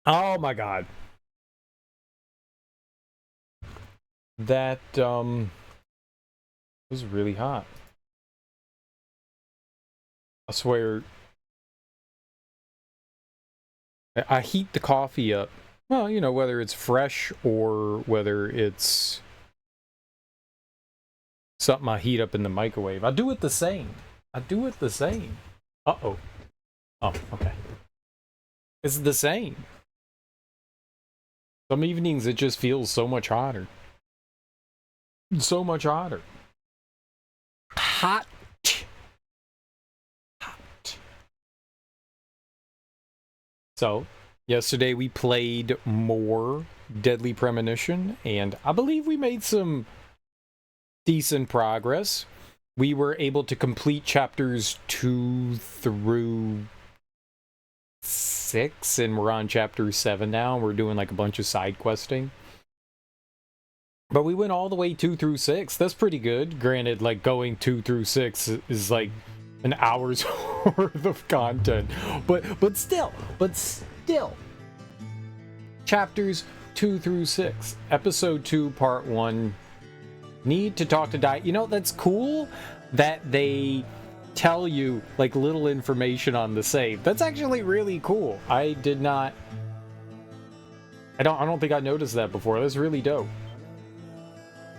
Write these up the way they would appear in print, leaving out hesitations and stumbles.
Oh my god. That was really hot. I swear I heat the coffee up. Well, you know, whether it's fresh or whether it's something I heat up in the microwave. I do it the same. I do it the same. Uh-oh. Oh, okay. It's the same. Some evenings it just feels so much hotter. So much hotter. Hot. Hot. So, yesterday we played more Deadly Premonition, and I believe we made some decent progress. We were able to complete chapters 2 through 6, and we're on chapter 7 now. We're doing like a bunch of side questing. But we went all the way 2 through 6. That's pretty good. Granted, like going 2 through 6 is like an hour's worth of content. But still. Chapters 2 through 6. Episode 2, part 1. Need to talk to Di. You know, that's cool that they tell you like little information on the save. That's actually really cool. I don't think I noticed that before. That's really dope.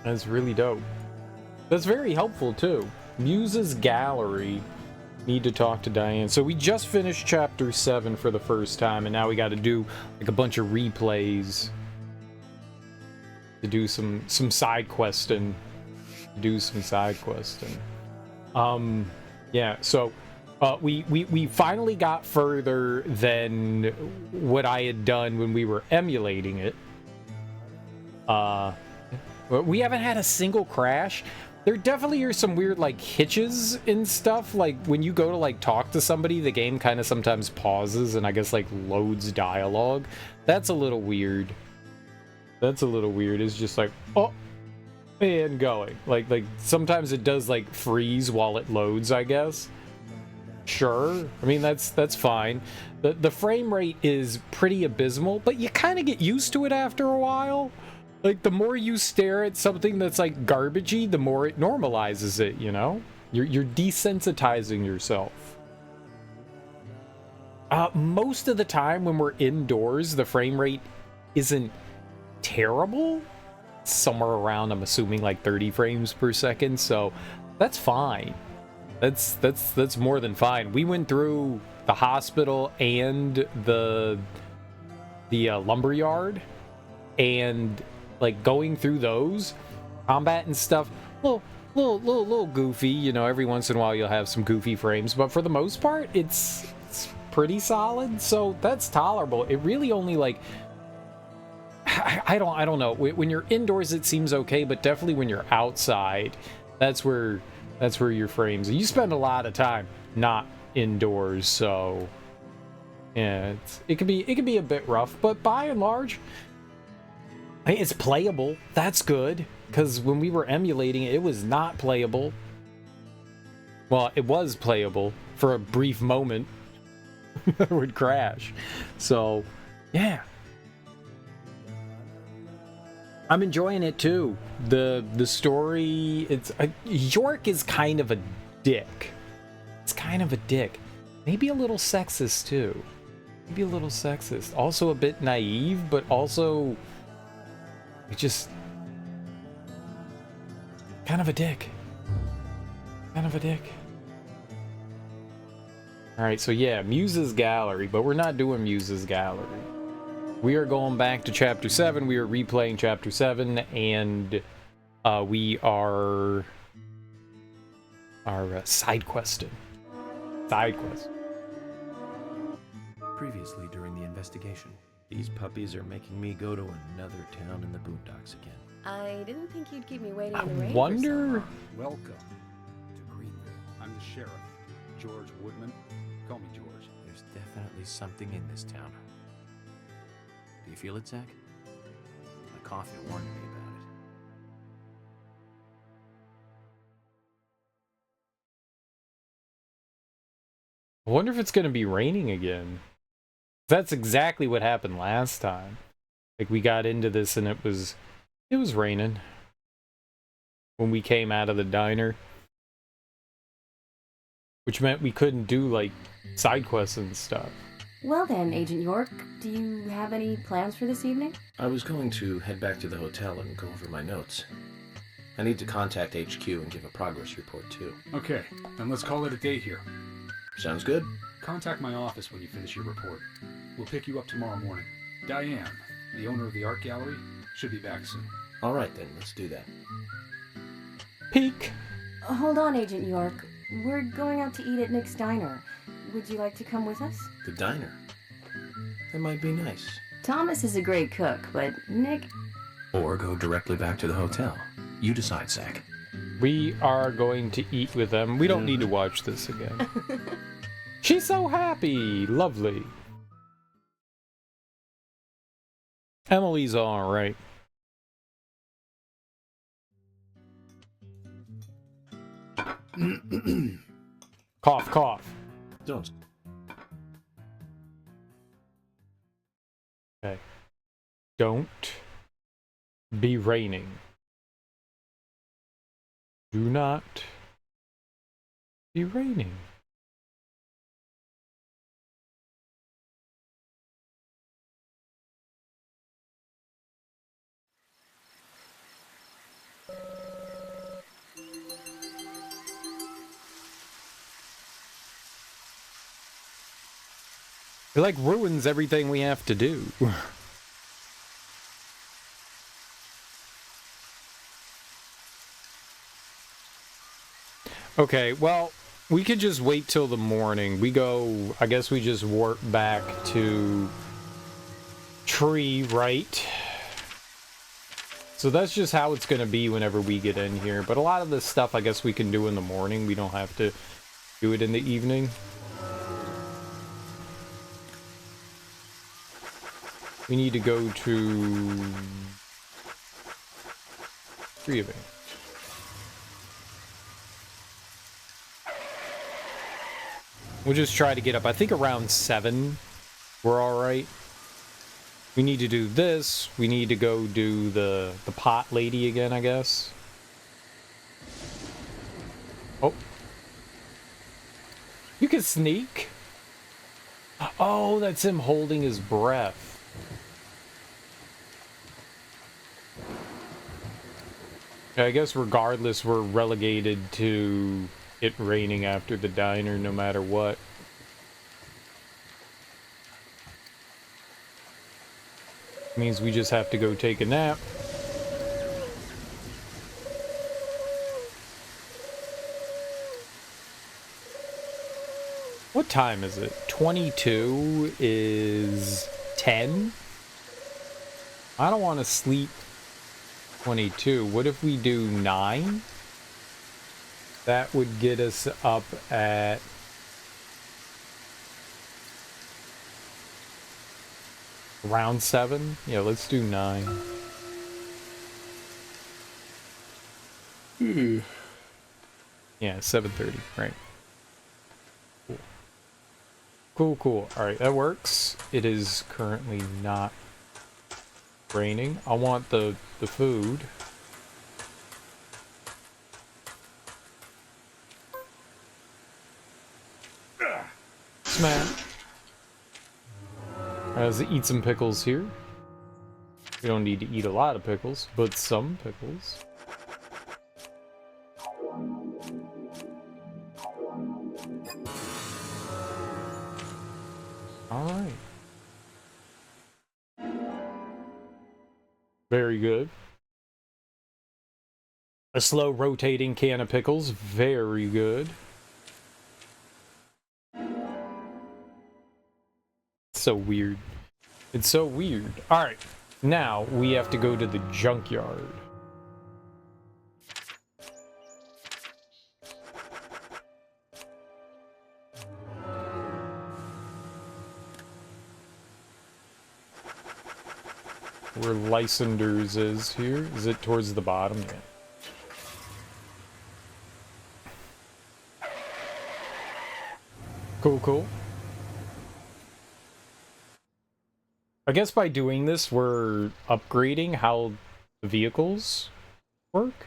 That's really dope. That's very helpful too. Muse's Gallery. Need to talk to Diane. So we just finished chapter 7 for the first time, and now we got to do like a bunch of replays to do some side questing. Yeah, so we finally got further than what I had done when we were emulating it. We haven't had a single crash. There definitely are some weird like hitches and stuff. Like when you go to like talk to somebody, the game kind of sometimes pauses and I guess like loads dialogue. That's a little weird. It's just like, oh, and going. Like sometimes it does like freeze while it loads, I guess. Sure. I mean, that's fine. The frame rate is pretty abysmal, but you kind of get used to it after a while. Like the more you stare at something that's like garbagey, the more it normalizes it, you know? You're desensitizing yourself. Most of the time when we're indoors, the frame rate isn't terrible. Somewhere around, I'm assuming, like 30 frames per second, so that's fine. That's more than fine. We went through the hospital and the lumberyard, and like going through those combat and stuff, little goofy. You know, every once in a while you'll have some goofy frames, but for the most part, it's pretty solid. So that's tolerable. It really only like I don't know. When you're indoors, it seems okay, but definitely when you're outside, that's where your frames. You spend a lot of time not indoors, so yeah, it can be a bit rough. But by and large, it's playable. That's good, because when we were emulating it, it was not playable. Well, it was playable for a brief moment. It would crash. So, yeah. I'm enjoying it too. The story, it's York is kind of a dick. It's kind of a dick. Maybe a little sexist too. Maybe a little sexist. Also a bit naive, but also just kind of a dick. Kind of a dick. All right, so yeah, Muse's Gallery, but we're not doing Muse's Gallery. We are going back to chapter 7. We are replaying chapter 7, and we are side questing. Side quest. Previously during the investigation, these puppies are making me go to another town in the boondocks again. I didn't think you'd keep me waiting in the rain. Wonder. Welcome to Greenville. I'm the sheriff, George Woodman. Call me George. There's definitely something in this town. Do you feel it, Zach? My coffee warned me about it. I wonder if it's going to be raining again. That's exactly what happened last time. Like, we got into this and it was raining when we came out of the diner. Which meant we couldn't do, like, side quests and stuff. Well then, Agent York, do you have any plans for this evening? I was going to head back to the hotel and go over my notes. I need to contact HQ and give a progress report, too. Okay, then let's call it a day here. Sounds good. Contact my office when you finish your report. We'll pick you up tomorrow morning. Diane, the owner of the art gallery, should be back soon. All right, then. Let's do that. Peek! Hold on, Agent York. We're going out to eat at Nick's Diner. Would you like to come with us? The diner. That might be nice. Thomas is a great cook, but Nick... Or go directly back to the hotel. You decide, Zach. We are going to eat with them. We don't need to watch this again. She's so happy! Lovely. Emily's alright. Cough, cough. Don't. Okay. Don't be raining. Do not be raining. It like ruins everything we have to do. Okay, well, we could just wait till the morning. We go, I guess we just warp back to Tree, right? So that's just how it's going to be whenever we get in here. But a lot of this stuff, I guess we can do in the morning. We don't have to do it in the evening. We need to go to Tree Event. We'll just try to get up. I think around 7, we're all right. We need to do this. We need to go do the pot lady again, I guess. Oh. You can sneak. Oh, that's him holding his breath. I guess regardless, we're relegated to it raining after the diner no matter what. Means we just have to go take a nap. What time is it? 22 is 10? I don't want to sleep 22. What if we do 9? That would get us up at around 7. Yeah, let's do 9. Yeah, 7:30, right. Cool. Cool, cool. Alright, that works. It is currently not raining. I want the food. Smack. Let's eat some pickles here. We don't need to eat a lot of pickles, but some pickles. Alright. Very good. A slow rotating can of pickles. Very good. So weird. It's so weird. Alright. Now we have to go to the junkyard. Where Lysanders is here. Is it towards the bottom? Yeah. Cool, cool. I guess by doing this, we're upgrading how the vehicles work.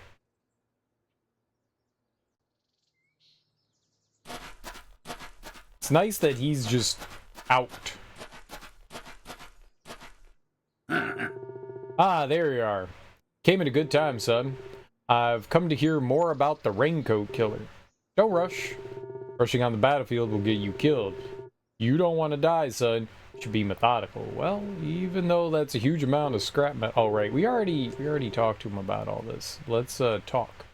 It's nice that he's just out. Ah, there you are. Came at a good time, son. I've come to hear more about the Raincoat Killer. Don't rush. Rushing on the battlefield will get you killed. You don't want to die, son. You should be methodical. Well, even though that's a huge amount of scrap metal. Oh, right. We already talked to him about all this. Let's talk.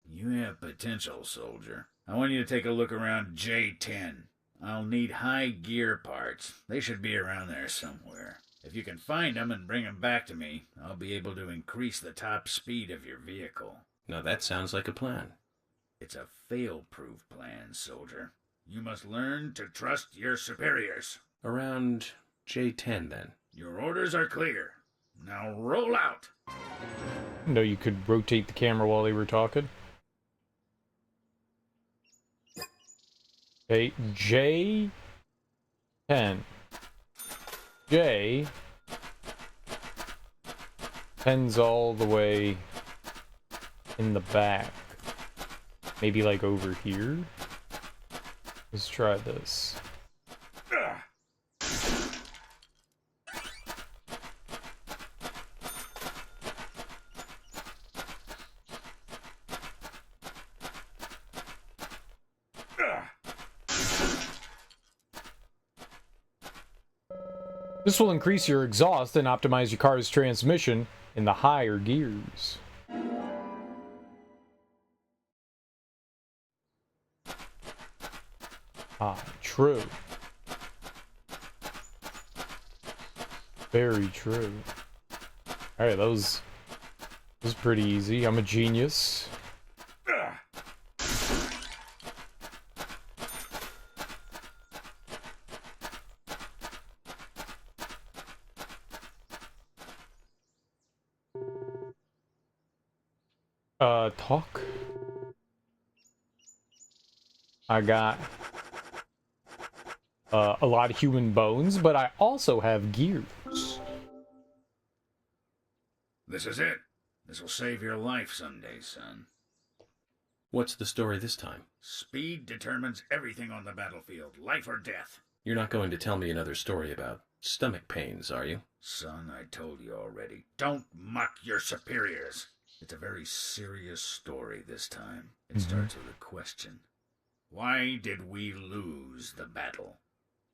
You have potential, soldier. I want you to take a look around J10. I'll need high gear parts. They should be around there somewhere. If you can find them and bring them back to me, I'll be able to increase the top speed of your vehicle. Now that sounds like a plan. It's a fail-proof plan, soldier. You must learn to trust your superiors. Around J10, then. Your orders are clear. Now roll out! No, you could rotate the camera while they were talking. Okay, J10. J 10's all the way in the back. Maybe like over here? Let's try this. This will increase your exhaust and optimize your car's transmission in the higher gears. Ah, true. Very true. Alright, that was pretty easy. I'm a genius. Talk. I got a lot of human bones, but I also have gears. This is it. This will save your life someday, son. What's the story this time? Speed determines everything on the battlefield, life or death. You're not going to tell me another story about stomach pains, are you? Son, I told you already. Don't mock your superiors. It's a very serious story this time. It starts with a question. Why did we lose the battle?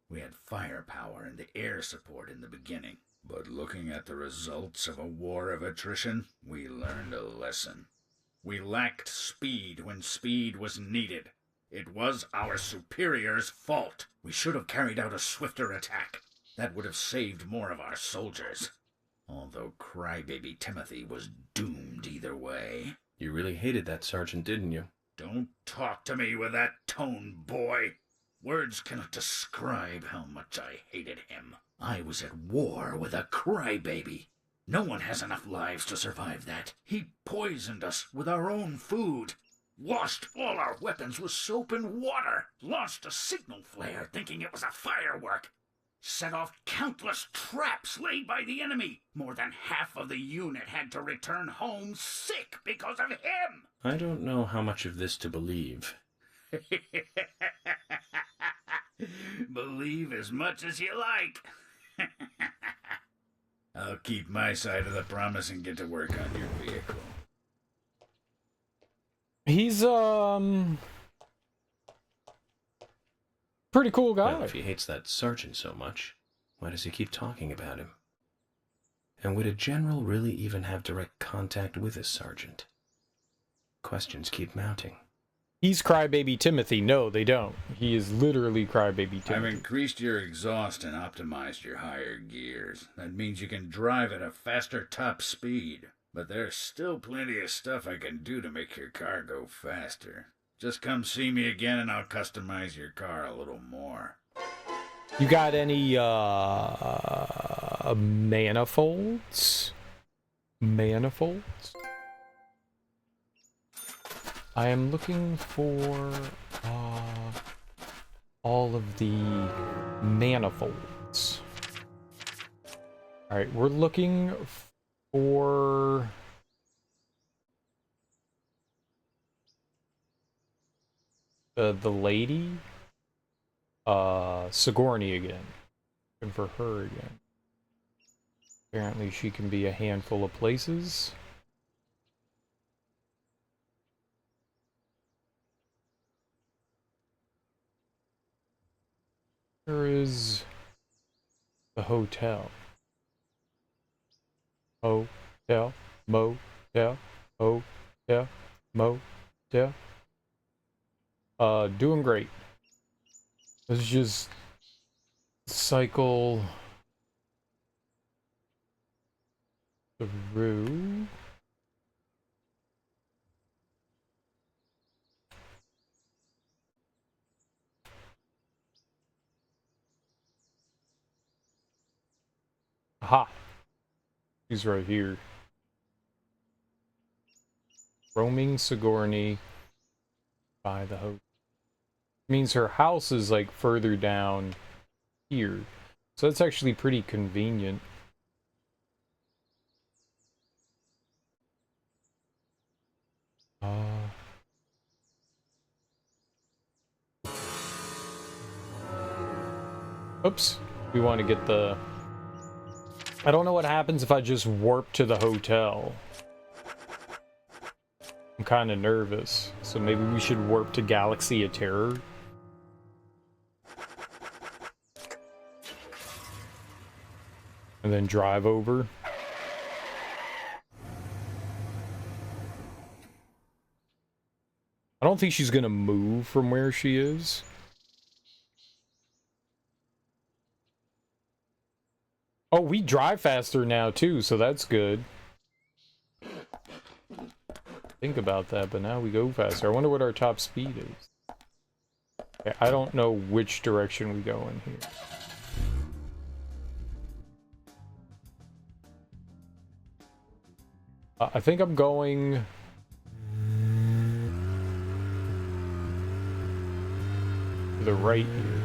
We had firepower and the air support in the beginning. But looking at the results of a war of attrition, we learned a lesson. We lacked speed when speed was needed. It was our superiors' fault. We should have carried out a swifter attack. That would have saved more of our soldiers. Although Crybaby Timothy was doomed either way. You really hated that sergeant, didn't you? Don't talk to me with that tone, boy. Words cannot describe how much I hated him. I was at war with a crybaby. No one has enough lives to survive that. He poisoned us with our own food. Washed all our weapons with soap and water. Launched a signal flare thinking it was a firework. Set off countless traps laid by the enemy. More than half of the unit had to return home sick because of him. I don't know how much of this to believe. Believe as much as you like. I'll keep my side of the promise and get to work on your vehicle. He's, pretty cool guy. Well, if he hates that sergeant so much, why does he keep talking about him? And would a general really even have direct contact with a sergeant? Questions keep mounting. He's Crybaby Timothy. No, they don't. He is literally Crybaby Timothy. I've increased your exhaust and optimized your higher gears. That means you can drive at a faster top speed. But there's still plenty of stuff I can do to make your car go faster. Just come see me again and I'll customize your car a little more. You got any, manifolds? Manifolds? I am looking for, all of the manifolds. Alright, we're looking for... the lady. Sigourney again. Looking for her again. Apparently she can be a handful of places. Where is the hotel? Hotel, motel, hotel, motel. Doing great. Let's just cycle through. Aha! He's right here. Roaming Sigourney by the hotel. Means her house is like further down here. So that's actually pretty convenient. Oops. We want to get the... I don't know what happens if I just warp to the hotel. I'm kind of nervous. So maybe we should warp to Galaxy of Terror. And then drive over. I don't think she's gonna move from where she is. Oh, we drive faster now too, so that's good. Think about that, but now we go faster. I wonder what our top speed is. Okay, I don't know which direction we go in here. I think I'm going... to the right here.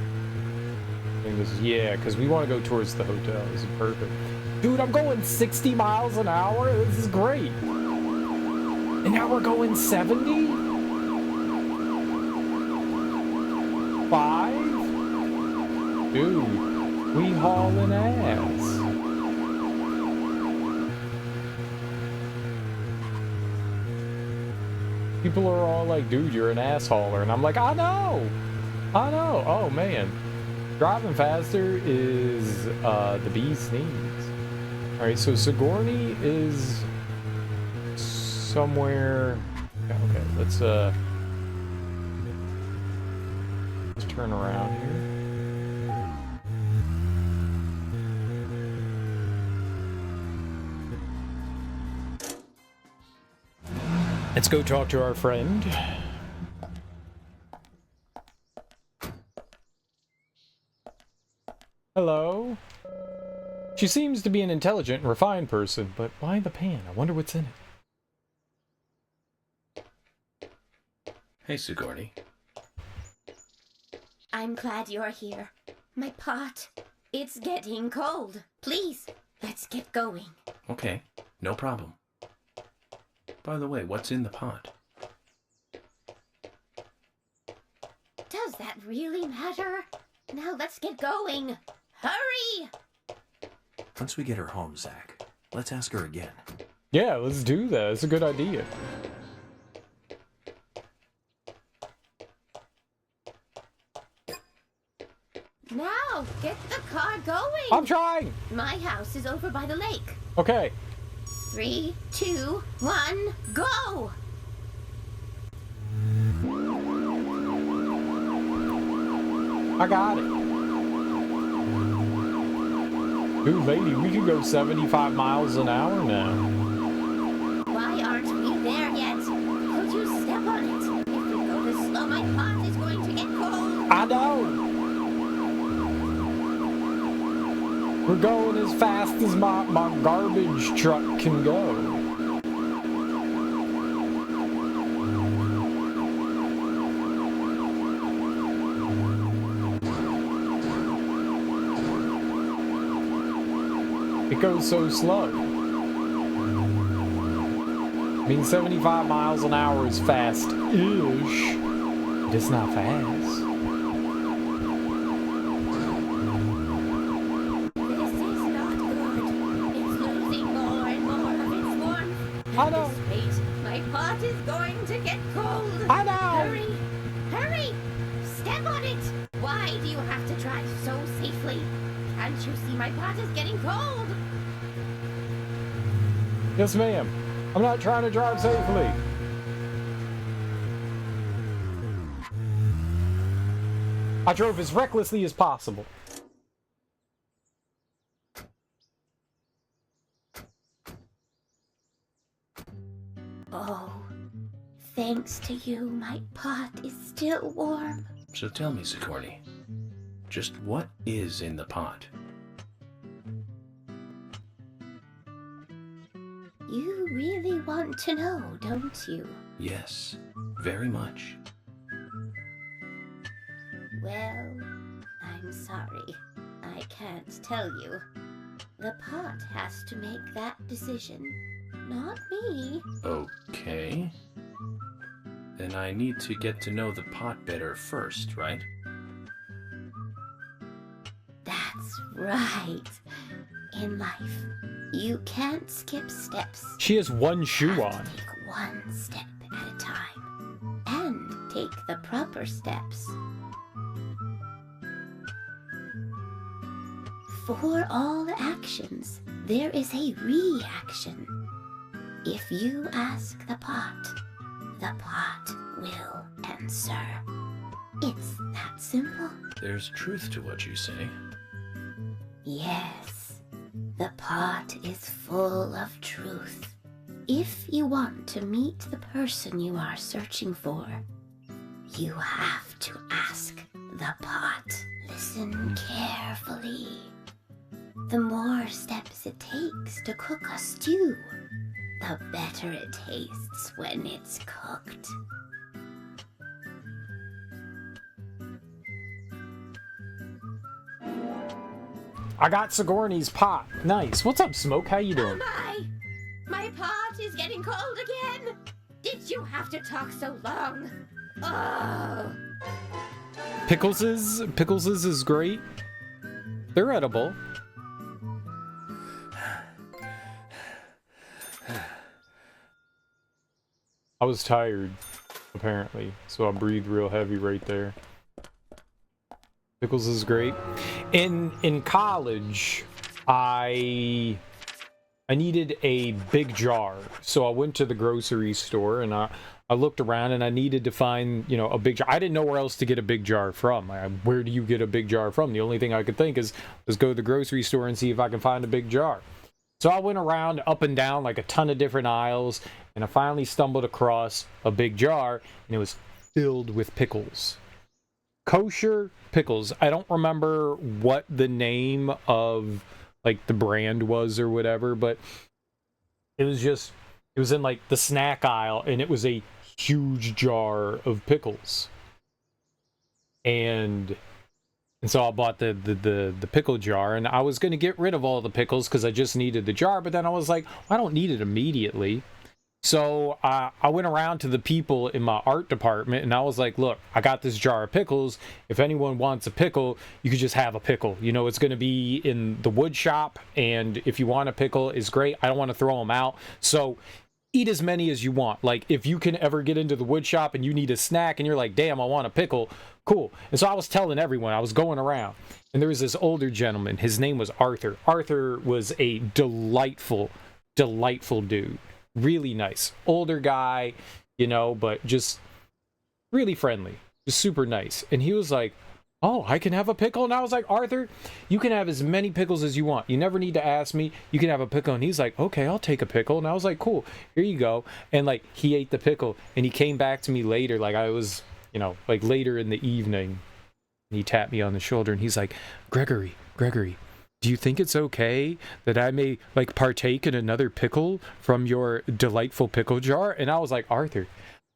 I think this is... yeah, because we want to go towards the hotel. This is perfect. Dude, I'm going 60 miles an hour? This is great. And now we're going 70? 5? Dude, we hauling ass. People are all like, dude, you're an ass hauler. And I'm like, I know. I know. Oh, man. Driving faster is the bee's knees. Alright, so Sigourney is somewhere... okay, let's turn around here. Let's go talk to our friend. Hello? She seems to be an intelligent and refined person, but why the pan? I wonder what's in it. Hey, Sigourney. I'm glad you're here. My pot, it's getting cold. Please, let's get going. Okay, no problem. By the way, what's in the pot? Does that really matter? Now let's get going. Hurry! Once we get her home, Zach, let's ask her again. Yeah, let's do that. It's a good idea. Now, get the car going. I'm trying! My house is over by the lake. Okay. 3, 2, 1, go! I got it. Dude, lady, we could go 75 miles an hour now. Why aren't we there yet? Could you step on it? If we go this slow, my pot is going to get cold. I know! We're going as fast as my garbage truck can go. It goes so slow. I mean, 75 miles an hour is fast-ish. But it's not fast. This is not good. It's losing more and more of its warmth. I know. At this rate, my pot is going to get cold. I know. Hurry! Hurry! Step on it! Why do you have to drive so safely? Can't you see my pot is getting cold? Yes, ma'am. I'm not trying to drive safely. I drove as recklessly as possible. Oh, thanks to you, my pot is still warm. So tell me, Sigourney, just what is in the pot? You really want to know, don't you? Yes, very much. Well, I'm sorry. I can't tell you. The pot has to make that decision, not me. Okay. Then I need to get to know the pot better first, right? That's right. In life, you can't skip steps. She has one shoe You have on. to take one step at a time, and take the proper steps. For all actions, there is a reaction. If you ask the pot will answer. It's that simple. There's truth to what you say. Yes, the pot is full of truth. If you want to meet the person you are searching for, you have to ask the pot. Listen carefully. The more steps it takes to cook a stew, the better it tastes when it's cooked. I got Sigourney's pot. Nice. What's up, Smoke? How you Oh doing? my pot is getting cold again. Did you have to talk so long? Oh. Pickles's is great. They're edible. I was tired, apparently, so I breathed real heavy right there. Pickles is great. In college, I needed a big jar, so I went to the grocery store and I looked around and I needed to find, you know, a big jar. I didn't know where else to get a big jar from. Where do you get a big jar from? The only thing I could think is, let's go to the grocery store and see if I can find a big jar. So I went around up and down like a ton of different aisles, and I finally stumbled across a big jar, and it was filled with pickles. Kosher pickles. I don't remember what the name of like the brand was or whatever, but it was in like the snack aisle, and it was a huge jar of pickles. And so I bought the pickle jar, and I was going to get rid of all the pickles because I just needed the jar, but then I was like, I don't need it immediately. So I went around to the people in my art department, and I was like, look, I got this jar of pickles. If anyone wants a pickle, you could just have a pickle. You know, it's going to be in the wood shop, and if you want a pickle, it's great. I don't want to throw them out. So eat as many as you want. Like, if you can ever get into the wood shop and you need a snack and you're like, damn, I want a pickle, cool. And so I was telling everyone, I was going around, and there was this older gentleman. His name was Arthur. Arthur was a delightful dude. Really nice. Older guy, you know, but just really friendly. Just super nice. And he was like, oh, I can have a pickle? And I was like, Arthur, you can have as many pickles as you want. You never need to ask me. You can have a pickle. And he's like, okay, I'll take a pickle. And I was like, cool, here you go. And like, he ate the pickle, and he came back to me later, like I was, you know, like later in the evening. And he tapped me on the shoulder, and he's like, Gregory, do you think it's okay that I may like partake in another pickle from your delightful pickle jar? And I was like, Arthur,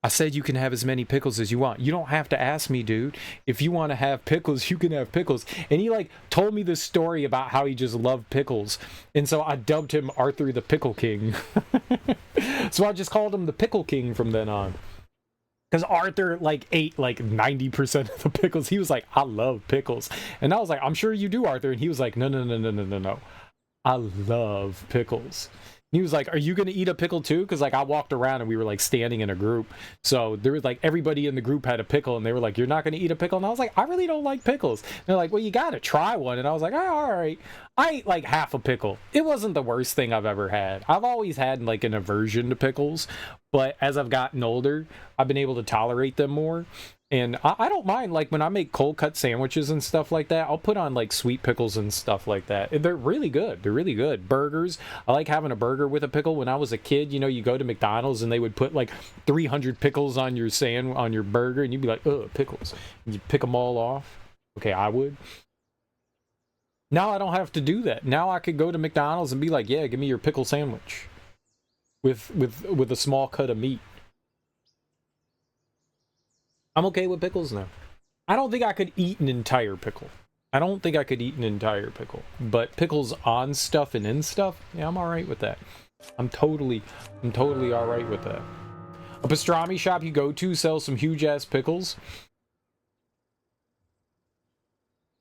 I said you can have as many pickles as you want. You don't have to ask me, dude. If you want to have pickles, you can have pickles. And he like told me this story about how he just loved pickles. And so I dubbed him Arthur the Pickle King. So I just called him the Pickle King from then on. Because Arthur like ate like 90% of the pickles. He was like, I love pickles. And I was like, I'm sure you do, Arthur. And he was like, no. I love pickles. He was like, are you going to eat a pickle too? Because like I walked around and we were like standing in a group. So there was like everybody in the group had a pickle and they were like, you're not going to eat a pickle? And I was like, I really don't like pickles. And they're like, well, you got to try one. And I was like, oh, all right. I ate like half a pickle. It wasn't the worst thing I've ever had. I've always had like an aversion to pickles. But as I've gotten older, I've been able to tolerate them more. And I don't mind, like, when I make cold cut sandwiches and stuff like that, I'll put on, like, sweet pickles and stuff like that. They're really good. They're really good. Burgers, I like having a burger with a pickle. When I was a kid, you know, you go to McDonald's and they would put, like, 300 pickles on your on your burger, and you'd be like, ugh, pickles. And you pick them all off. Okay, I would. Now I don't have to do that. Now I could go to McDonald's and be like, yeah, give me your pickle sandwich with a small cut of meat. I'm okay with pickles now. I don't think I could eat an entire pickle. But pickles on stuff and in stuff, yeah, I'm all right with that. I'm totally all right with that. A pastrami shop you go to sells some huge ass pickles.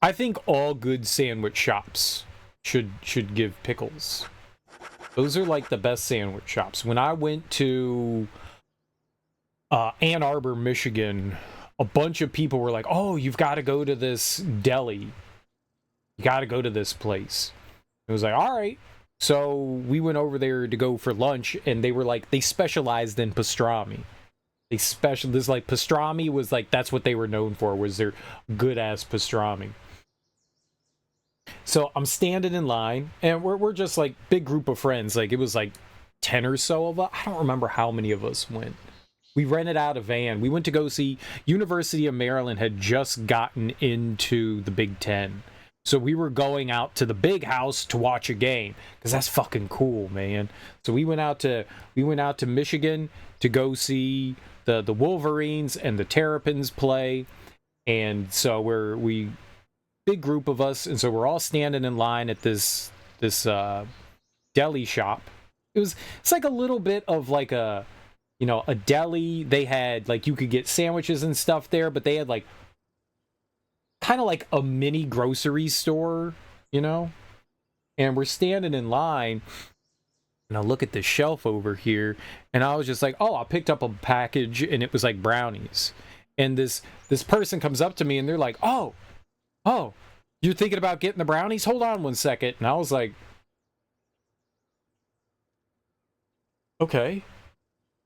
I think all good sandwich shops should give pickles. Those are like the best sandwich shops. When I went to Ann Arbor, Michigan, a bunch of people were like, oh, you've got to go to this deli. You got to go to this place. It was like, all right. So we went over there to go for lunch, and they were like, they specialized in pastrami. This like pastrami was like, that's what they were known for, was their good ass pastrami. So I'm standing in line, and we're just like big group of friends. Like it was like 10 or so of us. I don't remember how many of us went. We rented out a van. We went to go see University of Maryland had just gotten into the Big Ten. So we were going out to the big house to watch a game because that's fucking cool, man. So we went out to Michigan to go see the Wolverines and the Terrapins play. And so we big group of us, and so we're all standing in line at this deli shop. It's like a little bit of like a, you know, a deli. They had like, you could get sandwiches and stuff there, but they had like kind of like a mini grocery store, you know. And we're standing in line, and I look at the shelf over here, and I was just like, oh, I picked up a package, and it was like brownies. And this person comes up to me, and they're like, oh, you're thinking about getting the brownies? Hold on one second. And I was like, okay,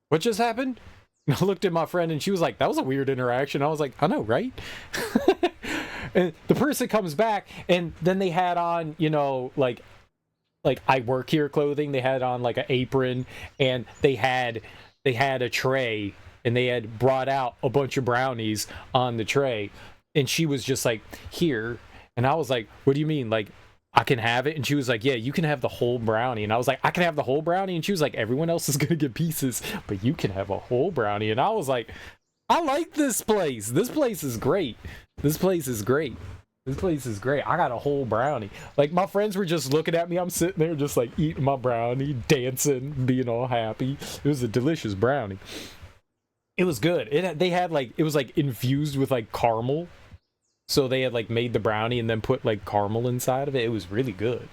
what just happened? And I looked at my friend, and she was like, that was a weird interaction. I was like, I know, right? And the person comes back, and then they had on, you know, like I work here clothing. They had on like an apron, and they had a tray, and they had brought out a bunch of brownies on the tray. And she was just like, here. And I was like, what do you mean? Like, I can have it? And she was like, yeah, you can have the whole brownie. And I was like, I can have the whole brownie? And she was like, everyone else is going to get pieces, but you can have a whole brownie. And I was like, I like this place. This place is great. This place is great. I got a whole brownie. Like, my friends were just looking at me. I'm sitting there just like eating my brownie, dancing, being all happy. It was a delicious brownie. It was good. It was like infused with like caramel. So they had like made the brownie and then put like caramel inside of it. It was really good.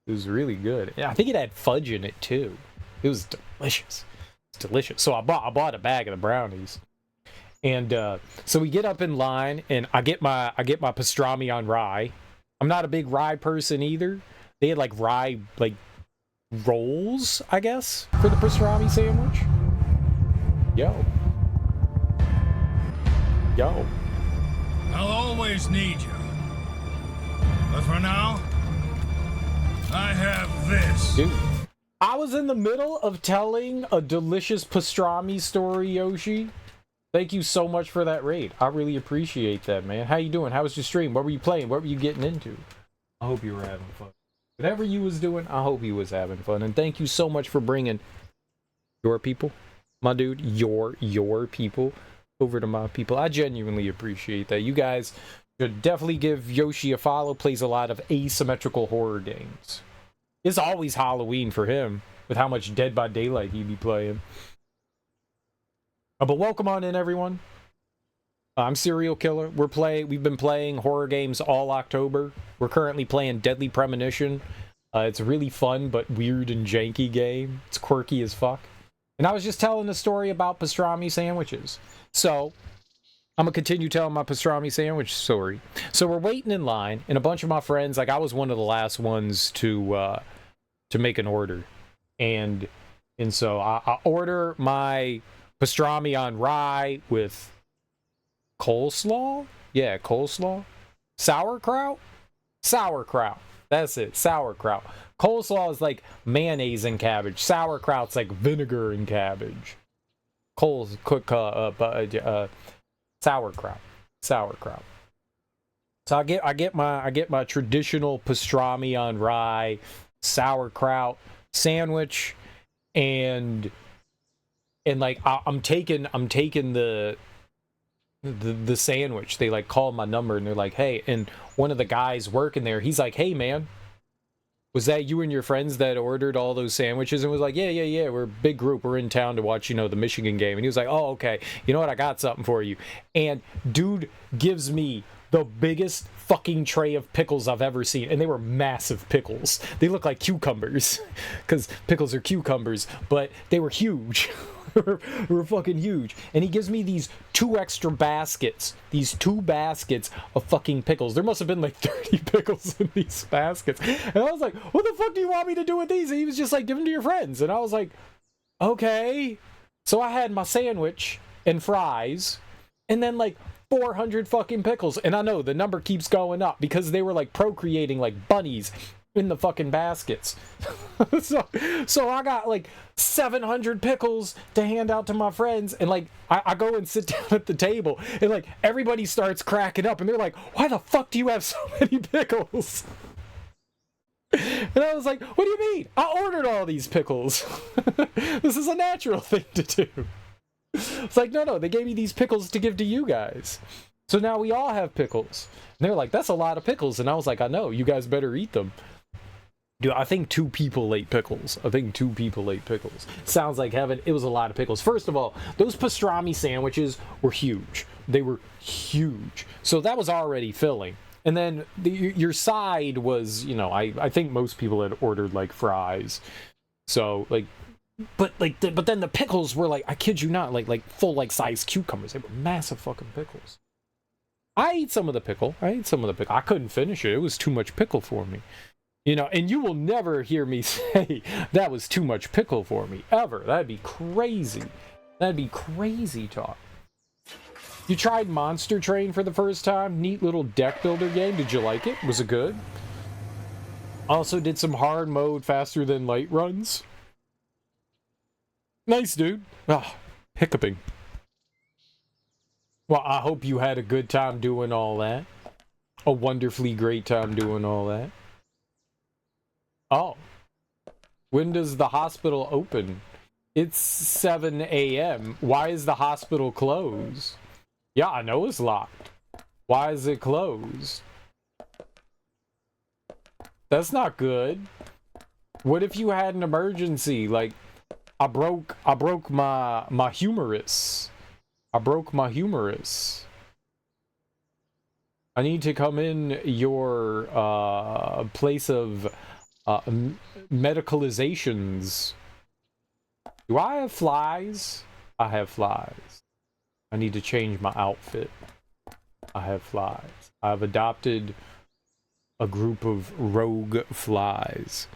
Yeah, I think it had fudge in it too. It was delicious. It's delicious. So I bought a bag of the brownies. And so we get up in line, and I get my pastrami on rye. I'm not a big rye person either. They had like rye like rolls, I guess, for the pastrami sandwich. Yo. I'll always need you. But for now, I have this. Dude, I was in the middle of telling a delicious pastrami story, Yoshi. Thank you so much for that raid. I really appreciate that, man. How you doing? How was your stream? What were you playing? What were you getting into? I hope you were having fun. Whatever you was doing, I hope you was having fun. And thank you so much for bringing your people my dude. Your people over to my people. I genuinely appreciate that. You guys should definitely give Yoshi a follow. Plays a lot of asymmetrical horror games. It's always Halloween for him with how much Dead by Daylight he be playing. But welcome on in, everyone. I'm Serial Killer. We've been playing horror games all October. We're currently playing Deadly Premonition. It's a really fun but weird and janky game. It's quirky as fuck. And I was just telling the story about pastrami sandwiches. So I'm gonna continue telling my pastrami sandwich story. So we're waiting in line, and a bunch of my friends, like I was one of the last ones to make an order, and so I order my pastrami on rye with coleslaw. Yeah, coleslaw, sauerkraut. That's it, sauerkraut. Coleslaw is like mayonnaise and cabbage. Sauerkraut's like vinegar and cabbage. Sauerkraut. So I get my traditional pastrami on rye sauerkraut sandwich, and like I'm taking the sandwich. They like call my number and they're like, hey, and one of the guys working there, he's like, hey man, was that you and your friends that ordered all those sandwiches? And was like, yeah, we're a big group, we're in town to watch, the Michigan game. And he was like, oh, okay, you know what, I got something for you. And dude gives me the biggest fucking tray of pickles I've ever seen, and they were massive pickles. They look like cucumbers, because pickles are cucumbers, but they were huge. They were fucking huge. And he gives me these two baskets of fucking pickles. There must have been like 30 pickles in these baskets. And I was like, what the fuck do you want me to do with these? And he was just like, give them to your friends. And I was like, okay. So I had my sandwich and fries, and then like 400 fucking pickles. And I know the number keeps going up because they were like procreating like bunnies in the fucking baskets. so I got like 700 pickles to hand out to my friends, and like I go and sit down at the table, and like everybody starts cracking up, and they're like, why the fuck do you have so many pickles? And I was like, what do you mean? I ordered all these pickles. This is a natural thing to do. It's like, no, they gave me these pickles to give to you guys. So now we all have pickles. And they're like, that's a lot of pickles. And I was like, I know, you guys better eat them. Dude, I think 2 people ate pickles. Sounds like heaven. It was a lot of pickles. First of all, those pastrami sandwiches were huge. They were huge. So that was already filling. And then your side was, I think most people had ordered like fries. So like, but then the pickles were like, I kid you not, like full like size cucumbers. They were massive fucking pickles. I ate some of the pickle. I couldn't finish it. It was too much pickle for me. And you will never hear me say that was too much pickle for me, ever. That'd be crazy. That'd be crazy talk. You tried Monster Train for the first time? Neat little deck builder game. Did you like it? Was it good? Also did some hard mode faster than light runs. Nice, dude. Hiccuping. Well, I hope you had a good time doing all that. A wonderfully great time doing all that. Oh. When does the hospital open? It's 7 a.m. Why is the hospital closed? Yeah, I know it's locked. Why is it closed? That's not good. What if you had an emergency? Like, I broke my humerus. I need to come in your place of medicalizations. Do I have flies? I have flies. I need to change my outfit. I have flies. I've adopted a group of rogue flies.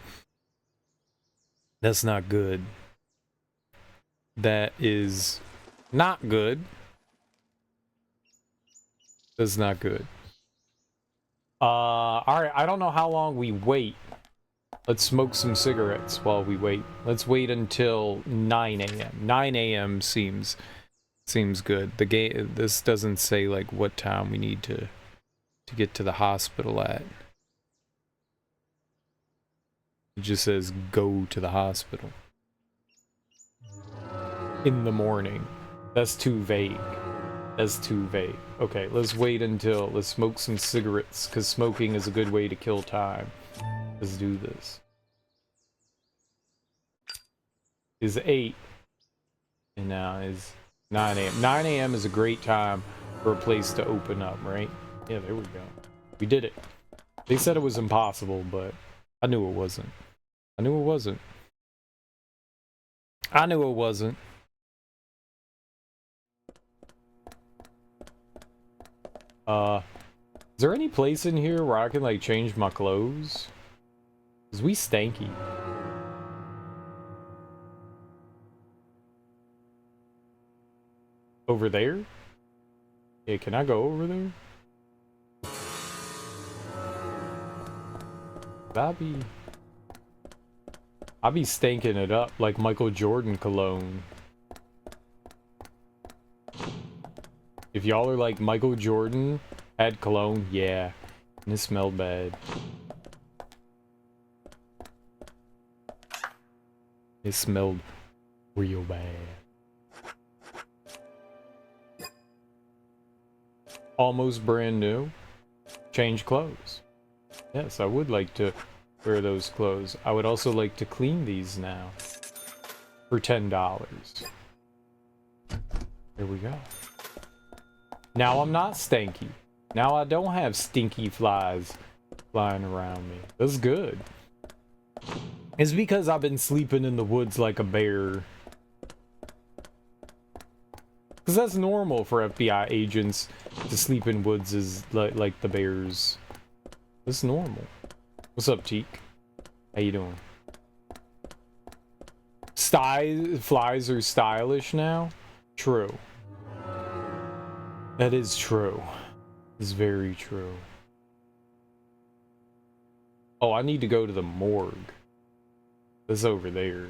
That's not good. That is not good. That's not good. Alright, I don't know how long we wait. Let's smoke some cigarettes while we wait. Let's wait until 9 a.m. 9 a.m. seems good. The game, this doesn't say like what time we need to get to the hospital at. It just says go to the hospital. in the morning. That's too vague. That's too vague. Okay, let's wait until... Let's smoke some cigarettes, because smoking is a good way to kill time. Let's do this. It's 8. And now it's 9 a.m. 9 a.m. is a great time for a place to open up, right? Yeah, there we go. We did it. They said it was impossible, but I knew it wasn't. I knew it wasn't. I knew it wasn't. Is there any place in here where I can, like, change my clothes? Cause we stanky. Over there? Yeah, can I go over there? I'll be stanking it up like Michael Jordan cologne. If y'all are like Michael Jordan had cologne, yeah. And it smelled bad. It smelled real bad. Almost brand new. Change clothes. Yes, I would like to wear those clothes. I would also like to clean these now. For $10. There we go. Now I'm not stanky. Now I don't have stinky flies flying around me. That's good. It's because I've been sleeping in the woods like a bear. Because that's normal for FBI agents to sleep in woods is like the bears. That's normal. What's up, Teak? How you doing? Flies are stylish now? True. That is true. It's very true. Oh, I need to go to the morgue. This over there.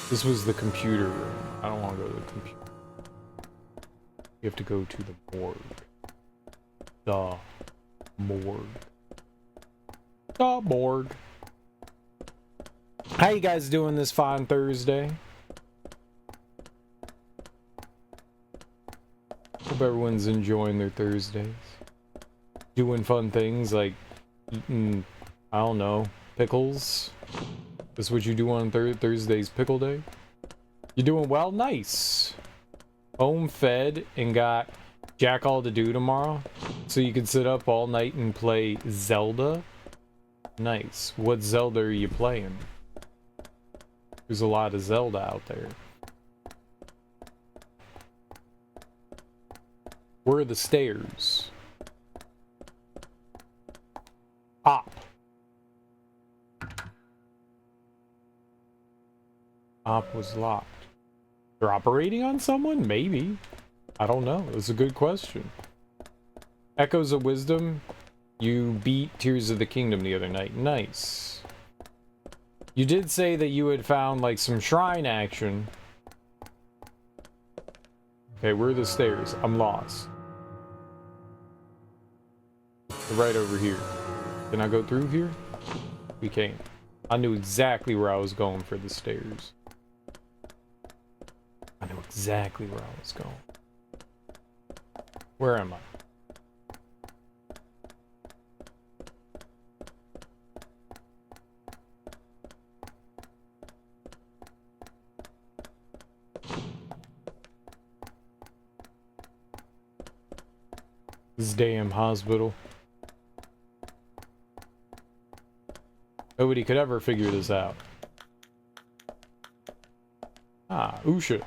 This was the computer room. I don't want to go to the computer. You have to go to the morgue. The morgue. The morgue. How you guys doing this fine Thursday? Hope everyone's enjoying their Thursdays. Doing fun things like eating, I don't know, pickles. That's what you do on Thursday's pickle day? You doing well? Nice. Home fed and got jack all to do tomorrow. So you can sit up all night and play Zelda. Nice. What Zelda are you playing? There's a lot of Zelda out there. Where are the stairs? Op. Op was locked. They're operating on someone? Maybe. I don't know. It's a good question. Echoes of Wisdom. You beat Tears of the Kingdom the other night. Nice. You did say that you had found, like, some shrine action. Okay, where are the stairs? I'm lost. They're right over here. Can I go through here? We can't. I knew exactly where I was going for the stairs. I knew exactly where I was going. Where am I? This damn hospital. Nobody could ever figure this out. Ah, Usha.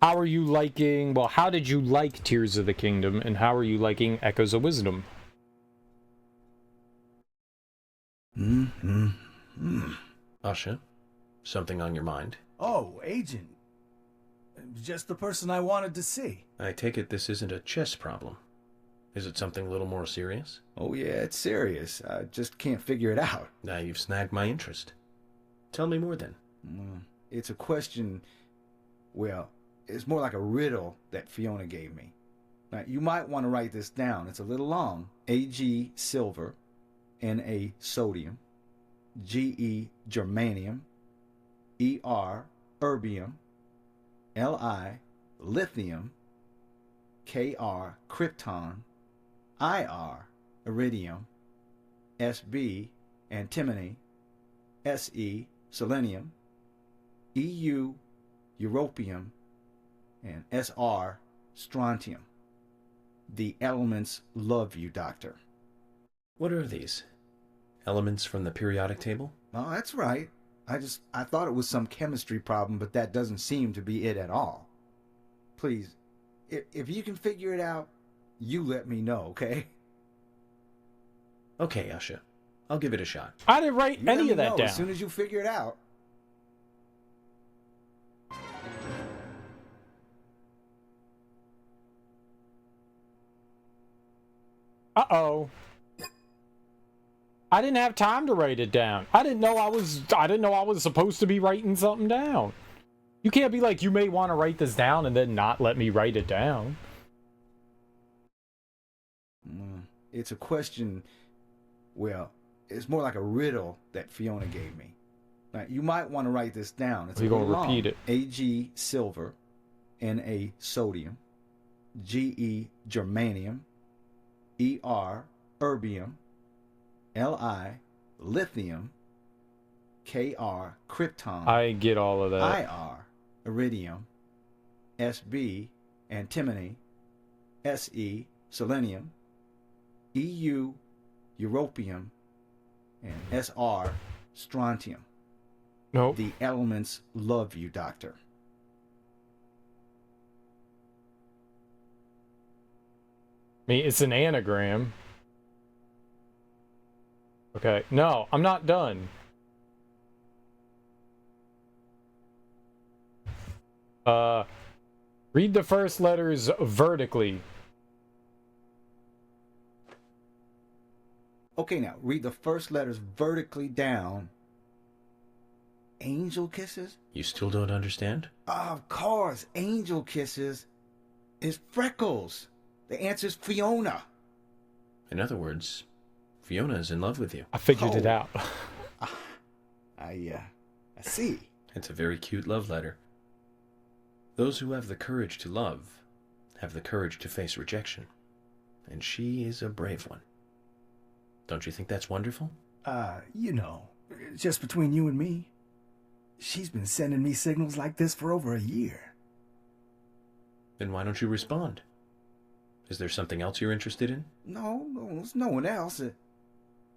How are you liking... Well, how did you like Tears of the Kingdom, and how are you liking Echoes of Wisdom? Usha, something on your mind? Oh, Agent. Just the person I wanted to see. I take it this isn't a chess problem. Is it something a little more serious? Oh yeah, it's serious. I just can't figure it out. Now you've snagged my interest. Tell me more then. It's a question, well, it's more like a riddle that Fiona gave me. Now, you might want to write this down. It's a little long. Ag silver, Na sodium, Ge germanium, Er erbium, Li lithium, Kr krypton, Ir iridium, Sb antimony, Se selenium, Eu europium, and Sr strontium. The elements love you, Doctor. What are these? Elements from the periodic table? Oh, that's right. I thought it was some chemistry problem, but that doesn't seem to be it at all. Please, if you can figure it out, you let me know, okay? Okay, Usha. I'll give it a shot. I didn't write You let any me of that know down. as soon as you figure it out. Uh-oh. I didn't have time to write it down. I didn't know I was supposed to be writing something down. You can't be like, you may want to write this down and then not let me write it down. It's a question, well, it's more like a riddle that Fiona gave me. Now, you might want to write this down. It's We're a gonna little repeat long. it. Ag silver, Na sodium, Ge germanium, Er erbium, Li lithium, Kr krypton, I get all of that. Ir iridium, Sb antimony, Se selenium, Eu europium, and Sr strontium. Nope. The elements love you, Doctor. I mean, it's an anagram. Okay. No, I'm not done. Read the first letters vertically. Okay, now read the first letters vertically down. Angel kisses? You still don't understand? Of course, angel kisses is Freckles. The answer's Fiona. In other words, Fiona is in love with you. I figured it Oh. out. I see. It's a very cute love letter. Those who have the courage to love have the courage to face rejection. And she is a brave one. Don't you think that's wonderful? Just between you and me, she's been sending me signals like this for over a year. Then why don't you respond? Is there something else you're interested in? No, there's no one else. I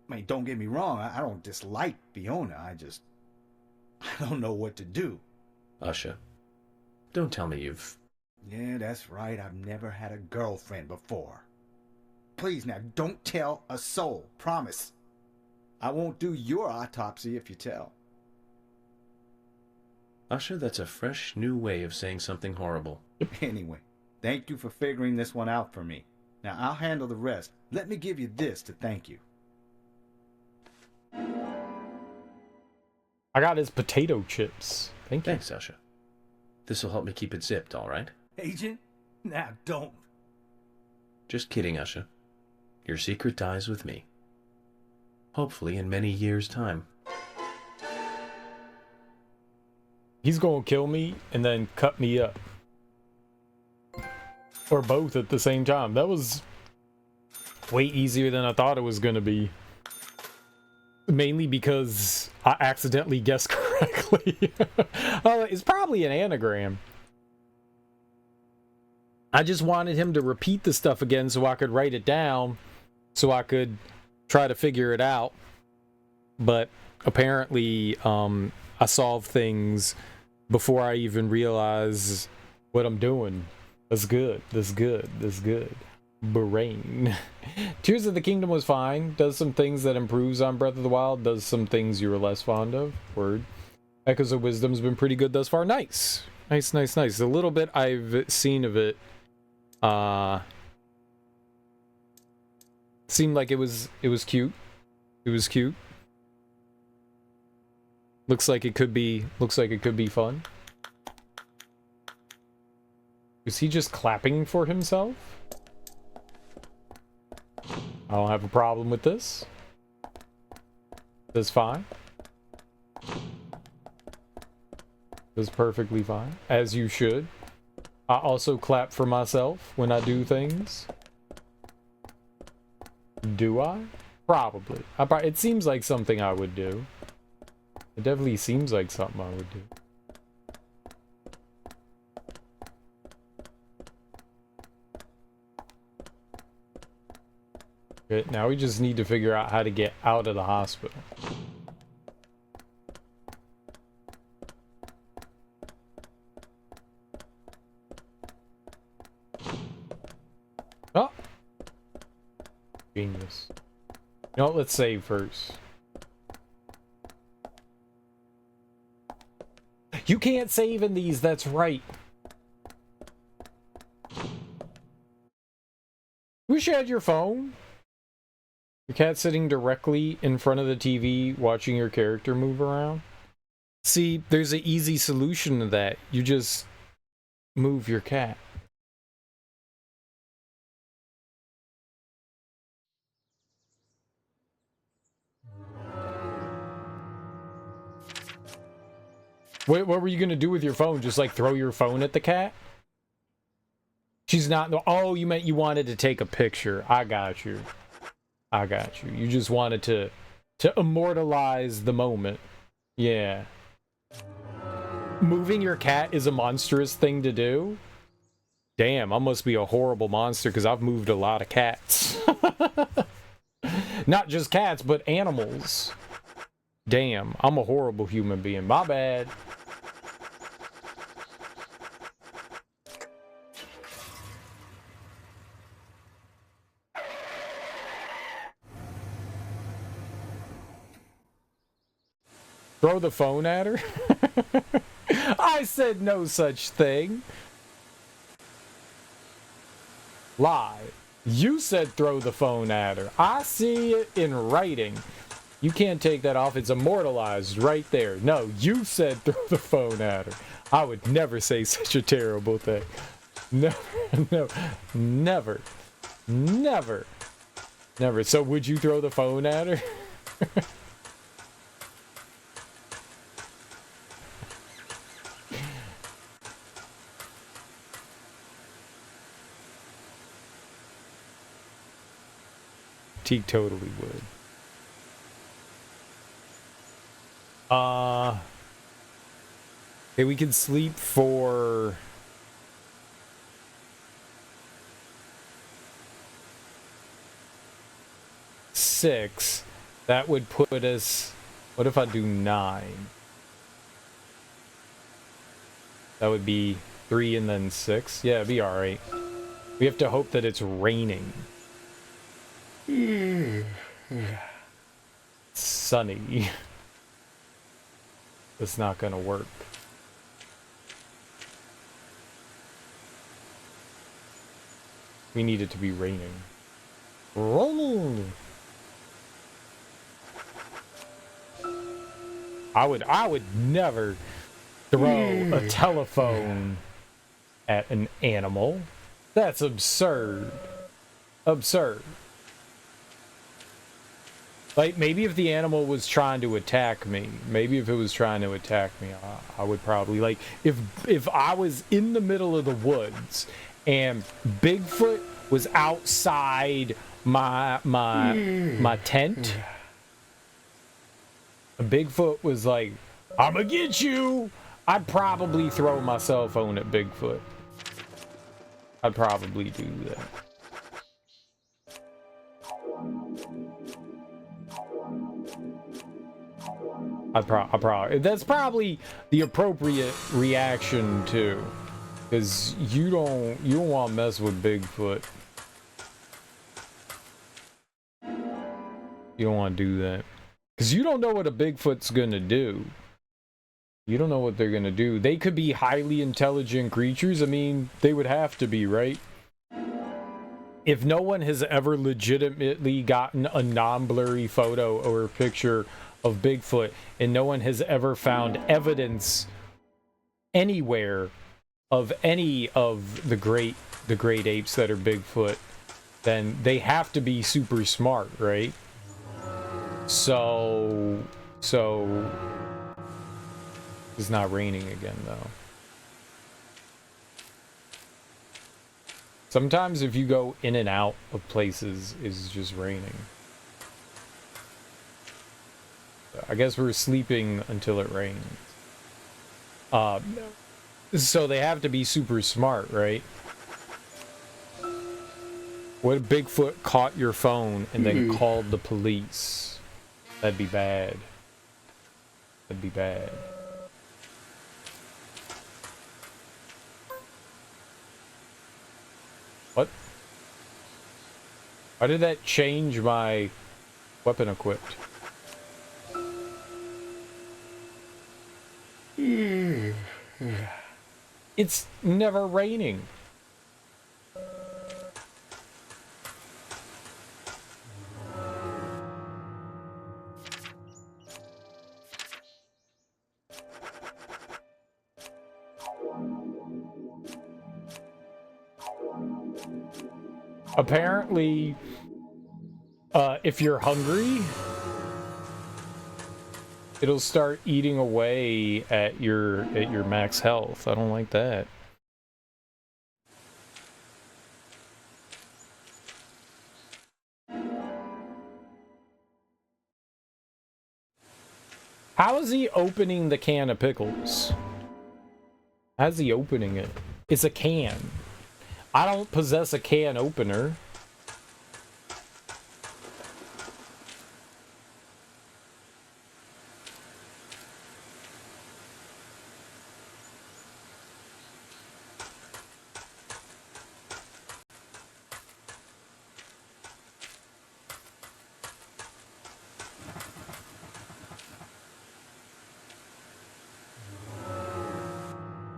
mean, don't get me wrong. I don't dislike Fiona. I don't know what to do. Usha, don't tell me you've... Yeah, that's right. I've never had a girlfriend before. Please now, don't tell a soul. Promise. I won't do your autopsy if you tell. Usha, that's a fresh, new way of saying something horrible. Anyway, thank you for figuring this one out for me. Now, I'll handle the rest. Let me give you this to thank you. I got his potato chips. Thank you. Thanks, Usha. This'll help me keep it zipped, all right? Agent? Now don't. Just kidding, Usha. Your secret dies with me. Hopefully in many years' time. He's gonna kill me and then cut me up. Or both at the same time. That was way easier than I thought it was gonna be. Mainly because I accidentally guessed correctly. It's probably an anagram. I just wanted him to repeat the stuff again so I could write it down, so I could try to figure it out. But apparently, I solve things before I even realize what I'm doing. That's good. That's good. That's good. Brain. Tears of the Kingdom was fine. Does some things that improves on Breath of the Wild. Does some things you were less fond of. Word. Echoes of Wisdom's been pretty good thus far. Nice. Nice, nice, nice. The little bit I've seen of it, seemed like it was cute. It was cute. Looks like it could be fun. Is he just clapping for himself? I don't have a problem with this. That's fine. That's perfectly fine, as you should. I also clap for myself when I do things. Do I? Probably. It seems like something I would do. It definitely seems like something I would do. Okay, now we just need to figure out how to get out of the hospital. Oh! Genius. You know what, let's save first. You can't save in these, that's right. Wish you had your phone. Your cat sitting directly in front of the TV watching your character move around. See, there's an easy solution to that. You just move your cat. Wait, what were you gonna do with your phone? Just like throw your phone at the cat? She's not. Oh, you meant you wanted to take a picture. I got you. I got you. You just wanted to immortalize the moment. Yeah. Moving your cat is a monstrous thing to do. Damn, I must be a horrible monster because I've moved a lot of cats. Not just cats, but animals. Damn, I'm a horrible human being. My bad. Throw the phone at her? I said no such thing. Lie. You said throw the phone at her. I see it in writing. You can't take that off. It's immortalized right there. No, you said throw the phone at her. I would never say such a terrible thing. Never, no, never, never, never. So would you throw the phone at her? Teague totally would. Okay, we can sleep for 6. That would put us. What if I do 9? That would be 3 and then 6. Yeah, it'd be alright. We have to hope that it's raining. Sunny. It's not gonna work. We need it to be raining. Roll. I would never throw a telephone at an animal. That's absurd. Absurd. Like, maybe if the animal was trying to attack me, I would probably, like, if I was in the middle of the woods and Bigfoot was outside my tent, Bigfoot was like, "I'ma get you," I'd probably throw my cell phone at Bigfoot. I'd probably do that. That's probably the appropriate reaction too, because you don't want to mess with Bigfoot. You don't want to do that, because you don't know what a Bigfoot's gonna do. You don't know what they're gonna do. They could be highly intelligent creatures. I mean, they would have to be, right? If no one has ever legitimately gotten a non-blurry photo or a picture of Bigfoot, and no one has ever found evidence anywhere of any of the great apes that are Bigfoot, then they have to be super smart, right? So It's not raining again, though. Sometimes if you go in and out of places, it's just raining. I guess we're sleeping until it rains. So they have to be super smart, right? What if Bigfoot caught your phone and then called the police? That'd be bad. That'd be bad. What? Why did that change my weapon equipped? It's never raining. Apparently, if you're hungry, it'll start eating away at your max health. I don't like that. How is he opening the can of pickles? How's he opening it? It's a can. I don't possess a can opener.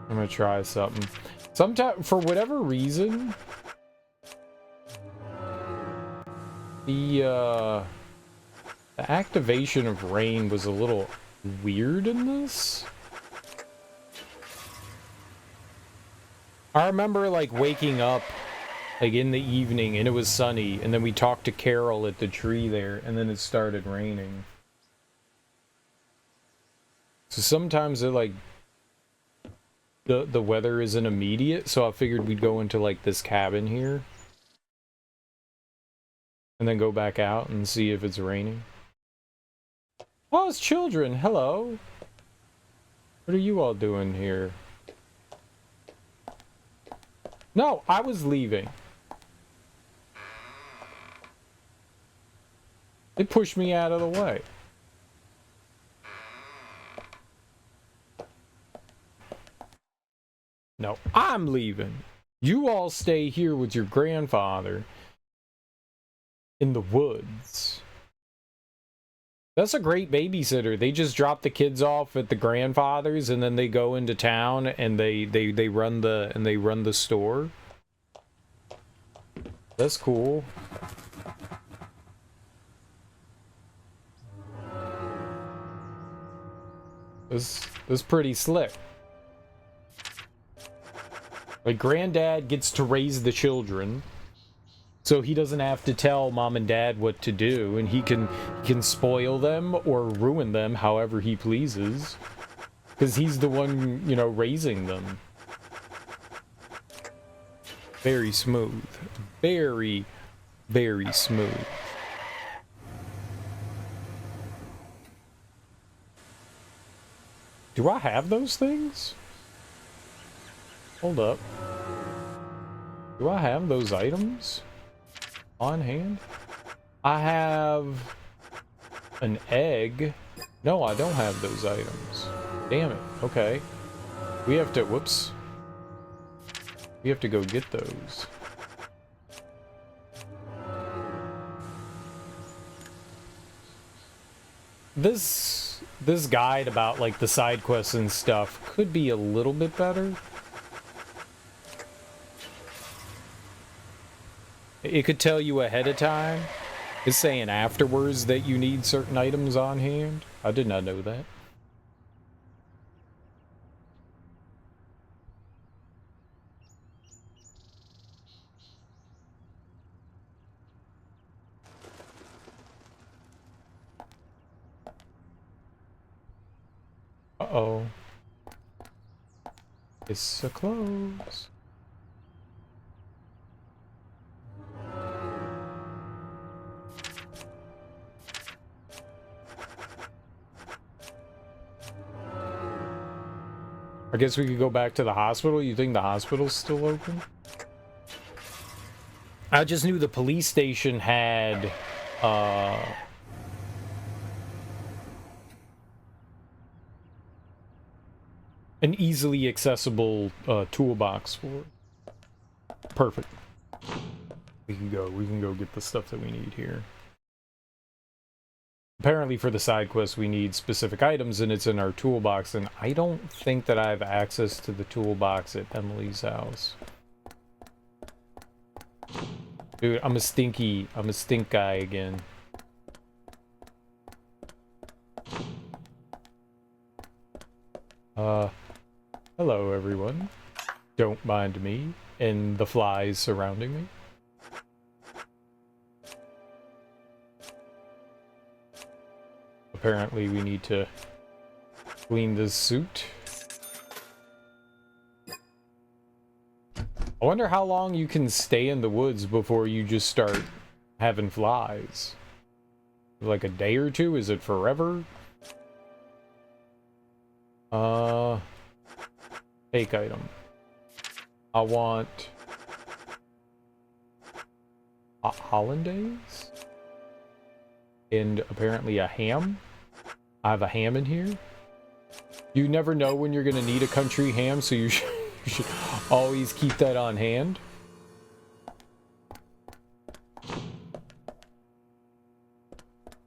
I'm gonna try something. Sometimes, for whatever reason, the activation of rain was a little weird in this. I remember like waking up like in the evening and it was sunny, and then we talked to Carol at the tree there, and then it started raining. So sometimes it like the weather isn't immediate, so I figured we'd go into like this cabin here and then go back out and see if it's raining. Oh, it's children. Hello. What are you all doing here? No, I was leaving. They pushed me out of the way. No, I'm leaving. You all stay here with your grandfather in the woods. That's a great babysitter. They just drop the kids off at the grandfather's and then they go into town and they run the store. That's cool. This pretty slick. Like, granddad gets to raise the children, so he doesn't have to tell mom and dad what to do, and he can spoil them or ruin them however he pleases, because he's the one, you know, raising them. Very smooth. Very, very smooth. Do I have those things? Hold up. Do I have those items on hand? I have an egg. No, I don't have those items. Damn it. Okay. We have to... Whoops. We have to go get those. This guide about, like, the side quests and stuff could be a little bit better. It could tell you ahead of time. It's saying afterwards that you need certain items on hand. I did not know that. Uh-oh. It's a close. I guess we could go back to the hospital. You think the hospital's still open? I just knew the police station had an easily accessible toolbox for it. Perfect. We can go get the stuff that we need here. Apparently for the side quest we need specific items and it's in our toolbox, and I don't think that I have access to the toolbox at Emily's house. Dude, I'm a stink guy again. Hello everyone. Don't mind me and the flies surrounding me. Apparently we need to clean this suit. I wonder how long you can stay in the woods before you just start having flies. Like a day or two? Is it forever? Take item. I want hollandaise and apparently a ham. I have a ham in here. You never know when you're gonna need a country ham, so you should always keep that on hand.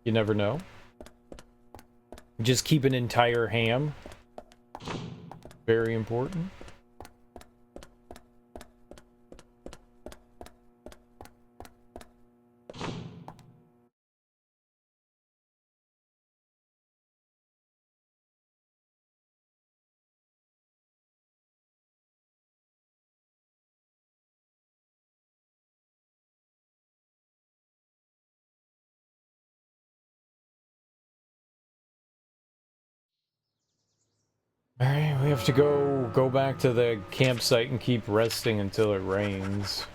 You never know. Just keep an entire ham. Very important. Alright, we have to go back to the campsite and keep resting until it rains.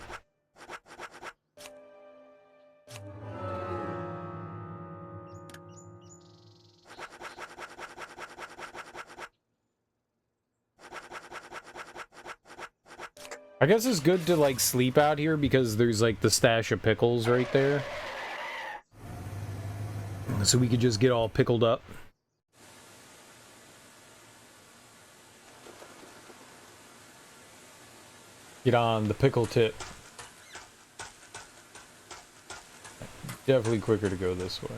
I guess it's good to like sleep out here because there's like the stash of pickles right there. So we could just get all pickled up. Get on the pickle tip. Definitely quicker to go this way.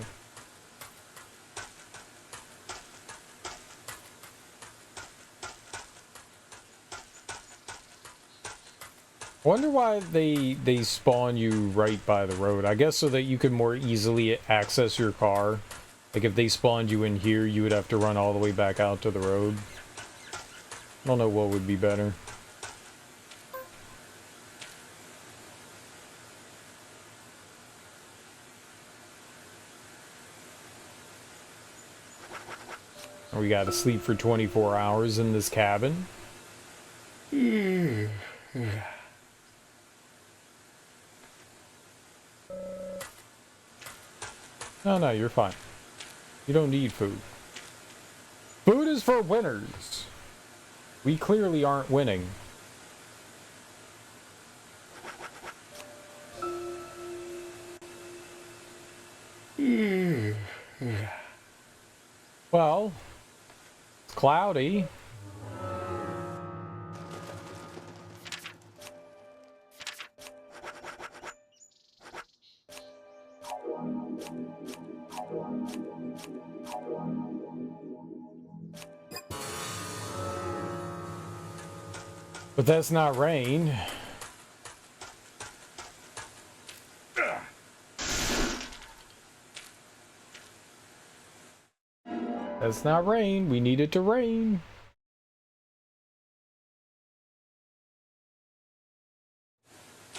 I wonder why they spawn you right by the road. I guess so that you can more easily access your car. Like if they spawned you in here, you would have to run all the way back out to the road. I don't know what would be better. We gotta sleep for 24 hours in this cabin. No, no, you're fine. You don't need food. Food is for winners. We clearly aren't winning. Well, it's cloudy. But that's not rain. That's not rain. We need it to rain.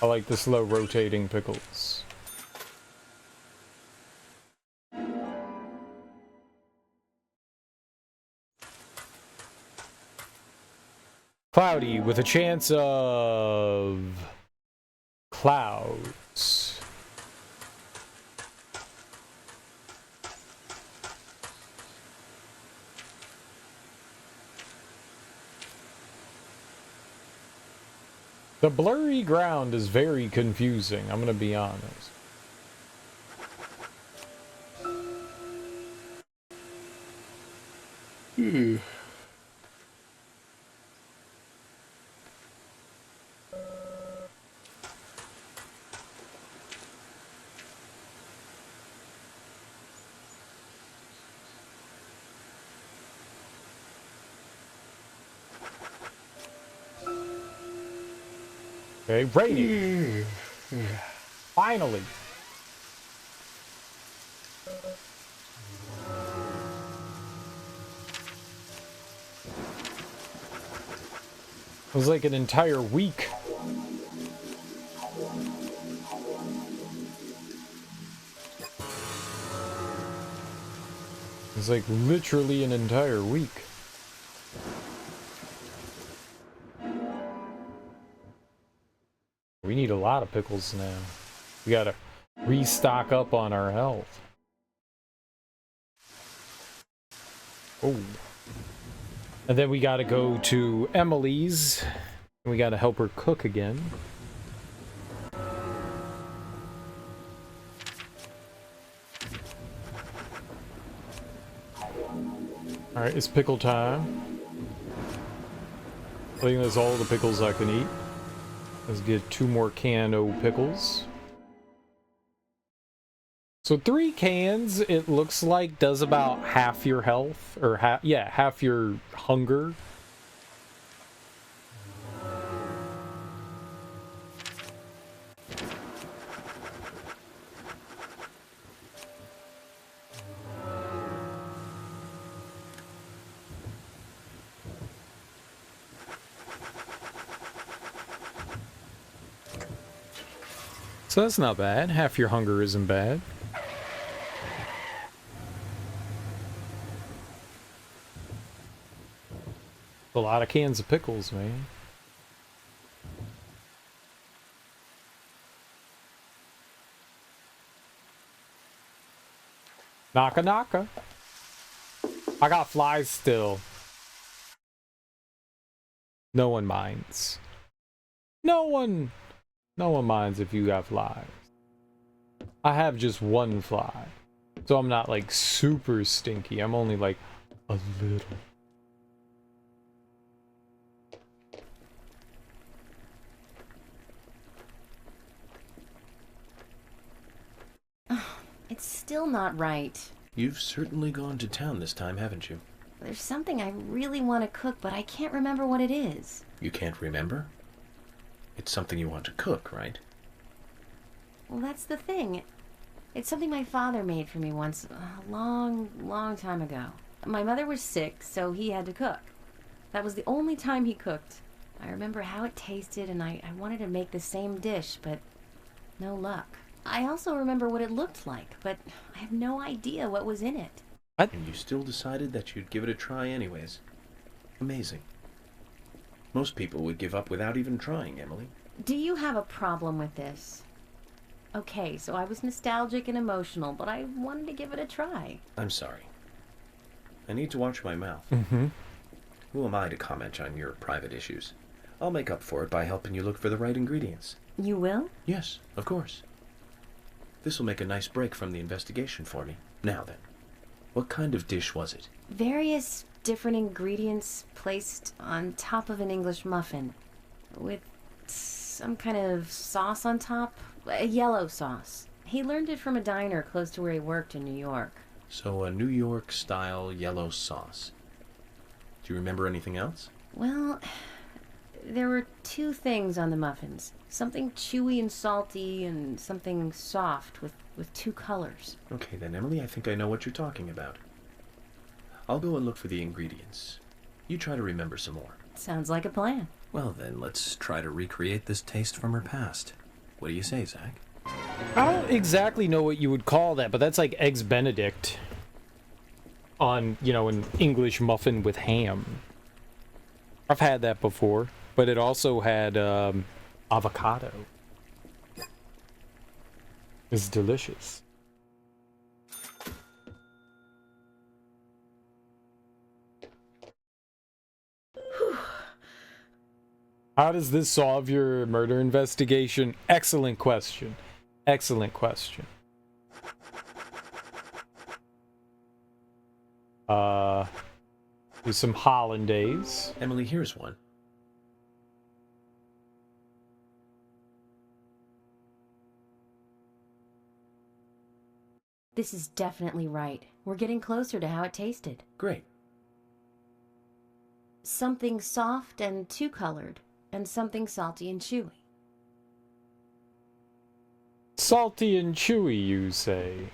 I like the slow rotating pickles. Cloudy with a chance of clouds. The blurry ground is very confusing, I'm gonna be honest. Okay, raining. Finally. It was like an entire week. It's like literally an entire week. We need a lot of pickles now. We gotta restock up on our health. Oh. And then we gotta go to Emily's. And we gotta help her cook again. Alright, it's pickle time. I think that's all the pickles I can eat. Let's get 2 more can of pickles. So 3 cans, it looks like, does about half your health, or half your hunger. So that's not bad. Half your hunger isn't bad. A lot of cans of pickles, man. Naka naka. I got flies still. No one minds. No one minds if you got flies. I have just 1 fly. So I'm not like super stinky. I'm only like a little. It's still not right. You've certainly gone to town this time, haven't you? There's something I really want to cook, but I can't remember what it is. You can't remember? It's something you want to cook, right? Well, that's the thing. It's something my father made for me once, a long, long time ago. My mother was sick, so he had to cook. That was the only time he cooked. I remember how it tasted, and I wanted to make the same dish, but no luck. I also remember what it looked like, but I have no idea what was in it. What? And you still decided that you'd give it a try anyways. Amazing. Most people would give up without even trying, Emily. Do you have a problem with this? Okay, so I was nostalgic and emotional, but I wanted to give it a try. I'm sorry. I need to watch my mouth. Who am I to comment on your private issues? I'll make up for it by helping you look for the right ingredients. You will? Yes, of course. This will make a nice break from the investigation for me. Now then, what kind of dish was it? Various different ingredients placed on top of an English muffin. With some kind of sauce on top. A yellow sauce. He learned it from a diner close to where he worked in New York. So a New York-style yellow sauce. Do you remember anything else? Well, there were 2 things on the muffins. Something chewy and salty, and something soft with 2 colors. Okay then, Emily, I think I know what you're talking about. I'll go and look for the ingredients. You try to remember some more. Sounds like a plan. Well then, let's try to recreate this taste from her past. What do you say, Zach? I don't exactly know what you would call that, but that's like Eggs Benedict on, you know, an English muffin with ham. I've had that before, but it also had avocado. It's delicious. How does this solve your murder investigation? Excellent question. Excellent question. Do some hollandaise. Emily, here's one. This is definitely right. We're getting closer to how it tasted. Great. Something soft and two-colored, and something salty and chewy. Salty and chewy, you say?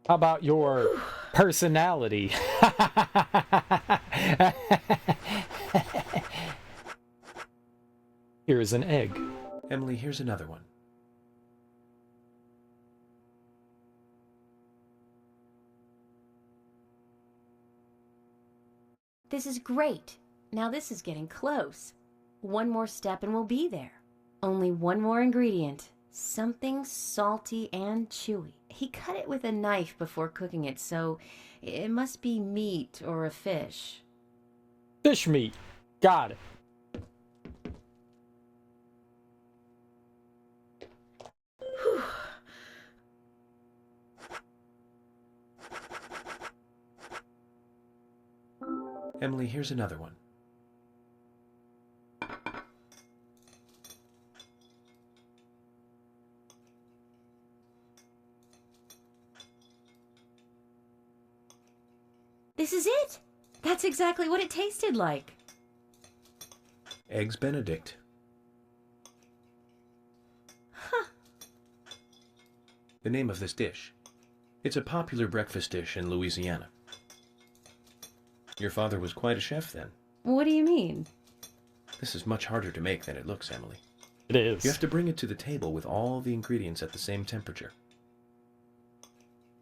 How about your personality? Here's an egg. Emily, here's another one. This is great. Now this is getting close. One more step and we'll be there. Only one more ingredient. Something salty and chewy. He cut it with a knife before cooking it, so it must be meat or a fish. Fish meat. Got it. Emily, here's another one. This is it! That's exactly what it tasted like. Eggs Benedict. Huh. The name of this dish. It's a popular breakfast dish in Louisiana. Your father was quite a chef then. What do you mean? This is much harder to make than it looks, Emily. It is. You have to bring it to the table with all the ingredients at the same temperature.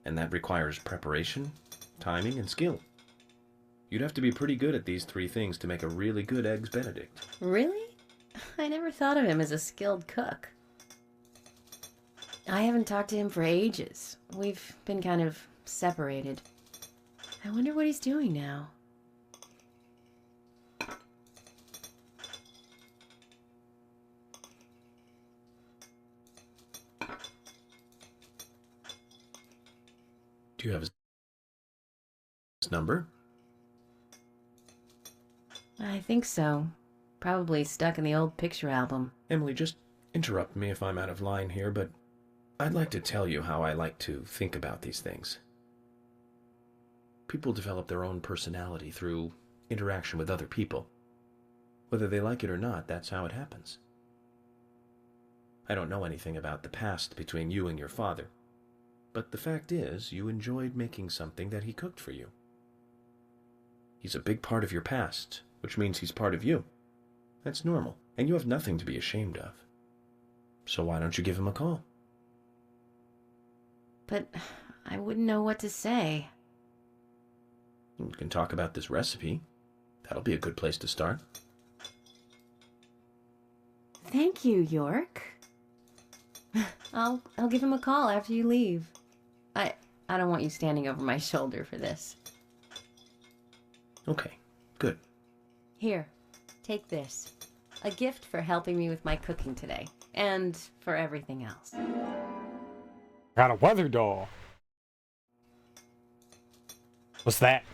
And that requires preparation, timing, and skill. You'd have to be pretty good at these three things to make a really good Eggs Benedict. Really? I never thought of him as a skilled cook. I haven't talked to him for ages. We've been kind of separated. I wonder what he's doing now. Do you have his number? I think so. Probably stuck in the old picture album. Emily, just interrupt me if I'm out of line here, but I'd like to tell you how I like to think about these things. People develop their own personality through interaction with other people. Whether they like it or not, that's how it happens. I don't know anything about the past between you and your father, but the fact is, you enjoyed making something that he cooked for you. He's a big part of your past, which means he's part of you. That's normal, and you have nothing to be ashamed of. So why don't you give him a call? But I wouldn't know what to say. You can talk about this recipe. That'll be a good place to start. Thank you, York. I'll give him a call after you leave. I don't want you standing over my shoulder for this. Okay, good. Here, take this. A gift for helping me with my cooking today. And for everything else. Got a weather doll. What's that?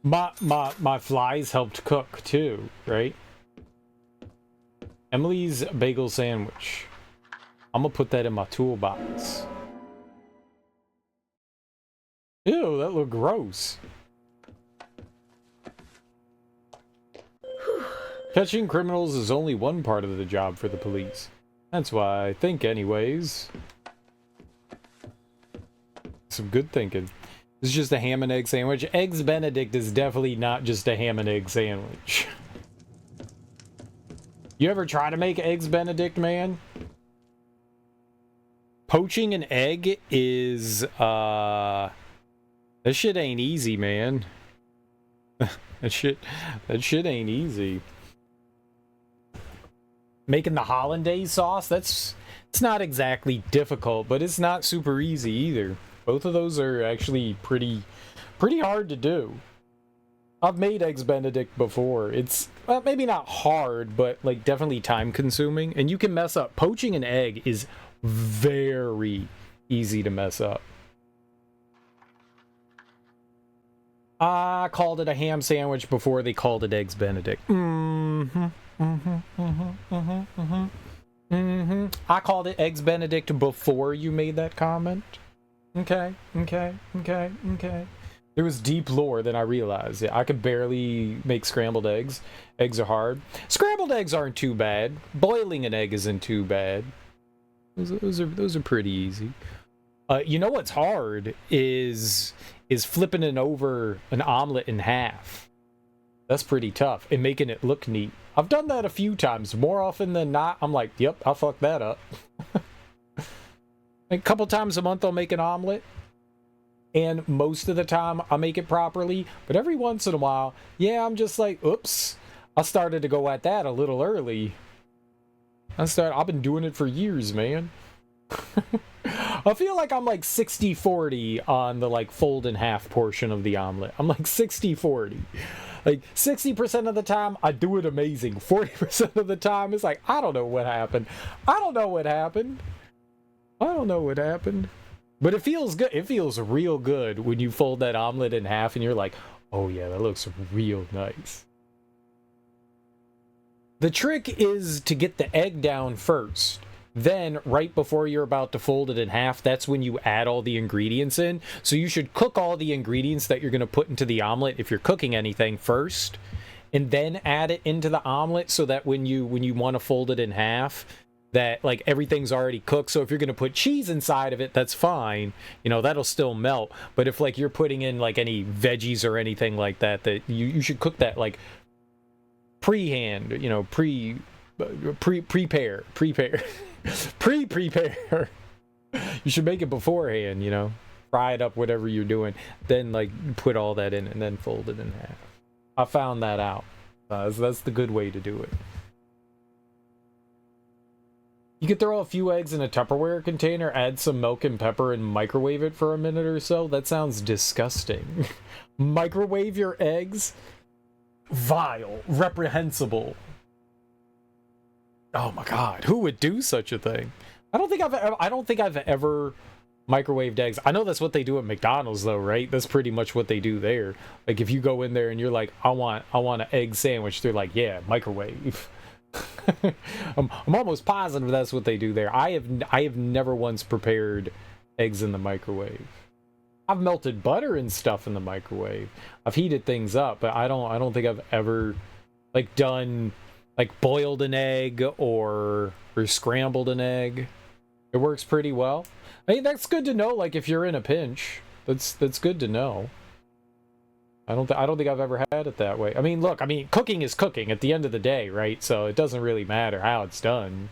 My flies helped cook too, right? Emily's bagel sandwich. I'm gonna put that in my toolbox. Ew, that looked gross. Catching criminals is only one part of the job for the police. That's why I think anyways. Some good thinking. This is just a ham and egg sandwich. Eggs Benedict is definitely not just a ham and egg sandwich. You ever try to make Eggs Benedict, man? poaching an egg is that shit ain't easy, man. that shit ain't easy. Making the hollandaise sauce, it's not exactly difficult, but it's not super easy either. Both of those are actually pretty hard to do. I've made eggs Benedict before. It's maybe not hard, but like definitely time consuming, and you can mess up. Poaching an egg is very easy to mess up. I called it a ham sandwich before they called it eggs Benedict. I called it eggs Benedict before you made that comment. Okay. There was deep lore, then I realized. Yeah, I could barely make scrambled eggs. Eggs are hard. Scrambled eggs aren't too bad. Boiling an egg isn't too bad. Those are pretty easy. You know what's hard is flipping an omelet in half. That's pretty tough, and making it look neat. I've done that a few times. More often than not, I'm like, yep, I'll fuck that up. A couple times a month I'll make an omelet, and most of the time I'll make it properly, but every once in a while, yeah, I'm just like, oops, I started to go at that a little early. I've been doing it for years, man. I feel like I'm like 60-40 on the like fold in half portion of the omelet. I'm like 60-40. Like 60% of the time I do it amazing. 40% of the time it's like, I don't know what happened. But it feels good. It feels real good when you fold that omelet in half and you're like, oh yeah, that looks real nice. The trick is to get the egg down first. Then, right before you're about to fold it in half, that's when you add all the ingredients in. So you should cook all the ingredients that you're going to put into the omelet, if you're cooking anything, first, and then add it into the omelet, so that when you want to fold it in half, that like everything's already cooked. So if you're going to put cheese inside of it, that's fine. You know, that'll still melt. But if like you're putting in like any veggies or anything like that, that you should cook that like prepare. Prepare. You should make it beforehand, you know. Fry it up, whatever you're doing. Then, like, put all that in and then fold it in half. I found that out. So that's the good way to do it. You could throw a few eggs in a Tupperware container, add some milk and pepper, and microwave it for a minute or so. That sounds disgusting. Microwave your eggs? Vile. Reprehensible. Oh my god, who would do such a thing? I don't think I've ever microwaved eggs. I know that's what they do at McDonald's though, right? That's pretty much what they do there. Like if you go in there and you're like, I want an egg sandwich, they're like, yeah, microwave. I'm almost positive that's what they do there. I have never once prepared eggs in the microwave. I've melted butter and stuff in the microwave. I've heated things up, but I don't think I've ever like done like boiled an egg or scrambled an egg. It works pretty well. I mean, that's good to know. Like if you're in a pinch, that's good to know. I don't think I've ever had it that way. I mean, look, cooking is cooking at the end of the day, right? So it doesn't really matter how it's done.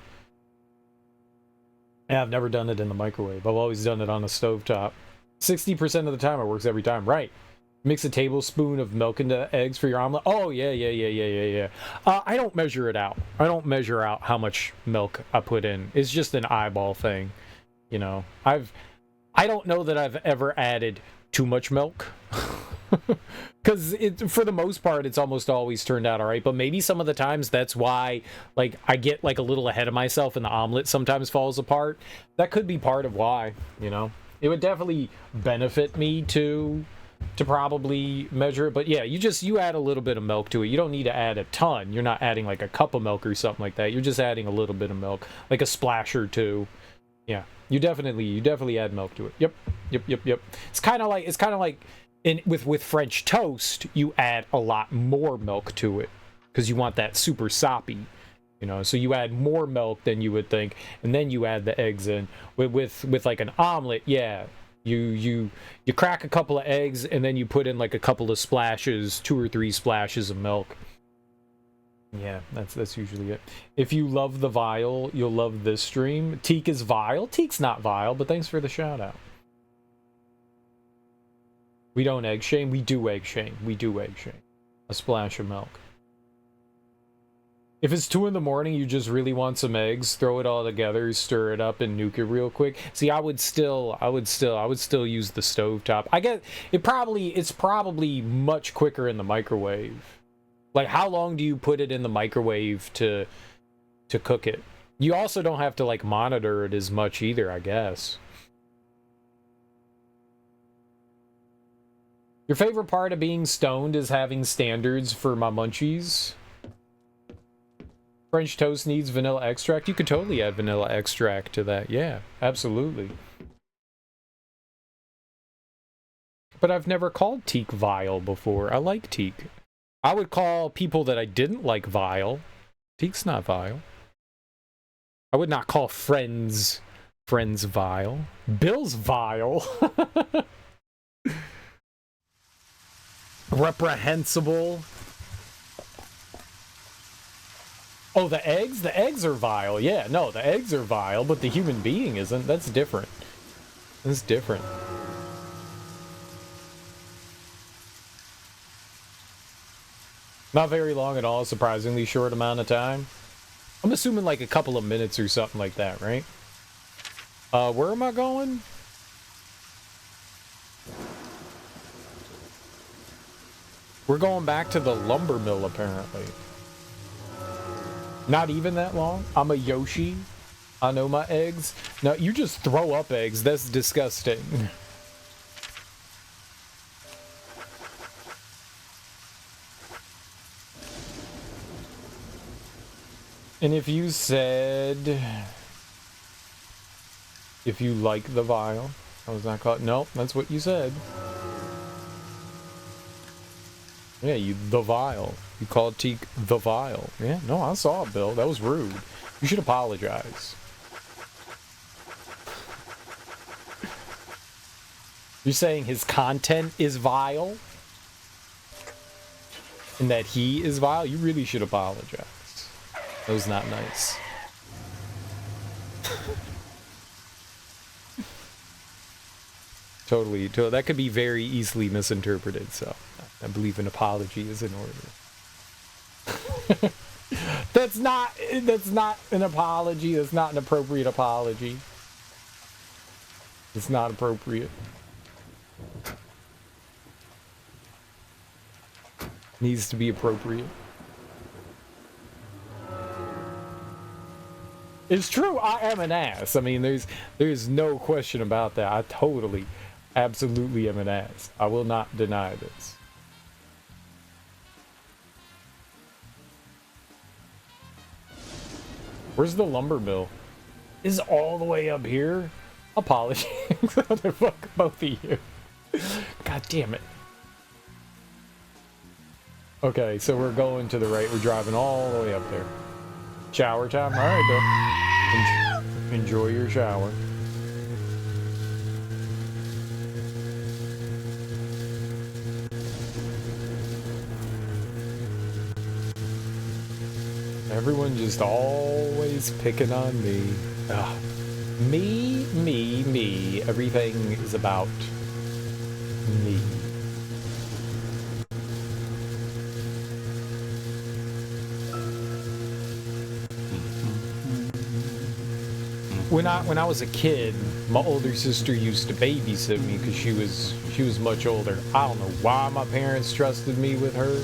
Yeah, I've never done it in the microwave. I've always done it on a stovetop. 60% of the time it works every time, right? Mix a tablespoon of milk into eggs for your omelet. Oh, yeah. I don't measure it out. I don't measure out how much milk I put in. It's just an eyeball thing. You know, I don't know that I've ever added too much milk. Because for the most part, it's almost always turned out all right. But maybe some of the times that's why, like, I get like a little ahead of myself and the omelet sometimes falls apart. That could be part of why, you know. It would definitely benefit me to probably measure it, but yeah, you add a little bit of milk to it. You don't need to add a ton. You're not adding like a cup of milk or something like that. You're just adding a little bit of milk, like a splash or two. Yeah, you definitely add milk to it. Yep. It's kind of like with French toast, you add a lot more milk to it because you want that super soppy, you know. So you add more milk than you would think, and then you add the eggs in. With like an omelet, yeah. You crack a couple of eggs and then you put in like a couple of splashes, 2 or 3 splashes of milk. Yeah, that's usually it. If you love the Vile, you'll love this stream. Teak is vile. Teak's not vile, but thanks for the shout out. We don't egg shame. We do egg shame. We do egg shame. A splash of milk. If it's 2 in the morning, you just really want some eggs, throw it all together, stir it up, and nuke it real quick. See, I would still use the stovetop. I get it's probably much quicker in the microwave. Like, how long do you put it in the microwave to cook it? You also don't have to like monitor it as much either, I guess. Your favorite part of being stoned is having standards for my munchies. French toast needs vanilla extract. You could totally add vanilla extract to that. Yeah, absolutely. But I've never called Teak vile before. I like Teak. I would call people that I didn't like vile. Teak's not vile. I would not call friends vile. Bill's vile. Reprehensible. Oh, the eggs? The eggs are vile. Yeah, no, the eggs are vile, but the human being isn't. That's different. That's different. Not very long at all, surprisingly short amount of time. I'm assuming like a couple of minutes or something like that, right? Where am I going? We're going back to the lumber mill, apparently. Not even that long. I'm a Yoshi. I know my eggs. No, you just throw up eggs. That's disgusting. And if you said... If you like the Vile... I was not caught. Nope, that's what you said. Yeah, the Vile. You called Teak the Vile. Yeah, no, I saw it, Bill. That was rude. You should apologize. You're saying his content is vile? And that he is vile? You really should apologize. That was not nice. Totally. That could be very easily misinterpreted, so I believe an apology is in order. That's not an apology. That's not an appropriate apology. It's not appropriate. Needs to be appropriate. It's true, I am an ass. I mean, there's no question about that. I totally, absolutely am an ass. I will not deny this. Where's the lumber mill? Is it all the way up here? Apologies. Fuck both of you. God damn it. Okay, so we're going to the right. We're driving all the way up there. Shower time? Alright, Bill. Enjoy your shower. Everyone just always picking on me. Ugh. Me. Everything is about me. When I was a kid, my older sister used to babysit me because she was much older. I don't know why my parents trusted me with her,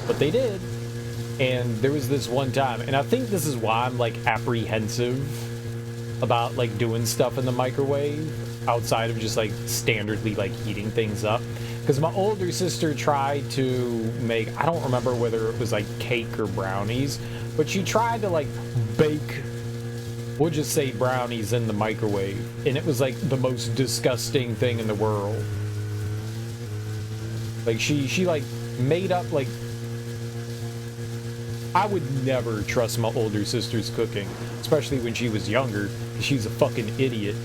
but they did. And there was this one time, and I think this is why I'm like apprehensive about like doing stuff in the microwave outside of just like standardly like heating things up. Because my older sister tried to make, I don't remember whether it was like cake or brownies, but she tried to like bake, we'll just say brownies in the microwave. And it was like the most disgusting thing in the world. Like she like made up like, I would never trust my older sister's cooking, especially when she was younger. She's a fucking idiot.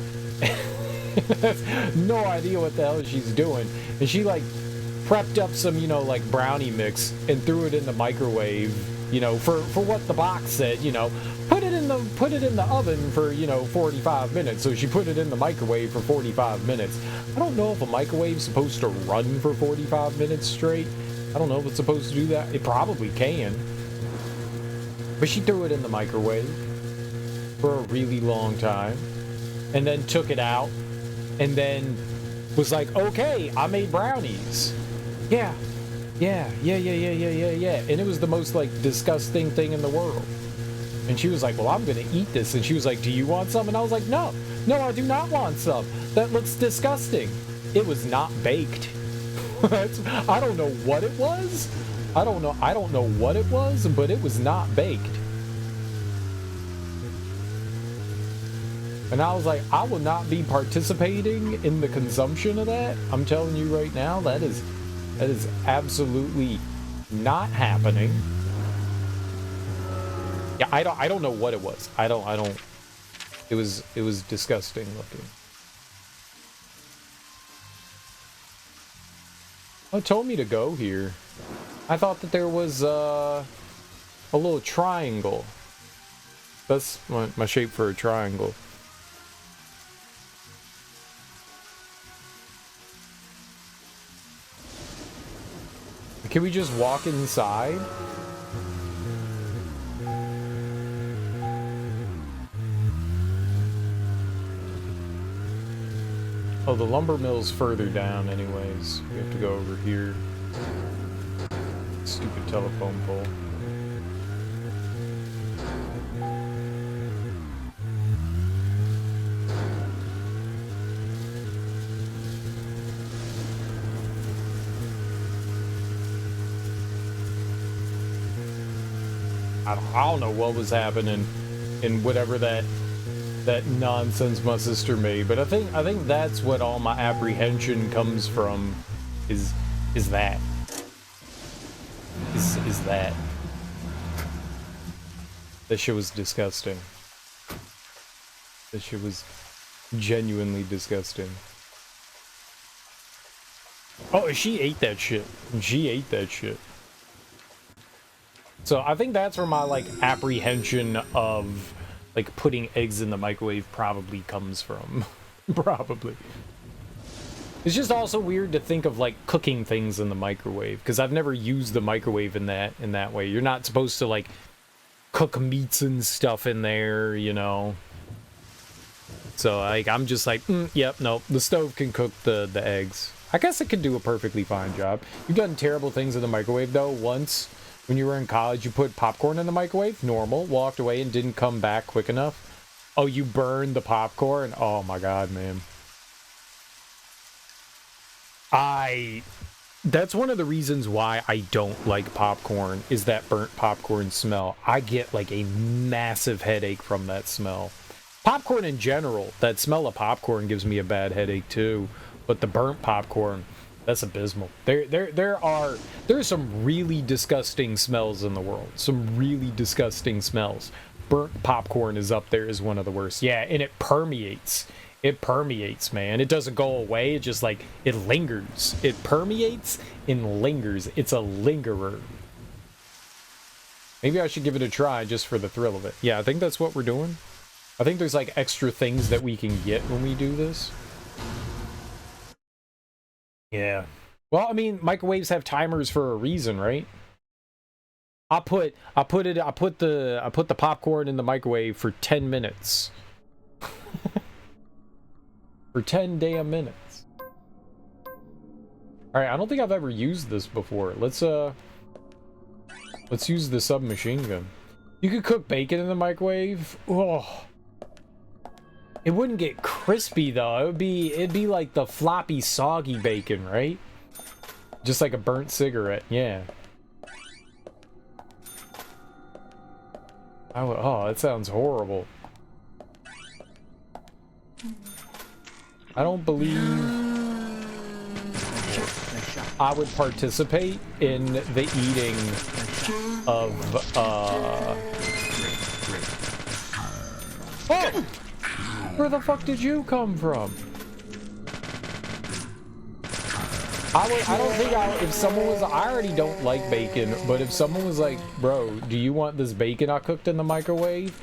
No idea what the hell she's doing. And she like prepped up some, you know, like brownie mix and threw it in the microwave you know, for what the box said, you know, put it in the oven for, you know, 45 minutes. So she put it in the microwave for 45 minutes. I don't know if a microwave's supposed to run for 45 minutes straight. I don't know if it's supposed to do that. It probably can. But she threw it in the microwave for a really long time and then took it out and then was like, okay, I made brownies. Yeah. And it was the most, like, disgusting thing in the world. And she was like, well, I'm gonna eat this. And she was like, do you want some? And I was like, no, I do not want some. That looks disgusting. It was not baked. I don't know what it was. I don't know what it was, but it was not baked. And I was like, I will not be participating in the consumption of that. I'm telling you right now, that is absolutely not happening. Yeah, I don't know what it was. I don't. It was disgusting looking. Oh, it told me to go here. I thought that there was a little triangle. That's my shape for a triangle. Can we just walk inside? Oh, the lumber mill's further down anyways. We have to go over here. Stupid telephone pole. I don't know what was happening in whatever that nonsense my sister made, but I think that's what all my apprehension comes from, is that shit was disgusting. That shit was genuinely disgusting. Oh, she ate that shit. She ate that shit. So I think that's where my, like, apprehension of, like, putting eggs in the microwave probably comes from. Probably. It's just also weird to think of, like, cooking things in the microwave, because I've never used the microwave in that way. You're not supposed to, like, cook meats and stuff in there, you know. So, like, I'm just like, yep, nope, the stove can cook the eggs. I guess it could do a perfectly fine job. You've done terrible things in the microwave, though. Once, when you were in college, you put popcorn in the microwave, normal, walked away and didn't come back quick enough. Oh, you burned the popcorn? Oh my god, man. That's one of the reasons why I don't like popcorn, is that burnt popcorn smell. I get, like, a massive headache from that smell. Popcorn in general, that smell of popcorn gives me a bad headache too, but the burnt popcorn, that's abysmal. There are some really disgusting smells in the world. Some really disgusting smells. Burnt popcorn is up there as one of the worst. Yeah, and it permeates. It permeates, man. It doesn't go away. It just, like, it lingers. It permeates and lingers. It's a lingerer. Maybe I should give it a try just for the thrill of it. Yeah, I think that's what we're doing. I think there's, like, extra things that we can get when we do this. Yeah. Well, I mean, microwaves have timers for a reason, right? I put the popcorn in the microwave for 10 minutes. For 10 damn minutes. Alright, I don't think I've ever used this before. Let's use the submachine gun. You could cook bacon in the microwave. Oh. It wouldn't get crispy though. It'd be like the floppy, soggy bacon, right? Just like a burnt cigarette, yeah. Oh, that sounds horrible. I don't believe I would participate in the eating of, Oh! Where the fuck did you come from? I don't think if someone was, I already don't like bacon, but if someone was like, bro, do you want this bacon I cooked in the microwave?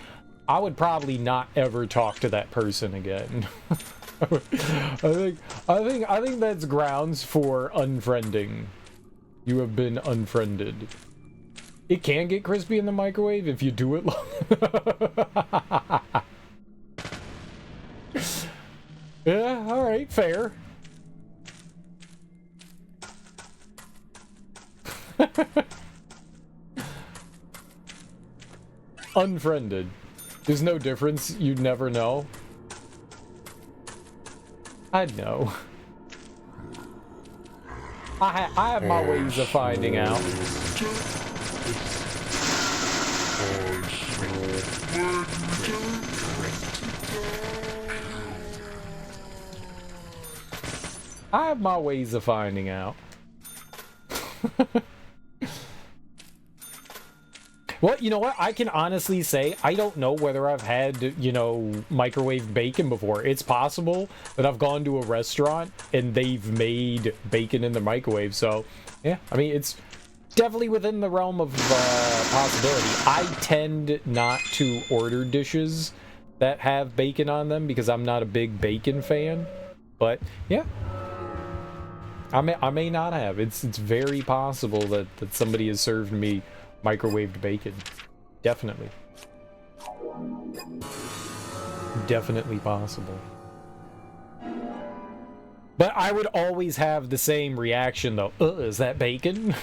I would probably not ever talk to that person again. I think that's grounds for unfriending. You have been unfriended. It can get crispy in the microwave if you do it long. Yeah, all right, fair. Unfriended. There's no difference. You'd never know. I'd know. I have my ways of finding out. I have my ways of finding out. Well, you know what? I can honestly say I don't know whether I've had, you know, microwave bacon before. It's possible that I've gone to a restaurant and they've made bacon in the microwave. So, yeah, I mean, it's definitely within the realm of possibility. I tend not to order dishes that have bacon on them because I'm not a big bacon fan. But, yeah. I may not have. It's very possible that somebody has served me microwaved bacon. Definitely. Definitely possible. But I would always have the same reaction though. Is that bacon?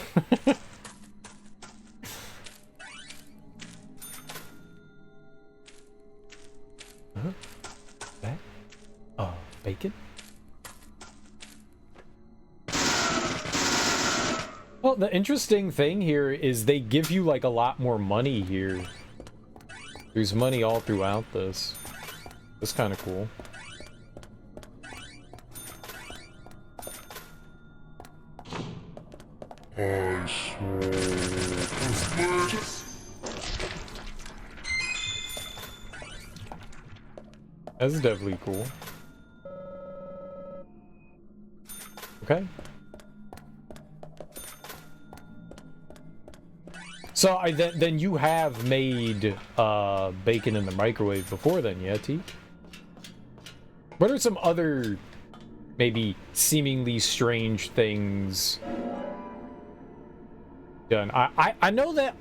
That? Bacon? Well, the interesting thing here is they give you like a lot more money here. There's money all throughout this. That's kind of cool. That's definitely cool. Okay. So then you have made bacon in the microwave before then, yeah, T? What are some other maybe seemingly strange things done? I know that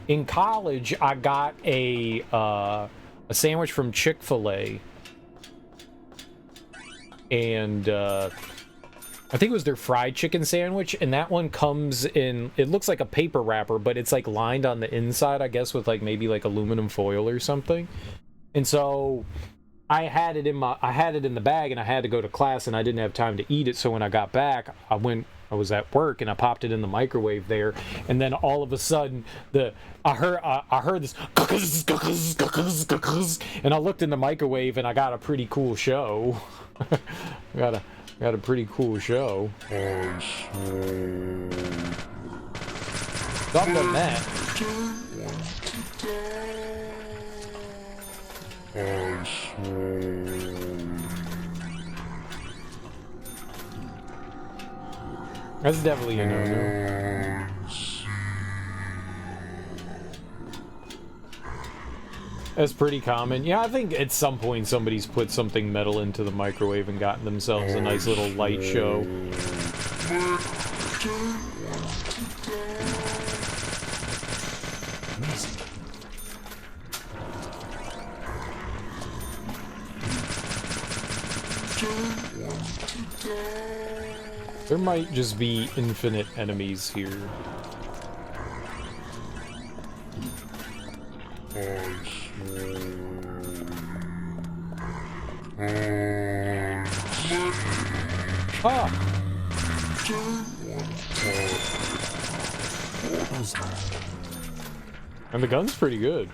in college I got a sandwich from Chick-fil-A, and I think it was their fried chicken sandwich, and that one comes in, it looks like a paper wrapper, but it's like lined on the inside, I guess, with like maybe like aluminum foil or something. And so I had it in the bag, and I had to go to class, and I didn't have time to eat it. So when I got back, I was at work, and I popped it in the microwave there, and then all of a sudden I heard this, and I looked in the microwave, and I got a pretty cool show. Got a pretty cool show. So I've done that. That's definitely a no-no. That's pretty common. Yeah, I think at some point somebody's put something metal into the microwave and gotten themselves a nice little light show. There might just be infinite enemies here. Ah! And the gun's pretty good.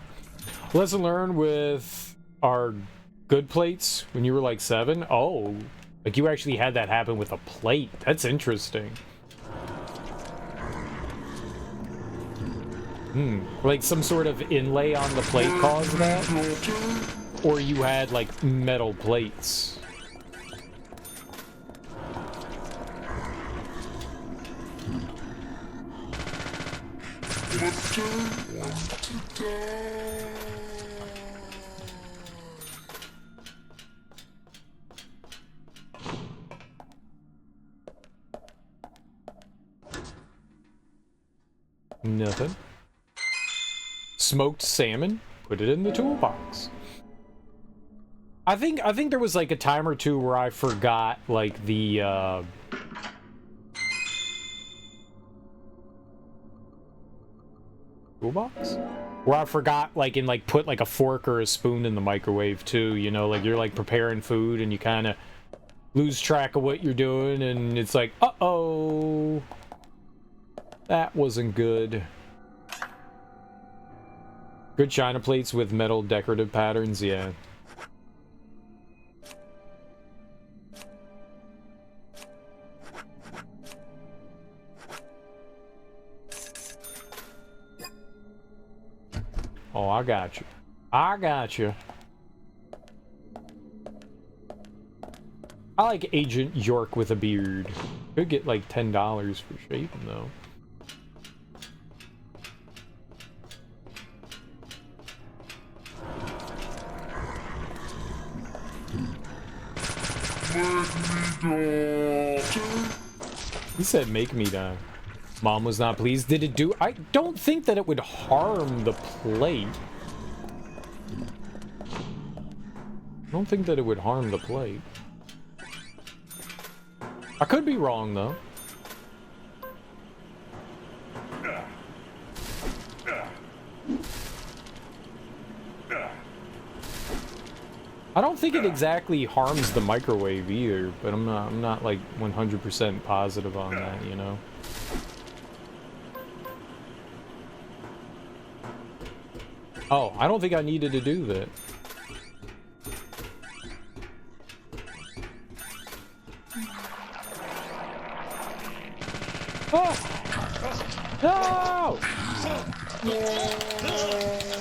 Lesson learned with our good plates when you were like 7. Oh, like you actually had that happen with a plate. That's interesting. Like some sort of inlay on the plate caused that? Or you had like metal plates? Nothing. Smoked salmon. Put it in the toolbox. I think there was like a time or two where I forgot like the toolbox? Where I forgot like put like a fork or a spoon in the microwave too, you know, like you're like preparing food and you kind of lose track of what you're doing and it's like, uh-oh. That wasn't good. Good china plates with metal decorative patterns, yeah. Oh, I got you. I got you. I like Agent York with a beard. Could get like $10 for shaving though. He said make me die. Mom was not pleased. Did it do? I don't think that it would harm the plate. I don't think that it would harm the plate. I could be wrong though. I don't think it exactly harms the microwave either, but I'm not like 100% positive on that, you know. Oh, I don't think I needed to do that. Oh! No!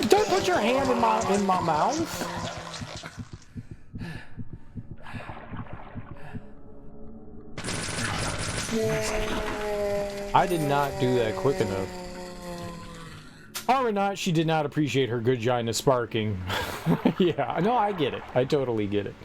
Don't put your hand in my mouth. I did not do that quick enough. Or not, she did not appreciate her good gina sparking. Yeah, no, I get it. I totally get it.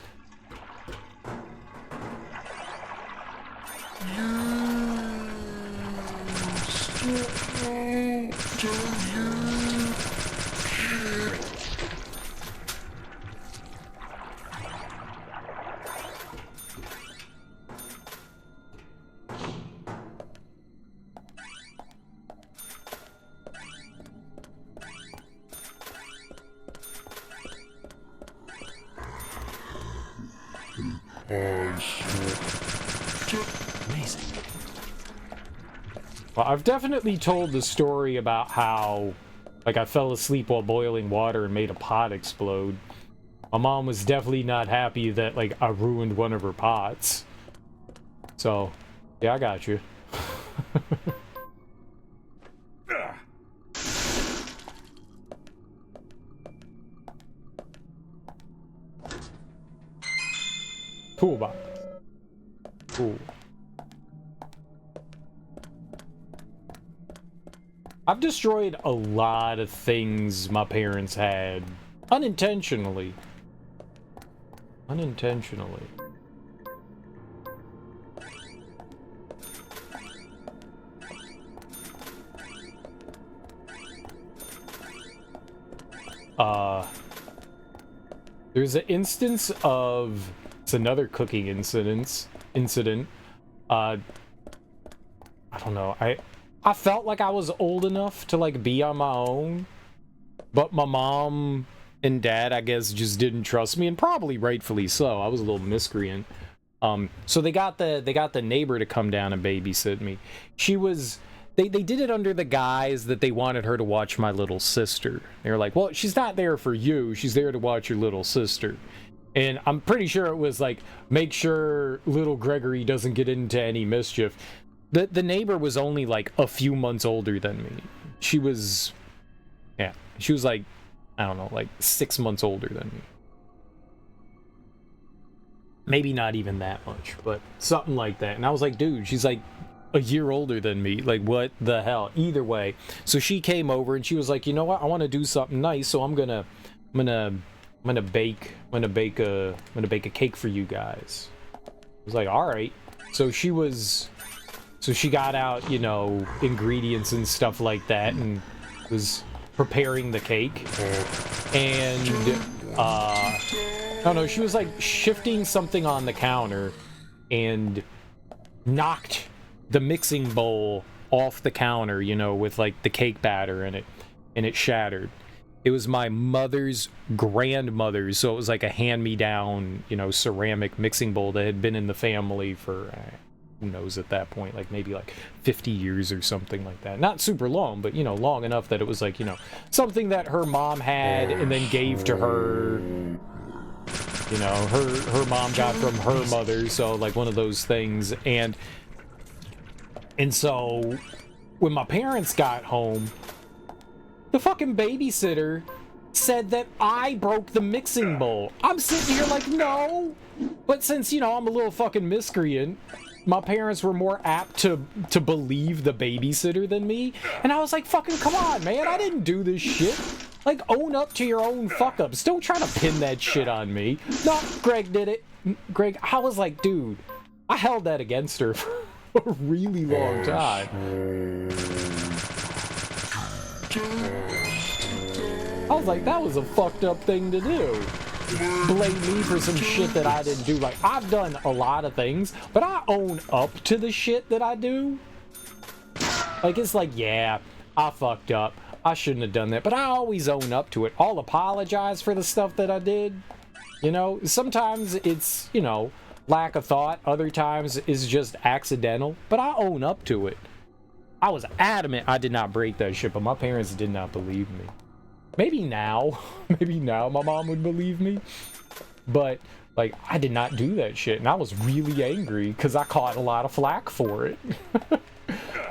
Amazing. Well, I've definitely told the story about how, like, I fell asleep while boiling water and made a pot explode. My mom was definitely not happy that, like, I ruined one of her pots. So, yeah, I got you. Toolbox. Cool. I've destroyed a lot of things my parents had. Unintentionally. Unintentionally. There's an instance of... It's another cooking incident. I don't know. I felt like I was old enough to like be on my own, but my mom and dad, I guess, just didn't trust me, and probably rightfully so. I was a little miscreant. So they got the neighbor to come down and babysit me. They did it under the guise that they wanted her to watch my little sister. They were like, well, she's not there for you. She's there to watch your little sister. And I'm pretty sure it was like, make sure little Gregory doesn't get into any mischief. The neighbor was only like a few months older than me. She was like, I don't know, like 6 months older than me. Maybe not even that much, but something like that. And I was like, dude, she's like a year older than me. Like, what the hell? Either way. So she came over and she was like, you know what? I want to do something nice, so I'm gonna bake a cake for you guys. I was like, all right. So she got out, you know, ingredients and stuff like that, and was preparing the cake. And I don't know, she was like shifting something on the counter and knocked the mixing bowl off the counter, you know, with like the cake batter in it, and it shattered. It was my mother's grandmother's, so it was like a hand-me-down, you know, ceramic mixing bowl that had been in the family for, who knows at that point, like maybe like 50 years or something like that. Not super long, but, you know, long enough that it was like, you know, something that her mom had and then gave to her. You know, her mom got from her mother, so like one of those things. And so when my parents got home, the fucking babysitter said that I broke the mixing bowl. I'm sitting here like, no. But since, you know, I'm a little fucking miscreant, my parents were more apt to believe the babysitter than me. And I was like, fucking come on, man. I didn't do this shit. Like, own up to your own fuck-ups. Don't try to pin that shit on me. No, Greg did it. Greg, I was like, dude, I held that against her for a really long time. I was like, that was a fucked up thing to do. Blame me for some shit that I didn't do. Like, I've done a lot of things, but I own up to the shit that I do. Like, it's like, yeah, I fucked up. I shouldn't have done that, but I always own up to it. I'll apologize for the stuff that I did. You know, sometimes it's, you know, lack of thought. Other times it's just accidental, but I own up to it. I was adamant I did not break that shit, but my parents did not believe me. Maybe now my mom would believe me, but like, I did not do that shit, and I was really angry because I caught a lot of flack for it. I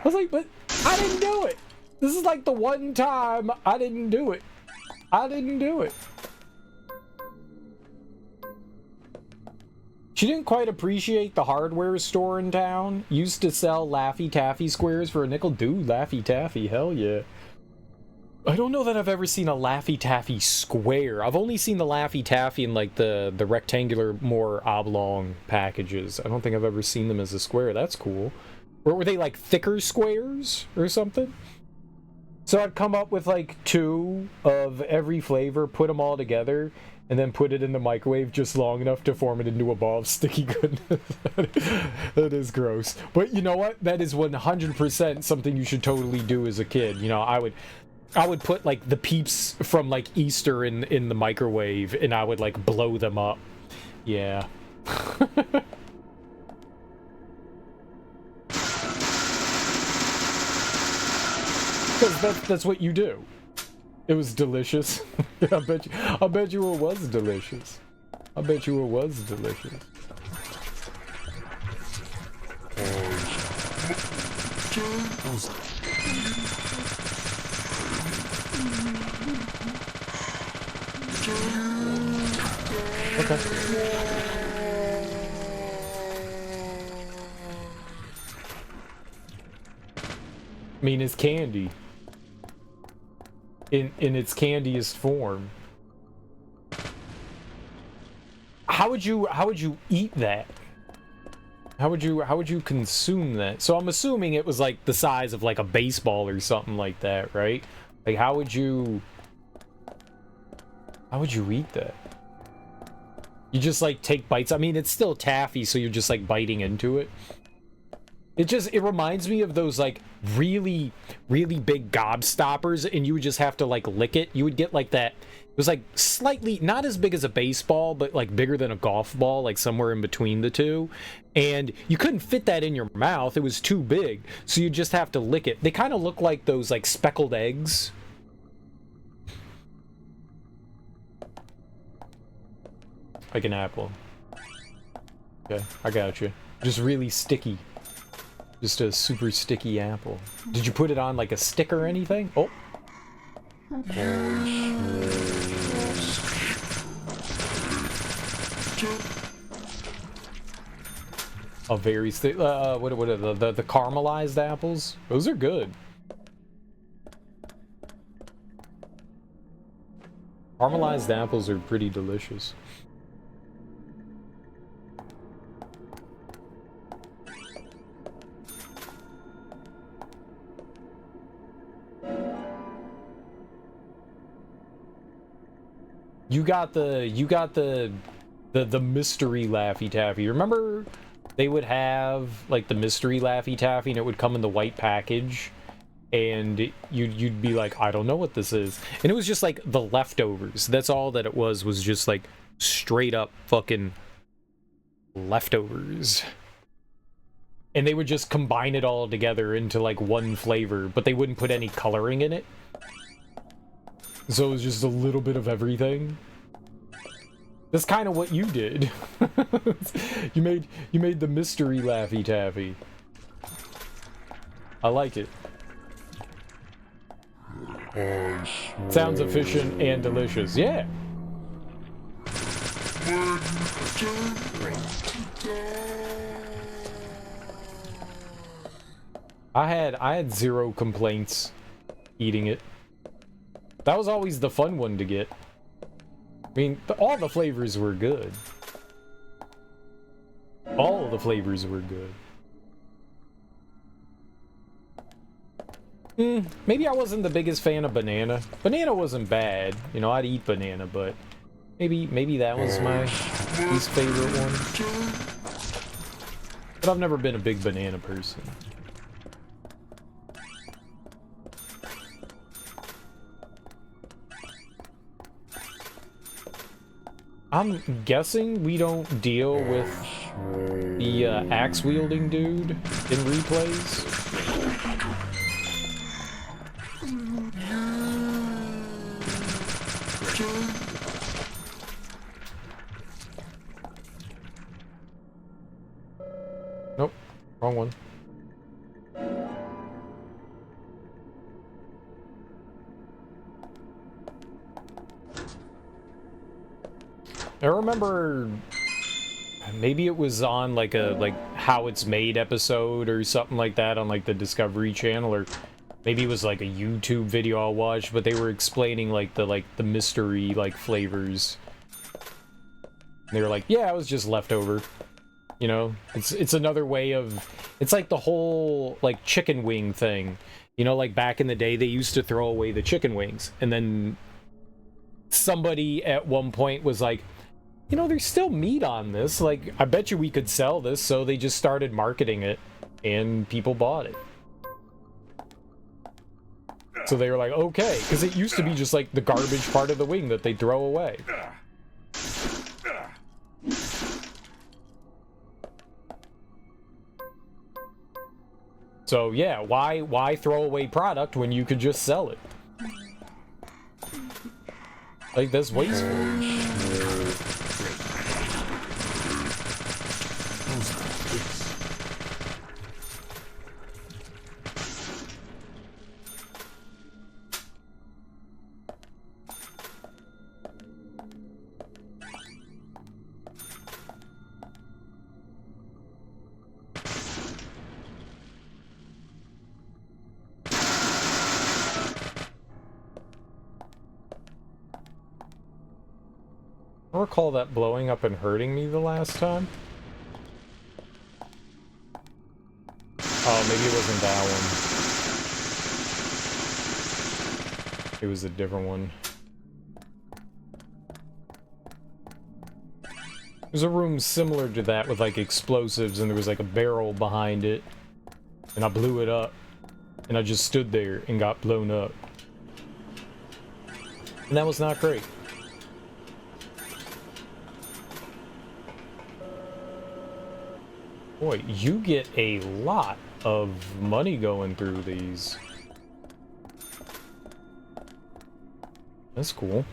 was like, but I didn't do it. This is like the one time I didn't do it. I didn't do it. She didn't quite appreciate the hardware store in town. Used to sell Laffy Taffy squares for a nickel. Dude, Laffy Taffy, hell yeah. I don't know that I've ever seen a Laffy Taffy square. I've only seen the Laffy Taffy in like the rectangular, more oblong packages. I don't think I've ever seen them as a square. That's cool. Or were they like thicker squares or something? So I'd come up with like 2 of every flavor, put them all together, and then put it in the microwave just long enough to form it into a ball of sticky goodness. That is gross. But you know what? That is 100% something you should totally do as a kid. You know, I would put like the Peeps from like Easter in the microwave, and I would like blow them up. Yeah. Because that's what you do. It was delicious. I bet you it was delicious. I bet you it was delicious. Okay. I mean, it's candy. In its candiest form. How would you eat that? How would you consume that? So I'm assuming it was like the size of like a baseball or something like that, right? Like how would you eat that? You just like take bites. I mean, it's still taffy, so you're just like biting into it. It reminds me of those like really big gobstoppers, and you would just have to like lick it. You would get like that. It was like slightly not as big as a baseball, but like bigger than a golf ball, like somewhere in between the two. And you couldn't fit that in your mouth. It was too big. So you just have to lick it. They kind of look like those like speckled eggs. Like an apple. Okay, I got you. Just really sticky. Just a super sticky apple. Did you put it on like a stick or anything? Oh. a very what are the caramelized apples? Those are good. Caramelized apples are pretty delicious. You got the mystery Laffy Taffy. Remember they would have like the mystery Laffy Taffy and it would come in the white package and you'd be like, I don't know what this is. And it was just like the leftovers. That's all that it was just like straight up fucking leftovers. And they would just combine it all together into like one flavor, but they wouldn't put any coloring in it. So it was just a little bit of everything. That's kind of what you did. you made the mystery Laffy Taffy. I like it. Sounds efficient and delicious. Yeah. I had zero complaints eating it. That was always the fun one to get. I mean, all the flavors were good. All of the flavors were good. Maybe I wasn't the biggest fan of banana. Banana wasn't bad. You know, I'd eat banana, but maybe that was my least favorite one. But I've never been a big banana person. I'm guessing we don't deal with the axe-wielding dude in replays. Nope, wrong one. I remember maybe it was on like a how it's made episode or something like that on like the Discovery Channel, or maybe it was like a YouTube video I watched, but they were explaining like the mystery like flavors. And they were like, yeah, it was just leftover. You know, it's another way of, it's like the whole like chicken wing thing. You know, like back in the day they used to throw away the chicken wings, and then somebody at one point was like, you know, there's still meat on this. Like, I bet you we could sell this. So they just started marketing it, and people bought it. So they were like, okay, because it used to be just like the garbage part of the wing that they throw away. So yeah, why throw away product when you could just sell it? Like, that's wasteful. I recall that blowing up and hurting me the last time. Oh, maybe it wasn't that one. It was a different one. There's a room similar to that with like explosives, and there was like a barrel behind it. And I blew it up. And I just stood there and got blown up. And that was not great. Boy, you get a lot of money going through these. That's cool.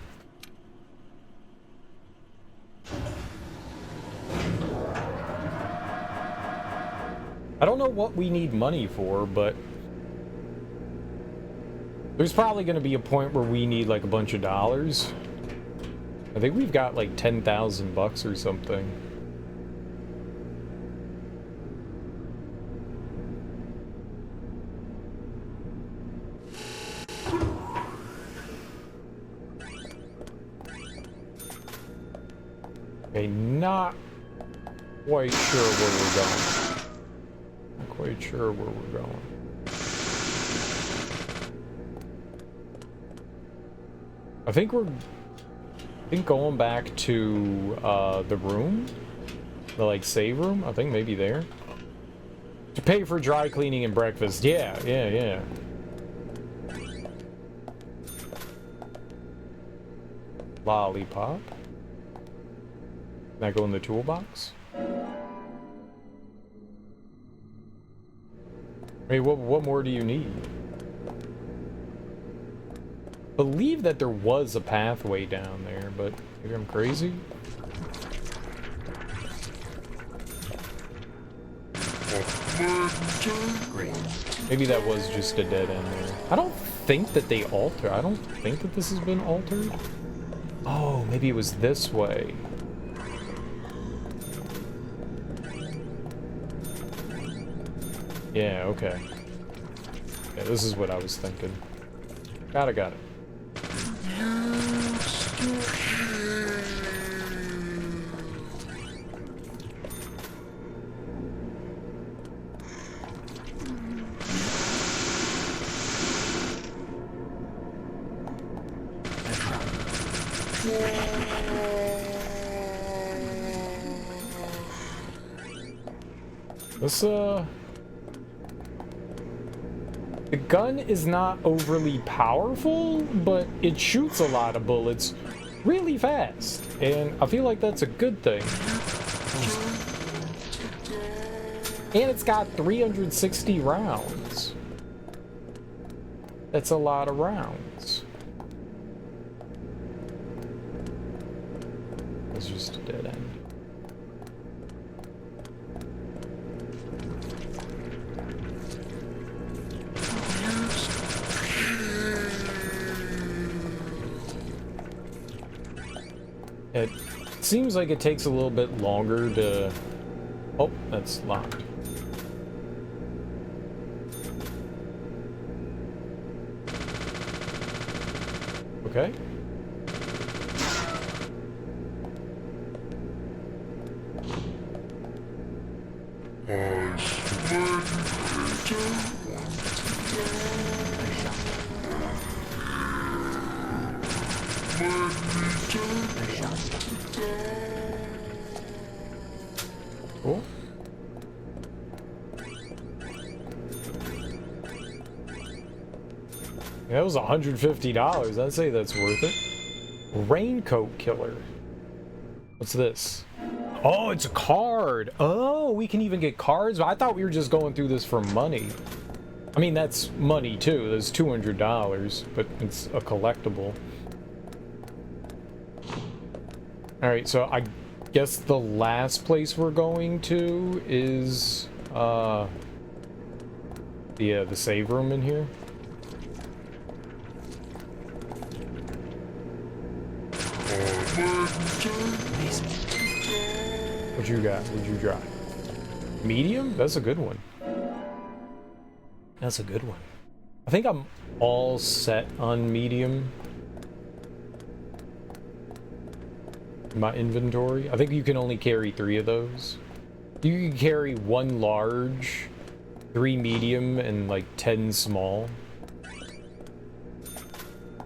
I don't know what we need money for, but there's probably going to be a point where we need like a bunch of dollars. I think we've got like 10,000 bucks or something. Okay, not quite sure where we're going. Not quite sure where we're going. I think going back to the room, the like save room. I think maybe there. To pay for dry cleaning and breakfast. Yeah. Lollipop. Can that go in the toolbox? Hey, what more do you need? Believe that there was a pathway down there, but maybe I'm crazy. Maybe that was just a dead end there. I don't think that they alter. I don't think that this has been altered. Oh, maybe it was this way. Yeah, okay. Yeah, this is what I was thinking. Got it. This, the gun is not overly powerful, but it shoots a lot of bullets really fast, and I feel like that's a good thing. And it's got 360 rounds. That's a lot of rounds. It's just a dead end. It seems like it takes a little bit longer to... Oh, that's locked. Okay. Cool. Yeah, that was $150. I'd say that's worth it. Raincoat killer. What's this? Oh, it's a card. Oh, we can even get cards. I thought we were just going through this for money. I mean, that's money too. That's $200, but it's a collectible. All right, so I guess the last place we're going to is the save room in here. What you got? What'd you drop? Medium? That's a good one. That's a good one. I think I'm all set on medium. My inventory. I think you can only carry 3 of those. You can carry 1 large, 3 medium, and like 10 small.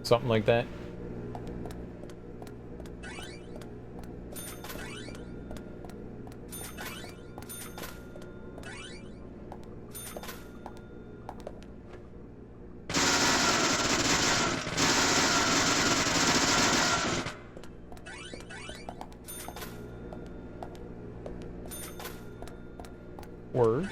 Something like that. Word.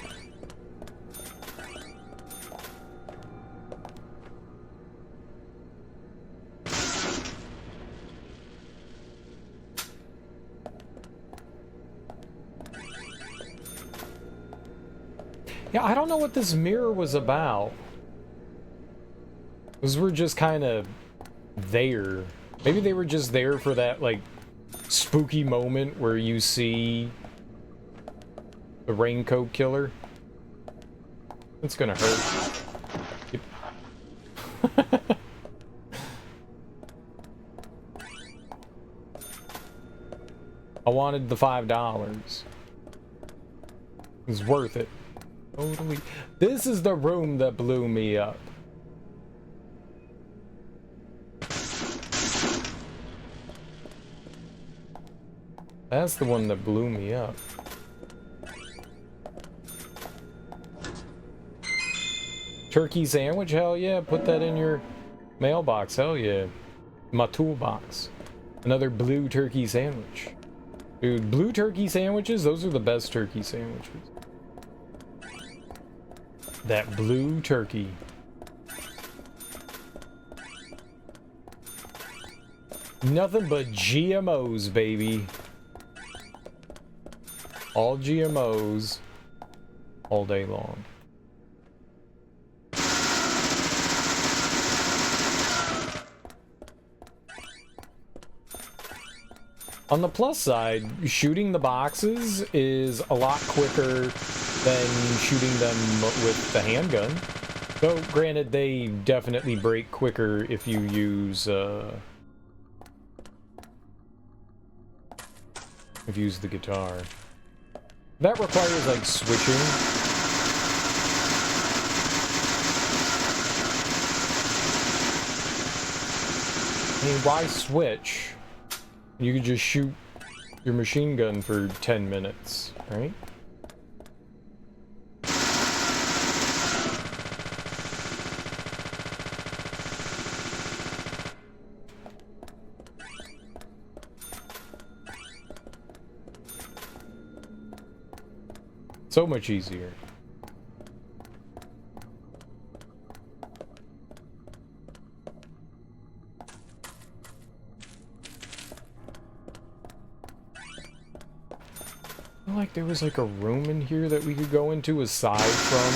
Yeah, I don't know what this mirror was about. Because we're just kind of there. Maybe they were just there for that, like, spooky moment where you see the raincoat killer. It's gonna hurt. I wanted the $5. It's worth it. Totally. This is the room that blew me up. That's the one that blew me up. Turkey sandwich? Hell yeah. Put that in your mailbox. Hell yeah. My toolbox. Another blue turkey sandwich. Dude, blue turkey sandwiches, those are the best turkey sandwiches. That blue turkey. Nothing but GMOs, baby. All GMOs. All day long. On the plus side, shooting the boxes is a lot quicker than shooting them with the handgun. Though, granted, they definitely break quicker if you use the guitar. That requires, like, switching. I mean, why switch? You could just shoot your machine gun for 10 minutes, right? So much easier. I feel like there was like a room in here that we could go into aside from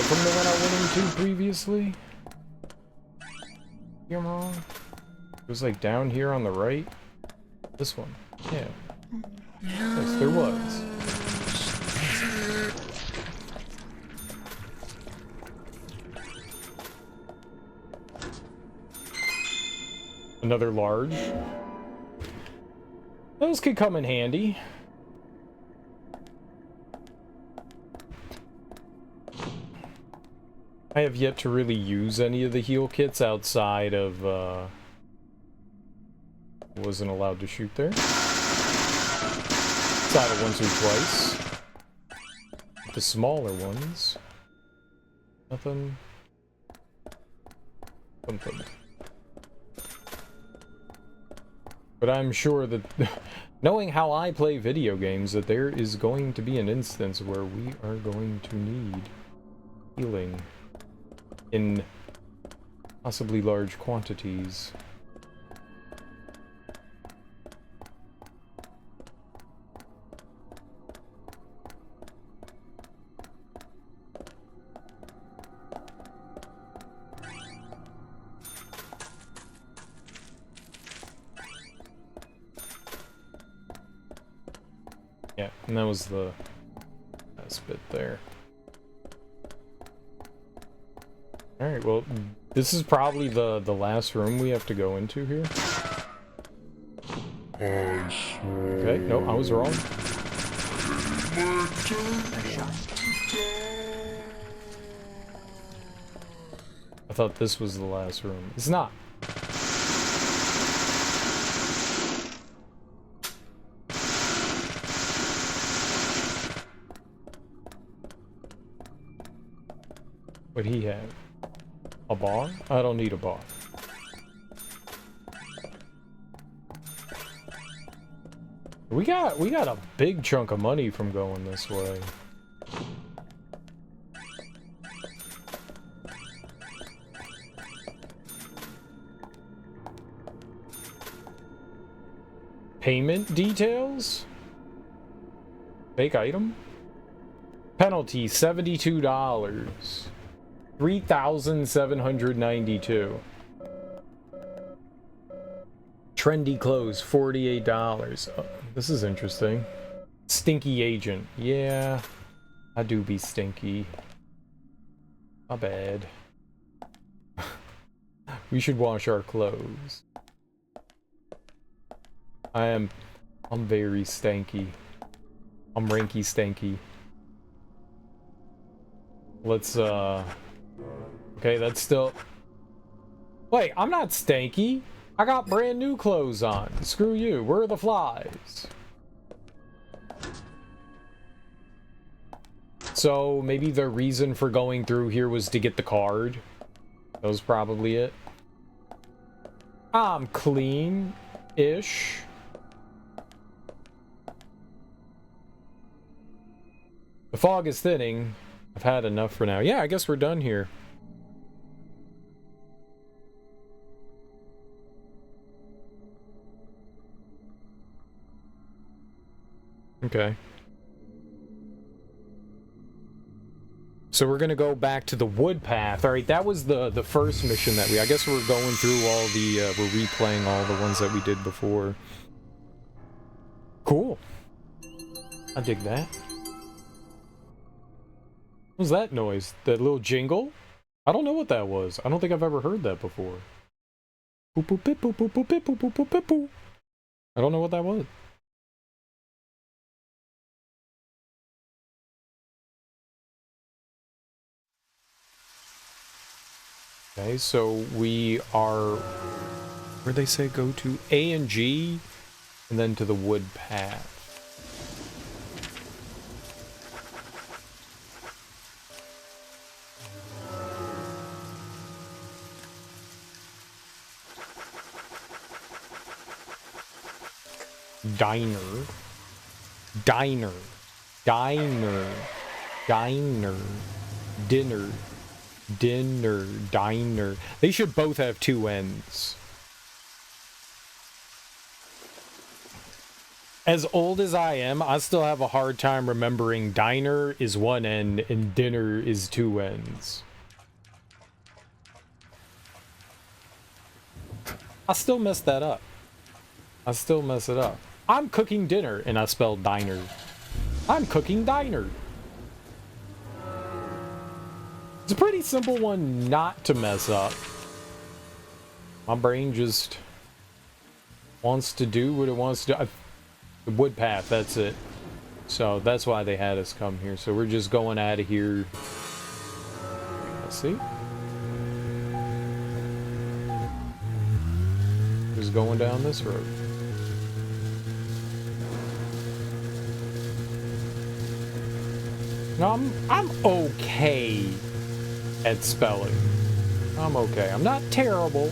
the one I went into previously. I'm wrong. It was like down here on the right. This one. Yeah. Yes, there was. Another large. Those could come in handy. I have yet to really use any of the heal kits outside of, wasn't allowed to shoot there. Outside of once or twice. The smaller ones. Nothing. Something. But I'm sure that, knowing how I play video games, that there is going to be an instance where we are going to need healing. In possibly large quantities. Yeah, and that was the last bit there. Alright, well, this is probably the last room we have to go into here. Okay, no, I was wrong. I thought this was the last room. It's not. What'd he have? A bar? I don't need a bar. We got a big chunk of money from going this way. Payment details? Fake item? Penalty $72. 3,792. Trendy clothes, $48. Oh, this is interesting. Stinky agent. Yeah, I do be stinky. My bad. We should wash our clothes. I'm very stanky. I'm ranky stanky. Let's, okay, that's still... Wait, I'm not stanky. I got brand new clothes on. Screw you. Where are the flies? So, maybe the reason for going through here was to get the card. That was probably it. I'm clean-ish. The fog is thinning. I've had enough for now. Yeah, I guess we're done here. Okay. So we're gonna go back to the wood path. All right, that was the first mission that we... I guess we're going through all the... we're replaying all the ones that we did before. Cool. I dig that. What was that noise? That little jingle? I don't know what that was. I don't think I've ever heard that before. Boop, boop, boop, boop, boop, boop, boop, boop, boop, boop, boop. I don't know what that was. Okay, so we are... Where'd they say go to? A and G, and then to the wood path. Diner. Diner. Diner. Diner. Dinner. Dinner. Diner. They should both have two N's. As old as I am, I still have a hard time remembering diner is one N and dinner is two N's. I still mess that up. I still mess it up. I'm cooking dinner, and I spelled diner. I'm cooking diner. It's a pretty simple one not to mess up. My brain just wants to do what it wants to do. The wood path, that's it. So that's why they had us come here. So we're just going out of here. Let's see. Just going down this road. No, I'm okay at spelling. I'm okay. I'm not terrible.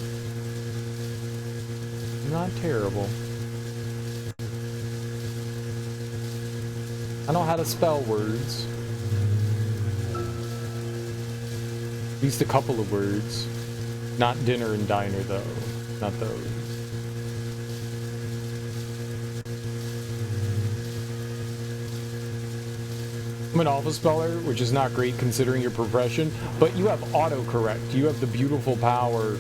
I'm not terrible. I know how to spell words. At least a couple of words. Not dinner and diner, though. Not those. I'm an awful speller, which is not great considering your profession, but you have autocorrect. You have the beautiful power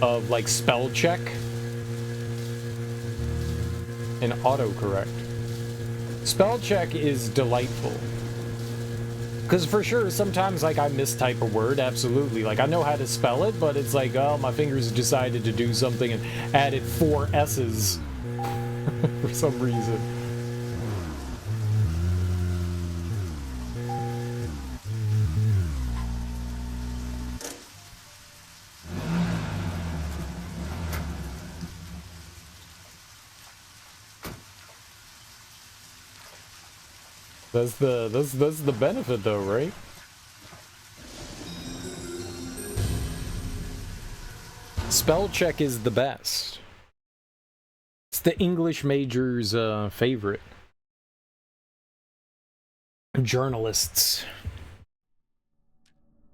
of, like, spell check and autocorrect. Spell check is delightful. Because for sure, sometimes, like, I mistype a word, absolutely. Like, I know how to spell it, but it's like, oh, my fingers decided to do something and added 4 S's for some reason. That's the benefit though, right? Spell check is the best. It's the English major's favorite. Journalists.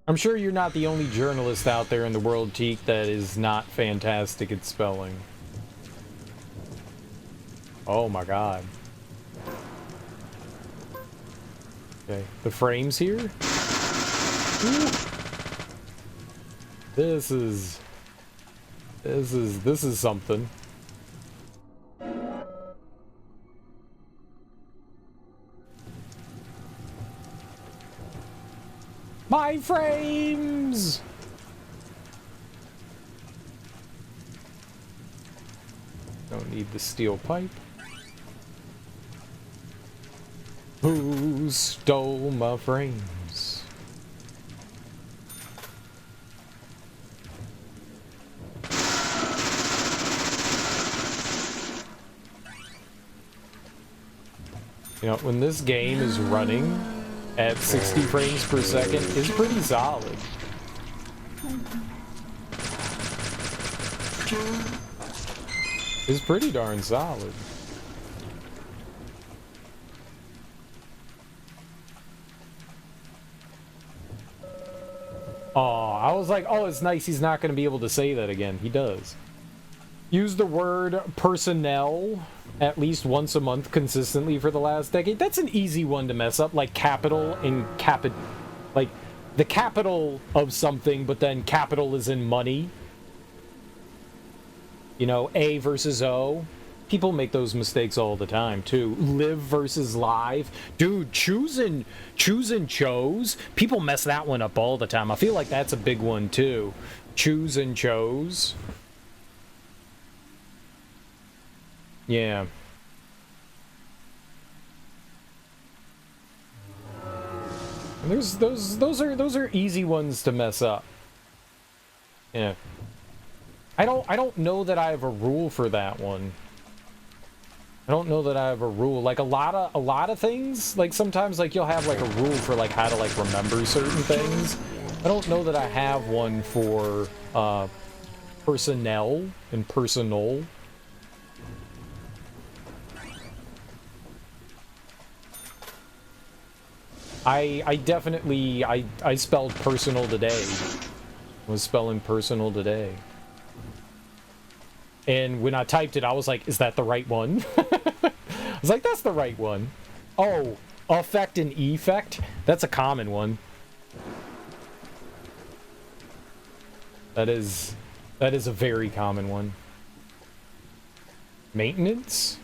I'm sure you're not the only journalist out there in the world, Teak, that is not fantastic at spelling. Oh my god. Okay, the frames here. Ooh. This is something. My frames! Don't need the steel pipe. Who stole my frames? You know, when this game is running at 60 frames per second, it's pretty solid. It's pretty darn solid. Oh, I was like, oh, it's nice he's not going to be able to say that again. He does. Use the word personnel at least once a month consistently for the last decade. That's an easy one to mess up, like capital and like the capital of something, but then capital is in money. You know, A versus O. People make those mistakes all the time, too. Live versus live. Dude, choose and chose. People mess that one up all the time. I feel like that's a big one, too. Choose and chose. Yeah. And those are easy ones to mess up. Yeah. I don't know that I have a rule for that one. I don't know that I have a rule. Like a lot of things, like sometimes like you'll have like a rule for like how to like remember certain things. I don't know that I have one for personnel and personal. I definitely I spelled personal today. I was spelling personal today. And when I typed it, I was like, is that the right one? I was like, that's the right one. Oh, affect and effect? That's a common one. That is a very common one. Maintenance?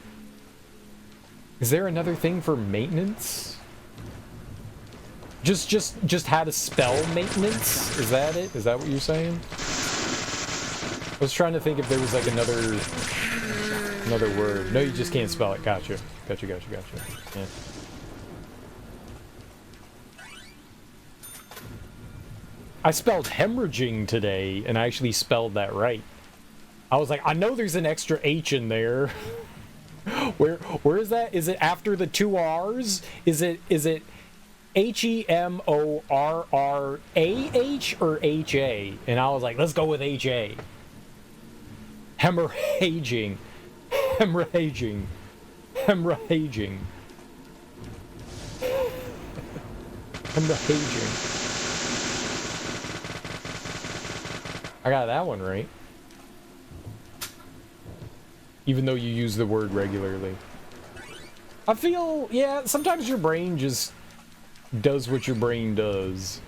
Is there another thing for maintenance? Just how to spell maintenance? Is that it? Is that what you're saying? I was trying to think if there was like another word. No, you just can't spell it. Gotcha. Yeah. I spelled hemorrhaging today, and I actually spelled that right. I was like, I know there's an extra H in there. Where is that? Is it after the two R's? Is it HEMORRAH or HA? And I was like, let's go with HA. Hemorrhaging. I got that one right. Even though you use the word regularly. I feel, yeah, sometimes your brain just does what your brain does.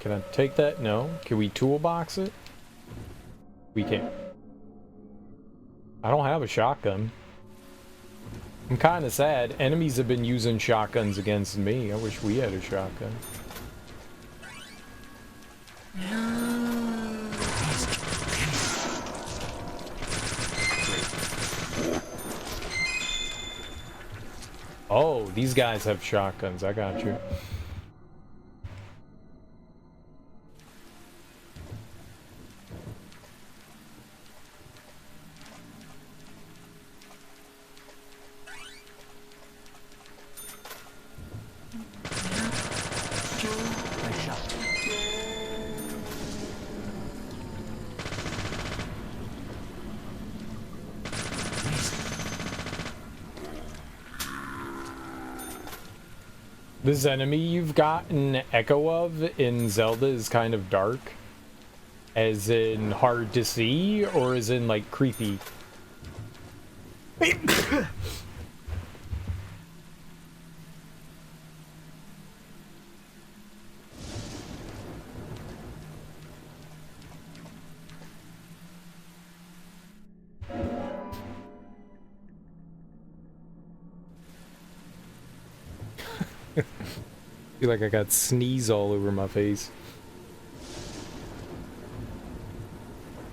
Can I take that? No. Can we toolbox it? We can't. I don't have a shotgun. I'm kind of sad. Enemies have been using shotguns against me. I wish we had a shotgun. Oh, these guys have shotguns. I got you. This enemy you've gotten echo of in Zelda is kind of dark. As in hard to see, or as in like creepy? Feel like I got sneeze all over my face.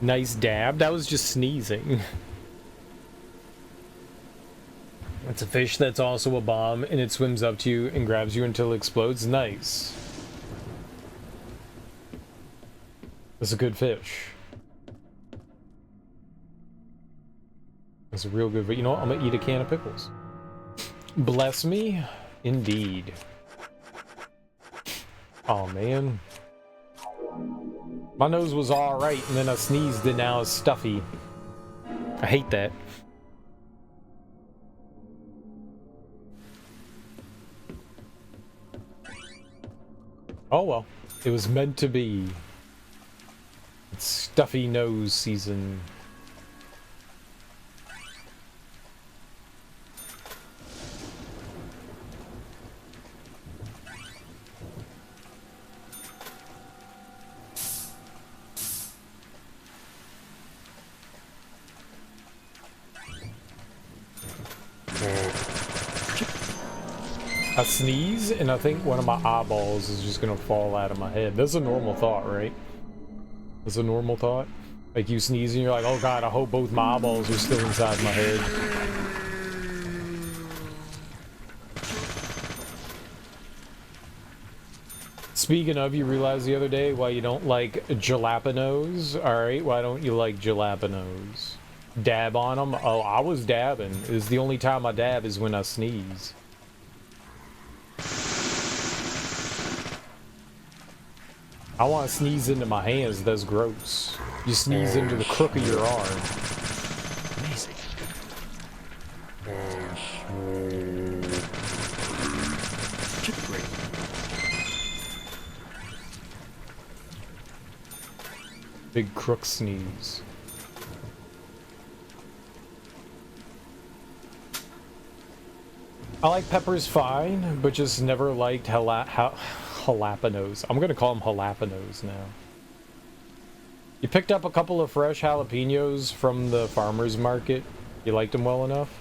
Nice dab. That was just sneezing. It's a fish that's also a bomb, and it swims up to you and grabs you until it explodes. Nice. That's a good fish. That's a real good, but you know what? I'm gonna eat a can of pickles. Bless me, indeed. Oh man. My nose was alright, and then I sneezed, and now it's stuffy. I hate that. Oh well. It was meant to be. It's stuffy nose season. I sneeze, and I think one of my eyeballs is just gonna fall out of my head. That's a normal thought, right? That's a normal thought? Like you sneeze and you're like, oh god, I hope both my eyeballs are still inside my head. Speaking of, you realized the other day why you don't like jalapenos? Alright, why don't you like jalapenos? Dab on them? Oh, I was dabbing. It's the only time I dab is when I sneeze. I want to sneeze into my hands. That's gross. You sneeze into the crook of your arm. Amazing. Great. Big crook sneeze. I like peppers fine, but just never liked jalapenos. I'm gonna call them jalapenos now. You picked up a couple of fresh jalapenos from the farmer's market. You liked them well enough?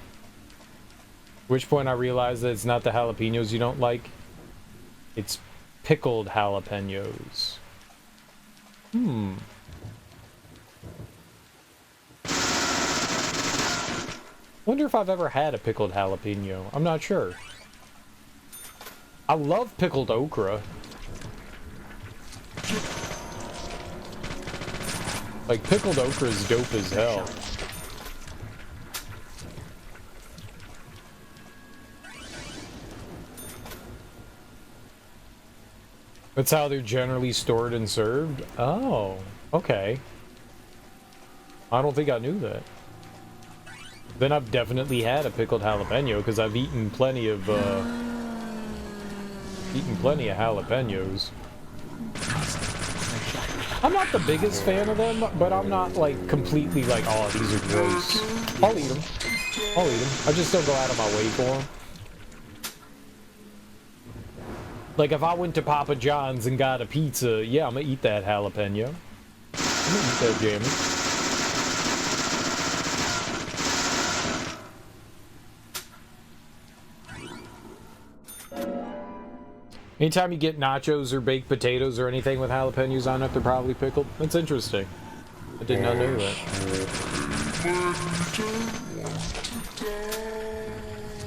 At which point I realized that it's not the jalapenos you don't like. It's pickled jalapenos. Wonder if I've ever had a pickled jalapeno. I'm not sure. I love pickled okra. Like, pickled okra is dope as hell. That's how they're generally stored and served? Oh, okay. I don't think I knew that. Then I've definitely had a pickled jalapeno, because I've eaten plenty of jalapenos. I'm not the biggest fan of them, but I'm not like completely like, oh, these are gross. I'll eat them. I'll eat them. I just don't go out of my way for them. Like if I went to Papa John's and got a pizza, yeah, I'm gonna eat that jalapeno. I'm gonna eat that jammy. Anytime you get nachos or baked potatoes or anything with jalapenos on it, they're probably pickled. That's interesting. I did not know that.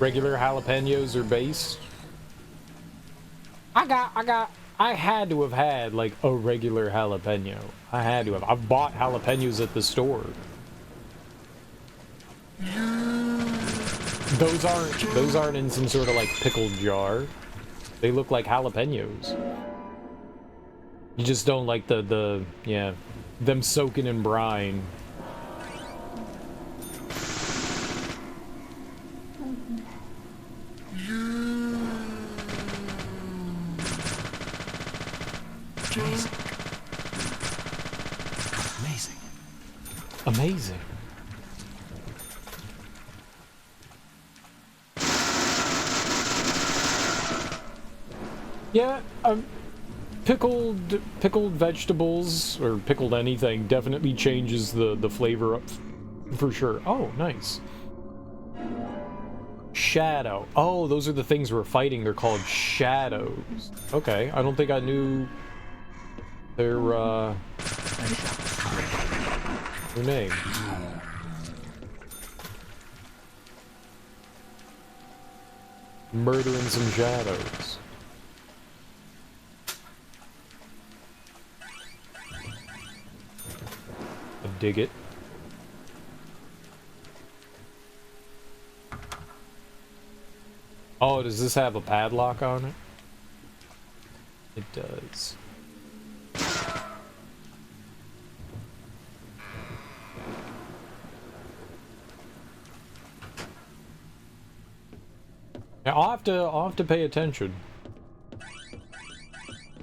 Regular jalapenos are based. I had to have had like a regular jalapeno. I had to have. I've bought jalapenos at the store. Those aren't in some sort of like pickled jar. They look like jalapenos. You just don't like yeah, them soaking in brine. Amazing. Amazing. Yeah, pickled vegetables or pickled anything definitely changes the flavor up for sure. Oh, nice. shadow. Oh, those are the things we're fighting. They're called shadows. Okay, I don't think I knew their name. Murdering some shadows. I dig it. Oh, does this have a padlock on it? It does. Now, I'll have to pay attention.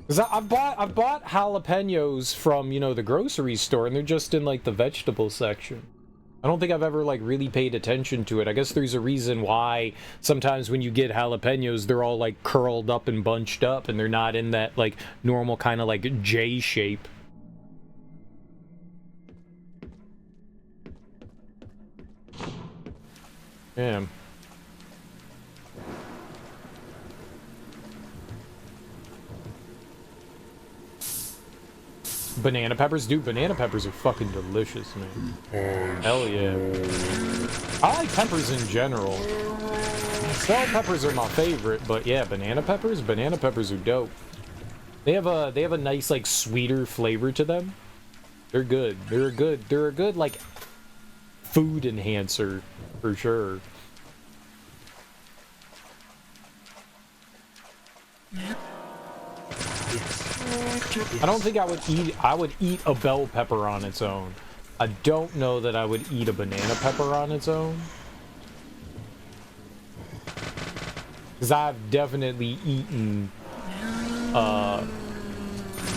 Cause I've bought jalapenos from, you know, the grocery store, and they're just in like the vegetable section. I don't think I've ever like really paid attention to it. I guess there's a reason why sometimes when you get jalapenos, they're all like curled up and bunched up, and they're not in that like normal kind of like J shape. Yeah. Banana peppers? Dude, banana peppers are fucking delicious, man. Hell yeah. I like peppers in general. Bell peppers are my favorite, but yeah, banana peppers are dope. They have a nice like sweeter flavor to them. They're good. They're a good like food enhancer for sure. I don't think I would eat a bell pepper on its own. I don't know that I would eat a banana pepper on its own. Because I've definitely eaten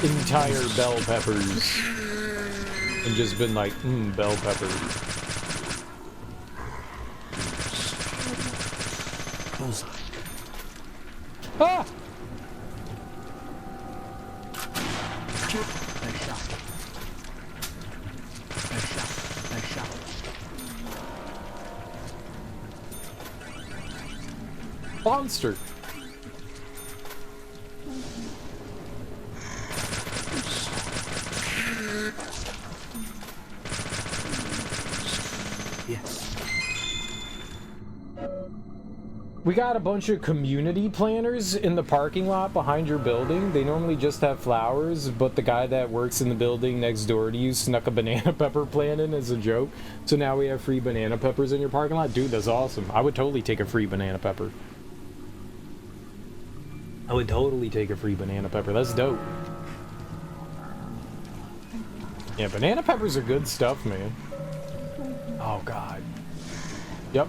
entire bell peppers and just been like, bell peppers. Bullseye. Ah! Nice shot. Monster. Yes. We got a bunch of community planters in the parking lot behind your building. They normally just have flowers, but the guy that works in the building next door to you snuck a banana pepper plant in as a joke. So now we have free banana peppers in your parking lot. Dude, that's awesome. I would totally take a free banana pepper. I would totally take a free banana pepper. That's dope. Yeah, banana peppers are good stuff, man. Oh, God. Yep.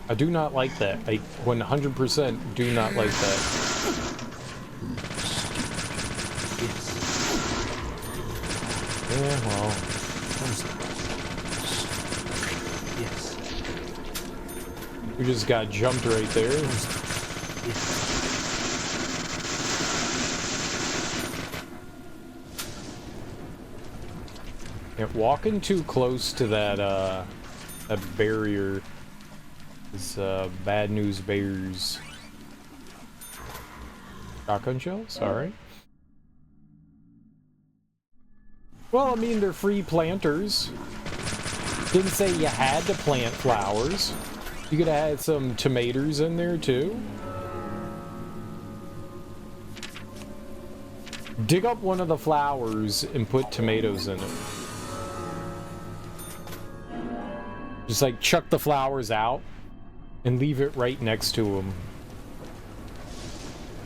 I do not like that. I 100% do not like that. Yeah, well. Yes. We just got jumped right there. Yeah, walking too close to that that barrier is bad news bears. Shotgun shells? Alright. Well, I mean, they're free planters. Didn't say you had to plant flowers. You could have had some tomatoes in there, too. Dig up one of the flowers and put tomatoes in it. Just, like, chuck the flowers out and leave it right next to them.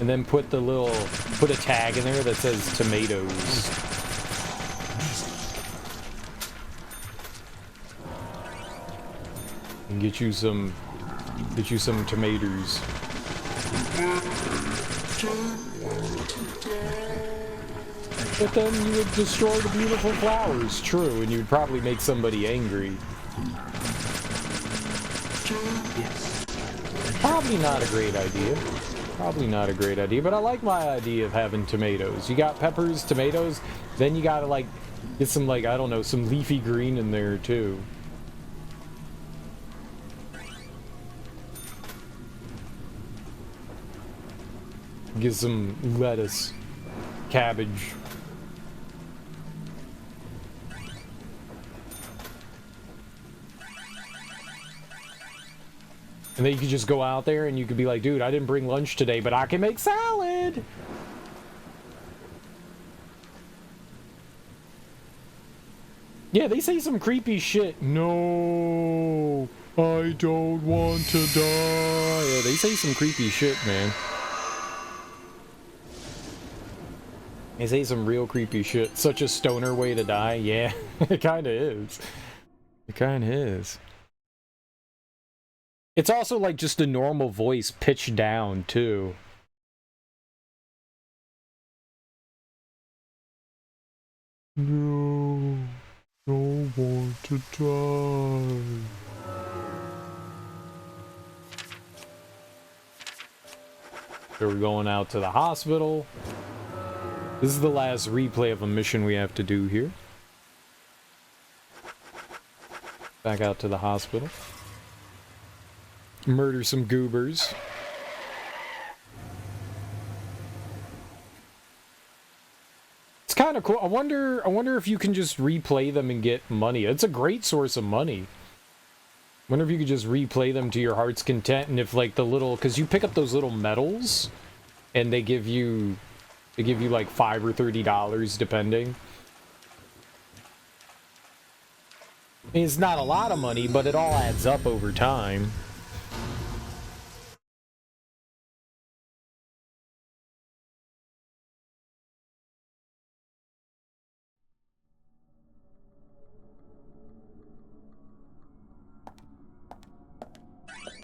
And then put a tag in there that says tomatoes. And get you some tomatoes. But then you would destroy the beautiful flowers, true, and you would probably make somebody angry. Probably not a great idea. Probably not a great idea, but I like my idea of having tomatoes. You got peppers, tomatoes, then you gotta like get some, like, I don't know, some leafy green in there too. Get some lettuce, cabbage. And then you could just go out there and you could be like, dude, I didn't bring lunch today, but I can make salad. Yeah, they say some creepy shit. No, I don't want to die. Yeah, they say some creepy shit, man. They say some real creepy shit. Such a stoner way to die. Yeah, it kind of is. It kind of is. It's also like just a normal voice pitched down, too. No, don't want to die. So we're going out to the hospital. This is the last replay of a mission we have to do here. Back out to the hospital. Murder some goobers. It's kind of cool. I wonder if you can just replay them and get money. It's a great source of money. Wonder if you could just replay them to your heart's content, and if like the little, because you pick up those little medals, and they give you like $5 or $30 depending. I mean, it's not a lot of money, but it all adds up over time.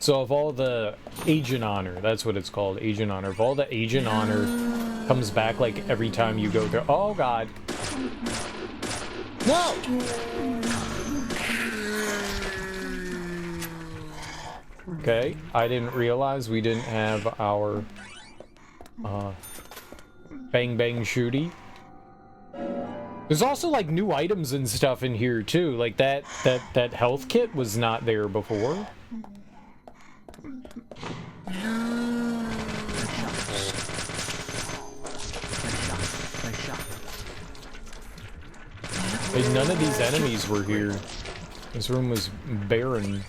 So if all the agent honor, that's what it's called, agent honor. If all the agent honor comes back like every time you go through, oh god. No! Okay, I didn't realize we didn't have our bang bang shooty. There's also like new items and stuff in here too. Like that health kit was not there before. Hey, none of these enemies were here. This room was barren.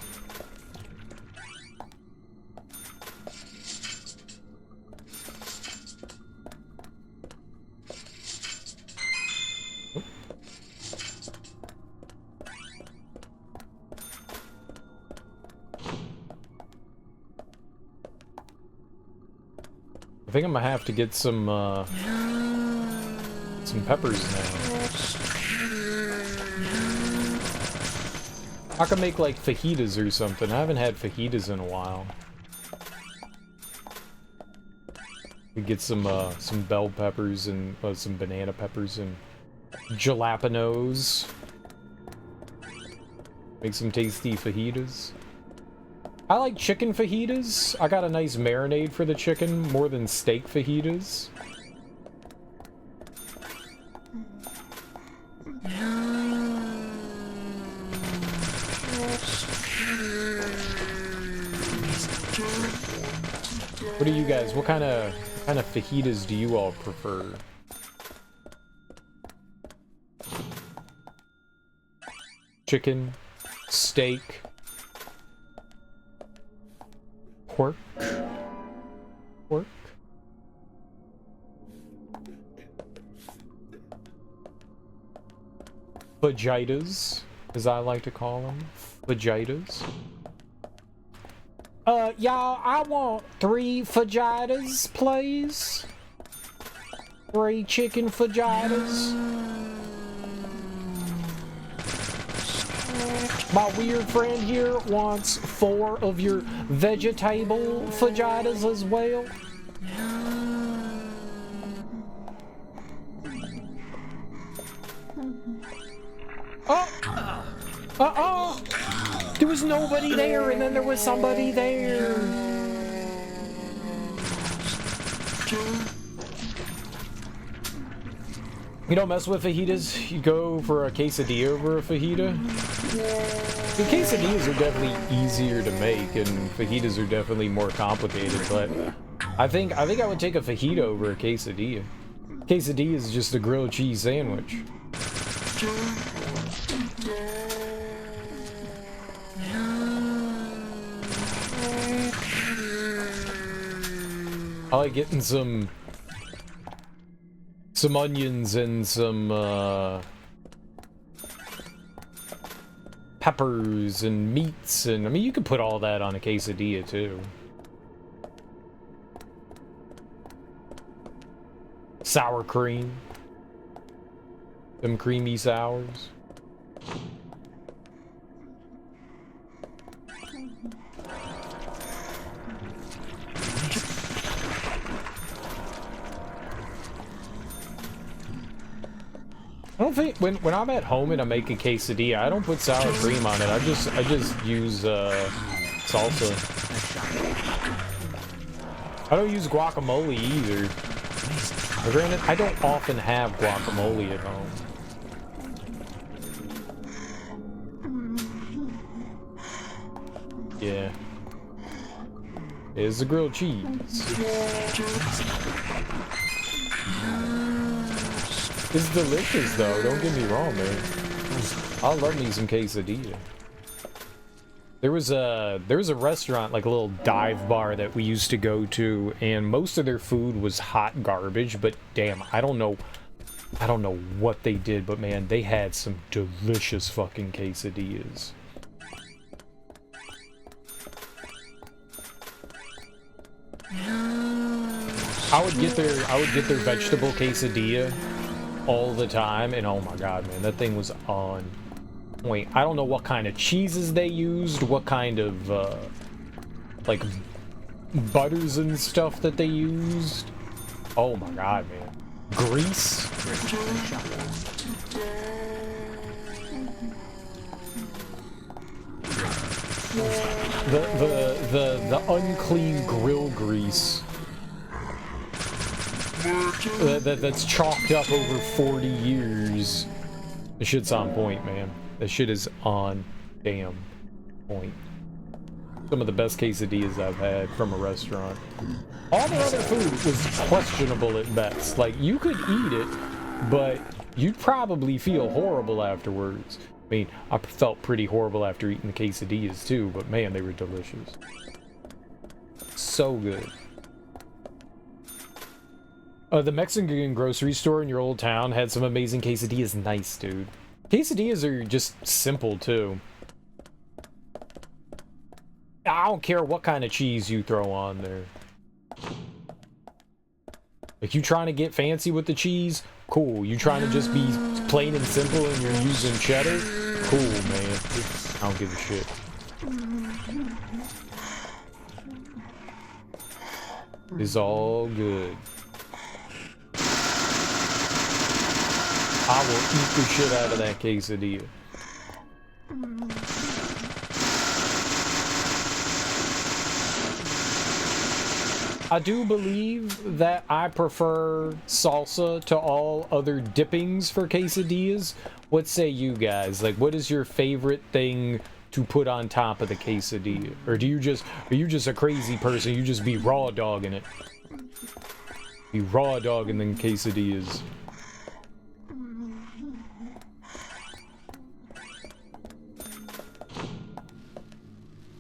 I think I'm gonna have to get some peppers now. I can make like fajitas or something. I haven't had fajitas in a while. We get some bell peppers and some banana peppers and jalapenos. Make some tasty fajitas. I like chicken fajitas. I got a nice marinade for the chicken, more than steak fajitas. What do you guys, what kind of fajitas do you all prefer? Chicken, steak, pork, fajitas, as I like to call them, fajitas. Y'all, I want 3 fajitas, please. 3 chicken fajitas. My weird friend here wants 4 of your vegetable fajitas as well. Oh! There was nobody there, and then there was somebody there. You don't mess with fajitas, you go for a quesadilla over a fajita. The quesadillas are definitely easier to make, and fajitas are definitely more complicated, but I think I would take a fajita over a quesadilla. Quesadilla is just a grilled cheese sandwich. I like getting some onions and some peppers and meats, and I mean you could put all that on a quesadilla too. Sour cream. Them creamy sours. I don't think when I'm at home and I make a quesadilla, I don't put sour cream on it. I just use salsa. I don't use guacamole either. But granted, I don't often have guacamole at home. Yeah. It's the grilled cheese. It's delicious though, don't get me wrong, man. I love me some quesadilla. There was a restaurant, like a little dive bar that we used to go to, and most of their food was hot garbage, but damn, I don't know what they did, but man, they had some delicious fucking quesadillas. I would get their vegetable quesadilla all the time, and oh my god, man, that thing was on point. I don't know what kind of cheeses they used, what kind of like butters and stuff that they used. Oh my god, man. Grease. The unclean grill grease. That's chalked up over 40 years. The shit's on point, man. That shit is on damn point. Some of the best quesadillas I've had from a restaurant. All the other food was questionable at best. Like, you could eat it, but you'd probably feel horrible afterwards. I mean, I felt pretty horrible after eating the quesadillas too, but man, they were delicious. So good. The Mexican grocery store in your old town had some amazing quesadillas. Nice, dude. Quesadillas are just simple, too. I don't care what kind of cheese you throw on there. Like, you trying to get fancy with the cheese? Cool. You trying to just be plain and simple and you're using cheddar? Cool, man. I don't give a shit. It's all good. I will eat the shit out of that quesadilla. I do believe that I prefer salsa to all other dippings for quesadillas. What say you guys? Like, what is your favorite thing to put on top of the quesadilla? Or are you just a crazy person? You just be raw dogging it. Be raw dogging them quesadillas.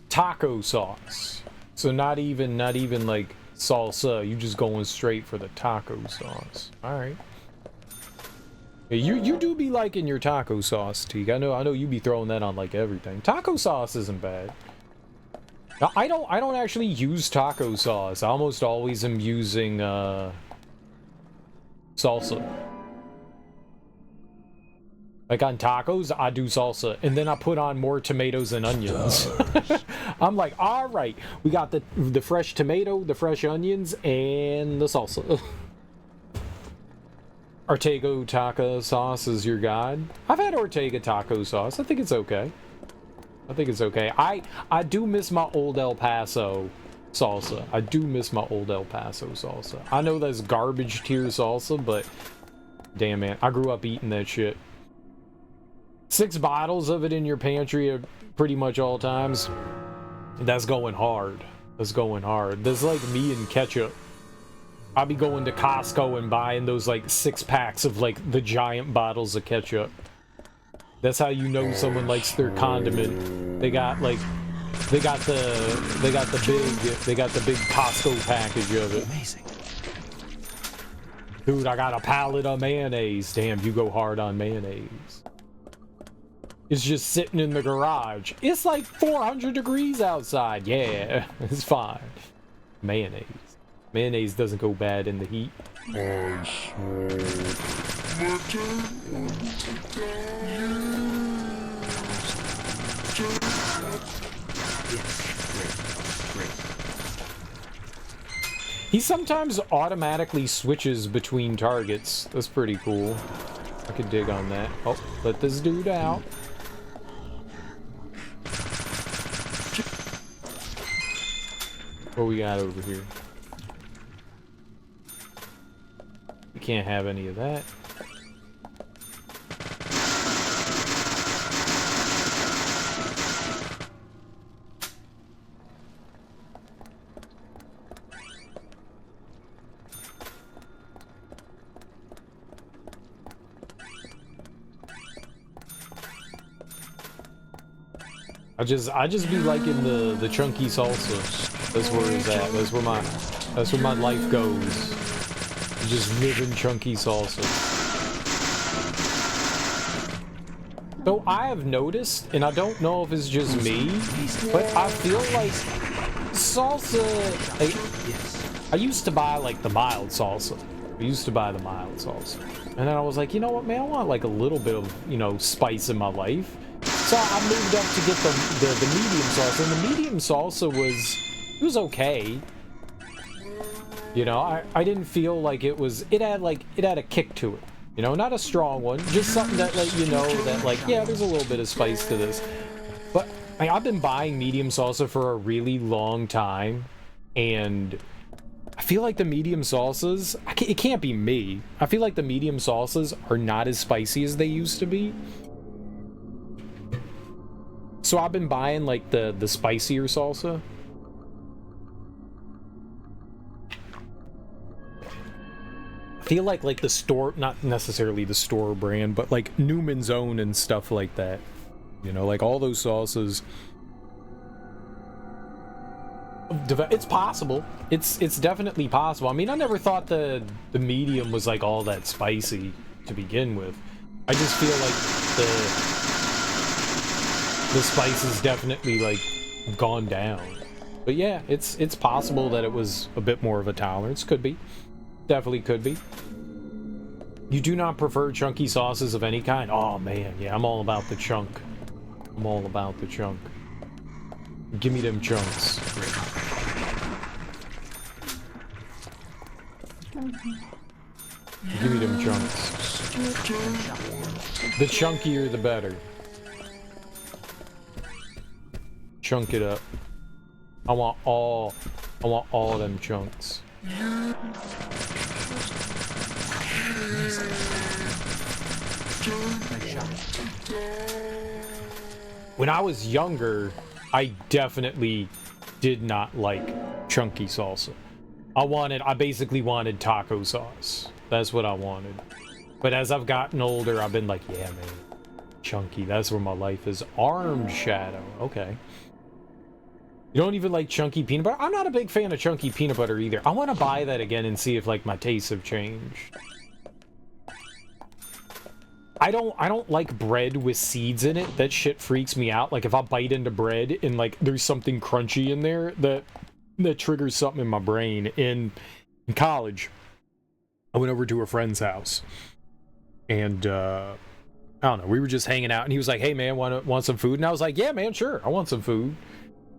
Taco sauce. So not even like salsa, you just going straight for the taco sauce. All right. You do be liking your taco sauce, Teague. I know you be throwing that on like everything. Taco sauce isn't bad. Now, I don't actually use taco sauce. I almost always am using salsa. Like on tacos, I do salsa, and then I put on more tomatoes and onions. I'm like, all right, we got the fresh tomato, the fresh onions, and the salsa. Ortega taco sauce is your god. I've had Ortega taco sauce. I think it's okay. I do miss my old El Paso salsa. I do miss my old El Paso salsa. I know that's garbage tier salsa, but damn, man, I grew up eating that shit. 6 bottles of it in your pantry at pretty much all times. That's going hard. That's going hard. That's like me and ketchup. I'll be going to Costco and buying those like 6-packs of like the giant bottles of ketchup. That's how you know someone likes their condiment. They got the big Costco package of it. Amazing. Dude, I got a pallet of mayonnaise. Damn, you go hard on mayonnaise. It's just sitting in the garage. It's like 400 degrees outside. Yeah, it's fine. Mayonnaise. Mayonnaise doesn't go bad in the heat. He sometimes automatically switches between targets. That's pretty cool. I could dig on that. Oh, let this dude out. What we got over here? We can't have any of that. I just be liking the chunky salsa. That's where it's at. That's where my life goes. Just living chunky salsa. So I have noticed, and I don't know if it's just me, but I feel like salsa. I used to buy like the mild salsa. And then I was like, you know what, man, I want like a little bit of, you know, spice in my life. So I moved up to get the medium salsa, and the medium salsa was okay. You know, I didn't feel like it had a kick to it. You know, not a strong one, just something that let you know that like, yeah, there's a little bit of spice to this. But like, I've been buying medium salsa for a really long time, and I feel like the medium salsas, it can't be me. I feel like the medium salsas are not as spicy as they used to be. So I've been buying like the spicier salsa. I feel like the store, not necessarily the store brand, but like Newman's Own and stuff like that. You know, like all those sauces. It's possible. It's definitely possible. I mean, I never thought the medium was like all that spicy to begin with. I just feel like the spice is definitely like gone down. But yeah, it's possible that it was a bit more of a tolerance. Could be. Definitely could be. You do not prefer chunky sauces of any kind? Oh man, yeah, I'm all about the chunk. I'm all about the chunk. Give me them chunks. Give me them chunks. The chunkier the better. Chunk it up. I want all of them chunks. When I was younger, I definitely did not like chunky salsa. I basically wanted taco sauce. That's what I wanted. But as I've gotten older, I've been like, yeah, man, chunky, that's where my life is. Armed Shadow, okay. You don't even like chunky peanut butter? I'm not a big fan of chunky peanut butter either. I want to buy that again and see if like my tastes have changed. I don't like bread with seeds in it. That shit freaks me out. Like if I bite into bread and like there's something crunchy in there, that triggers something in my brain. In college, I went over to a friend's house, and I don't know, we were just hanging out, and he was like, hey man, want some food? And I was like, yeah man, sure, I want some food.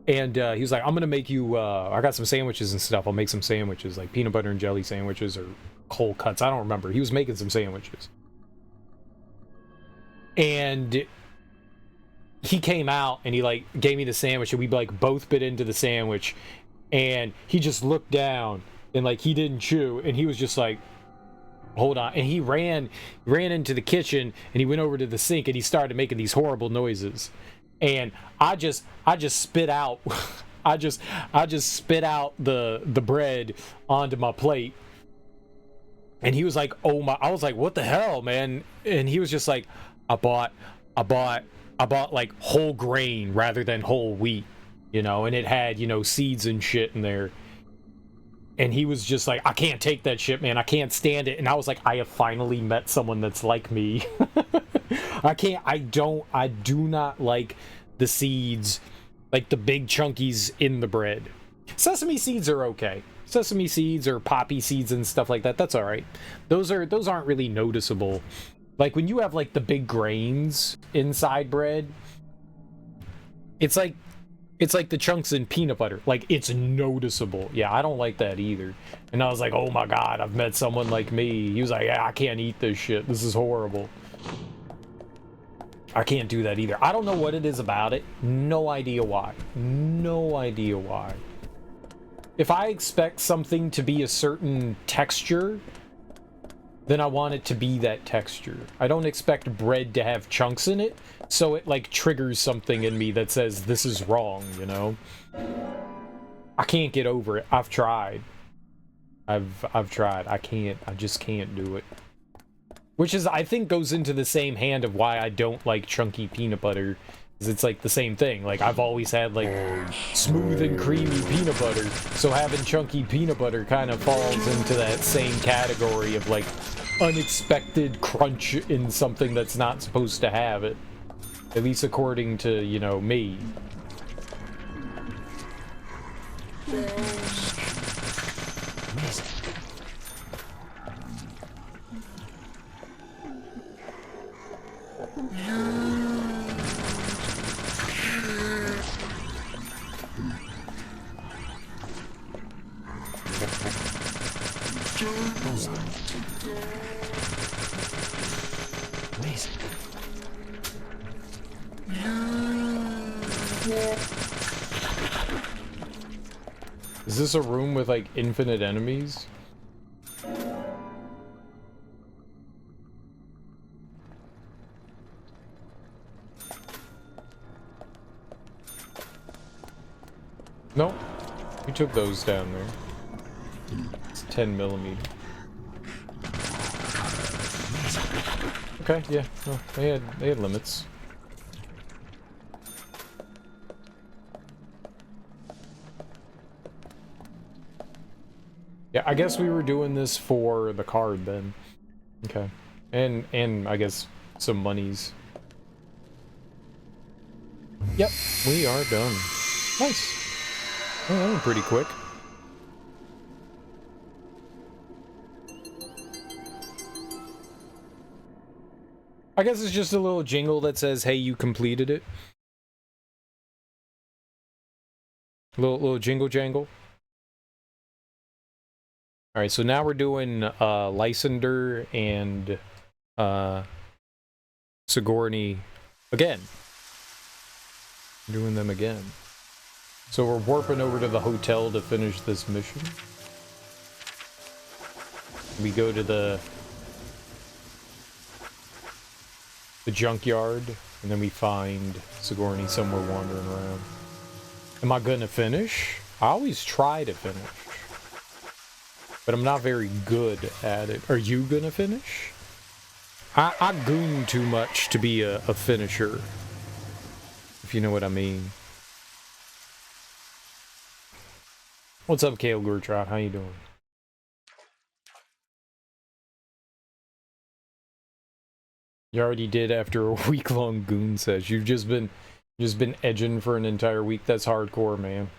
And he was like, I'm gonna make you I got some sandwiches and stuff. I'll make some sandwiches, like peanut butter and jelly sandwiches or cold cuts, I don't remember. He was making some sandwiches, and he came out and he like gave me the sandwich, and we like both bit into the sandwich, and he just looked down and like he didn't chew, and he was just like, hold on, and he ran into the kitchen, and he went over to the sink, and he started making these horrible noises, and I just spit out I just spit out the bread onto my plate, And he was like, oh my, I was like, what the hell, man? And he was just like, I bought like whole grain rather than whole wheat, you know, and it had, you know, seeds and shit in there. And he was just like, I can't take that shit, man. I can't stand it. And I was like, I have finally met someone that's like me. I do not like the seeds, like the big chunkies in the bread. Sesame seeds are okay. Sesame seeds or poppy seeds and stuff like that, that's all right. Those aren't really noticeable. Like when you have like the big grains inside bread, it's like the chunks in peanut butter. Like, it's noticeable. Yeah, I don't like that either. And I was like, oh my god, I've met someone like me. He was like, yeah, I can't eat this shit. This is horrible. I can't do that either. I don't know what it is about it. No idea why. No idea why. If I expect something to be a certain texture, then I want it to be that texture. I don't expect bread to have chunks in it, so it like triggers something in me that says this is wrong, you know? I can't get over it. I've tried. I've tried. I just can't do it. Which is, I think, goes into the same hand of why I don't like chunky peanut butter. Because it's like the same thing. Like, I've always had like smooth and creamy peanut butter. So having chunky peanut butter kind of falls into that same category of like unexpected crunch in something that's not supposed to have it. At least according to, you know, me. Is this a room with like infinite enemies? Nope. We took those down there. It's 10mm. Okay, yeah. No, they had limits. Yeah, I guess we were doing this for the card then. Okay. And I guess some monies. Yep, we are done. Nice. Oh, that went pretty quick. I guess it's just a little jingle that says, hey, you completed it. Little jingle jangle. Alright, so now we're doing Lysander and Sigourney again. Doing them again. So we're warping over to the hotel to finish this mission. We go to the junkyard, and then we find Sigourney somewhere wandering around. Am I gonna finish? I always try to finish. But I'm not very good at it. Are you gonna finish? I goon too much to be a finisher. If you know what I mean. What's up, Kale Gertrude? How you doing? You already did after a week-long goon sesh. You've just been edging for an entire week. That's hardcore, man.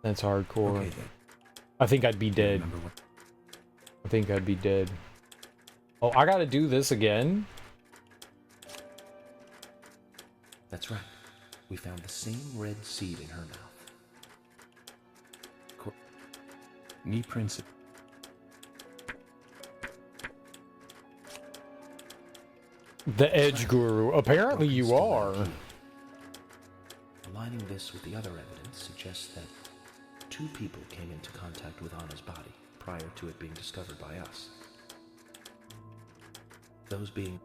That's hardcore. Okay, I think I'd be dead. I think I'd be dead. Oh, I gotta do this again? That's right. We found the same red seed in her mouth. Ni principle. The Edge Guru. Apparently you are. Aligning this with the other evidence suggests that 2 people came into contact with Anna's body prior to it being discovered by us. Those being...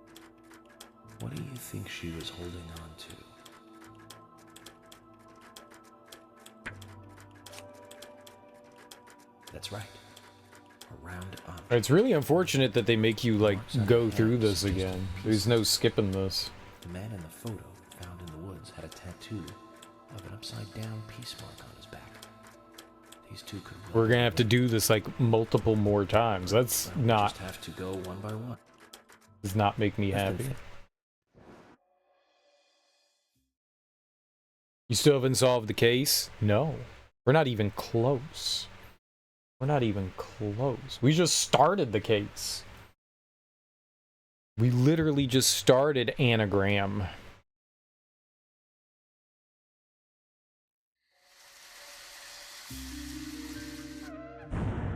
What do you think she was holding on to? That's right. Round up. It's really unfortunate that they make you, like, go through this again. There's no skipping this. The man in the photo found in the woods had a tattoo of an upside-down peace mark on his back. These two could... We're gonna have to do this, like, multiple more times. That's not... Just have to go one by one. Does not make me happy. You still haven't solved the case? No. We're not even close. We're not even close. We just started the case. We literally just started Anagram.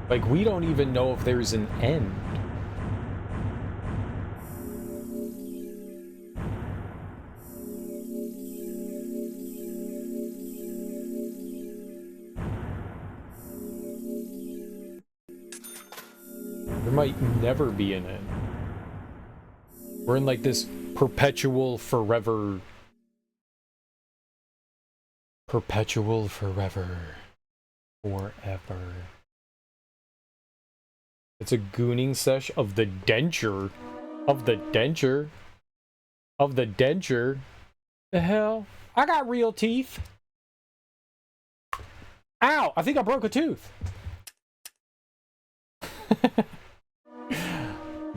Like, we don't even know if there's an end. There might never be an end. We're in like this perpetual forever. Perpetual forever. Forever. It's a gooning sesh of the denture. Of the denture. Of the denture. The hell? I got real teeth. Ow! I think I broke a tooth.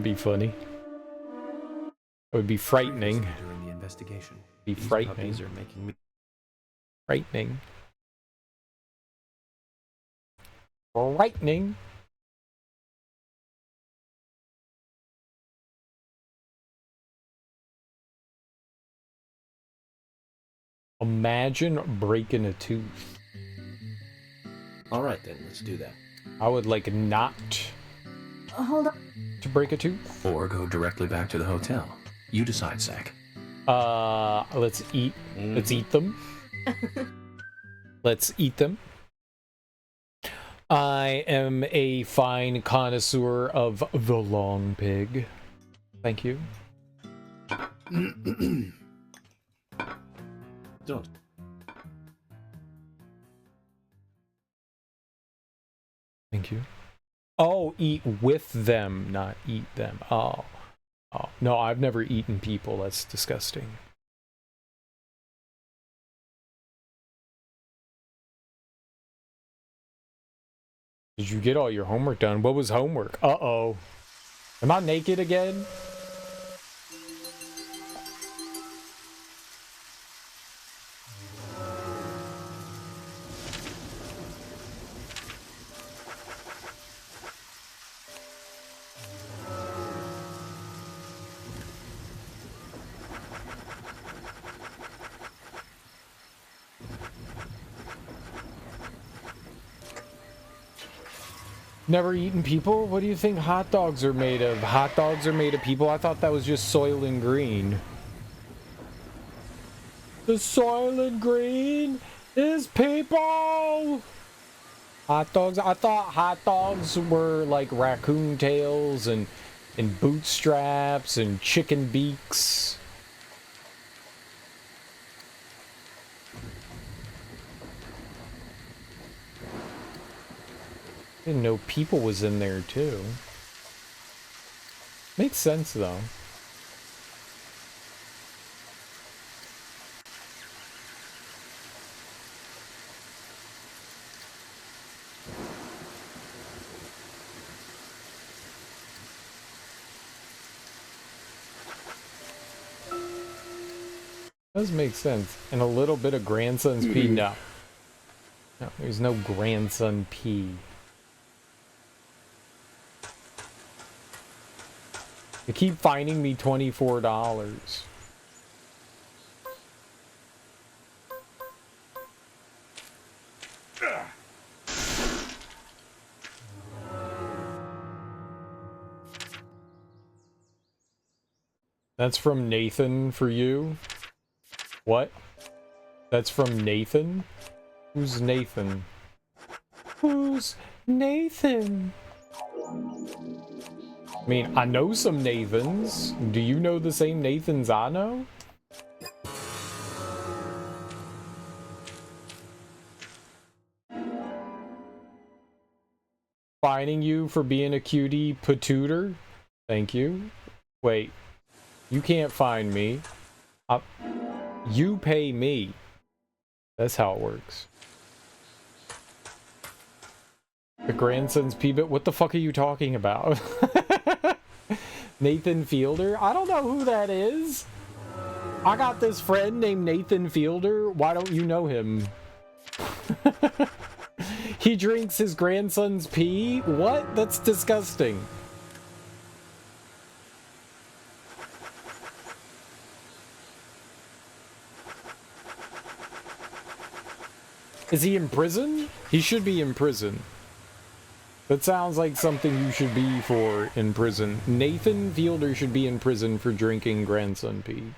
Be funny. It would be frightening. During the investigation, Be these frightening. puppies are making me... Frightening. Frightening. Imagine breaking a tooth. All right, then, let's do that. I would like not Hold on. to break a tooth. Or go directly back to the hotel. You decide, Zach. Let's eat. Let's eat them. Let's eat them. I am a fine connoisseur of the long pig. Thank you. Don't. Thank you. Oh, eat with them, not eat them. Oh. Oh. No, I've never eaten people. That's disgusting. Did you get all your homework done? What was homework? Uh-oh. Am I naked again? Never eaten people? What do you think hot dogs are made of? Hot dogs are made of people? I thought that was just Soylent Green. The Soylent Green is people! Hot dogs? I thought hot dogs were like raccoon tails and bootstraps and chicken beaks. Didn't know people was in there too. Makes sense though. Does make sense. And a little bit of grandson's pee. No. No, there's no grandson pee. They keep fining me $24. That's from Nathan for you? What? That's from Nathan? Who's Nathan? Who's Nathan? I mean, I know some Nathans. Do you know the same Nathans I know? fining you for being a cutie patooter. Thank you. Wait. You can't fine me. You pay me. That's how it works. The grandson's P-bit? What the fuck are you talking about? Nathan Fielder? I don't know who that is. I got this friend named Nathan Fielder. Why don't you know him? He drinks his grandson's pee? What? That's disgusting. Is he in prison? He should be in prison. That sounds like something you should be for in prison. Nathan Fielder should be in prison for drinking grandson pee.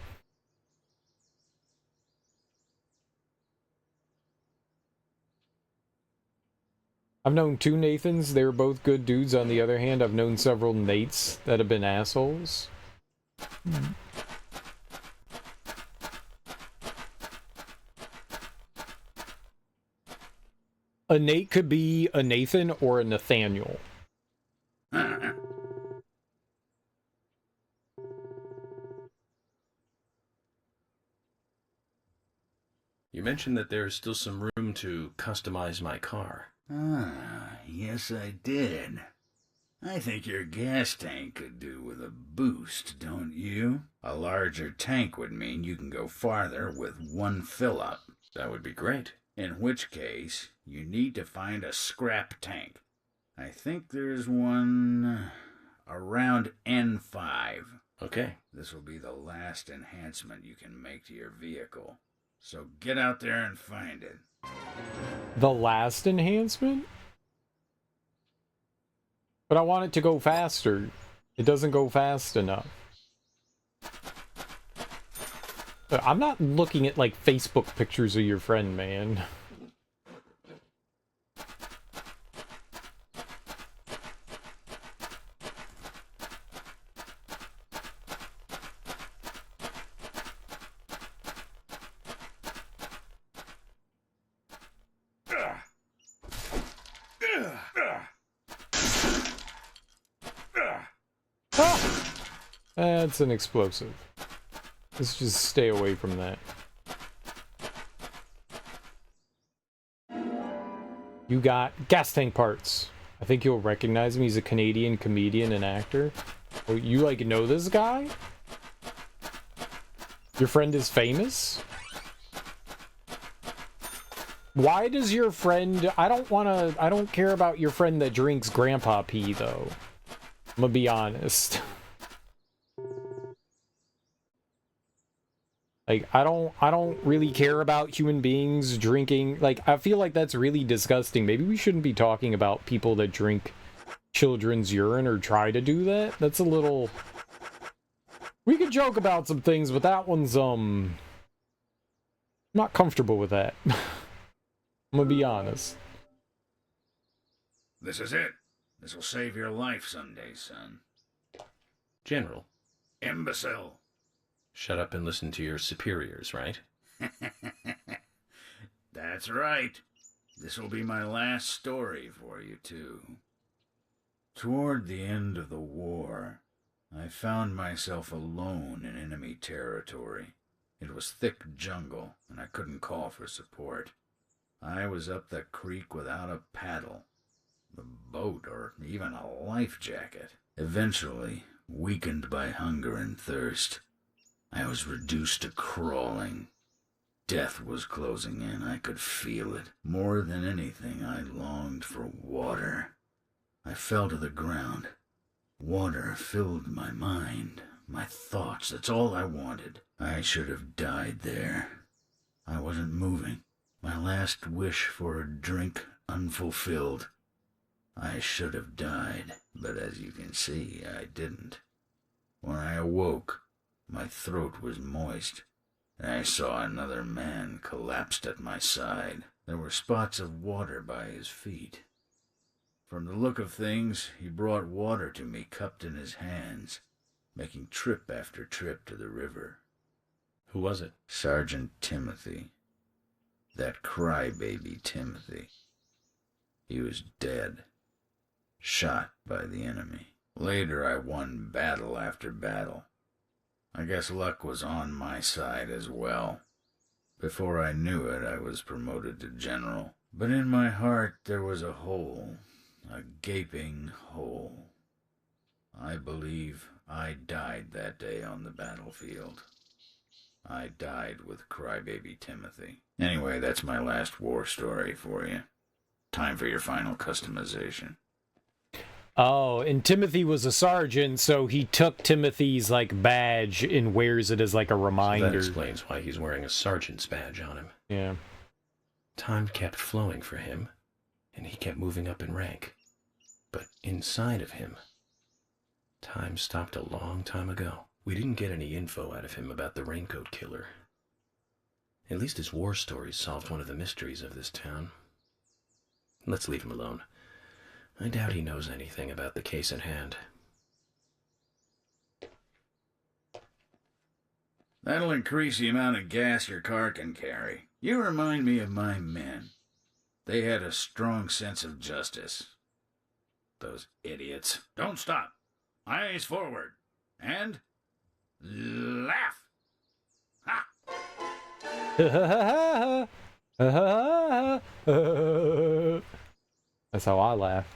I've known two Nathans. They were both good dudes. On the other hand, I've known several Nates that have been assholes. A Nate could be a Nathan or a Nathaniel. You mentioned that there's still some room to customize my car. Yes I did. I think your gas tank could do with a boost, don't you? A larger tank would mean you can go farther with one fill-up. That would be great. In which case, you need to find a scrap tank. I think there's one around N5. Okay. This will be the last enhancement you can make to your vehicle. So get out there and find it. The last enhancement? But I want it to go faster. It doesn't go fast enough. I'm not looking at, like, Facebook pictures of your friend, man. That's an explosive. Let's just stay away from that. You got gas tank parts. I think you'll recognize him. He's a Canadian comedian and actor. Oh, you, like, know this guy? Your friend is famous? Why does your friend... I don't care about your friend that drinks grandpa pee, though. I'm gonna be honest. Like, I don't really care about human beings drinking. Like, I feel like that's really disgusting. Maybe we shouldn't be talking about people that drink children's urine or try to do that. That's a little... We could joke about some things, but that one's, I'm not comfortable with that. I'm gonna be honest. This is it. This will save your life someday, son. General. Imbecile. Shut up and listen to your superiors, right? That's right. This will be my last story for you, too. Toward the end of the war, I found myself alone in enemy territory. It was thick jungle, and I couldn't call for support. I was up the creek without a paddle, a boat, or even a life jacket. Eventually, weakened by hunger and thirst, I was reduced to crawling. Death was closing in. I could feel it. More than anything, I longed for water. I fell to the ground. Water filled my mind, my thoughts. That's all I wanted. I should have died there. I wasn't moving. My last wish for a drink unfulfilled. I should have died, but as you can see, I didn't. When I awoke, my throat was moist, and I saw another man collapsed at my side. There were spots of water by his feet. From the look of things, he brought water to me cupped in his hands, making trip after trip to the river. Who was it? Sergeant Timothy. That crybaby Timothy. He was dead. shot by the enemy. Later, I won battle after battle. I guess luck was on my side as well. Before I knew it, I was promoted to general. But in my heart, there was a hole, a gaping hole. I believe I died that day on the battlefield. I died with crybaby Timothy. Anyway, that's my last war story for you. Time for your final customization. Oh, and Timothy was a sergeant, so he took Timothy's, like, badge and wears it as, like, a reminder. So that explains why he's wearing a sergeant's badge on him. Yeah. Time kept flowing for him, and he kept moving up in rank. But inside of him, time stopped a long time ago. We didn't get any info out of him about the Raincoat Killer. At least his war stories solved one of the mysteries of this town. Let's leave him alone. I doubt he knows anything about the case at hand. That'll increase the amount of gas your car can carry. You remind me of my men. They had a strong sense of justice. Those idiots. Don't stop. Eyes forward. And laugh. Ha! That's how I laugh.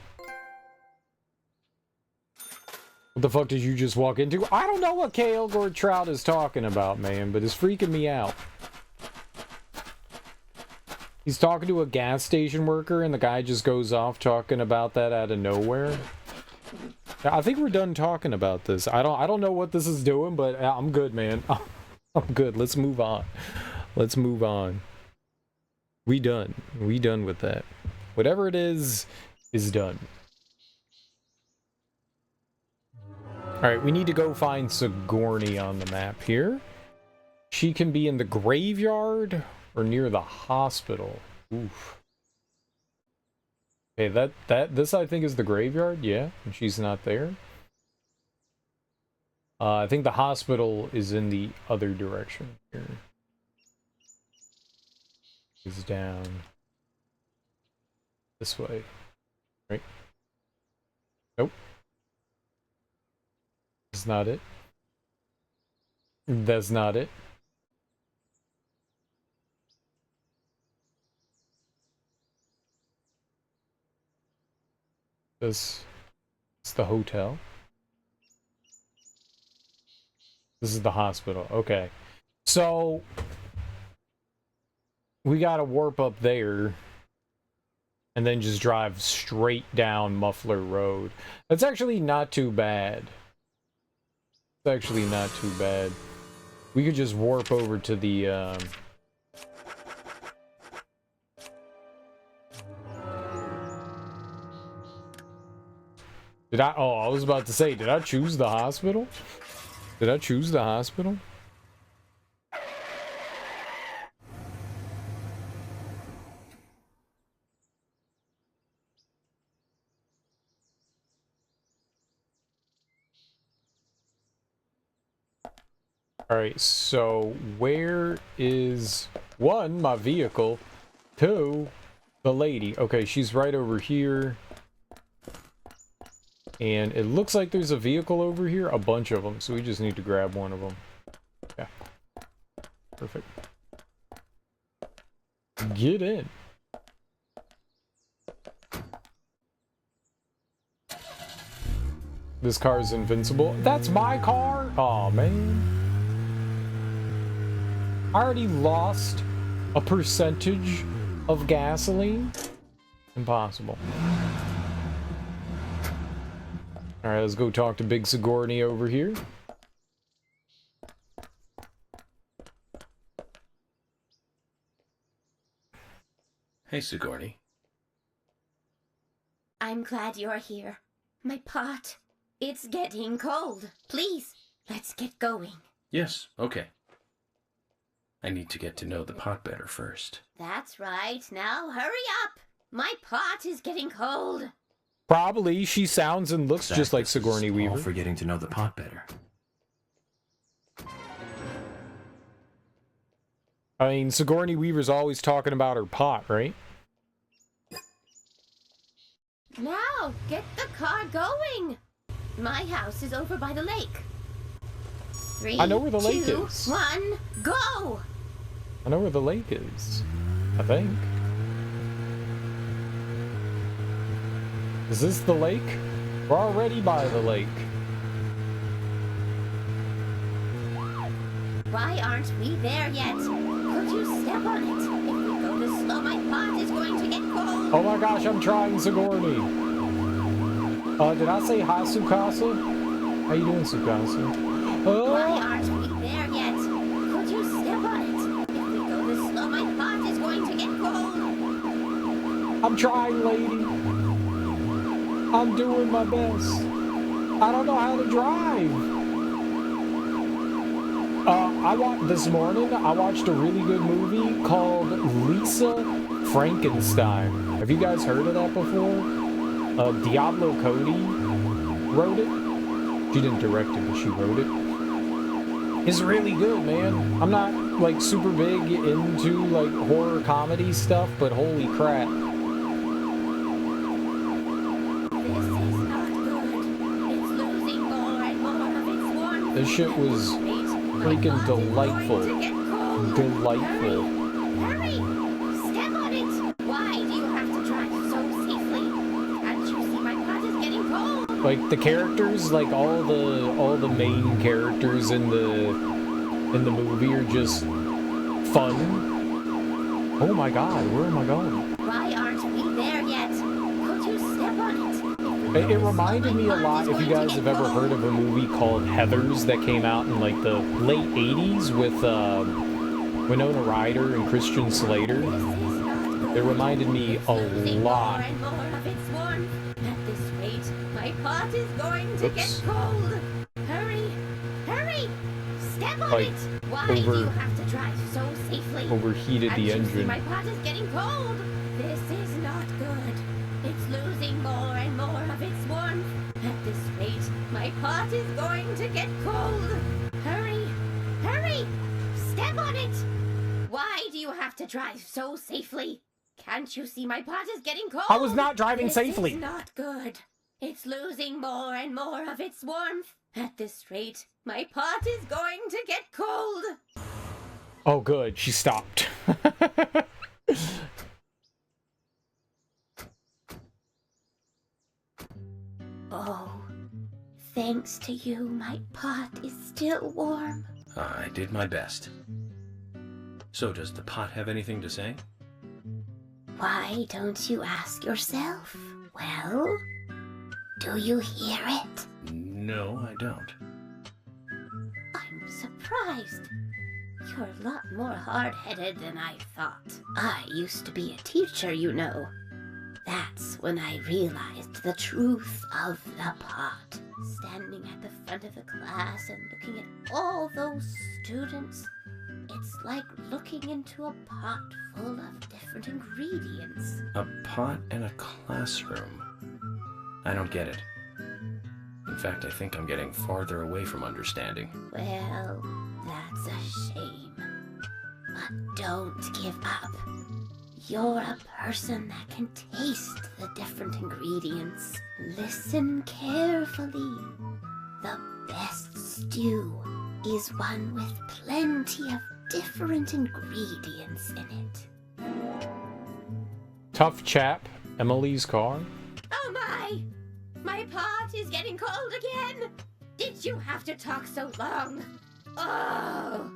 What the fuck did you just walk into? I don't know what K. Elgort Trout is talking about, man, but it's freaking me out. He's talking to a gas station worker, and the guy just goes off talking about that out of nowhere. I think we're done talking about this. I don't know what this is doing, but I'm good, man. I'm good. Let's move on. Let's move on. We done. We done with that. Whatever it is done. Alright, we need to go find Sigourney on the map here. She can be in the graveyard or near the hospital. Oof. Okay, this I think is the graveyard, yeah, and she's not there. I think the hospital is in the other direction here. Is down this way, right? Nope. That's not it. That's not it. This is the hotel. This is the hospital. Okay. So we gotta warp up there and then just drive straight down Muffler Road. That's actually not too bad. It's actually not too bad. We could just warp over to the I was about to say, did I choose the hospital? Did I choose the hospital? Alright, so where is, one, my vehicle, two, the lady. Okay, she's right over here. And it looks like there's a vehicle over here, a bunch of them, so we just need to grab one of them. Yeah. Perfect. Get in. This car is invincible. That's my car? Aw, man. I already lost a percentage of gasoline. Impossible. Alright, let's go talk to Big Sigourney over here. Hey, Sigourney. I'm glad you're here. My pot, it's getting cold. Please, let's get going. Yes, okay. I need to get to know the pot better first. That's right. Now hurry up. My pot is getting cold. Probably. She sounds and looks just like Sigourney Weaver. All for getting to know the pot better. I mean, Sigourney Weaver's always talking about her pot, right? Now Now, get the car going. My house is over by the lake. 3, I know where the lake 2, is. 1, go! I know where the lake is. I think. Is this the lake? We're already by the lake. Why aren't we there yet? Could you step on it? If we go this slow, my pot is going to get cold. Oh my gosh, I'm trying, Sigourney. Did I say hi, Sukasa? How you doing, Sukasa? Why aren't we there yet? Could you step on it? If we go this slow, my pot is going to get cold. I'm trying, lady. I'm doing my best. I don't know how to drive. This morning, I watched a really good movie called Lisa Frankenstein. Have you guys heard of that before? Diablo Cody wrote it. She didn't direct it, but she wrote it. It's really good, man. I'm not, like, super big into, like, horror comedy stuff, but holy crap. This shit was freaking delightful. Delightful. Hurry! Step on it! Why do you have to drive so safely? Can't you see my pot is getting cold? Like the characters, like all the main characters in the movie are just fun. Oh my god, where am I going? Why aren't we there yet? Could you step on it? It reminded me a lot, if you guys have ever heard of a movie called Heathers that came out in like the late 80s with Winona Ryder and Christian Slater. It reminded me a lot. At this rate, my pot is going to get cold. Hurry! Hurry! Step on Like, it! Why do you have to drive so safely? Overheated Can't the you see engine. my pot is getting cold. This is not good. It's losing more and more of its warmth. At this rate, my pot is going to get cold. Hurry! Hurry! Step on it! Why do you have to drive so safely? Can't you see my pot is getting cold? I was not driving safely. This is not good. It's losing more and more of its warmth. At this rate, my pot is going to get cold. Oh good, she stopped. Oh, thanks to you, my pot is still warm. I did my best. So does the pot have anything to say? Why don't you ask yourself? Well, do you hear it? No, I don't. I'm surprised. You're a lot more hard-headed than I thought. I used to be a teacher, you know. That's when I realized the truth of the pot. Standing at the front of the class and looking at all those students, it's like looking into a pot full of different ingredients. A pot in a classroom. I don't get it. In fact, I think I'm getting farther away from understanding. Well, that's a shame. But don't give up. You're a person that can taste the different ingredients. Listen carefully. The best stew is one with plenty of different ingredients in it. Tough chap, Emily's car. Oh my! My pot is getting cold again! Did you have to talk so long? Oh!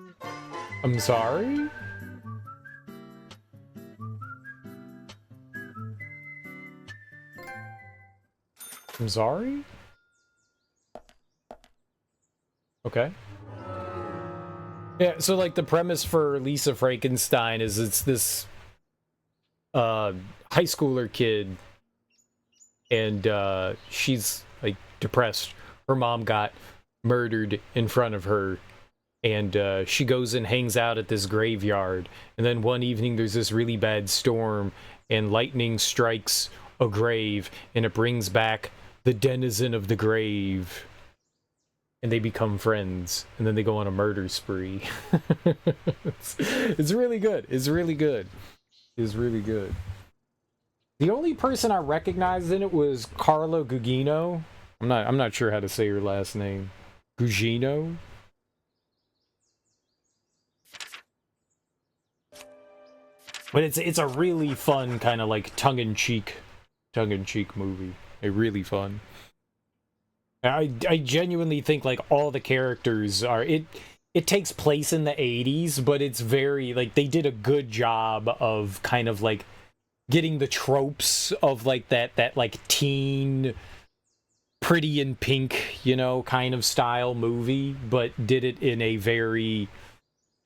I'm sorry? I'm sorry? Okay. Yeah, so like the premise for Lisa Frankenstein is it's this high schooler kid and she's like depressed. Her mom got murdered in front of her and she goes and hangs out at this graveyard, and then one evening there's this really bad storm and lightning strikes a grave and it brings back the denizen of the grave, and they become friends, and then they go on a murder spree. It's really good. It's really good. It's really good. The only person I recognized in it was Carla Gugino. I'm not sure how to say her last name. Gugino? But it's a really fun kind of like tongue-in-cheek movie. Really fun. I genuinely think like all the characters are it takes place in the 80s, but it's very like they did a good job of kind of like getting the tropes of like that like teen Pretty in Pink, you know, kind of style movie, but did it in a very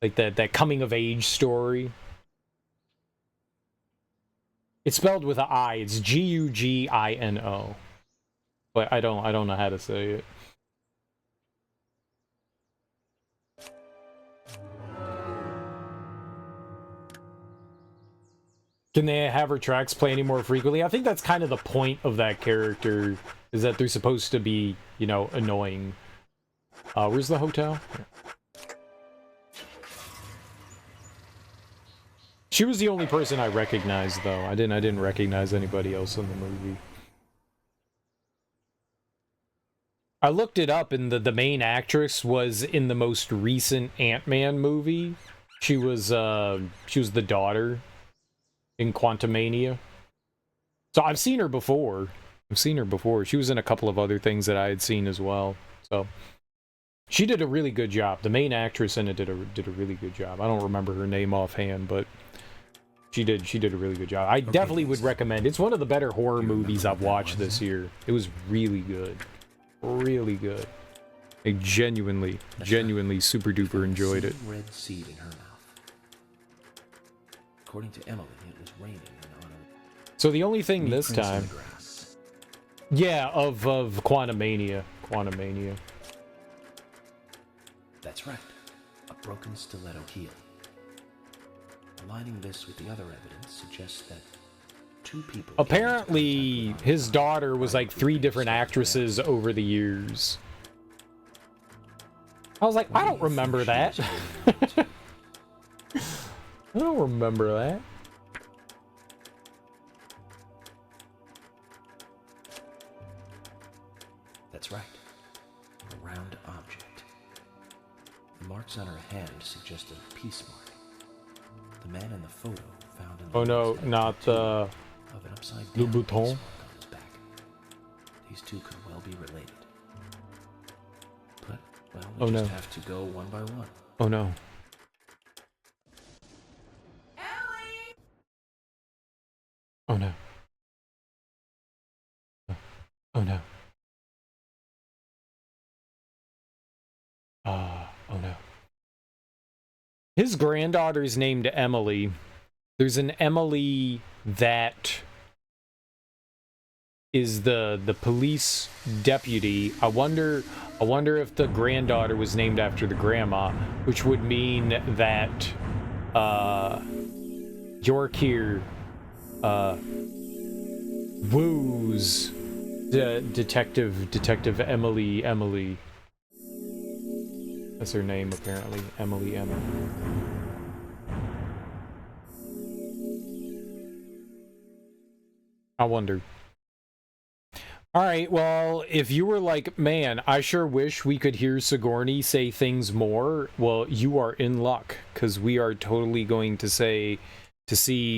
like that coming of age story. It's spelled with an I. It's Gugino. But I don't know how to say it. Can they have her tracks play any more frequently? I think that's kind of the point of that character, is that they're supposed to be, you know, annoying. Where's the hotel? She was the only person I recognized, though. I didn't recognize anybody else in the movie. I looked it up, and the main actress was in the most recent Ant-Man movie. She was the daughter in Quantumania. So I've seen her before. She was in a couple of other things that I had seen as well. So she did a really good job. The main actress in it did a really good job. I don't remember her name offhand, but she did a really good job. I definitely would recommend. It's one of the better horror movies I've watched this year. It was really good. Really good. I genuinely super duper enjoyed it. Red seed in her mouth. According to Emily, it was raining in honor. So the only thing this time, yeah, of Quantumania. That's right. A broken stiletto heel. Aligning this with the other evidence suggests that two people... Apparently, his daughter was like 3 different actresses over the years. I was like, I don't remember that. I don't remember that. That's right. A round object. The marks on her hand suggested a peace mark. The man in the photo found in the... Oh no, not the... of an upside down Louboutin. peace mark on his back. These two could well be related. But, well, we just have to go one by one. Oh no. Oh no. Oh no. Oh no. His granddaughter's named Emily. There's an Emily that is the police deputy. I wonder if the granddaughter was named after the grandma, which would mean that York here woos detective Emily. That's her name, apparently. Emily. I wonder. Alright, well, if you were like, man, I sure wish we could hear Sigourney say things more, well, you are in luck, because we are totally going to see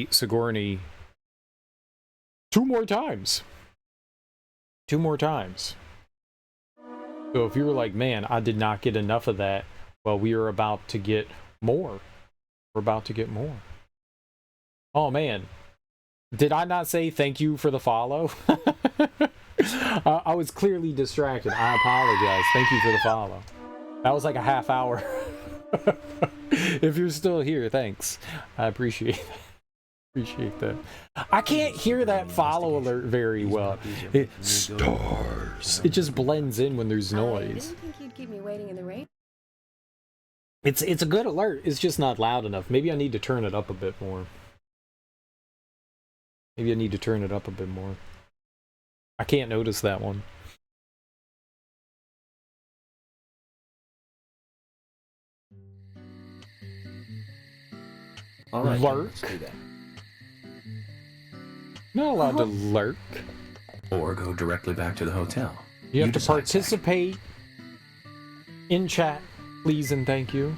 Sigourney 2 more times. 2 more times. So if you were like, man, I did not get enough of that, well, we are about to get more. We're about to get more. Oh, man. Did I not say thank you for the follow? I was clearly distracted. I apologize. Thank you for the follow. That was like a half hour. If you're still here, thanks. I appreciate that. I can't hear that follow alert very well. It stars. It just blends in when there's noise. I didn't think you'd keep me waiting in the rain. It's a good alert. It's just not loud enough. Maybe I need to turn it up a bit more. I can't notice that one. All right, Lurk. let's do that. Not allowed to lurk. Or go directly back to the hotel. You have to decide, Zack. participate in chat, please and thank you.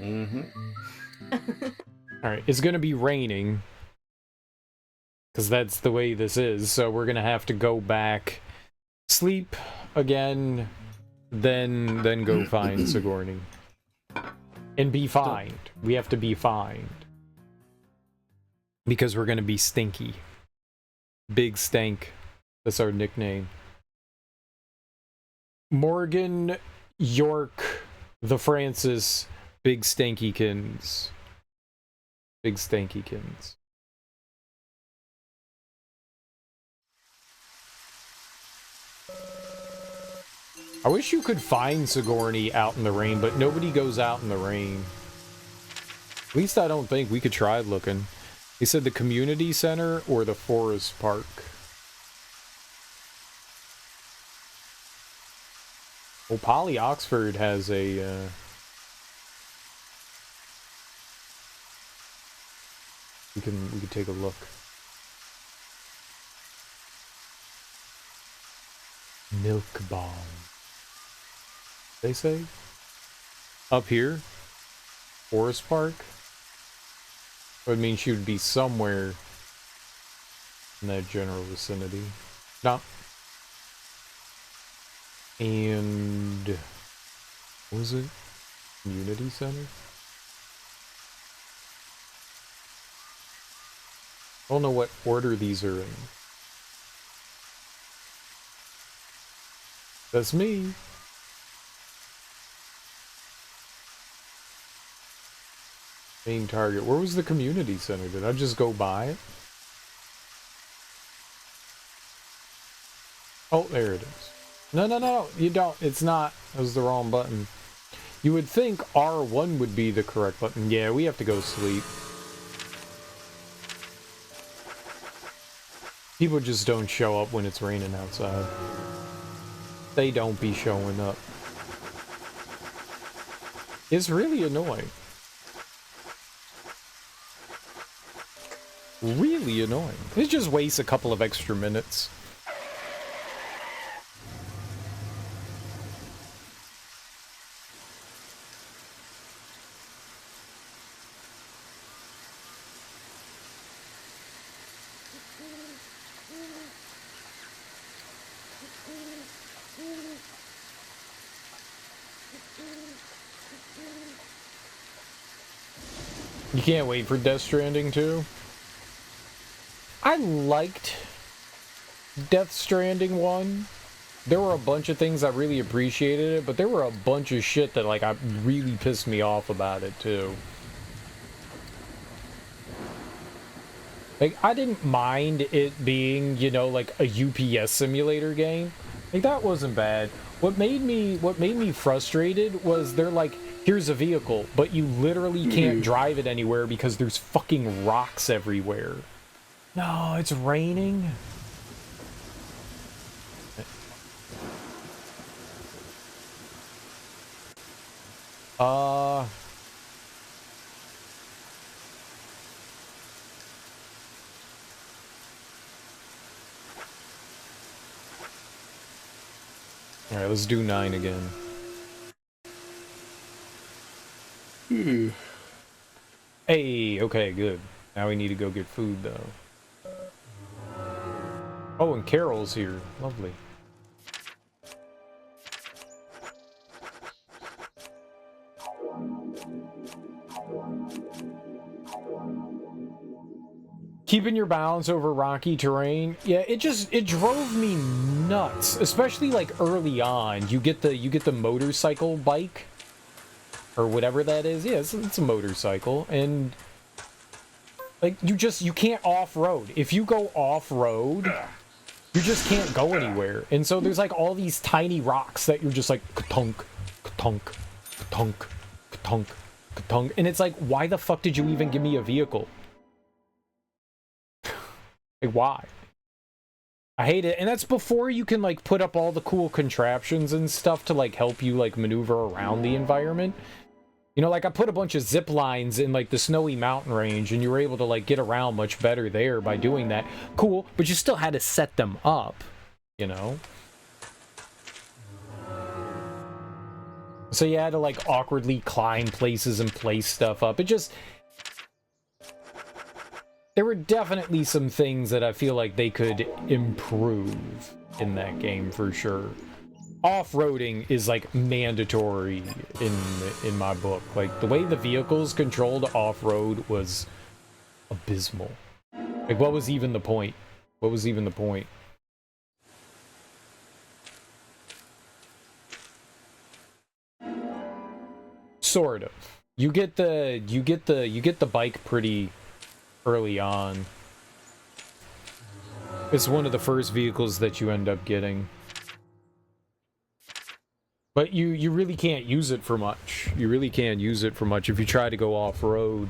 Mm-hmm. Alright, it's gonna be raining. Because that's the way this is, so we're gonna have to go back, sleep again, then go find Sigourney. And be fined. We have to be fined. Because we're gonna be stinky. Big Stank. That's our nickname. Morgan York the Francis Big Stankykins. Big Stankykins. I wish you could find Sigourney out in the rain, but nobody goes out in the rain. At least I don't think. We could try looking. He said the community center or the forest park. Well, Poly Oxford has a... We could take a look. Milk bomb. They say? Up here? Forest Park? Would mean she would be somewhere in that general vicinity. No. And what was it? Community Center? I don't know what order these are in. That's me. Main target. Where was the community center? Did I just go by it? Oh, there it is. No, you don't. It's not. That was the wrong button. You would think R1 would be the correct button. Yeah, we have to go sleep. People just don't show up when it's raining outside. They don't be showing up. It's really annoying. Really annoying. It just wastes a couple of extra minutes. You can't wait for Death Stranding 2? I liked Death Stranding 1. There were a bunch of things I really appreciated it, but there were a bunch of shit that like really pissed me off about it too. Like, I didn't mind it being, you know, like a UPS simulator game. Like, that wasn't bad. What made me frustrated was they're like, here's a vehicle, but you literally can't drive it anywhere because there's fucking rocks everywhere. No, it's raining. Alright, let's do 9 again. Hey, okay, good. Now we need to go get food, though. Oh, and Carol's here. Lovely. Keeping your balance over rocky terrain. Yeah, it drove me nuts. Especially like early on. You get the motorcycle bike or whatever that is. Yeah, it's a motorcycle, and like you can't off-road. If you go off-road, you just can't go anywhere. And so there's like all these tiny rocks that you're just like ka-tunk, ka-tunk, ka-tunk, ka-tunk, ka-tunk. And it's like, why the fuck did you even give me a vehicle? Like, why? I hate it. And that's before you can like put up all the cool contraptions and stuff to like help you like maneuver around the environment. You know, like I put a bunch of zip lines in like the snowy mountain range and you were able to like get around much better there by doing that. Cool, but you still had to set them up, you know? So you had to like awkwardly climb places and place stuff up. It just... There were definitely some things that I feel like they could improve in that game for sure. Off-roading is like mandatory in my book. Like the way the vehicles controlled off-road was abysmal. Like what was even the point? What was even the point? Sort of. You get the bike pretty early on. It's one of the first vehicles that you end up getting. But you really can't use it for much. You really can't use it for much. If you try to go off-road,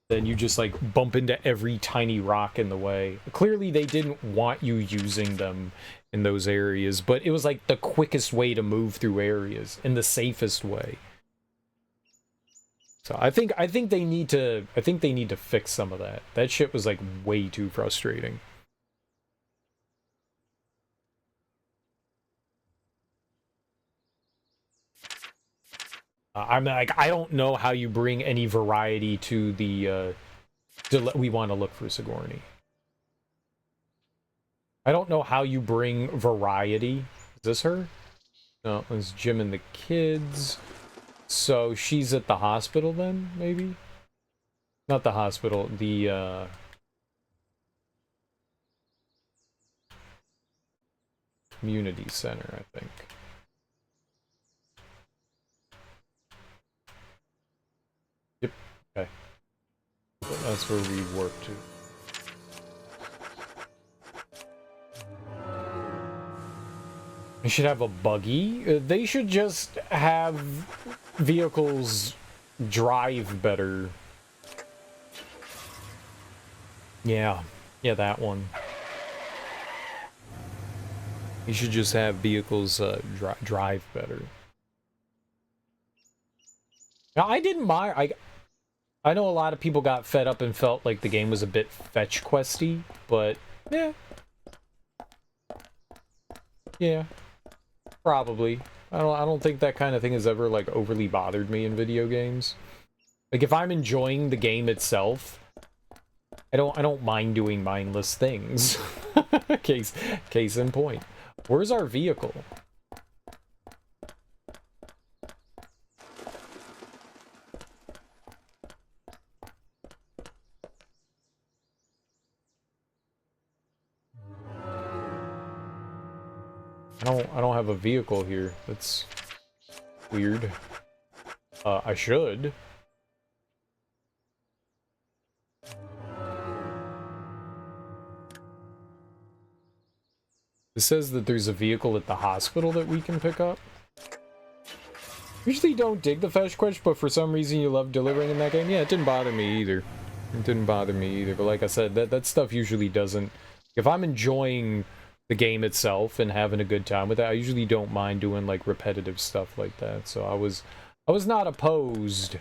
then you just like bump into every tiny rock in the way. Clearly they didn't want you using them in those areas, but it was like the quickest way to move through areas and the safest way. So I think they need to fix some of that. That shit was like way too frustrating. I'm like, I don't know how you bring any variety to the we want to look for Sigourney. I don't know how you bring variety. Is this her? No, it's Jim and the kids. So she's at the hospital then, maybe? Not the hospital, the community center, I think. Yep, okay. That's where we work to. They should have a buggy. They should just have vehicles drive better. Yeah, that one. You should just have vehicles drive better. Now, I didn't mind. I know a lot of people got fed up and felt like the game was a bit fetch questy, but yeah. Yeah. Probably. I don't think that kind of thing has ever like overly bothered me in video games. Like if I'm enjoying the game itself, I don't mind doing mindless things. Case in point. Where's our vehicle? I don't have a vehicle here. That's weird. I should. It says that there's a vehicle at the hospital that we can pick up. Usually don't dig the fetch quest, but for some reason you love delivering in that game. Yeah, it didn't bother me either. It didn't bother me either. But like I said, that stuff usually doesn't... If I'm enjoying the game itself and having a good time with it, I usually don't mind doing like repetitive stuff like that. So I was not opposed.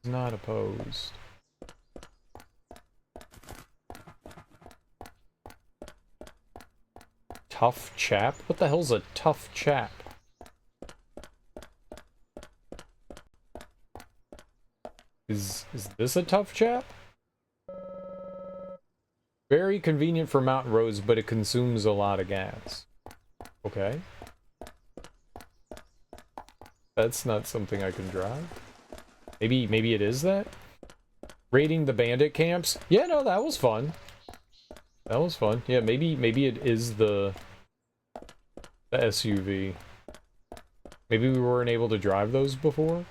Not opposed. Tough chap? What the hell's a tough chap? Is this a tough chap? Very convenient for mountain roads, but it consumes a lot of gas. Okay. That's not something I can drive. Maybe it is that? Raiding the bandit camps? Yeah, no, that was fun. That was fun. Yeah, maybe it is the SUV. Maybe we weren't able to drive those before?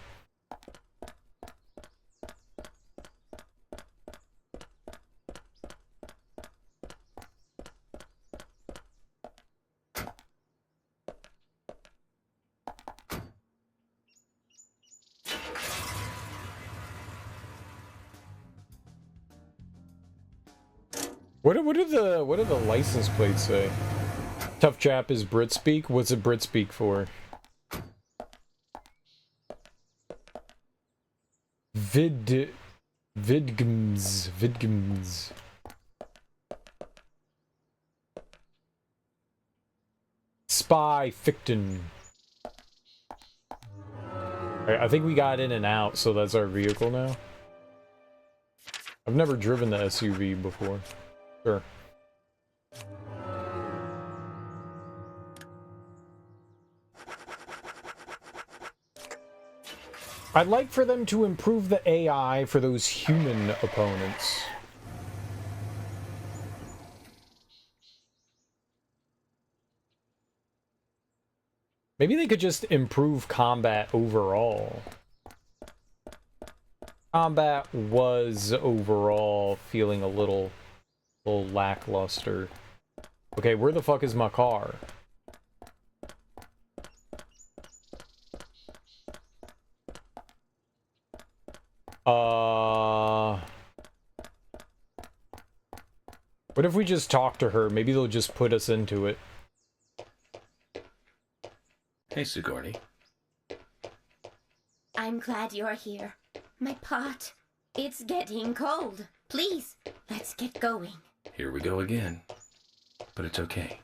What do the license plates say? Tough chap is Brit speak? What's it Brit speak for? Vidgms. Spy Fichten. Alright, I think we got in and out, so that's our vehicle now. I've never driven the SUV before. Sure. I'd like for them to improve the AI for those human opponents. Maybe they could just improve combat overall. Combat was overall feeling a little lackluster. Okay, where the fuck is my car? What if we just talk to her? Maybe they'll just put us into it. Hey, Sigourney. I'm glad you're here. My pot, it's getting cold. Please, let's get going. Here we go again. But it's okay.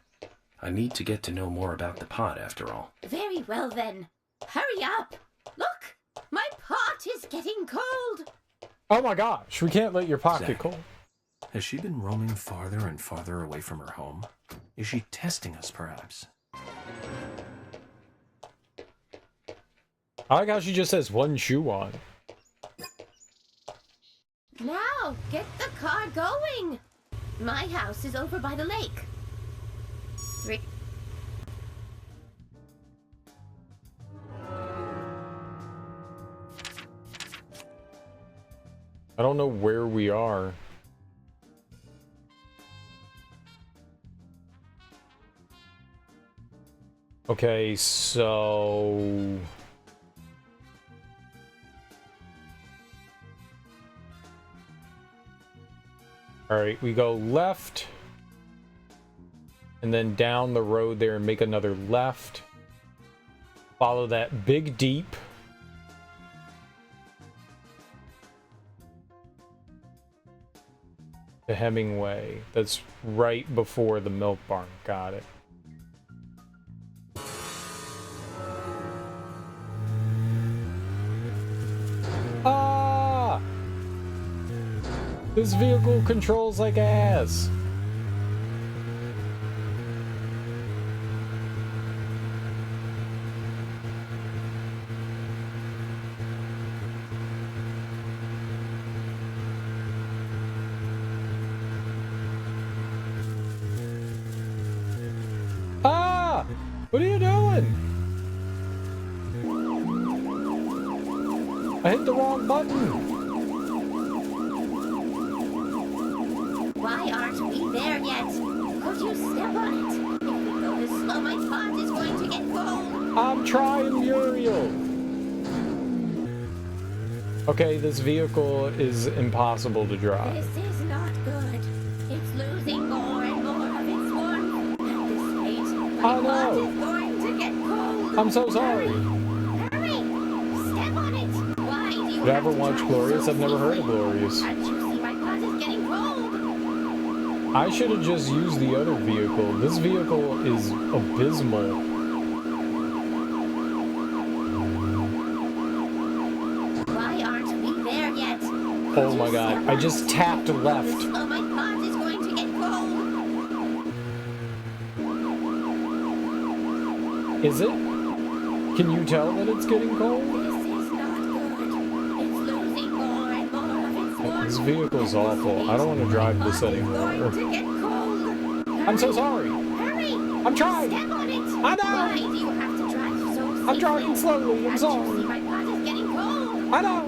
I need to get to know more about the pot, after all. Very well then. Hurry up. Look, my pot is getting cold. Oh my gosh, we can't let your pot get cold. Has she been roaming farther and farther away from her home? Is she testing us, perhaps? I like how she just has one shoe on. Now, get the car going. My house is over by the lake. 3. I don't know where we are. Okay, so... Alright, we go left. And then down the road there and make another left. Follow that big deep. To Hemingway. That's right before the milk barn. Got it. Ah! This vehicle controls like ass. Ah! What are you doing? I hit the wrong button. Why aren't we there yet? Could you step on it? If we go this slow, my pot is going to get cold. I'm trying, Muriel. Okay, this vehicle is impossible to drive. This is not good. It's losing more and more of its warmth. At this rate, my pot is going to get cold. I'm so sorry. Hurry! Step on it. Why do you Did I ever watch Glorious? I've never heard of Glorious. Can't you see my pot is getting cold? I should have just used the other vehicle. This vehicle is abysmal. Why aren't we there yet? Oh my god, I just tapped left. Oh, my pot is going to get cold. Is it? Can you tell that it's getting cold? This is not good. It's losing more and more of its warmth. This vehicle's awful. I don't want to drive this anymore. To get cold. I'm so sorry. Hurry! I'm trying. Step on it. I know. Why do you have to drive so slowly? I'm driving slowly. I'm Can't you sorry. see my pot is getting cold? I know.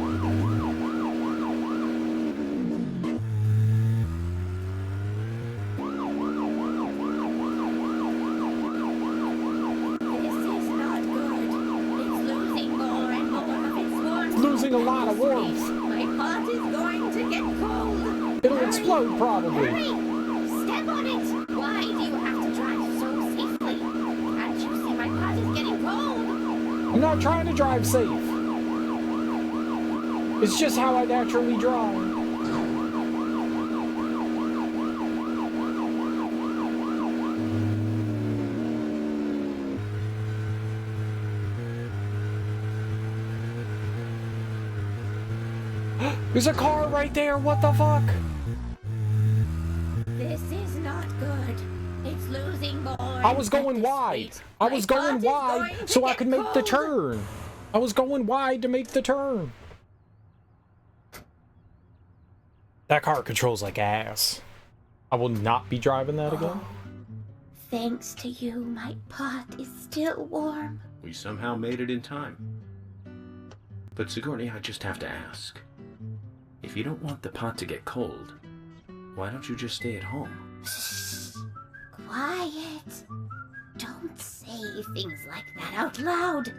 This is not good. It's losing more and more of its warmth. Losing a lot of warmth. My pot is going to get cold. It'll explode probably. Hurry! Step on it! Why do you have to drive so safely? Can't you see my pot is getting cold? I'm not trying to drive safe. It's just how I naturally drive. There's a car right there. What the fuck? This is not good. It's losing more. I was going wide. I was going wide so I could make the turn. I was going wide to make the turn. That car controls like ass. I will not be driving that again. Thanks to you, my pot is still warm. We somehow made it in time. But Sigourney, I just have to ask. If you don't want the pot to get cold, why don't you just stay at home? Shh. Quiet. Don't say things like that out loud.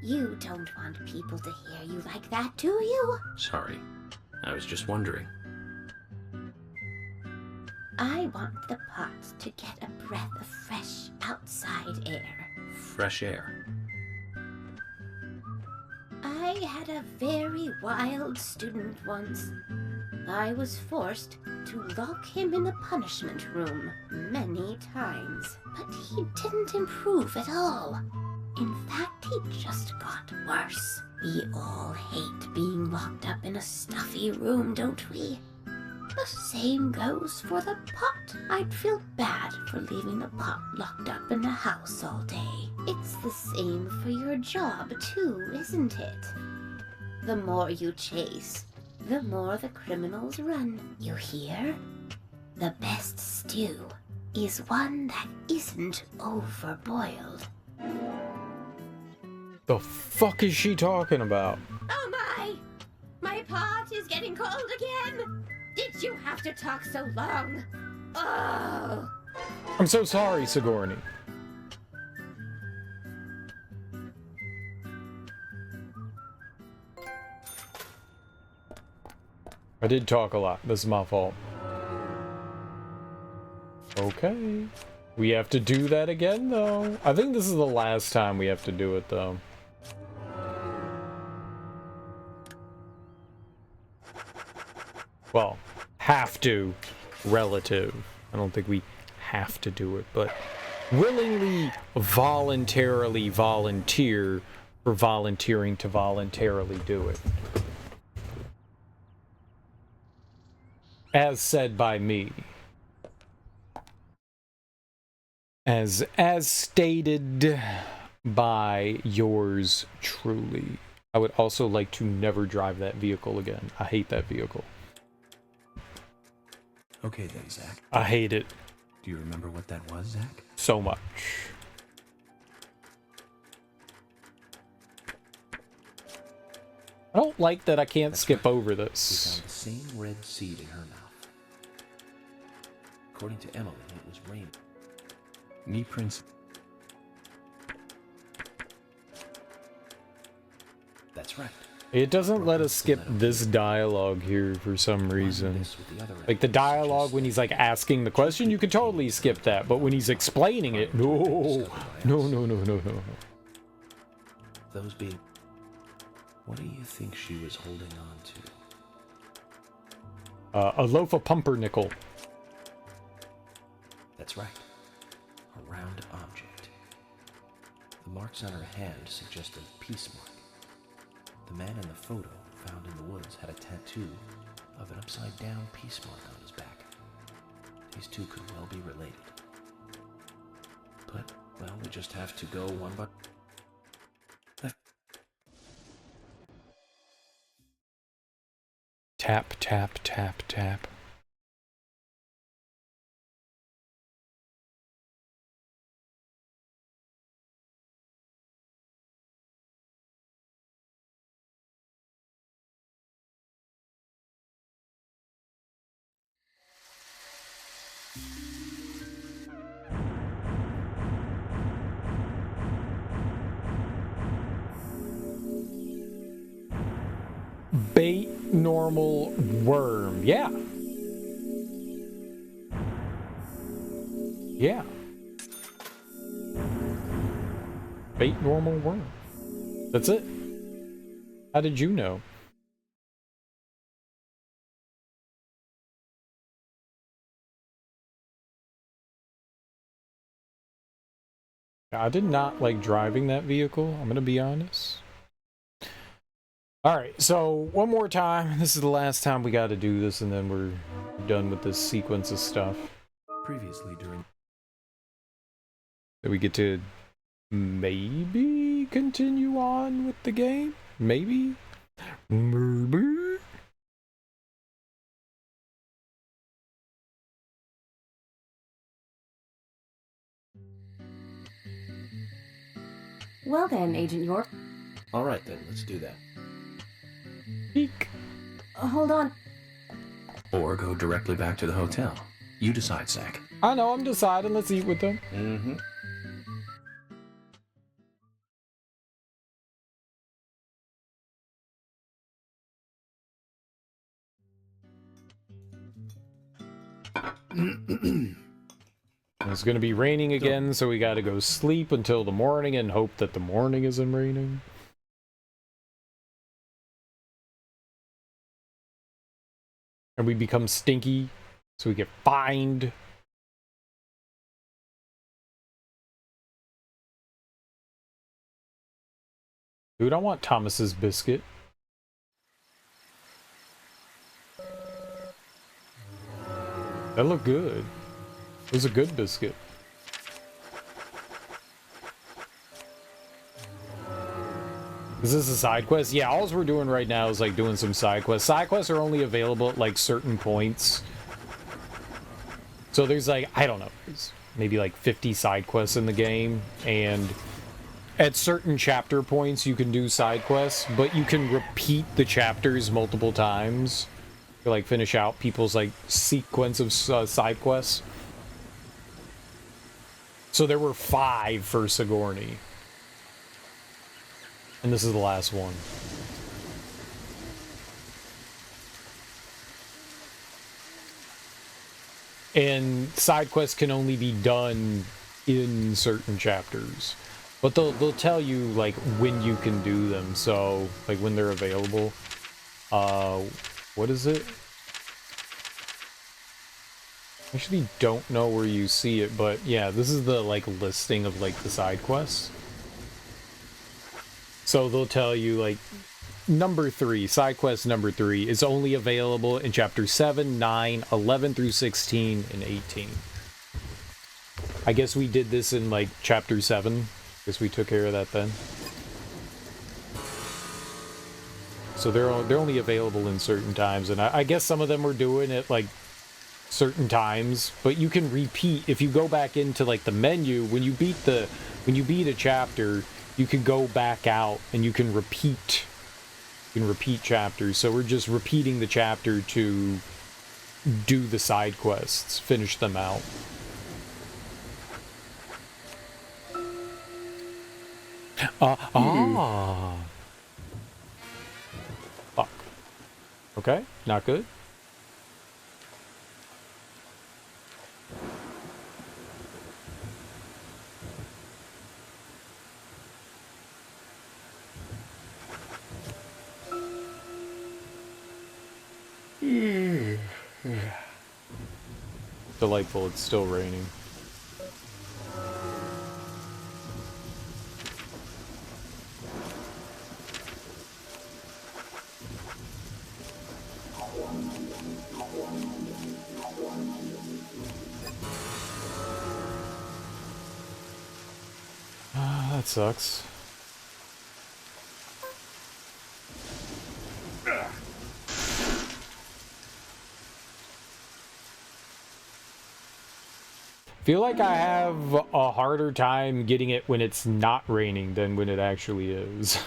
You don't want people to hear you like that, do you? Sorry. I was just wondering. I want the pot to get a breath of fresh outside air. Fresh air. I had a very wild student once. I was forced to lock him in the punishment room many times, but he didn't improve at all. In fact, he just got worse. We all hate being locked up in a stuffy room, don't we? The same goes for the pot. I'd feel bad for leaving the pot locked up in the house all day. It's the same for your job, too, isn't it? The more you chase, the more the criminals run. You hear? The best stew is one that isn't overboiled. The fuck is she talking about? Oh my! My pot is getting cold again! Did you have to talk so long? Oh! I'm so sorry, Sigourney. I did talk a lot. This is my fault. Okay. We have to do that again, though. I think this is the last time we have to do it, though. Well, have to. Relative. I don't think we have to do it, but willingly, voluntarily volunteer for volunteering to voluntarily do it. As said by me. As stated by yours truly. I would also like to never drive that vehicle again. I hate that vehicle. Okay then, Zach. I hate it Do you remember what that was, Zach? so much. I don't like that I can't skip over We this. found the same red seed in her mouth. According to Emily, it was rain. Knee prints. That's right. It doesn't let us skip this dialogue here for some reason. Like the dialogue when he's like asking the question, you could totally skip that. But when he's explaining it, no. Those being... What do you think she was holding on to? A loaf of pumpernickel. That's right. A round object. The marks on her hand suggested a peace mark. The man in the photo found in the woods had a tattoo of an upside-down peace mark on his back. These two could well be related. But, well, we just have to go one by... Tap, tap, tap, tap. Bait normal worm. Yeah. Yeah. Bait normal worm. That's it. How did you know? I did not like driving that vehicle, I'm gonna be honest. Alright, so one more time. This is the last time we gotta do this, and then we're done with this sequence of stuff. Previously during... So we get to maybe continue on with the game? Maybe? Maybe? Well then, Agent York. All right, then. Let's do that. Eek. Hold on. Or go directly back to the hotel. You decide, Zach. I know, I'm deciding. Let's eat with them. Mm-hmm. It's gonna be raining again, so we gotta go sleep until the morning and hope that the morning isn't raining. And we become stinky, so we get fined. Dude, I want Thomas's biscuit. That looked good. It was a good biscuit. Is this a side quest? Yeah, all we're doing right now is like doing some side quests. Side quests are only available at like certain points. So there's like, I don't know, there's maybe like 50 side quests in the game, and at certain chapter points you can do side quests, but you can repeat the chapters multiple times to like finish out people's like sequence of side quests. So there were 5 for Sigourney. And this is the last one. And side quests can only be done in certain chapters. But they'll tell you like when you can do them, so like when they're available. What is it? I actually don't know where you see it, but yeah, this is the like listing of like the side quests. So they'll tell you like number 3, side quest number 3 is only available in chapter 7, 9, 11 through 16, and 18. I guess we did this in like chapter 7. Guess we took care of that then. So they're only available in certain times, and I guess some of them were doing it like certain times, but you can repeat if you go back into like the menu when you beat a chapter, you can go back out and you can repeat chapters. So we're just repeating the chapter to do the side quests, finish them out. Fuck. Okay, not good. Delightful, it's still raining. That sucks. Feel like I have a harder time getting it when it's not raining than when it actually is.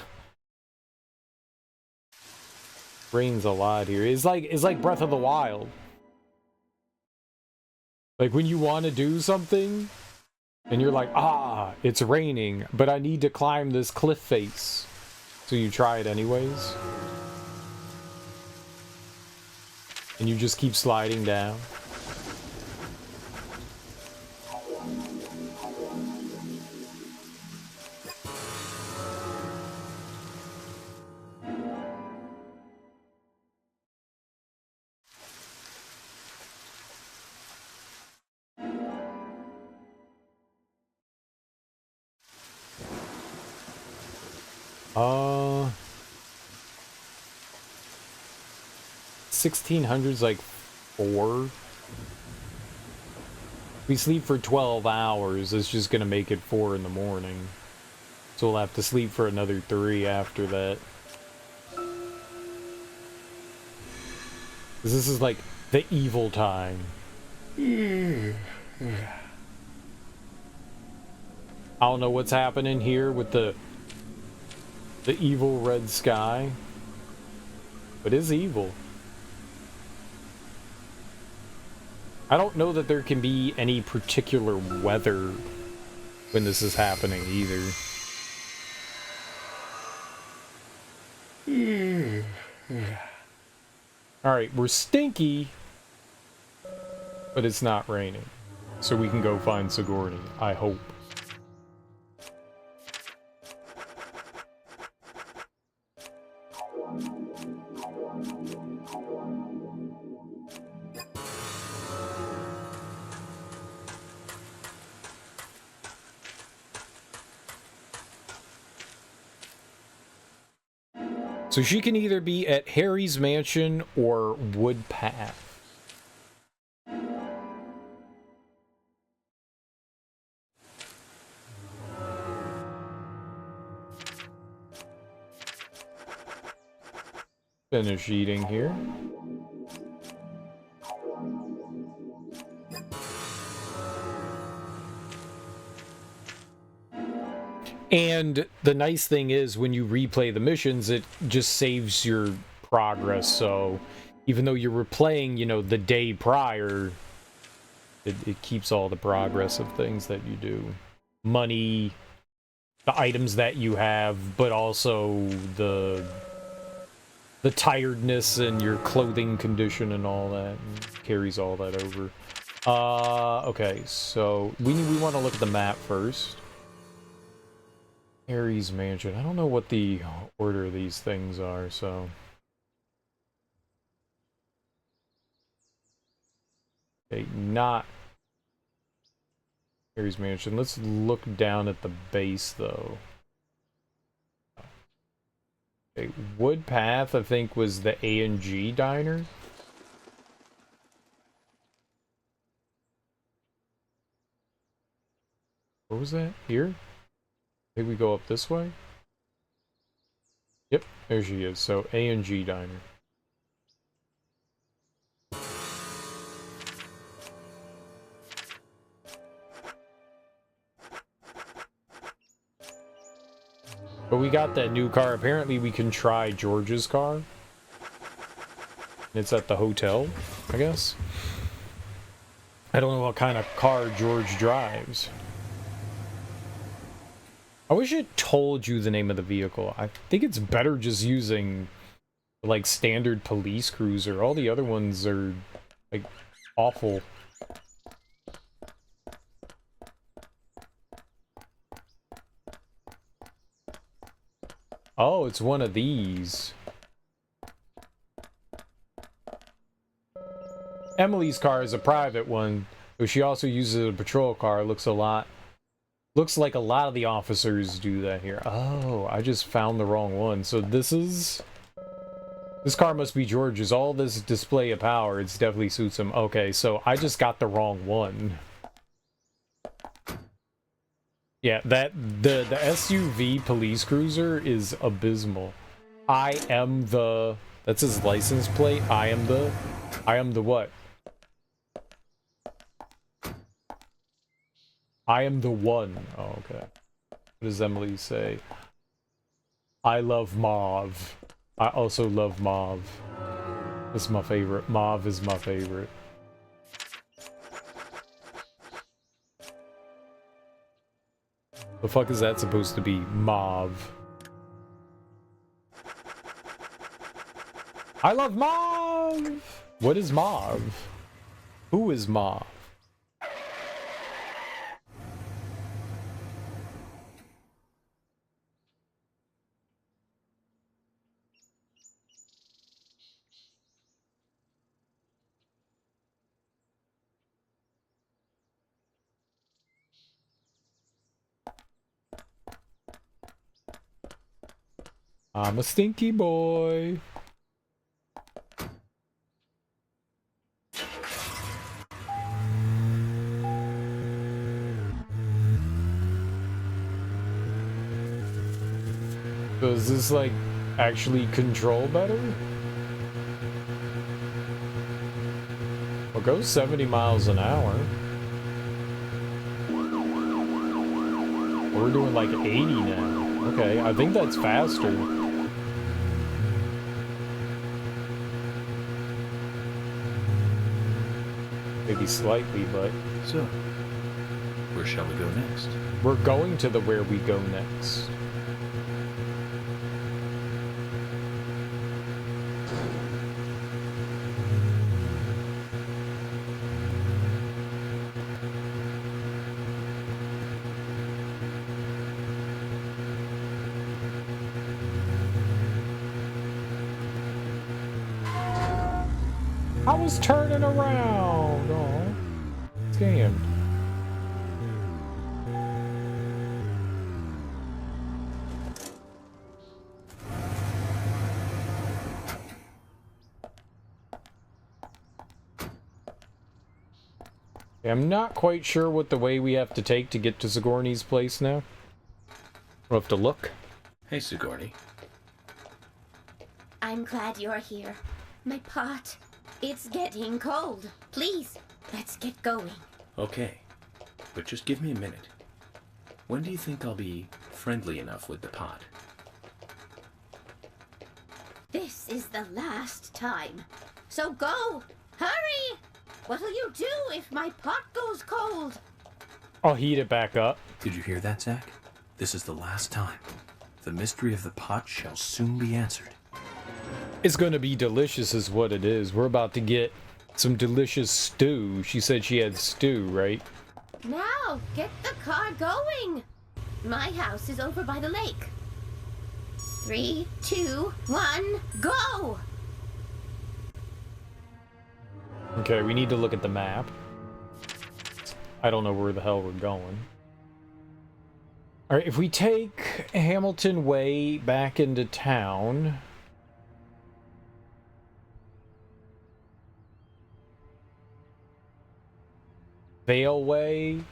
Rains a lot here. It's like Breath of the Wild. Like when you want to do something and you're like, it's raining, but I need to climb this cliff face. So you try it anyways. And you just keep sliding down. $1,600's like 4. We sleep for 12 hours. It's just gonna make it 4 in the morning. So we'll have to sleep for another 3 after that. This is like the evil time. I don't know what's happening here with the evil red sky, but it's evil. I don't know that there can be any particular weather when this is happening either. Alright, we're stinky, but it's not raining. So we can go find Sigourney, I hope. So she can either be at Harry's mansion or Wood Path. Finish eating here. And the nice thing is when you replay the missions, it just saves your progress. So even though you're replaying, you know, the day prior, it keeps all the progress of things that you do. Money, the items that you have, but also the tiredness and your clothing condition and all that, and carries all that over. Okay, so we want to look at the map first. Harry's mansion. I don't know what the order of these things are, so... Okay, not Harry's mansion. Let's look down at the base, though. Okay, Wood Path, I think, was the A&G diner. What was that? Here? I think we go up this way? Yep, there she is. So, A&G diner. But we got that new car. Apparently we can try George's car. It's at the hotel, I guess. I don't know what kind of car George drives. I wish it told you the name of the vehicle. I think it's better just using, like, standard police cruiser. All the other ones are, like, awful. Oh, it's one of these. Emily's car is a private one, but she also uses a patrol car. Looks like a lot of the officers do that here. Oh, I just found the wrong one. So this car must be George's. All this display of power, it definitely suits him. Okay, so I just got the wrong one. Yeah, the SUV police cruiser is abysmal. That's his license plate. I am the what? I am the one. Oh, okay. What does Emily say? I love mauve. I also love mauve. This is my favorite. Mauve is my favorite. The fuck is that supposed to be? Mauve. I love mauve! What is mauve? Who is mauve? I'm a stinky boy. Does this, like, actually control better? Well, go 70 miles an hour. We're doing like 80 now. Okay, I think that's faster. Maybe slightly, but... So, where shall we go next? We're going to the where we go next. I was turning around. Oh, scammed. I'm not quite sure what the way we have to take to get to Sigourney's place now. We'll have to look. Hey, Sigourney. I'm glad you're here. My pot. It's getting cold. Please, let's get going. Okay, but just give me a minute. When do you think I'll be friendly enough with the pot? This is the last time. So go! Hurry! What'll you do if my pot goes cold? I'll heat it back up. Did you hear that, Zach? This is the last time. The mystery of the pot shall soon be answered. It's gonna be delicious is what it is. We're about to get some delicious stew. She said she had stew, right? Now, get the car going! My house is over by the lake. 3, 2, 1, go! Okay, we need to look at the map. I don't know where the hell we're going. Alright, if we take Hamilton Way back into town... Vale Way...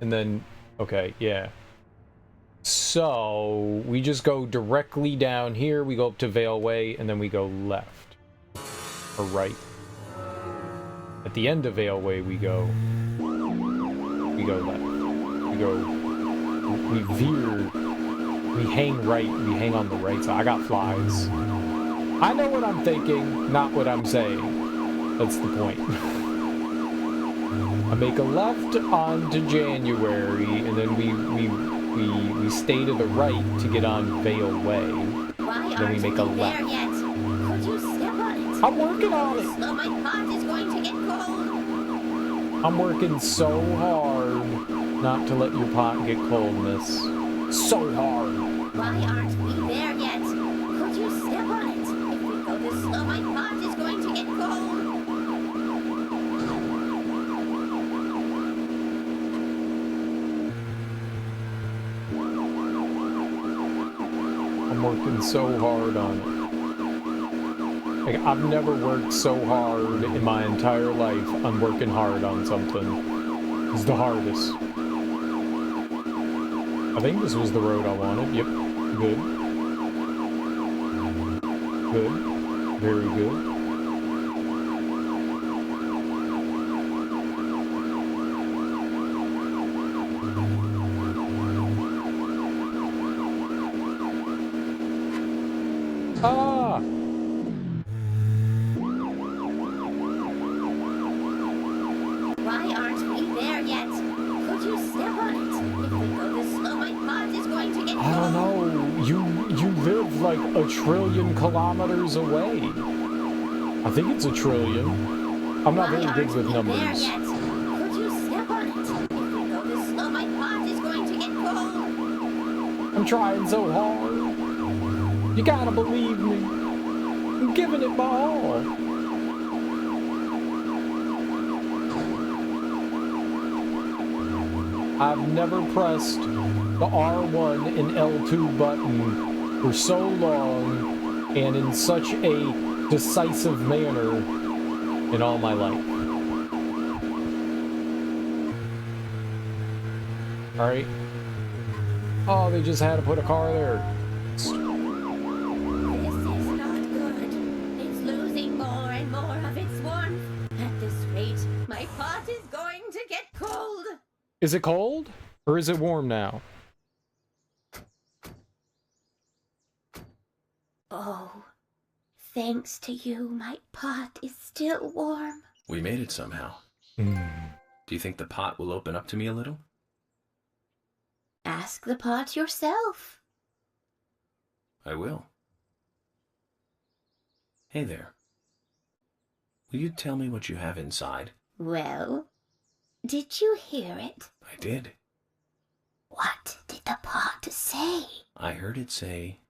And then... Okay, yeah. So, we just go directly down here, we go up to Vale Way, and then we go left. Or right. At the end of Vale Way, we go left. We veer, we hang right, we hang on the right side. I got flies. I know what I'm thinking, not what I'm saying. That's the point. I make a left onto January, and then we stay to the right to get on Vale Way. Then we make a left. There yet? Could you step on it? I'm working on it. Slow, my pot is going to get cold. I'm working so hard not to let your pot get cold, miss. So hard. Why aren't we there yet? Could you step on it? If we go this slow, my pot is going to get cold. I'm working so hard on it. Like, I've never worked so hard in my entire life on working hard on something. It's the hardest. I think this was the road I wanted. Yep. Good. Good. Very good. Ah! Why aren't we there yet? Could you step on it? If we go this slow, my pot is going to get cold. I don't know. You live like 1 trillion kilometers away. I think it's 1 trillion. I'm not very good with numbers. There yet? Could you step on it? If we go this slow, my pot is going to get cold. I'm trying so hard. You gotta believe me. I'm giving it my all. I've never pressed the R1 and L2 button for so long and in such a decisive manner in all my life. Alright. Oh, they just had to put a car there. This is not good. It's losing more and more of its warmth. At this rate, my pot is going to get cold. Is it cold? Or is it warm now? Oh, thanks to you, my pot is still warm. We made it somehow. Mm. Do you think the pot will open up to me a little? Ask the pot yourself. I will. Hey there. Will you tell me what you have inside? Well, did you hear it? I did. What did the pot say? I heard it say,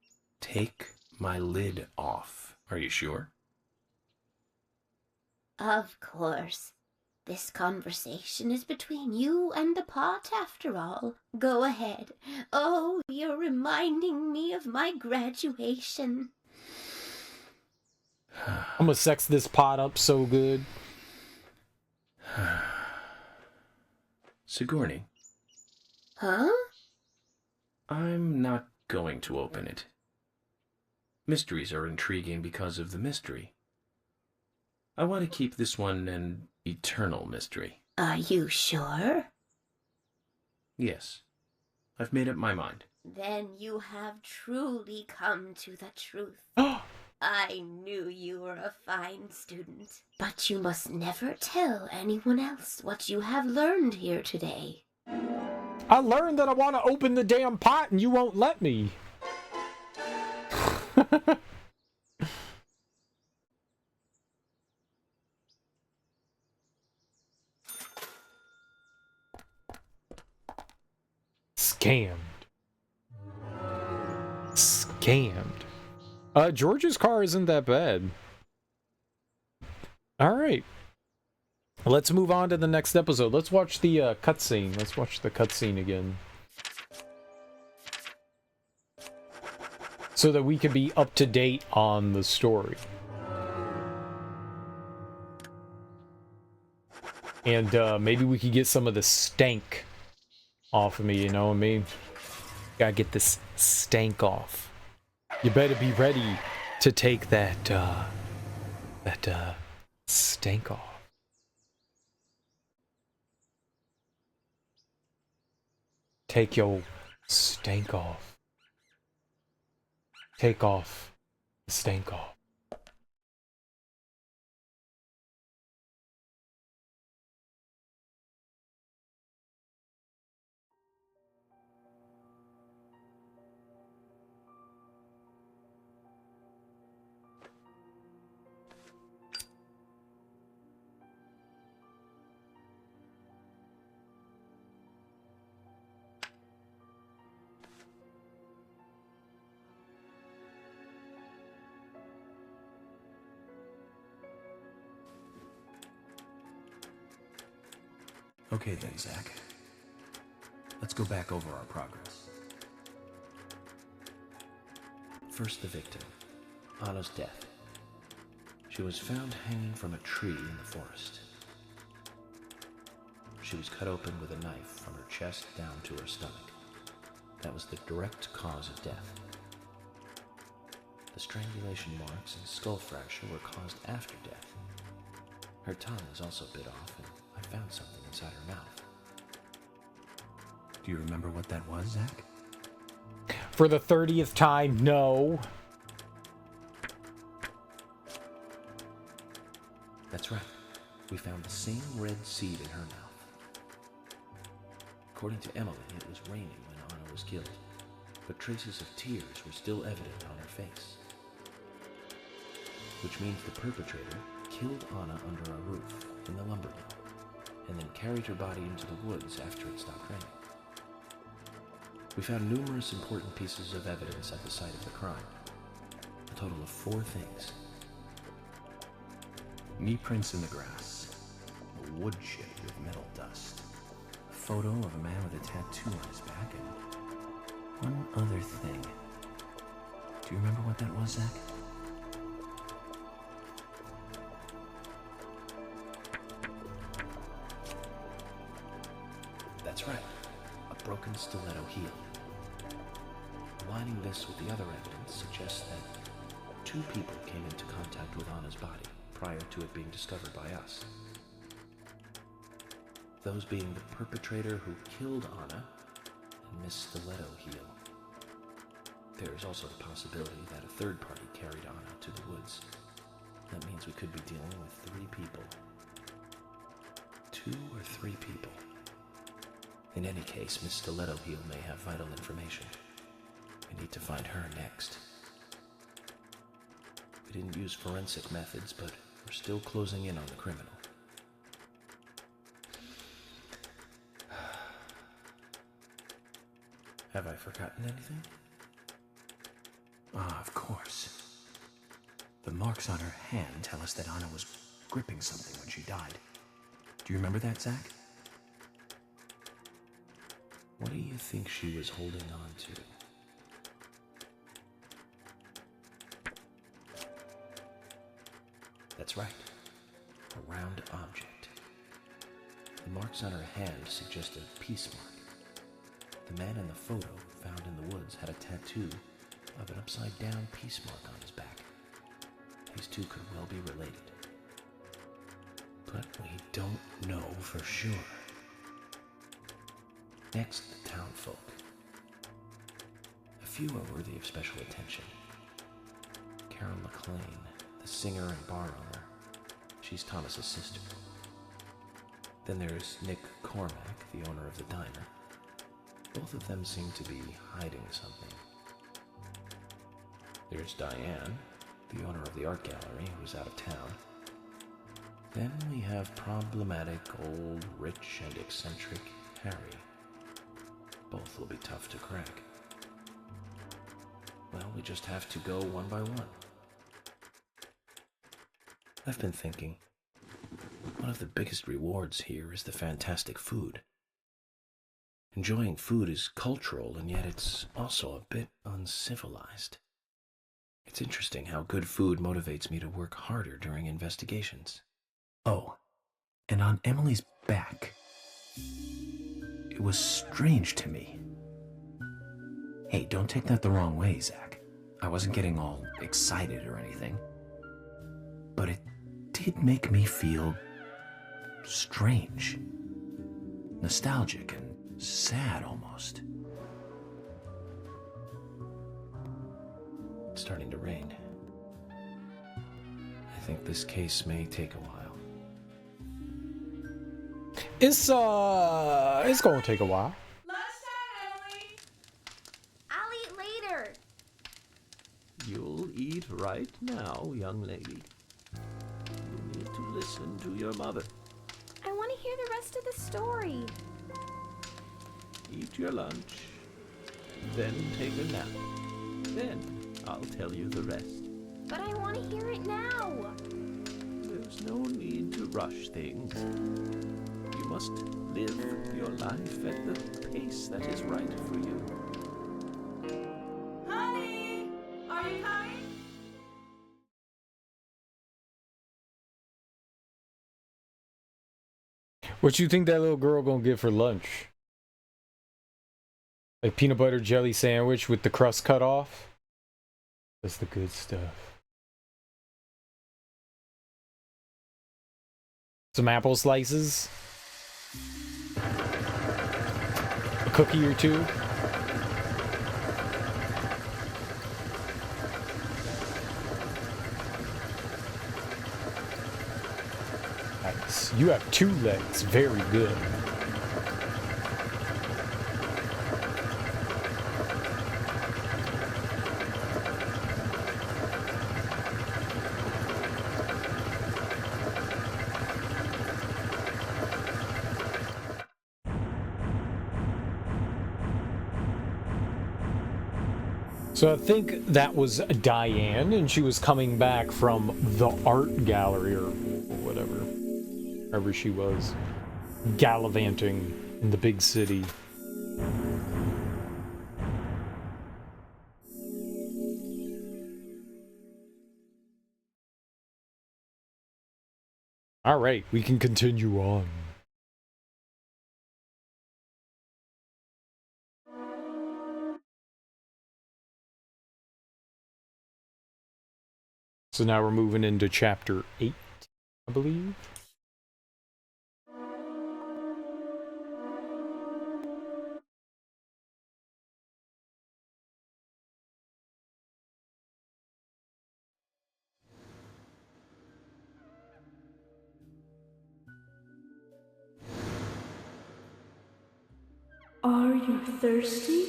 "Take my lid off." Are you sure? Of course. This conversation is between you and the pot, after all. Go ahead. Oh, you're reminding me of my graduation. I'm gonna sex this pot up so good. Sigourney, Huh? I'm not going to open it. Mysteries are intriguing because of the mystery. I want to keep this one an eternal mystery. Are you sure? Yes. I've made up my mind. Then you have truly come to the truth. I knew you were a fine student. But you must never tell anyone else what you have learned here today. I learned that I want to open the damn pot and you won't let me. Scammed. George's car isn't that bad. Alright. Let's move on to the next episode. Let's watch the cutscene. Let's watch the cutscene again. So that we can be up to date on the story. And maybe we could get some of the stank off of me, you know what I mean? Gotta get this stank off. You better be ready to take that stank off. Take your stank off. Take off the stank off. Okay then, Zach. Let's go back over our progress. First, the victim, Anna's death. She was found hanging from a tree in the forest. She was cut open with a knife from her chest down to her stomach. That was the direct cause of death. The strangulation marks and skull fracture were caused after death. Her tongue was also bit off, and I found something inside her mouth. Do you remember what that was, Zach? For the 30th time, no. That's right. We found the same red seed in her mouth. According to Emily, it was raining when Anna was killed, but traces of tears were still evident on her face. Which means the perpetrator killed Anna under a roof in the lumber mill, and then carried her body into the woods after it stopped raining. We found numerous important pieces of evidence at the site of the crime. A total of 4 things. Knee prints in the grass, a wood chip with metal dust, a photo of a man with a tattoo on his back, and one other thing. Do you remember what that was, Zach? That's right. A broken stiletto heel. Aligning this with the other evidence suggests that 2 people came into contact with Anna's body prior to it being discovered by us. Those being the perpetrator who killed Anna and Miss Stiletto Heel. There is also the possibility that a third party carried Anna to the woods. That means we could be dealing with 3 people. 2 or 3 people. In any case, Miss Stiletto Heel may have vital information. We need to find her next. We didn't use forensic methods, but we're still closing in on the criminal. Have I forgotten anything? Ah, of course. The marks on her hand tell us that Anna was gripping something when she died. Do you remember that, Zach? What do you think she was holding on to? That's right. A round object. The marks on her hand suggest a peace mark. The man in the photo found in the woods had a tattoo of an upside-down peace mark on his back. These 2 could well be related. But we don't know for sure. Next, the townfolk. A few are worthy of special attention. Carol McLean, the singer and bar owner. She's Thomas's sister. Then there's Nick Cormack, the owner of the diner. Both of them seem to be hiding something. There's Diane, the owner of the art gallery, who's out of town. Then we have problematic, old, rich, and eccentric Harry. Both will be tough to crack. Well, we just have to go one by one. I've been thinking, one of the biggest rewards here is the fantastic food. Enjoying food is cultural, and yet it's also a bit uncivilized. It's interesting how good food motivates me to work harder during investigations. Oh, and on Emily's back, it was strange to me. Hey, don't take that the wrong way, Zach. I wasn't getting all excited or anything. But it did make me feel strange. Nostalgic and sad almost. It's starting to rain. I think this case may take a while. It's gonna take a while. Lunchtime, Emily! I'll eat later. You'll eat right now, young lady. You need to listen to your mother. I want to hear the rest of the story. Eat your lunch, then take a nap. Then I'll tell you the rest. But I want to hear it now. There's no need to rush things. You must live your life at the pace that is right for you. Honey, are you coming? What you think that little girl gonna get for lunch? Like peanut butter jelly sandwich with the crust cut off? That's the good stuff. Some apple slices? A cookie or 2? Nice. You have 2 legs. Very good. So I think that was Diane, and she was coming back from the art gallery or whatever, wherever she was, gallivanting in the big city. All right, we can continue on. So now we're moving into chapter 8, I believe. Are you thirsty?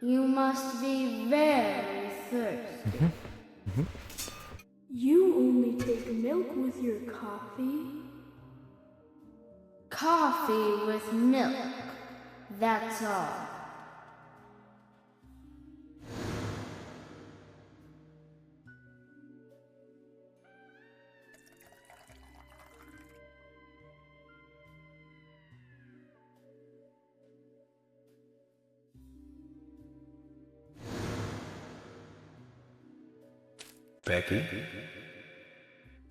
You must be very thirsty. You only take milk with your coffee? Coffee with milk, that's all. Becky?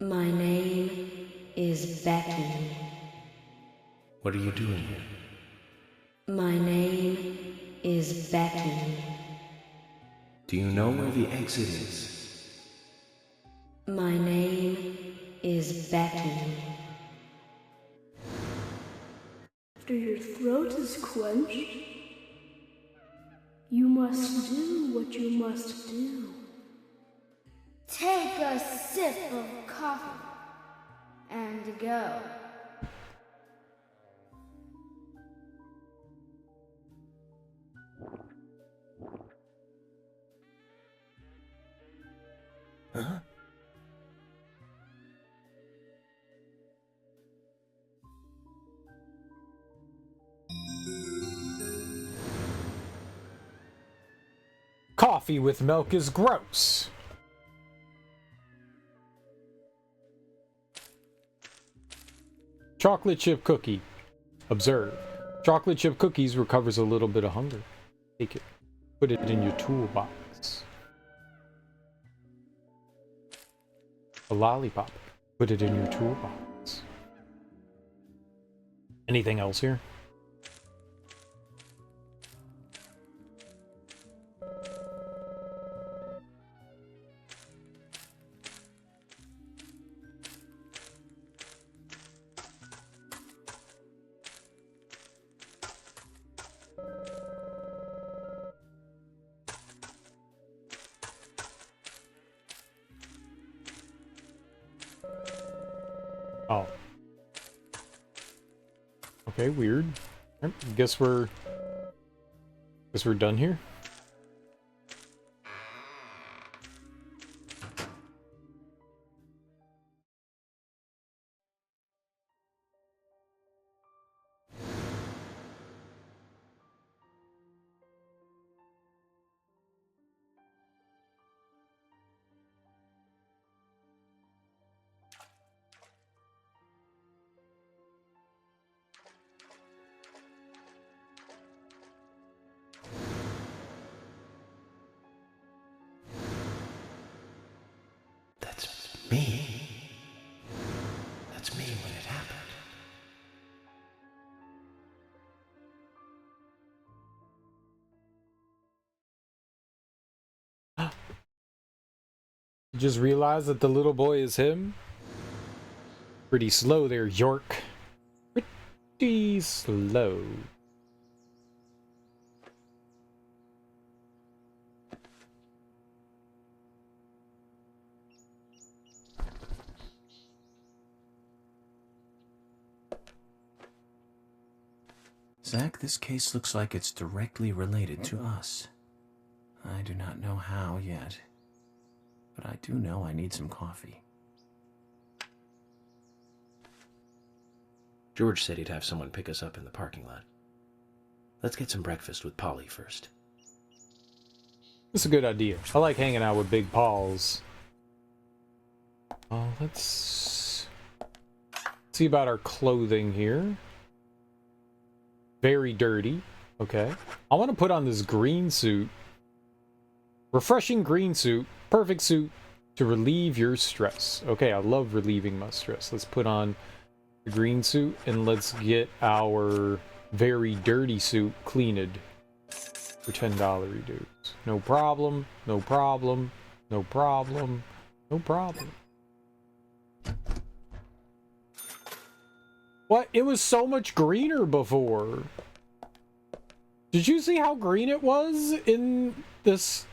My name is Becky. What are you doing here? My name is Becky. Do you know where the exit is? My name is Becky. After your throat is quenched, you must do what you must do. Take a sip of coffee and go. Huh? Coffee with milk is gross. Chocolate chip cookie. Observe. Chocolate chip cookies recovers a little bit of hunger. Take it. Put it in your toolbox. A lollipop. Put it in your toolbox. Anything else here? Oh. Okay, weird. Alright, guess we're done here. That's me. That's me when it happened. You just realized that the little boy is him? Pretty slow there, York. Pretty slow. Zach, this case looks like it's directly related to us. I do not know how yet, but I do know I need some coffee. George said he'd have someone pick us up in the parking lot. Let's get some breakfast with Polly first. That's a good idea. I like hanging out with big paws. Let's see about our clothing here. Very dirty. Okay. I want to put on this green suit. Refreshing green suit. Perfect suit To relieve your stress. Okay, I love relieving my stress. Let's put on the green suit and let's get our very dirty suit cleaned for $10 dudes. No problem, no problem, no problem, no problem. What? It was so much greener before. Did you see how green it was in this?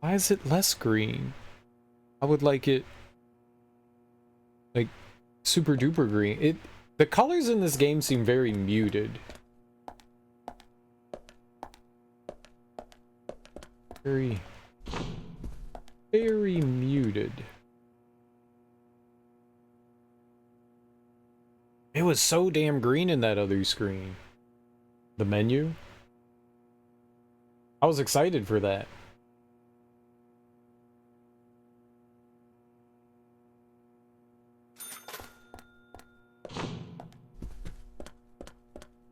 Why is it less green? I would like it like super duper green. The colors in this game seem very muted. Very muted. It was so damn green in that other screen. The menu. I was excited for that.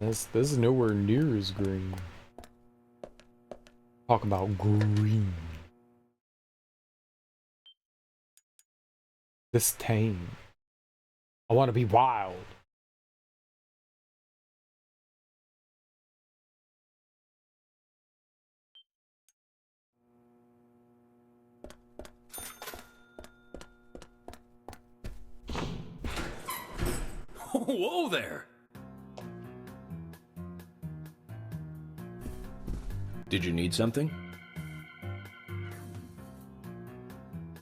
This is nowhere near as green. Talk about green. This tame. I want to be wild. Whoa there! Did you need something?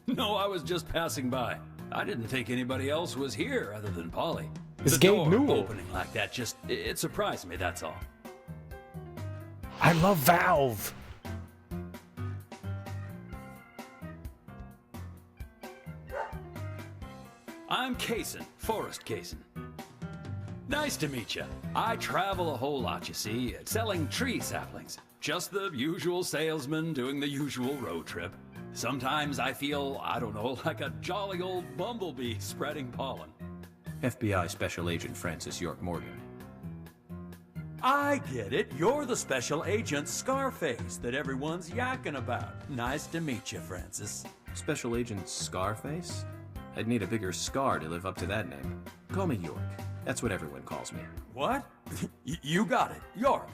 No, I was just passing by. I didn't think anybody else was here other than Polly. It's The Gabe door Newell. opening like that it surprised me, that's all. I love Valve. I'm Kaysen, Forrest Kaysen. Nice to meet you. I travel a whole lot, you see, selling tree saplings. Just the usual salesman doing the usual road trip. Sometimes I feel, I don't know, like a jolly old bumblebee spreading pollen. FBI Special Agent Francis York Morgan. I get it. You're the special agent Scarface that everyone's yakking about. Nice to meet you, Francis. Special Agent Scarface? I'd need a bigger scar to live up to that name. Call me York. That's what everyone calls me. What? You got it. York.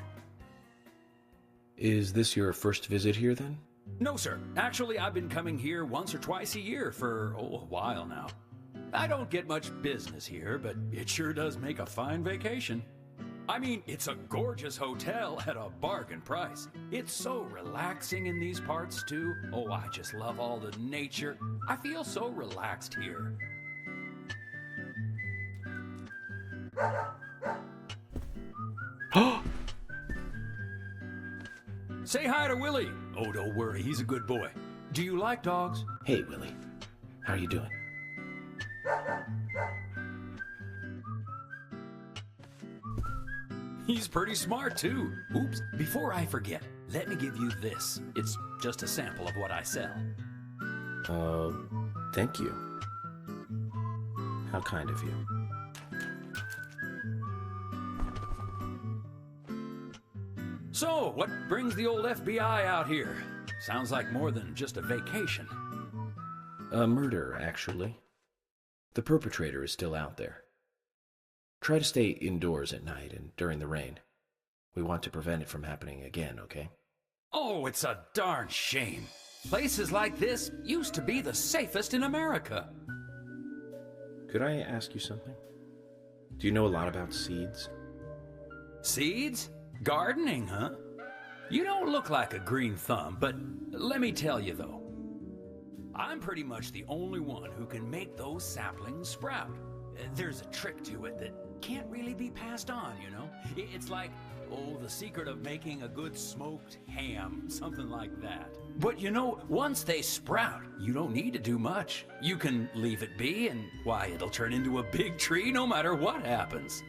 Is this your first visit here, then? No, sir. Actually, I've been coming here once or twice a year for, a while now. I don't get much business here, but it sure does make a fine vacation. I mean, it's a gorgeous hotel at a bargain price. It's so relaxing in these parts, too. Oh, I just love all the nature. I feel so relaxed here. Say hi to Willie. Oh, don't worry, he's a good boy. Do you like dogs? Hey, Willie. How are you doing? He's pretty smart, too. Oops, before I forget, let me give you this. It's just a sample of what I sell. Thank you. How kind of you. So, what brings the old FBI out here? Sounds like more than just a vacation. A murder, actually. The perpetrator is still out there. Try to stay indoors at night and during the rain. We want to prevent it from happening again, okay? Oh, it's a darn shame. Places like this used to be the safest in America. Could I ask you something? Do you know a lot about seeds? Seeds? Gardening, huh? You don't look like a green thumb, but let me tell you though. I'm pretty much the only one who can make those saplings sprout. There's a trick to it that can't really be passed on, you know? It's like, the secret of making a good smoked ham, something like that. But you know, once they sprout, you don't need to do much. You can leave it be and, why, it'll turn into a big tree no matter what happens.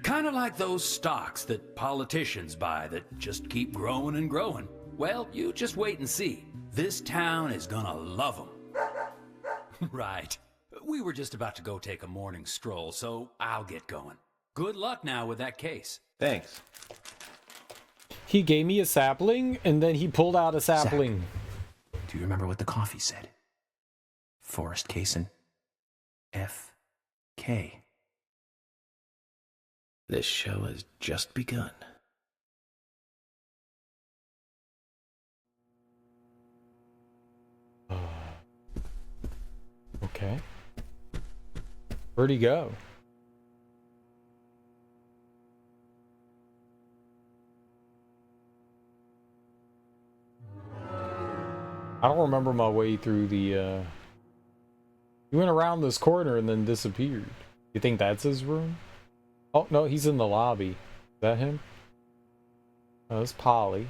Kind of like those stocks that politicians buy that just keep growing and growing. Well, you just wait and see. This town is gonna love them. Right. We were just about to go take a morning stroll, so I'll get going. Good luck now with that case. Thanks. He gave me a sapling, and then he pulled out a sapling. Do you remember what the coffee said? Forrest Kaysen, F.K. This show has just begun. Okay. Where'd he go? I don't remember my way through the, He went around this corner and then disappeared. You think that's his room? Oh, no, he's in the lobby. Is that him? Oh, that's Polly.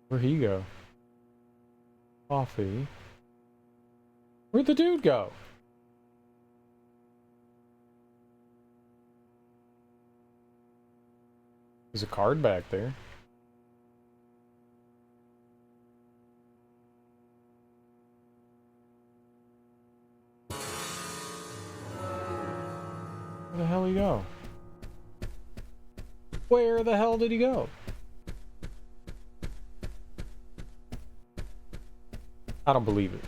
Where'd he go? Coffee. Where'd the dude go? There's a card back there. Where the hell did he go? Where the hell did he go? I don't believe it.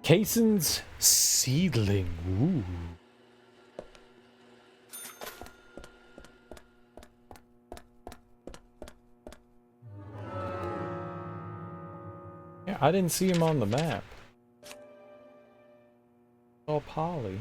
Kaysen's seedling. Ooh. Yeah, I didn't see him on the map. Oh, Polly.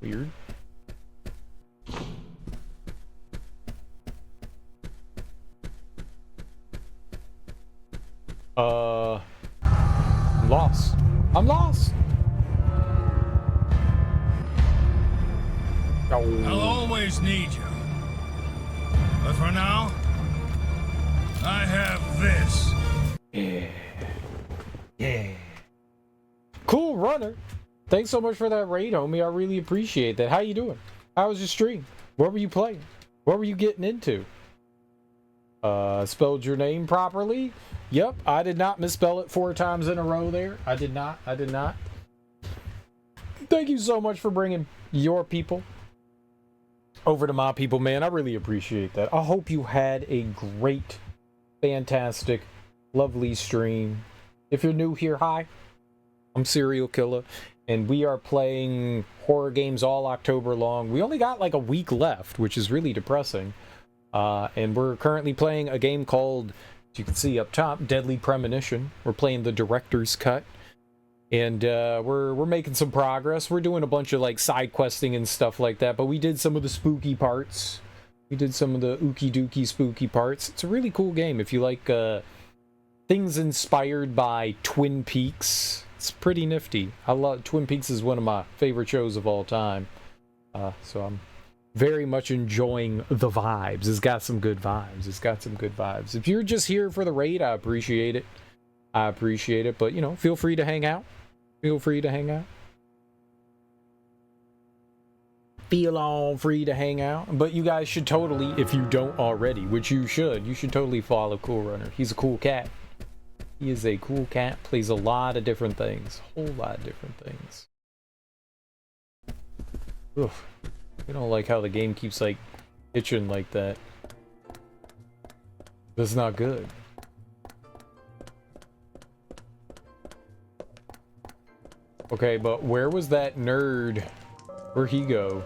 Weird. I'm lost. I'm lost. Oh. I'll always need you. But for now, I have this. Yeah. Yeah. Cool runner. Thanks so much for that raid, homie. I really appreciate that. How you doing? How was your stream? What were you playing? What were you getting into? Spelled your name properly? Yep, I did not misspell it 4 times in a row there. I did not. I did not. Thank you so much for bringing your people over to my people, man. I really appreciate that. I hope you had a great, fantastic, lovely stream. If you're new here, hi. I'm Serial Killer, and we are playing horror games all October long. We only got like a week left, which is really depressing. And we're currently playing a game called, as you can see up top, Deadly Premonition. We're playing the director's cut. And we're making some progress. We're doing a bunch of like side questing and stuff like that, but we did some of the spooky parts. We did some of the ookie dookie spooky parts. It's a really cool game if you like things inspired by Twin Peaks. It's pretty nifty. I love Twin Peaks is one of my favorite shows of all time. So I'm very much enjoying the vibes. It's got some good vibes. It's got some good vibes. If you're just here for the raid, I appreciate it. I appreciate it, but you know, feel free to hang out. Feel free to hang out. Feel all free to hang out. But you guys should totally, if you don't already, which you should totally follow Cool Runner. He's a cool cat. He is a cool cat, plays a lot of different things. A whole lot of different things. Oof. I don't like how the game keeps like itching like that. That's not good. Okay, but where was that nerd? Where'd he go?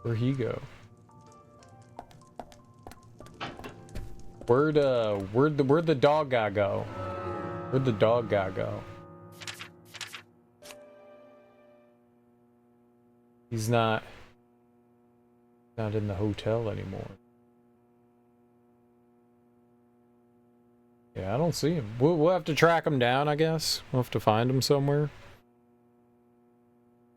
Where'd he go? Where'd the dog guy go? Where'd the dog guy go? He's not in the hotel anymore. Yeah, Yeah, I don't see him. We'll have to track him down, I guess. We'll have to find him somewhere.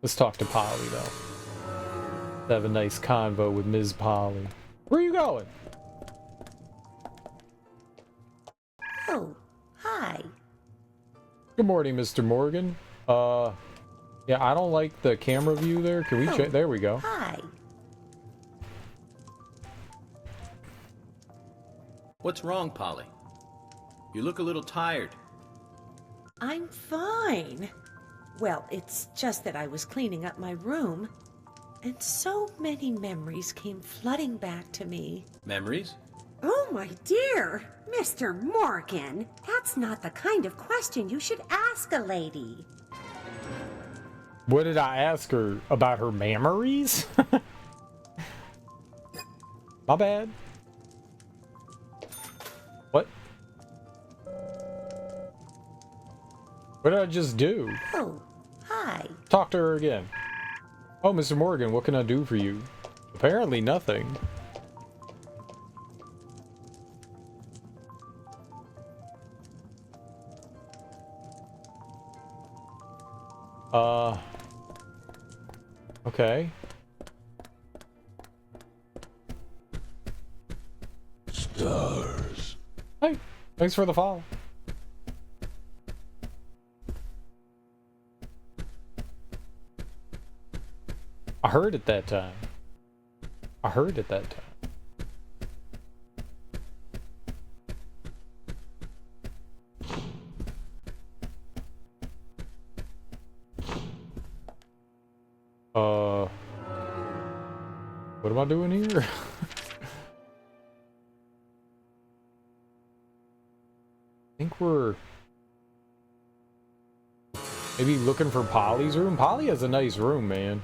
Let's talk to Polly, though. Have a nice convo with Ms. Polly. Where are you going? Oh, hi. Good morning, Mr. Morgan. Yeah, I don't like the camera view there. Can we check? There we go. Hi. What's wrong, Polly? You look a little tired. I'm fine. Well, it's just that I was cleaning up my room, and so many memories came flooding back to me. Memories? Oh, my dear, Mr. Morgan, that's not the kind of question you should ask a lady. What did I ask her about her memories? My bad. What? What did I just do? Oh, hi. Talk to her again. Oh, Mr. Morgan, what can I do for you? Apparently nothing. Okay. Stars. Hey, thanks for the follow. I heard it that time. I heard it that time. What am I doing here? I think we're maybe looking for Polly's room. Polly has a nice room, man.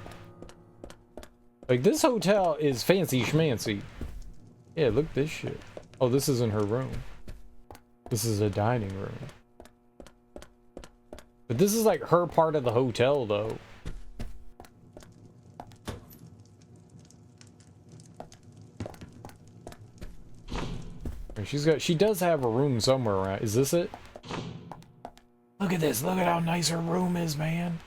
Like, this hotel is fancy schmancy. Yeah, look at this shit. Oh, this isn't her room. This is a dining room. But this is like her part of the hotel, though. She does have a room somewhere around. Is this it? Look at this. Look at how nice her room is, man.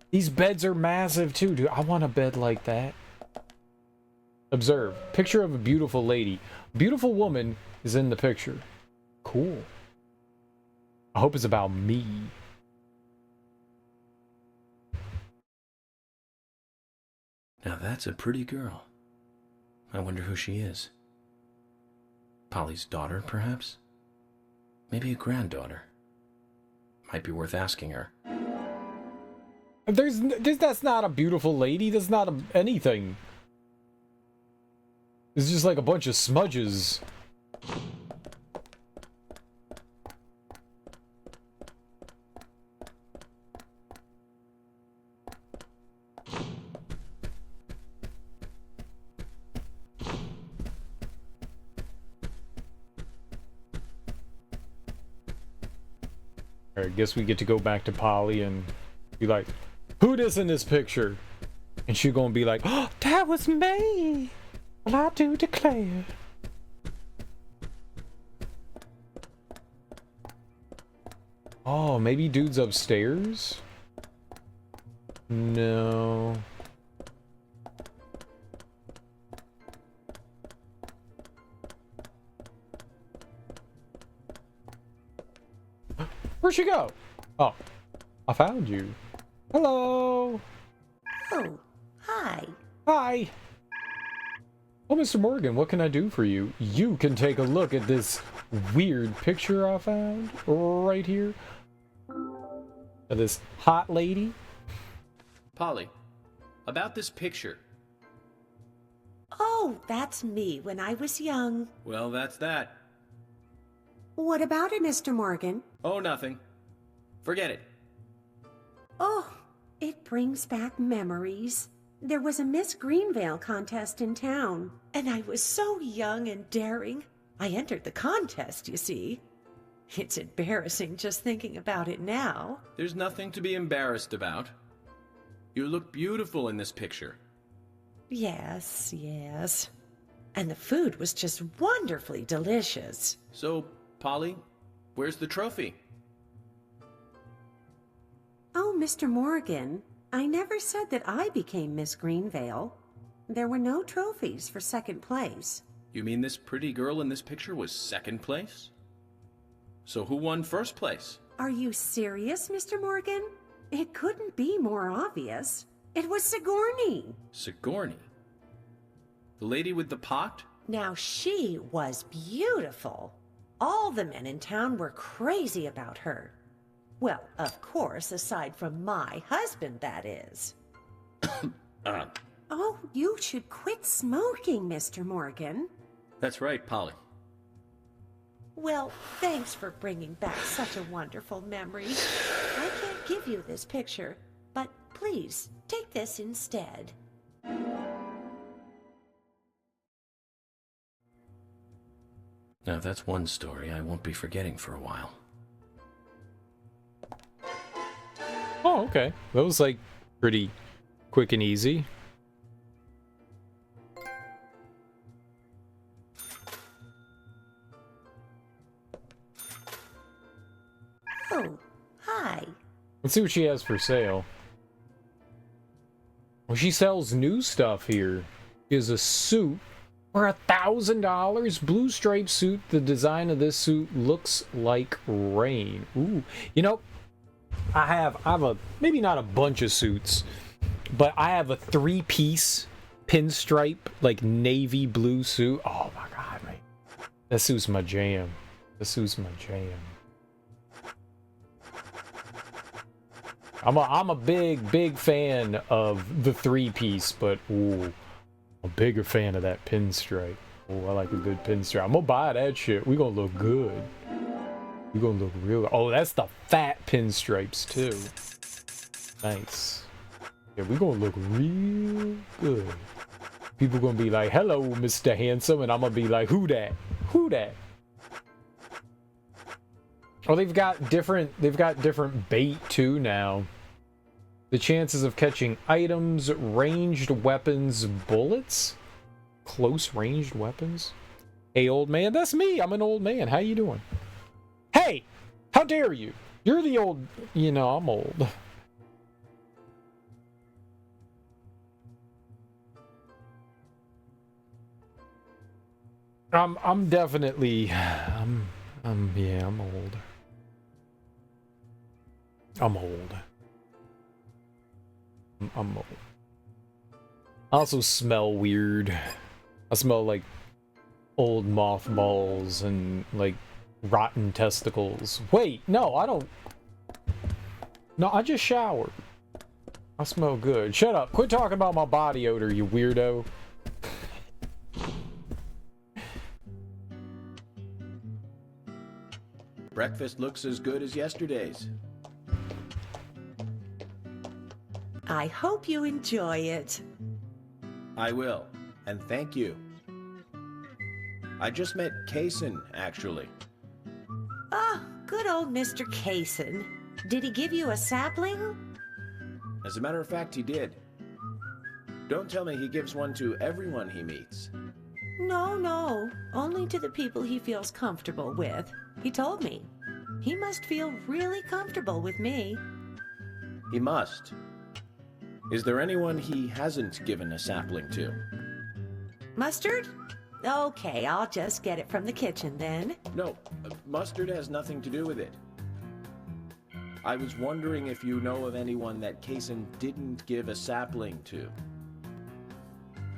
These beds are massive too, dude. I want a bed like that. Observe. Picture of a beautiful lady. Beautiful woman is in the picture. Cool. I hope it's about me. Now that's a pretty girl. I wonder who she is. Polly's daughter, perhaps? Maybe a granddaughter. Might be worth asking her. That's not a beautiful lady. That's not anything. It's just like a bunch of smudges. I guess we get to go back to Polly and be like, who this in this picture? And she gonna be like, oh, that was me. Well, I do declare. Oh, maybe dude's upstairs? No. Where'd she go? Oh, I found you. Hello. Oh, hi. Hi. Oh, Mr. Morgan, what can I do for you? You can take a look at this weird picture I found right here. Of this hot lady. Polly, about this picture. Oh, that's me when I was young. Well, that's that. What about it, Mr. Morgan? Oh, nothing. Forget it. Oh, it brings back memories. There was a Miss Greenvale contest in town. And I was so young and daring. I entered the contest, you see. It's embarrassing just thinking about it now. There's nothing to be embarrassed about. You look beautiful in this picture. Yes, yes. And the food was just wonderfully delicious. So, Polly, Where's the trophy? Oh, Mr. Morgan, I never said that I became Miss Greenvale. There were no trophies for second place. You mean this pretty girl in this picture was second place? So who won first place? Are you serious, Mr. Morgan? It couldn't be more obvious. It was Sigourney. Sigourney? The lady with the pot? Now, she was beautiful. All the men in town were crazy about her. Well, of course, aside from my husband, that is. Oh, you should quit smoking, Mr. Morgan. That's right, Polly. Well, thanks for bringing back such a wonderful memory. I can't give you this picture, but please, take this instead. Now that's one story I won't be forgetting for a while. Oh, okay. That was like pretty quick and easy. Oh, hi. Let's see what she has for sale. Well, she sells new stuff here. She has a suit for $1,000. Blue striped suit. The design of this suit looks like rain. Ooh. You know, I have a, maybe not a bunch of suits, but I have a 3-piece pinstripe, like navy blue suit. Oh my god, man. That suit's my jam. That suit's my jam. I'm a big fan of the 3-piece, but ooh, I'm a bigger fan of that pinstripe. Oh, I like a good pinstripe. I'm gonna buy that shit. We gonna look good. We gonna look real. Oh, that's the fat pinstripes too. Nice. Yeah, we gonna look real good. People gonna be like, "Hello, Mr. Handsome," and I'm gonna be like, "Who that? Who that?" Oh, they've got different bait too now. The chances of catching items, ranged weapons, bullets, close ranged weapons. Hey, old man, that's me. I'm an old man. How you doing? Hey, how dare you? You're the old, you know, I'm old. I'm definitely, yeah, I'm old. I'm old. I'm old. I also smell weird. I smell like old mothballs and like rotten testicles. Wait, no, I don't. No, I just showered. I smell good. Shut up. Quit talking about my body odor, you weirdo. Breakfast looks as good as yesterday's. I hope you enjoy it. I will, and thank you. I just met Kaysen, actually. Ah, good old Mr. Kaysen. Did he give you a sapling? As a matter of fact, he did. Don't tell me he gives one to everyone he meets. No, only to the people he feels comfortable with. He told me. He must feel really comfortable with me. He must. Is there anyone he hasn't given a sapling to? Mustard? Okay, I'll just get it from the kitchen then. No, mustard has nothing to do with it. I was wondering if you know of anyone that Kaysen didn't give a sapling to.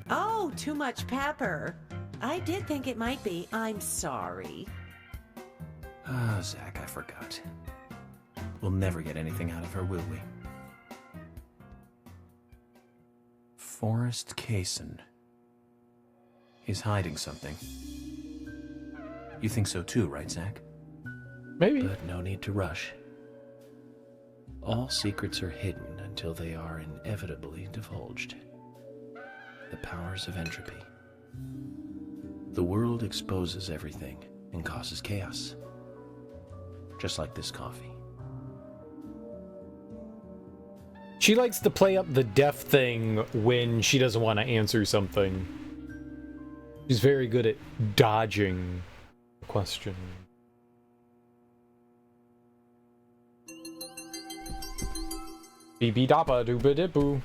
Oh, too much pepper. I did think it might be. I'm sorry. Ah, Zach, I forgot. We'll never get anything out of her, will we? Forrest Kaysen. He's hiding something. You think so too, right, Zach? Maybe. But no need to rush. All secrets are hidden until they are inevitably divulged. The powers of entropy. The world exposes everything and causes chaos. Just like this coffee. She likes to play up the deaf thing when she doesn't want to answer something. She's very good at dodging the question. Beep dappa dooba dipoo.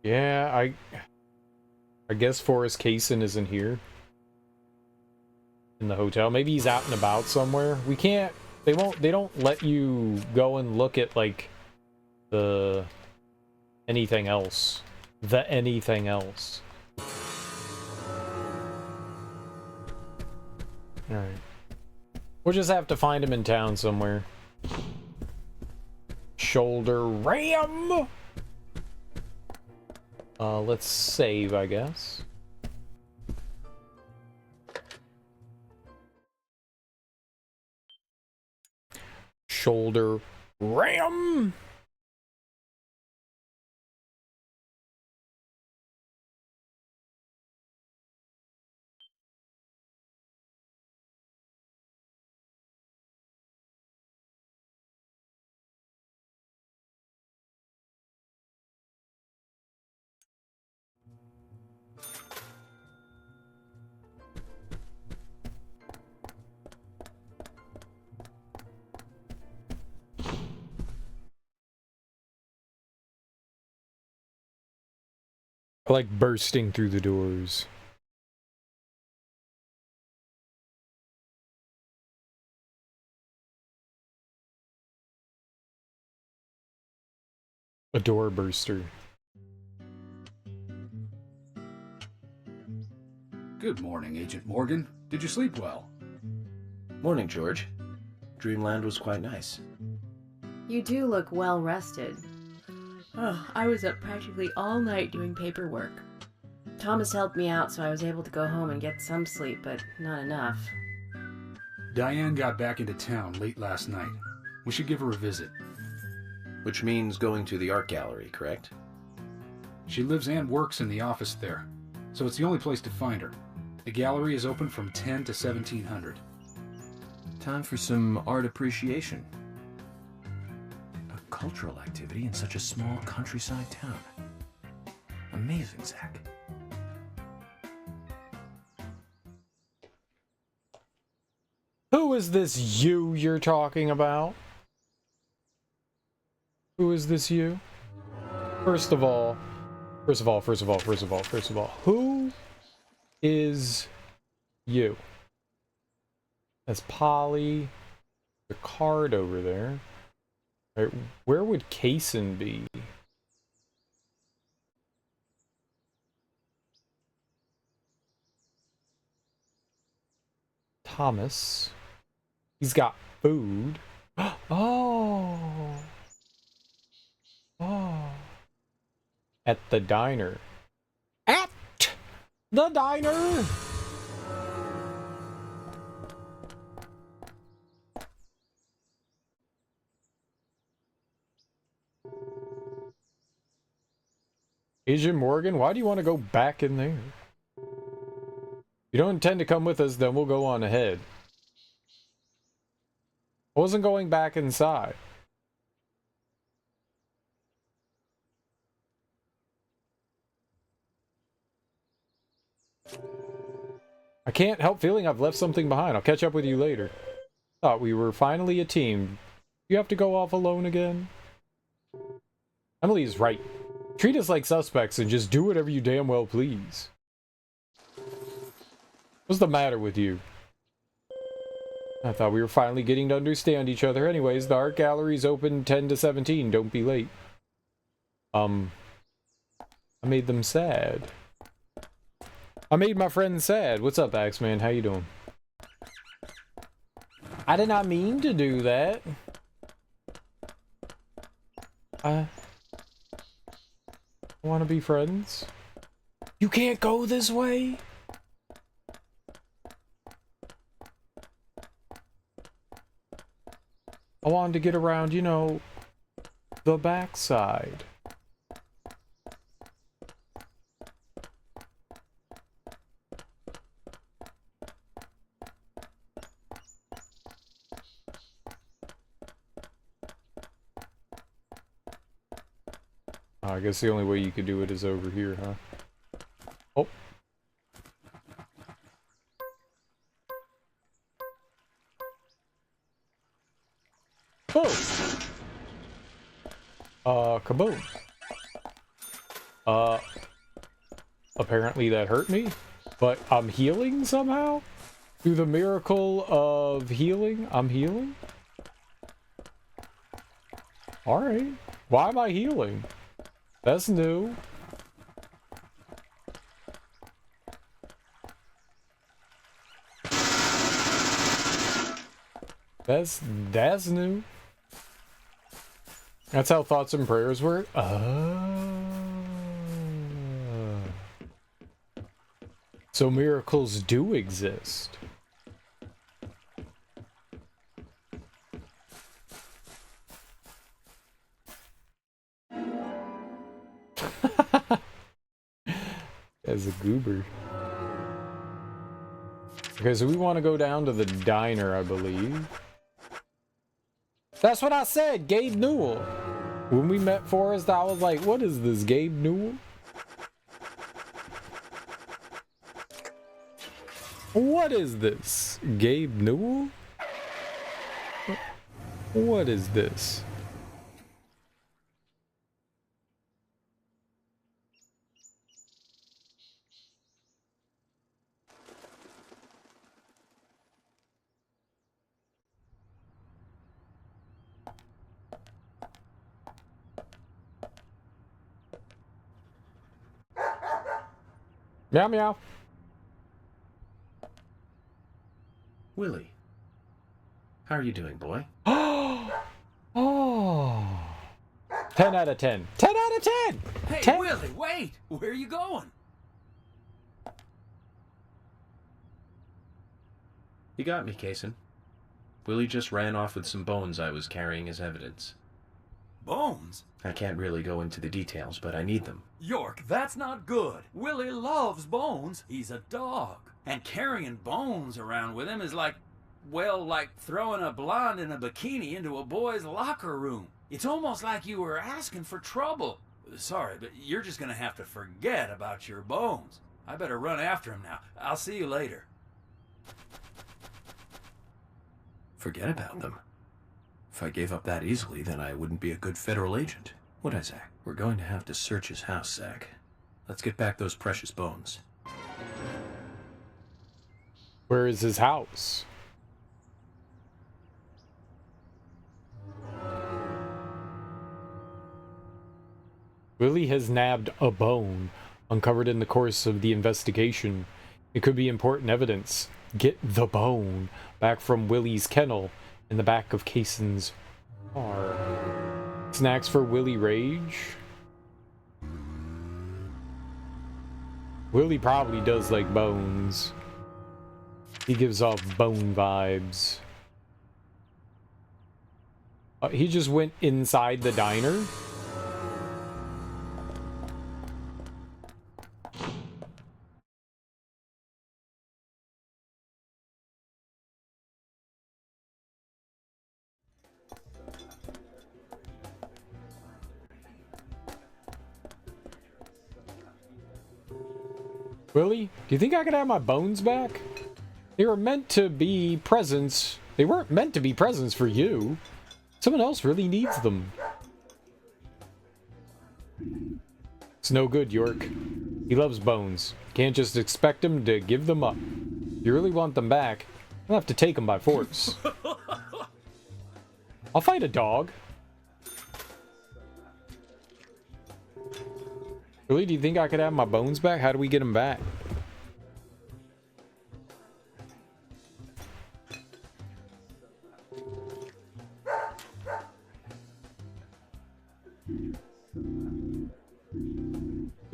Yeah, I guess Forrest Kaysen isn't here in the hotel. Maybe he's out and about somewhere. We can't. They don't let you go and look at like the anything else. The anything else. All right. We'll just have to find him in town somewhere. Shoulder ram. Let's save, I guess. Shoulder ram. I like bursting through the doors. A door burster. Good morning, Agent Morgan. Did you sleep well? Morning, George. Dreamland was quite nice. You do look well rested. Oh, I was up practically all night doing paperwork. Thomas helped me out, so I was able to go home and get some sleep, but not enough. Diane got back into town late last night. We should give her a visit. Which means going to the art gallery, correct? She lives and works in the office there, so it's the only place to find her. The gallery is open from 10 to 1700. Time for some art appreciation. A cultural activity in such a small countryside town. Amazing, Zach. Who is this you you're talking about? Who is this you? First of all, who is you? That's Polly. The card over there. All right, where would Kaysen be? Thomas. He's got food. Oh. Oh. At the diner. At the diner! Agent Morgan, why do you want to go back in there? If you don't intend to come with us, then we'll go on ahead. I wasn't going back inside. I can't help feeling I've left something behind. I'll catch up with you later. Thought we were finally a team. You have to go off alone again? Emily's right. Treat us like suspects and just do whatever you damn well please. What's the matter with you? I thought we were finally getting to understand each other. Anyways, the art gallery's open 10 to 17. Don't be late. I made them sad. I made my friends sad. What's up, Axeman? How you doing? I did not mean to do that. I want to be friends. You can't go this way? I wanted to get around, you know, the backside. I guess the only way you could do it is over here, huh? Oh. Oh! Kaboom. Apparently that hurt me, but I'm healing somehow? Through the miracle of healing, I'm healing? Alright. Why am I healing? That's new. That's new. That's how thoughts and prayers work? So miracles do exist. As a goober. Okay, so we want to go down to the diner, I believe. That's what I said, Gabe Newell. When we met Forrest, I was like, what is this, Gabe Newell? What is this, Gabe Newell? What is this? Meow meow. Willie, how are you doing, boy? Oh. 10 out of 10. 10 out of 10! Hey, 10? Willie, wait! Where are you going? You got me, Kason. Willie just ran off with some bones I was carrying as evidence. Bones? I can't really go into the details, but I need them. York, that's not good. Willie loves bones. He's a dog. And carrying bones around with him is like, well, like throwing a blonde in a bikini into a boy's locker room. It's almost like you were asking for trouble. Sorry, but you're just gonna have to forget about your bones. I better run after him now. I'll see you later. Forget about them. If I gave up that easily, then I wouldn't be a good federal agent, would I, Zach? We're going to have to search his house, Zach. Let's get back those precious bones. Where is his house? Willie has nabbed a bone uncovered in the course of the investigation. It could be important evidence. Get the bone back from Willie's kennel in the back of Kason's car. Snacks for Willie Rage? Willie probably does like bones. He gives off bone vibes. He just went inside the diner? Willie, do you think I could have my bones back? They were meant to be presents. They weren't meant to be presents for you. Someone else really needs them. It's no good, York. He loves bones. Can't just expect him to give them up. If you really want them back, you'll have to take them by force. I'll fight a dog. Really, do you think I could have my bones back? How do we get them back?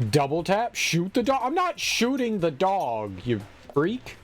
Double tap? Shoot the dog? I'm not shooting the dog, you freak.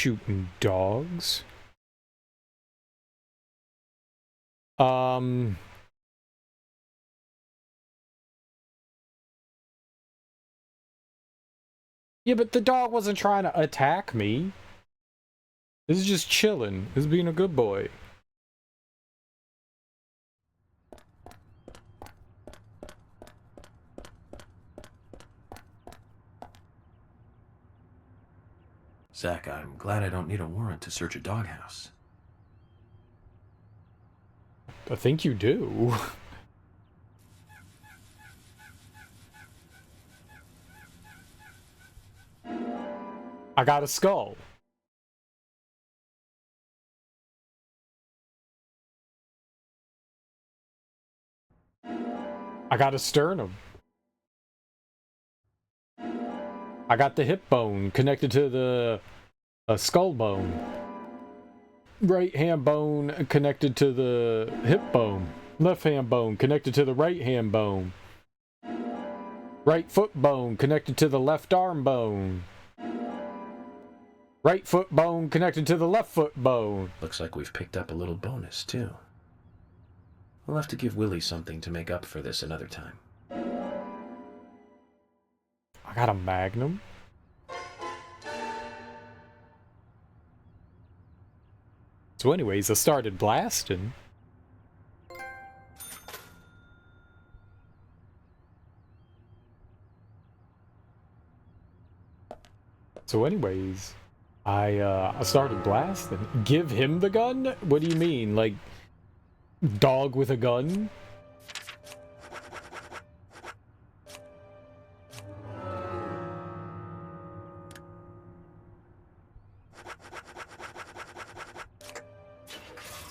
shooting dogs. Yeah, but the dog wasn't trying to attack me. This is just chilling. This is being a good boy. Zach, I'm glad I don't need a warrant to search a doghouse. I think you do. I got a skull. I got a sternum. I got the hip bone connected to the skull bone. Right hand bone connected to the hip bone. Left hand bone connected to the right hand bone. Right foot bone connected to the left arm bone. Right foot bone connected to the left foot bone. Looks like we've picked up a little bonus, too. We'll have to give Willie something to make up for this another time. I got a magnum. So anyways, I started blasting. So anyways, I started blasting. Give him the gun? What do you mean? Like, dog with a gun?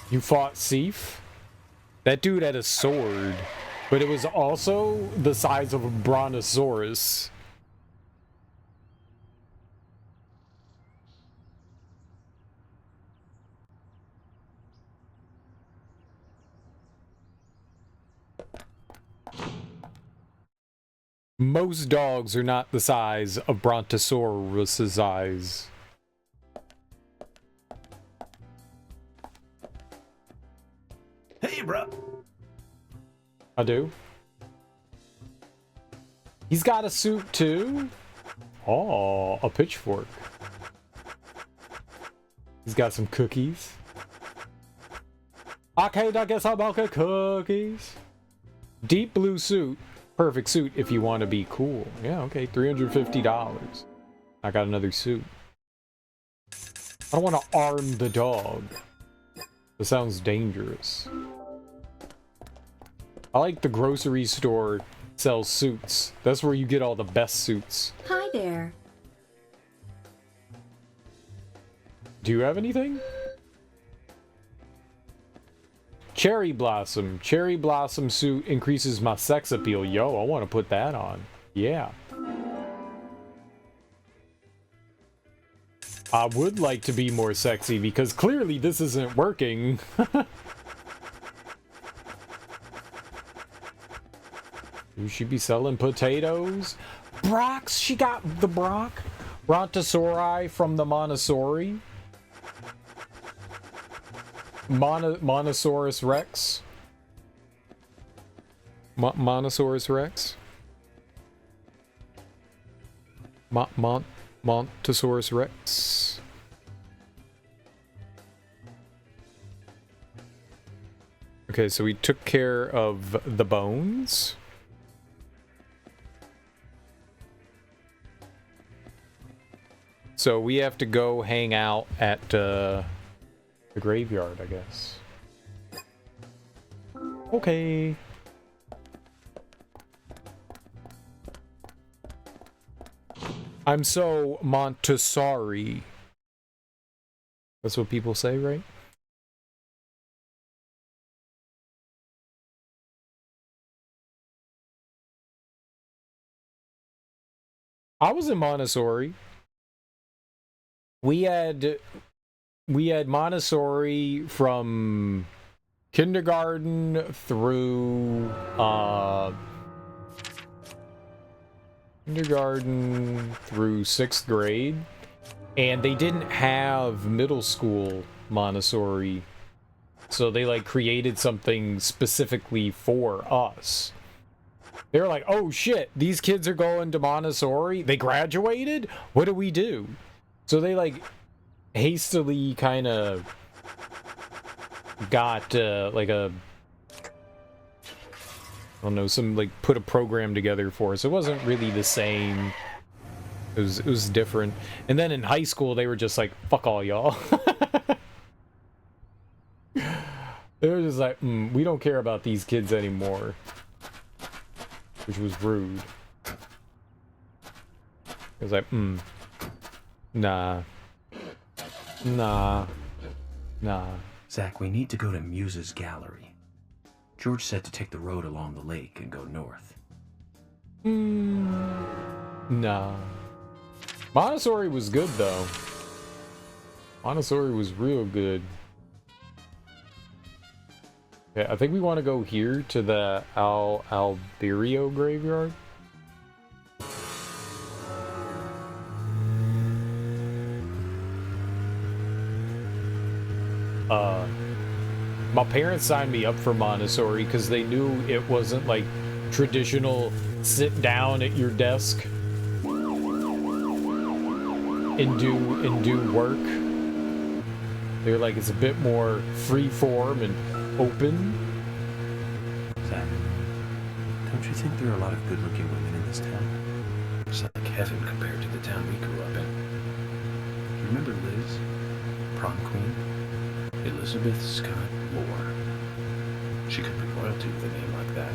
You fought Seif? That dude had a sword, but it was also the size of a brontosaurus. Most dogs are not the size of brontosaurus's eyes. Hey, bro. I do. He's got a suit too. Oh, a pitchfork. He's got some cookies. Okay, I guess I'll milk cookies. Deep blue suit. Perfect suit if you want to be cool. Yeah, okay, $350. I got another suit. I don't want to arm the dog. That sounds dangerous. I like the grocery store sells suits. That's where you get all the best suits. Hi there. Do you have anything? Cherry Blossom. Cherry Blossom suit increases my sex appeal. Yo, I want to put that on. Yeah. I would like to be more sexy because clearly this isn't working. You should be selling potatoes. Brock's. She got the Brock. Brontosauri from the Montessori. Monosaurus Rex. Monosaurus Rex. Montosaurus Rex. Okay, so we took care of the bones. So we have to go hang out at the graveyard, I guess. Okay. I'm so Montessori. That's what people say, right? I was in Montessori. We had Montessori from kindergarten through sixth grade, and they didn't have middle school Montessori, so they like created something specifically for us. They're like, oh shit, these kids are going to Montessori, they graduated, what do we do? So they like hastily kind of got like a, I don't know, some like put a program together for us. It wasn't really the same. It was different. And then in high school they were just like, fuck all y'all. They were just like, we don't care about these kids anymore. Which was rude. It was like, nah. Nah. Zach, we need to go to Muse's gallery. George said to take the road along the lake and go north. Nah. Montessori was good, though. Montessori was real good. Okay, I think we want to go here to the Alberio graveyard. My parents signed me up for Montessori because they knew it wasn't like traditional sit down at your desk and do work. They're like, it's a bit more free form and open. Zach, don't you think there are a lot of good-looking women in this town? It's like heaven compared to the town we grew up in. You remember Liz? Prom queen? Elizabeth Scott Moore. She could be royalty with a name like that.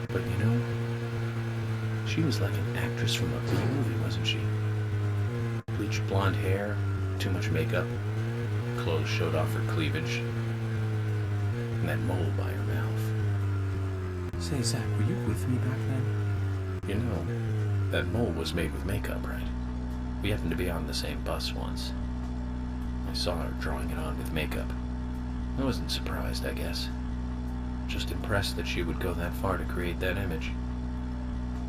But you know, she was like an actress from a B movie, wasn't she? Bleached blonde hair, too much makeup, clothes showed off her cleavage, and that mole by her mouth. Say, Zach, were you with me back then? You know, that mole was made with makeup, right? We happened to be on the same bus once. I saw her drawing it on with makeup. I wasn't surprised, I guess. Just impressed that she would go that far to create that image.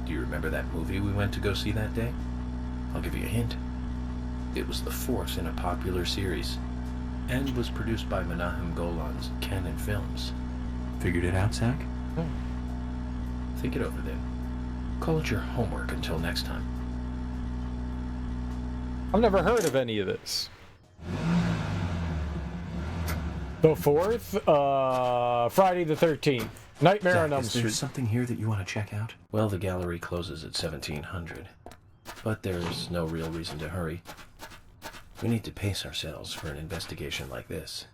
Do you remember that movie we went to go see that day? I'll give you a hint. It was the fourth in a popular series, and was produced by Menahem Golan's Canon Films. Figured it out, Zach? Think it over then. Call it your homework until next time. I've never heard of any of this. The fourth, Friday the 13th. Nightmare Zach, on Elm is there Street. something here that you want to check out? Well, the gallery closes at 1700, but there's no real reason to hurry. We need to pace ourselves for an investigation like this.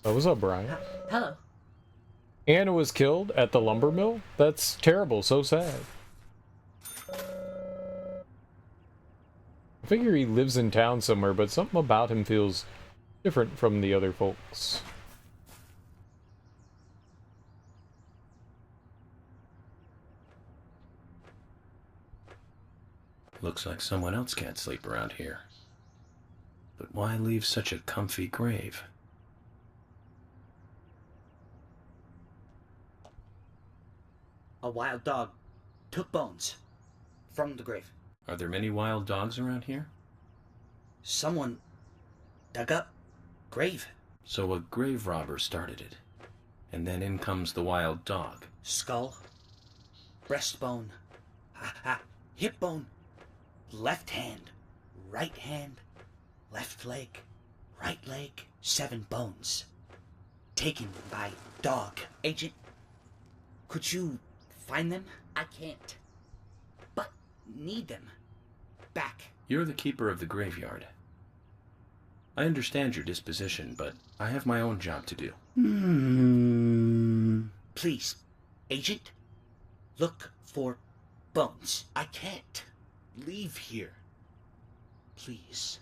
Oh, what's up, Brian? Hello. Anna was killed at the lumber mill? That's terrible, so sad. I figure he lives in town somewhere, but something about him feels different from the other folks. Looks like someone else can't sleep around here. But why leave such a comfy grave? A wild dog took bones from the grave. Are there many wild dogs around here? Someone dug up grave. So a grave robber started it. And then in comes the wild dog. Skull, breastbone, hip bone, left hand, right hand, left leg, right leg, 7 bones. Taken by dog. Agent, could you find them? I can't. But need them. Back. You're the keeper of the graveyard. I understand your disposition, but I have my own job to do. Please, Agent, look for bones. I can't leave here. Please.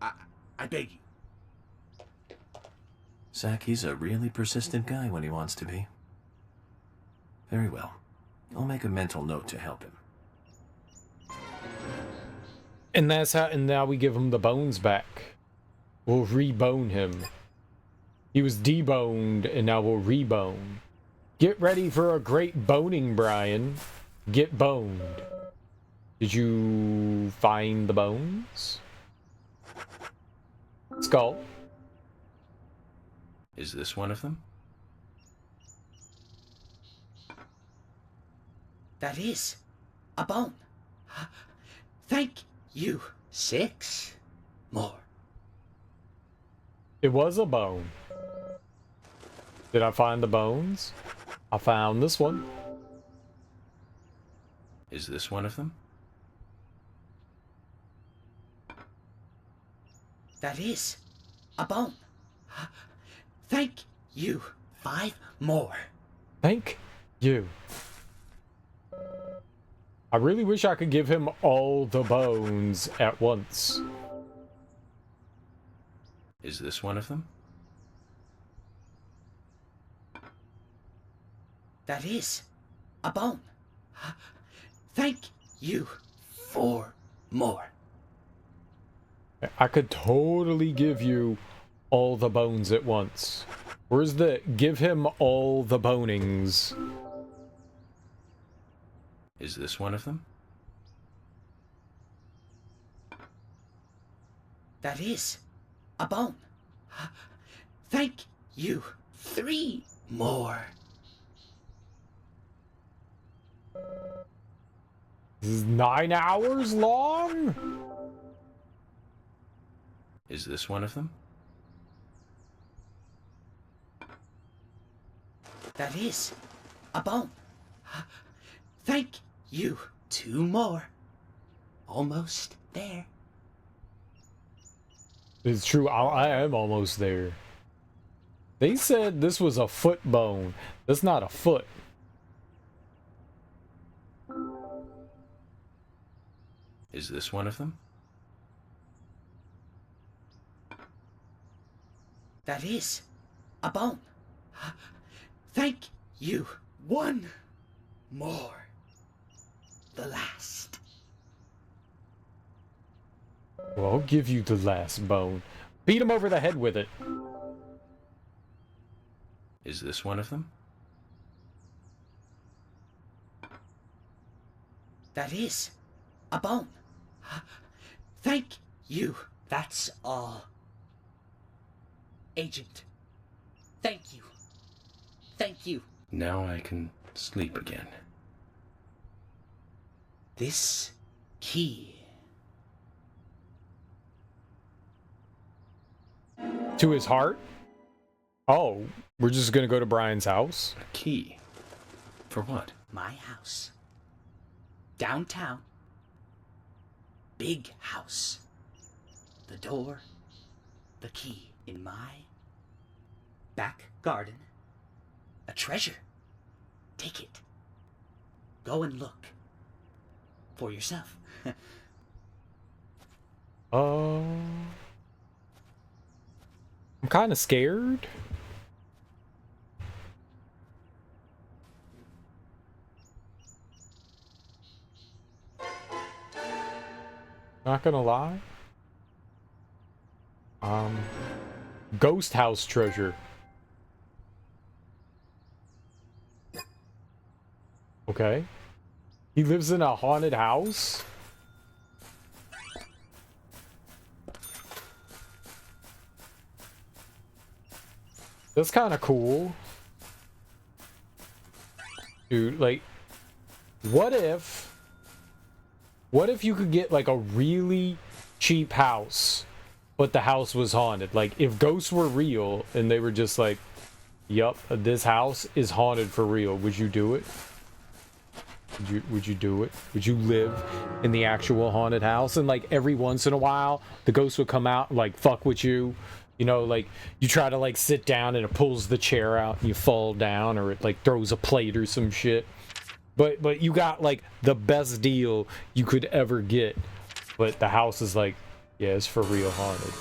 I beg you. Zach, he's a really persistent guy when he wants to be. Very well. I'll make a mental note to help him. And that's how, and now we give him the bones back. We'll rebone him. He was deboned, and now we'll rebone. Get ready for a great boning, Brian. Get boned. Did you find the bones? Skull. Is this one of them? That is a bone. Thank you. 6 more. It was a bone. Did I find the bones? I found this one. Is this one of them? That is a bone. Thank you. 5 more. Thank you. I really wish I could give him all the bones at once. Is this one of them? That is a bone. Thank you. 4 more. I could totally give you all the bones at once. Where's the give him all the bonings? Is this one of them? That is a bone. Thank you. 3 more. This is 9 hours long? Is this one of them? That is a bone. Thank you. 2 more. Almost there. It's true, I am almost there. They said this was a foot bone. That's not a foot. Is this one of them? That is a bone. Thank you. 1 more. The last. Well, I'll give you the last bone. Beat him over the head with it. Is this one of them? That is a bone. Thank you. That's all. Agent. Thank you. Thank you. Now I can sleep again. This key. To his heart? Oh, we're just gonna go to Brian's house? A key? For what? My house. Downtown. Big house. The door. The key. In my back garden. A treasure. Take it. Go and look. For yourself. I'm kind of scared. Not gonna lie. Ghost house treasure. Okay. He lives in a haunted house? That's kind of cool. Dude, like, what if you could get, like, a really cheap house, but the house was haunted? Like, if ghosts were real, and they were just like, yup, this house is haunted for real, would you do it? Would you do it? Would you live in the actual haunted house? And, like, every once in a while, the ghost would come out and, like, fuck with you. You know, like, you try to, like, sit down and it pulls the chair out and you fall down, or it, like, throws a plate or some shit. But you got, like, the best deal you could ever get. But the house is like, yeah, it's for real haunted.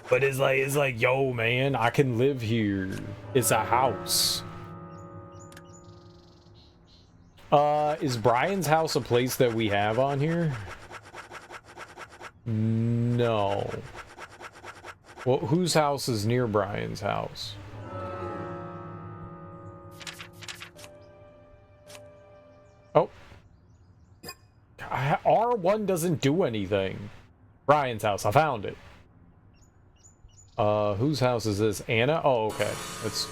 But it's like, yo, man, I can live here. It's a house. Is Brian's house a place that we have on here? No. Well, whose house is near Brian's house? Oh. R1 doesn't do anything. Ryan's house. I found it. Whose house is this? Anna? Oh, okay. That's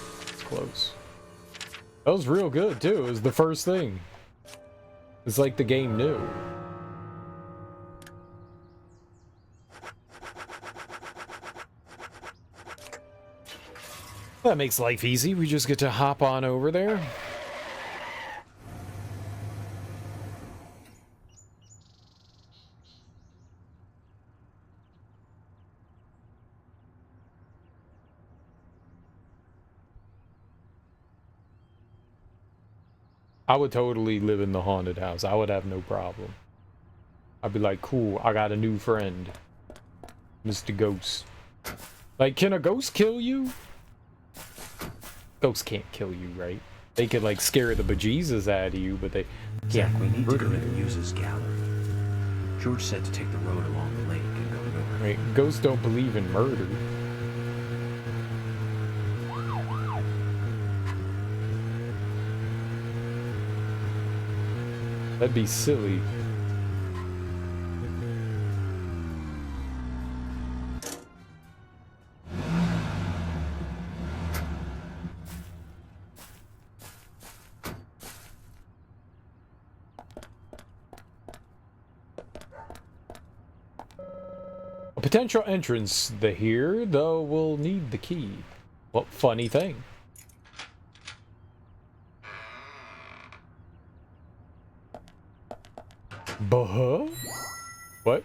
close. That was real good, too. It was the first thing. It's like the game knew. That makes life easy. We just get to hop on over there. I would totally live in the haunted house. I would have no problem. I'd be like, cool, I got a new friend. Mr. Ghost. Like, can a ghost kill you? Ghosts can't kill you, right? They could, like, scare the bejesus out of you, but they can't. Zach, we need to go to the Muse's gallery. George said to take the road along the lake and go north. Right, ghosts don't believe in murder. That'd be silly. A potential entrance here, though we'll need the key. What funny thing. Buh? What?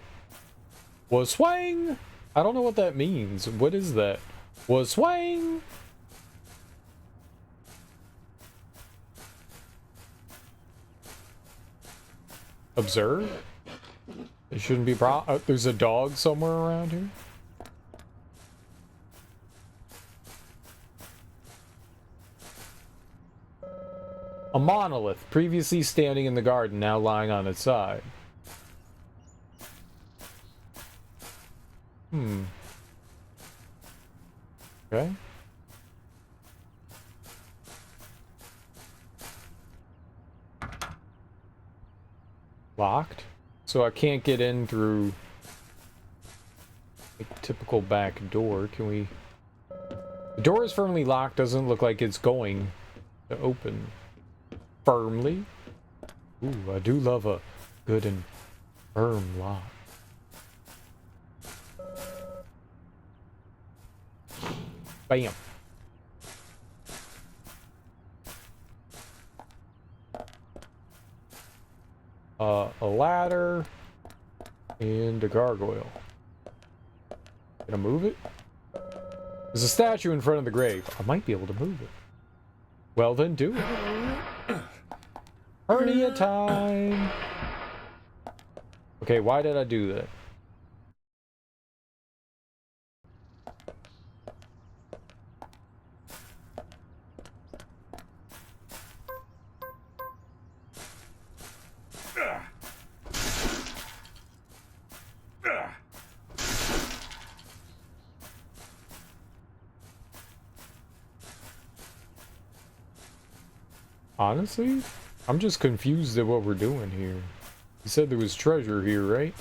Was swang? I don't know what that means. What is that? Was swang? Observe? It shouldn't be there's a dog somewhere around here. A monolith, previously standing in the garden, now lying on its side. Okay. Locked. So I can't get in through a typical back door. Can we... The door is firmly locked. Doesn't look like it's going to open firmly. Ooh, I do love a good and firm lock. Bam. A ladder and a gargoyle. Can I move it? There's a statue in front of the grave. I might be able to move it. Well then, do it. Hernia time. Okay, why did I do that? Honestly, I'm just confused at what we're doing here. You said there was treasure here, right?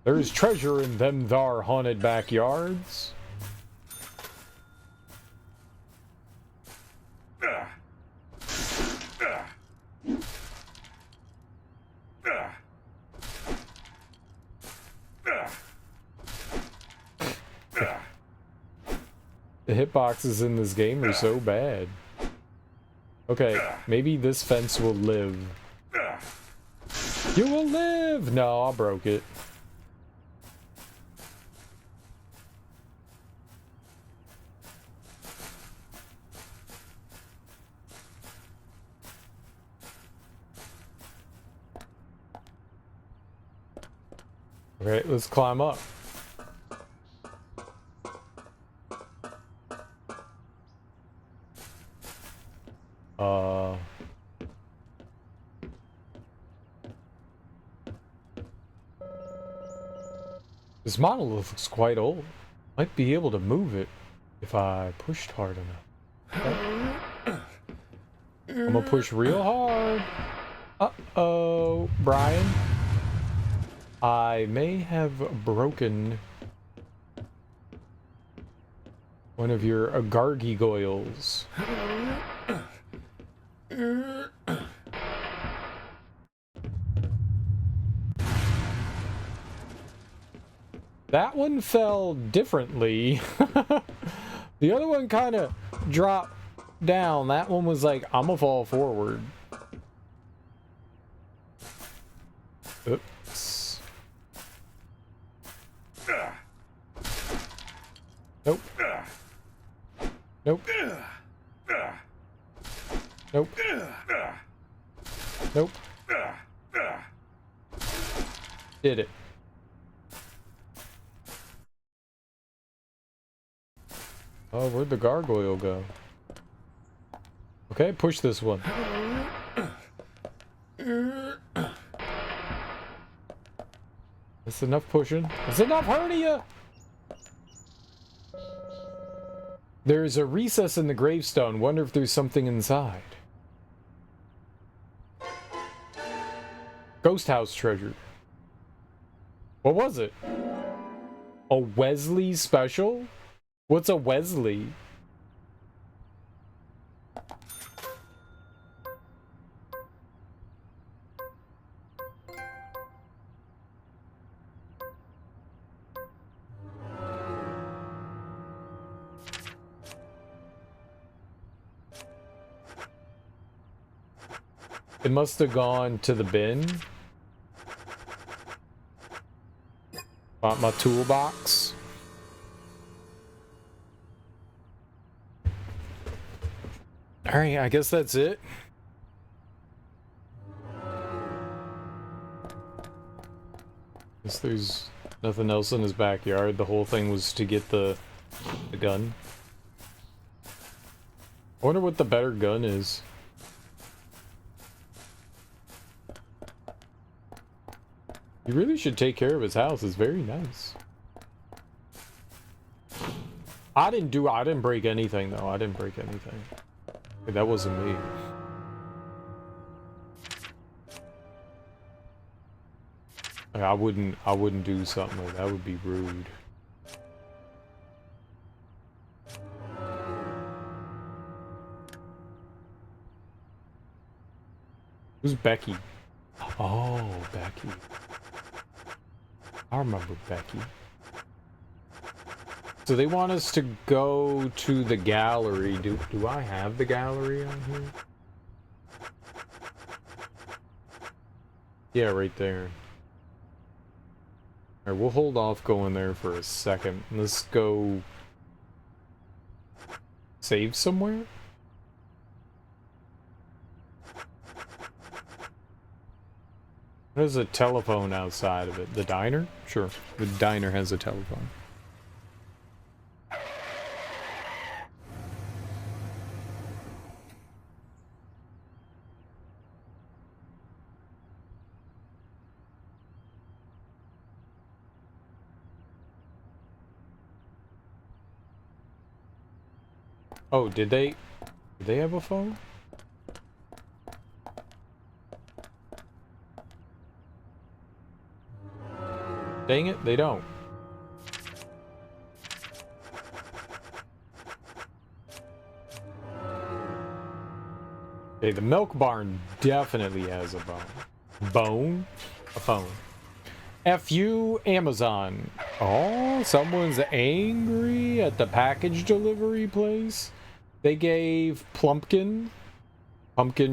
There's treasure in them thar haunted backyards. The hitboxes in this game are so bad. Okay, maybe this fence will live. You will live! No, I broke it. Okay, let's climb up. This monolith looks quite old. Might be able to move it if I pushed hard enough. Okay. I'm gonna push real hard. Uh-oh, Brian. I may have broken one of your gargoyles. That one fell differently. The other one kind of dropped down. That one was like, I'm gonna fall forward. Oops. Nope. Nope. Nope. Nope. Did it. Oh, where'd the gargoyle go? Okay, push this one. That's enough pushing. That's enough hurting you! There is a recess in the gravestone. Wonder if there's something inside. Ghost house treasure. What was it? A Wesley special? What's a Wesley? It must have gone to the bin. My toolbox. Alright, I guess that's it. Guess there's nothing else in his backyard. The whole thing was to get the gun. I wonder what the better gun is. He really should take care of his house. It's very nice. I didn't break anything though. I didn't break anything. That wasn't me. I wouldn't do something like that. Would be rude. Who's Becky? Oh, Becky. I remember Becky. So they want us to go to the gallery. Do I have the gallery on here? Yeah, right there. Alright, we'll hold off going there for a second. Let's go save somewhere? There's a telephone outside of it. The diner? Sure. The diner has a telephone. Oh, did they have a phone? Dang it, they don't. Okay, the milk barn definitely has a bone. A phone. F you, Amazon. Oh, someone's angry at the package delivery place. They gave Pumpkin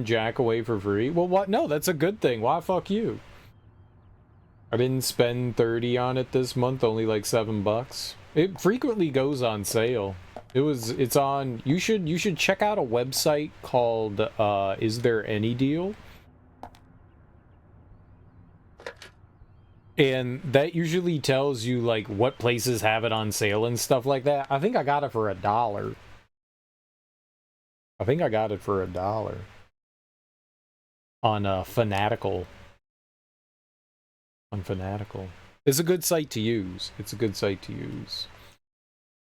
Jack away for free. Well, what? No, that's a good thing. Why fuck you? I didn't spend 30 on it this month, only like $7. It frequently goes on sale. It's on, you should check out a website called Is There Any Deal? And that usually tells you like what places have it on sale and stuff like that. I think I got it for $1. I think I got it for $1 on Fanatical. On Fanatical. It's a good site to use. It's a good site to use.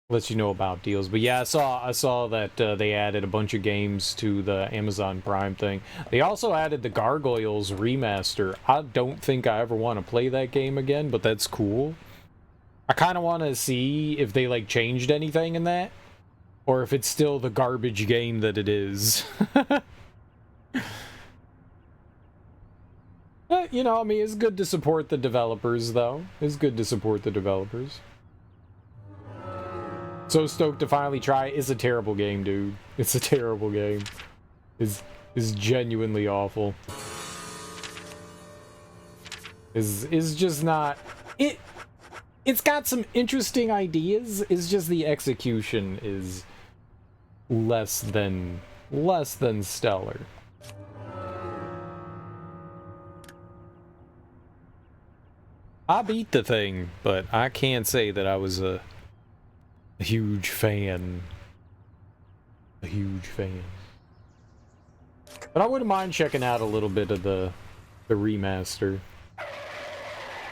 Lets you know about deals. But yeah, I saw that they added a bunch of games to the Amazon Prime thing. They also added the Gargoyles remaster. I don't think I ever want to play that game again, but that's cool. I kind of want to see if they like changed anything in that, or if it's still the garbage game that it is. But, you know, I mean, it's good to support the developers, though. It's good to support the developers. So stoked to finally try it. It's a terrible game, dude. It's a terrible game. It's genuinely awful. Is just not... It's got some interesting ideas. It's just the execution is less than stellar. I beat the thing, but I can't say that I was a huge fan. A huge fan. But I wouldn't mind checking out a little bit of the remaster.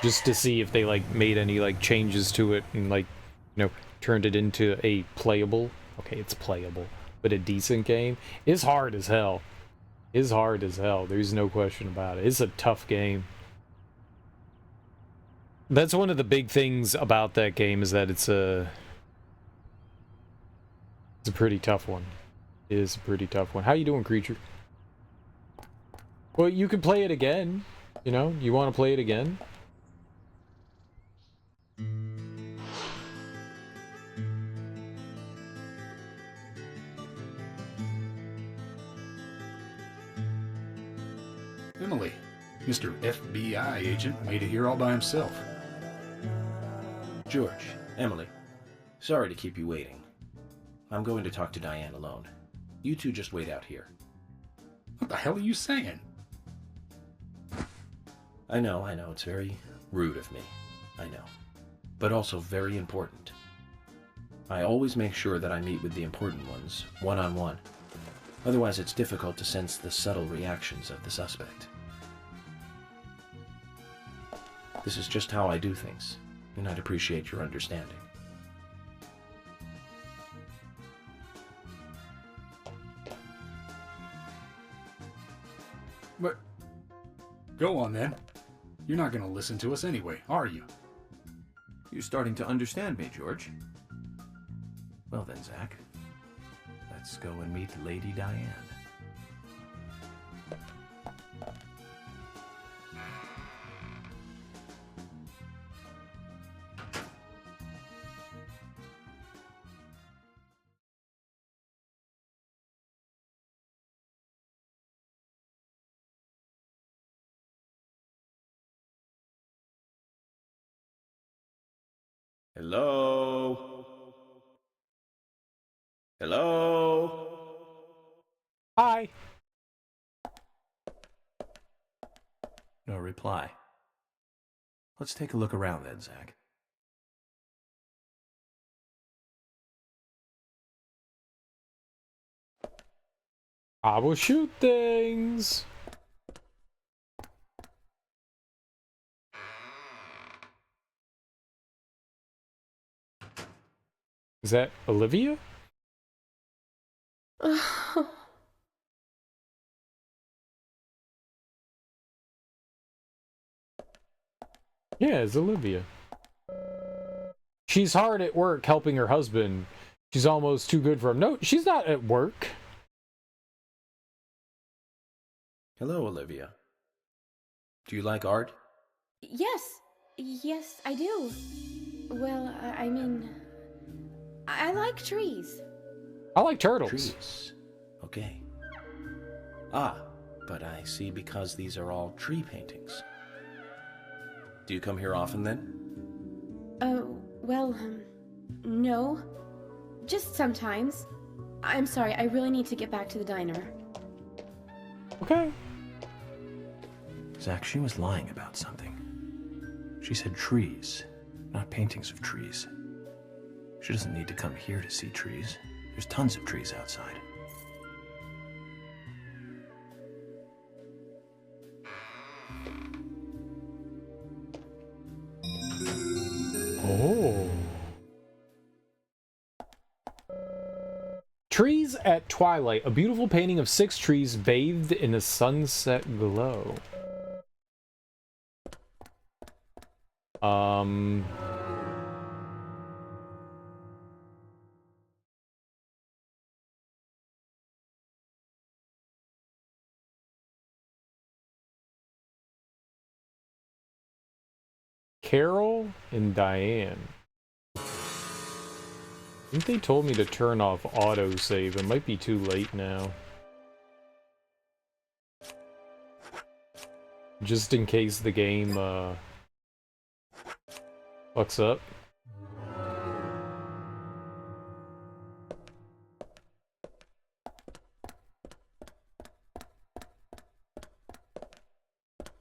Just to see if they like made any like changes to it and like, you know, turned it into a playable, okay, it's playable, but a decent game. It's hard as hell. It's hard as hell. There's no question about it. It's a tough game. That's one of the big things about that game, is that it's a pretty tough one. It is a pretty tough one. How you doing, creature? Well, you can play it again. You know, you want to play it again? Emily, Mr. FBI agent made it here all by himself. George, Emily, sorry to keep you waiting. I'm going to talk to Diane alone. You two just wait out here. What the hell are you saying? I know, it's very rude of me. I know. But also very important. I always make sure that I meet with the important ones, one-on-one. Otherwise, it's difficult to sense the subtle reactions of the suspect. This is just how I do things, and I'd appreciate your understanding. But go on then. You're not going to listen to us anyway, are you? You're starting to understand me, George. Well then, Zach, let's go and meet Lady Diane. Hello? Hello? Hi. No reply. Let's take a look around then, Zach. I will shoot things. Is that Olivia? Yeah, it's Olivia. She's hard at work helping her husband. She's almost too good for him. No, she's not at work. Hello, Olivia. Do you like art? Yes, I do. Well, I mean, I like trees. I like turtles. Trees. Okay. Ah, but I see because these are all tree paintings. Do you come here often then? Well, no. Just sometimes. I'm sorry, I really need to get back to the diner. Okay. Zach, she was lying about something. She said trees, not paintings of trees. She doesn't need to come here to see trees. There's tons of trees outside. Oh. Trees at twilight. A beautiful painting of 6 trees bathed in a sunset glow. Carol and Diane. I think they told me to turn off autosave. It might be too late now. Just in case the game, fucks up.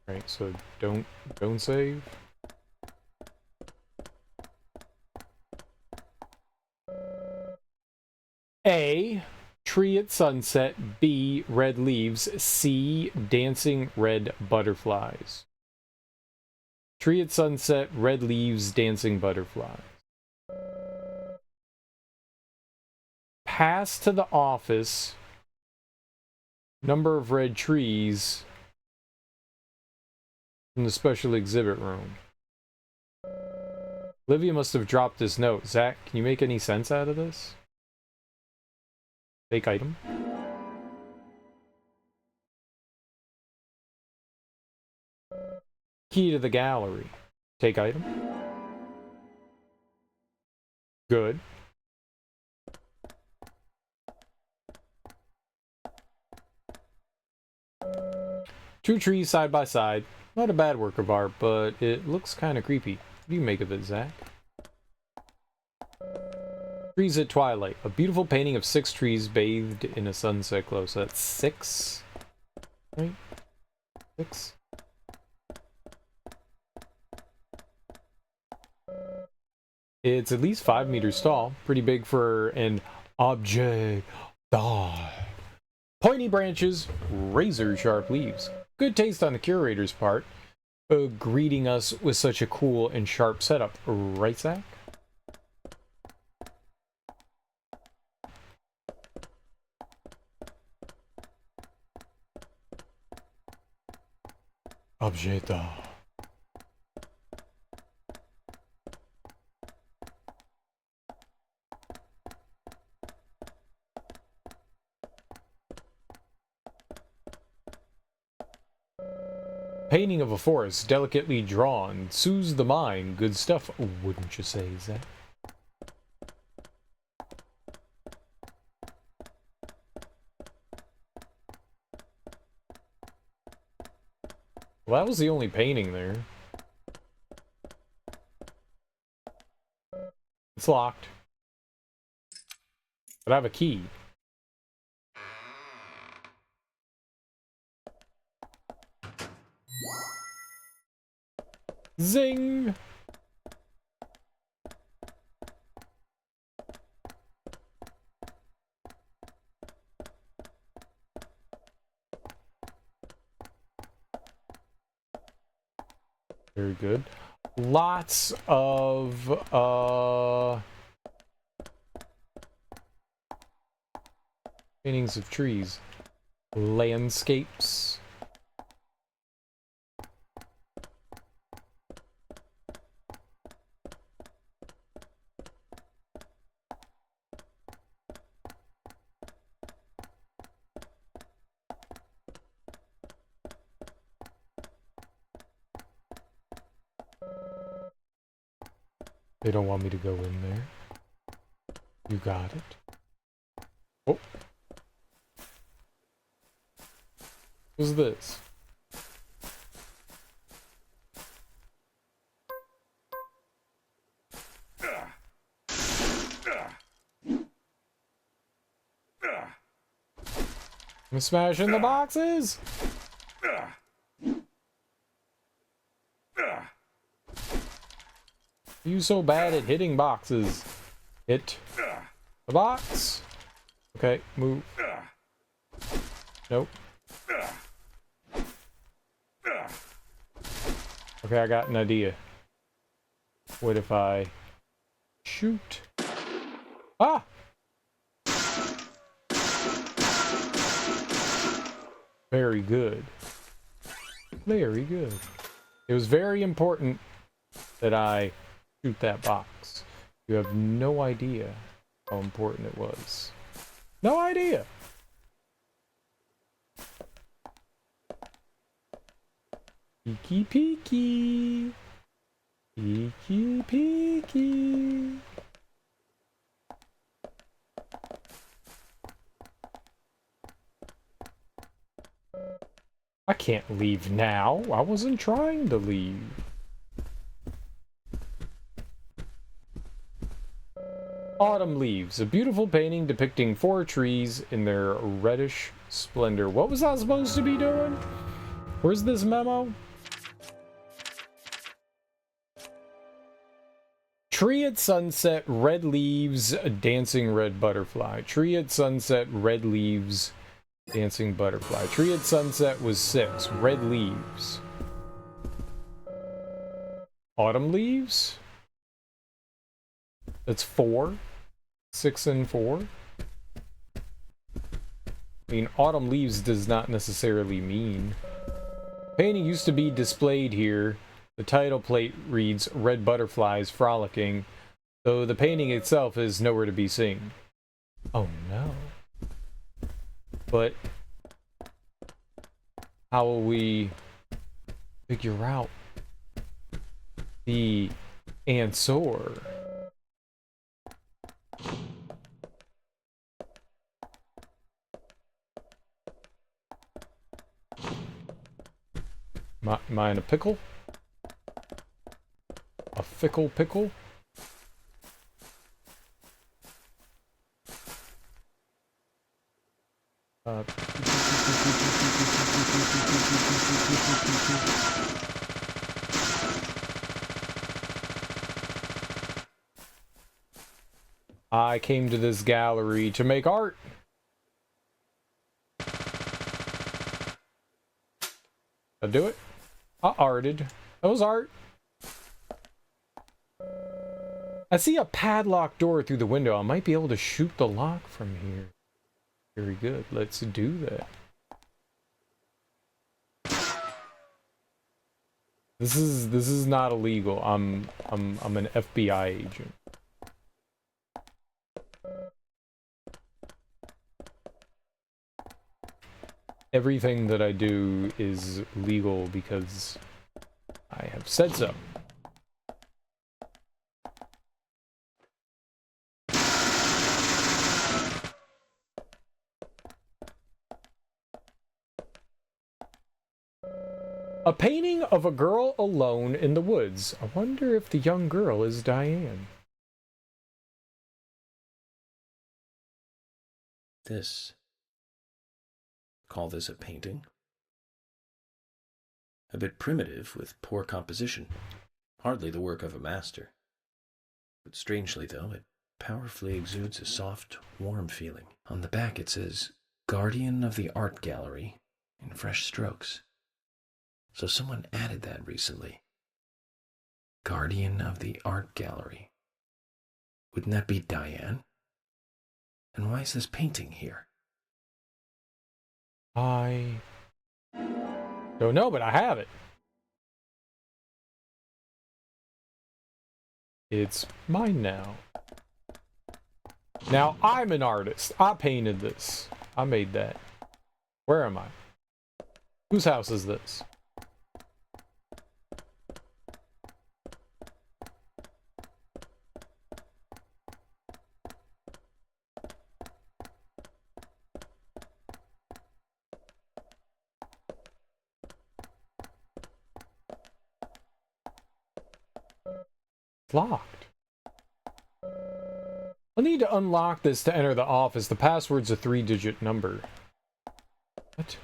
Right, so don't save. A, tree at sunset. B, red leaves. C, dancing red butterflies. Tree at sunset, red leaves, dancing butterflies. Pass to the office. Number of red trees in the special exhibit room. Olivia must have dropped this note. Zach, can you make any sense out of this? Take item. Key to the gallery. Take item. Good. Two trees side by side. Not a bad work of art, but it looks kind of creepy. What do you make of it, Zach? Trees at twilight. A beautiful painting of 6 trees bathed in a sunset glow. So that's 6. Right? 6. It's at least 5 meters tall. Pretty big for an objet d'art. Pointy branches, razor sharp leaves. Good taste on the curator's part. Greeting us with such a cool and sharp setup. Right, Zach? Objet d'art. Painting of a forest, delicately drawn, soothes the mind. Good stuff, wouldn't you say, Zach? Well, that was the only painting there. It's locked. But I have a key. Zing! Very good. Lots of paintings of trees. Landscapes. They don't want me to go in there. You got it. Oh. What's this? I'm smashing the boxes! Are you so bad at hitting boxes? Hit the box. Okay, move. Nope. Okay, I got an idea. What if I shoot? Ah! Very good. Very good. It was very important that I shoot that box. You have no idea how important it was. No idea. Peeky peeky. Peeky peeky. I can't leave now. I wasn't trying to leave. Autumn Leaves, a beautiful painting depicting 4 trees in their reddish splendor. What was I supposed to be doing? Where's this memo? Tree at sunset, red leaves, dancing red butterfly. Tree at sunset, red leaves, dancing butterfly. Tree at sunset was 6. Red leaves. Autumn leaves? That's 4. 6 and 4. I mean, autumn leaves does not necessarily mean. Painting used to be displayed here. The title plate reads Red Butterflies Frolicking, though the painting itself is nowhere to be seen. Oh no. But how will we figure out the answer? Am I in a pickle? A fickle pickle? I came to this gallery to make art. I'll do it. I arted. That was art. I see a padlocked door through the window. I might be able to shoot the lock from here. Very good. Let's do that. This is not illegal. I'm an FBI agent. Everything that I do is legal because I have said so. A painting of a girl alone in the woods. I wonder if the young girl is Diane. Call this a painting? A bit primitive with poor composition. Hardly the work of a master. But strangely though, it powerfully exudes a soft, warm feeling. On the back it says, Guardian of the Art Gallery, in fresh strokes. So someone added that recently. Guardian of the Art Gallery. Wouldn't that be Diane? And why is this painting here? I don't know, but I have it. It's mine now. Now I'm an artist. I painted this. I made that. Where am I? Whose house is this? Locked. I'll need to unlock this to enter the office. The password's a 3-digit number. What?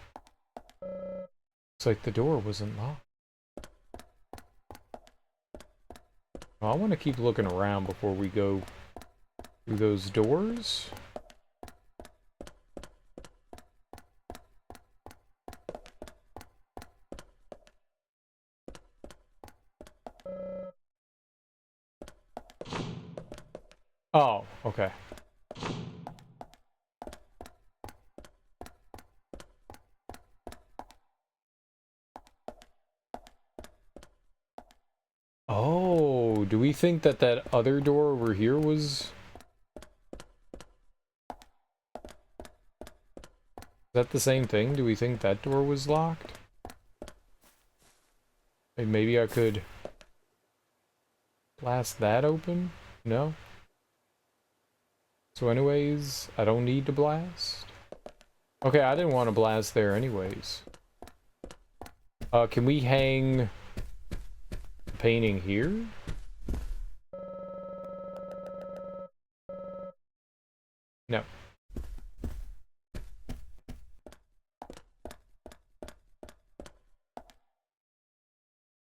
Looks like the door wasn't locked. Well, I want to keep looking around before we go through those doors. Oh, okay. do we think that that other door over here was... Is that the same thing? Do we think that door was locked? Hey, maybe I could blast that open? No? So anyways, I don't need to blast? Okay, I didn't want to blast there anyways. Can we hang the painting here? No.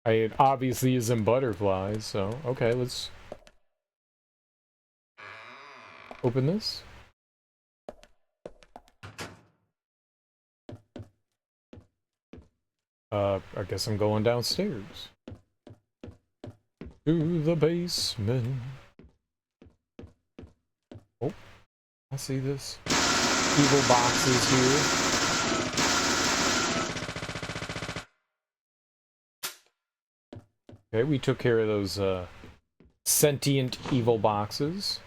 It obviously isn't butterflies, so okay, let's open this. I guess I'm going downstairs. To the basement. Oh, I see this. Evil boxes here. Okay, we took care of those, sentient evil boxes.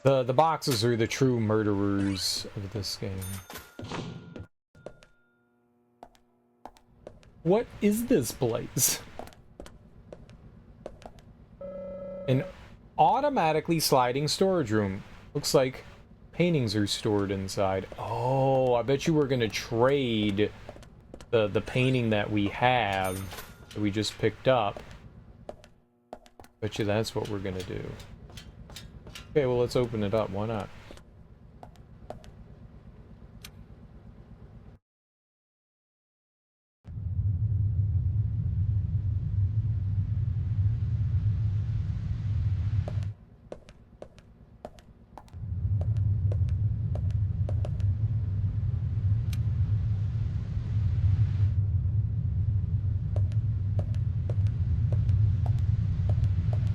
The boxes are the true murderers of this game. What is this place? An automatically sliding storage room. Looks like paintings are stored inside. Oh, I bet you we're gonna trade the painting that we have, that we just picked up. Bet you that's what we're gonna do. Okay, well, let's open it up. Why not?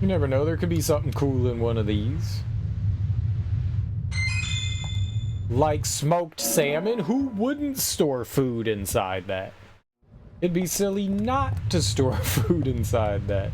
You never know, there could be something cool in one of these. Like smoked salmon? Who wouldn't store food inside that? It'd be silly not to store food inside that.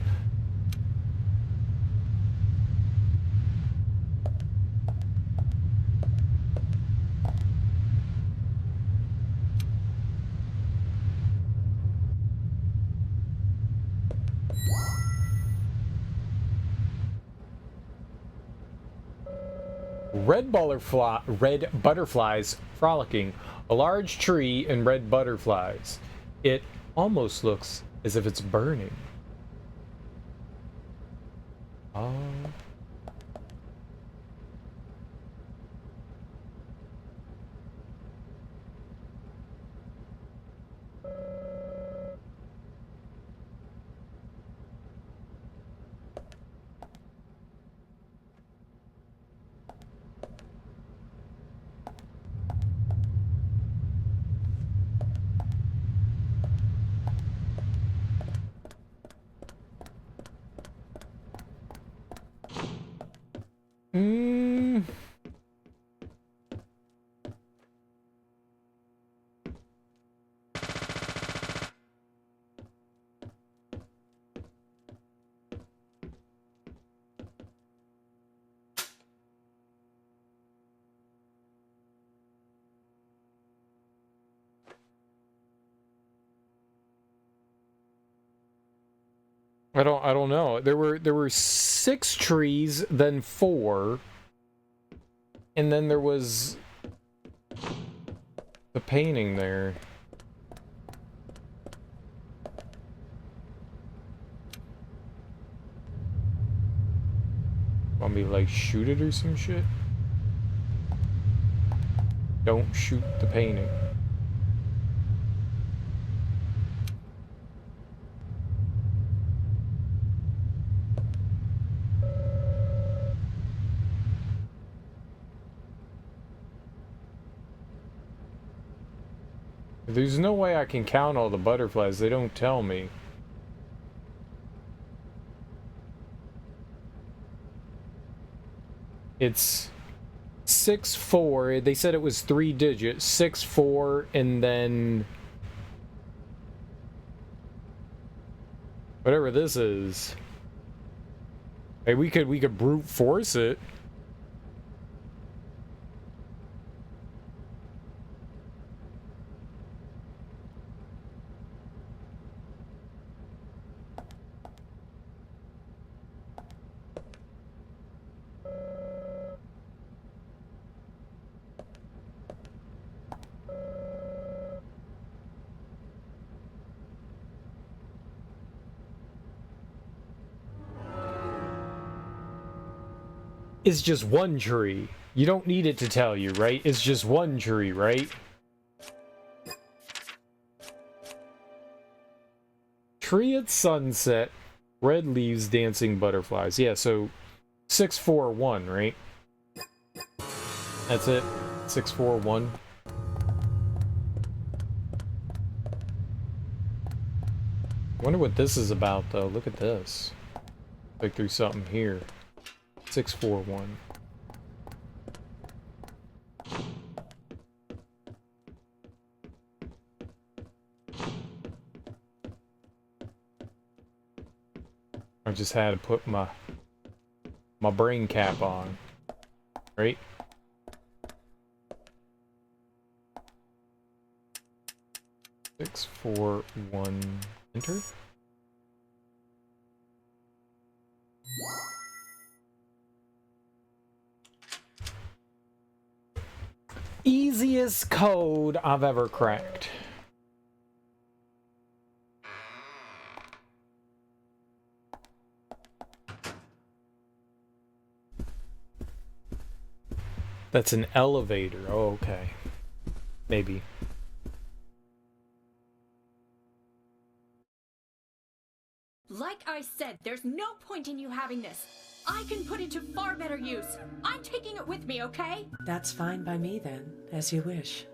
Red butterflies frolicking. A large tree and red butterflies. It almost looks as if it's burning. Oh. I don't know. There were 6 trees, then 4, and then there was the painting there. Want me to like shoot it or some shit? Don't shoot the painting. There's no way I can count all the butterflies. They don't tell me. 6-4. They said it was 3 digits. 6-4, and then whatever this is. Hey, we could brute force it. It's just one tree. You don't need it to tell you, right? It's just one tree, right? Tree at sunset. Red leaves, dancing butterflies. Yeah, so 641, right? That's it. 641. Wonder what this is about, though. Look at this. Click through something here. 641. I just had to put my brain cap on, right? Six, 4, 1, enter. Easiest code I've ever cracked. That's an elevator. Oh, okay. Maybe. Like I said, there's no point in you having this. I can put it to far better use. I'm taking it with me, okay? That's fine by me then, as you wish.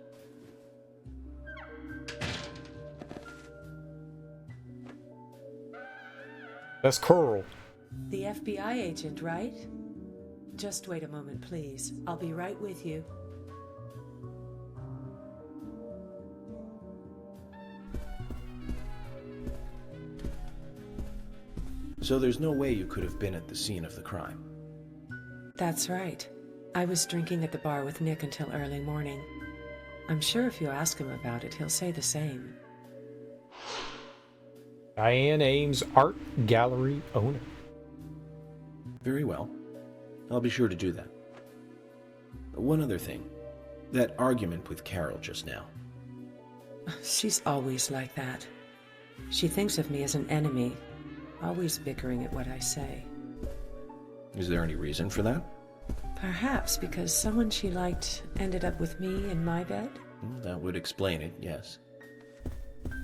That's Curl. The FBI agent, right? Just wait a moment, please. I'll be right with you. So there's no way you could have been at the scene of the crime? That's right. I was drinking at the bar with Nick until early morning. I'm sure if you ask him about it, he'll say the same. Diane Ames, art gallery owner. Very well. I'll be sure to do that. One other thing. That argument with Carol just now. She's always like that. She thinks of me as an enemy, always bickering at what I say. Is there any reason for that? Perhaps because someone she liked ended up with me in my bed? That would explain it, yes.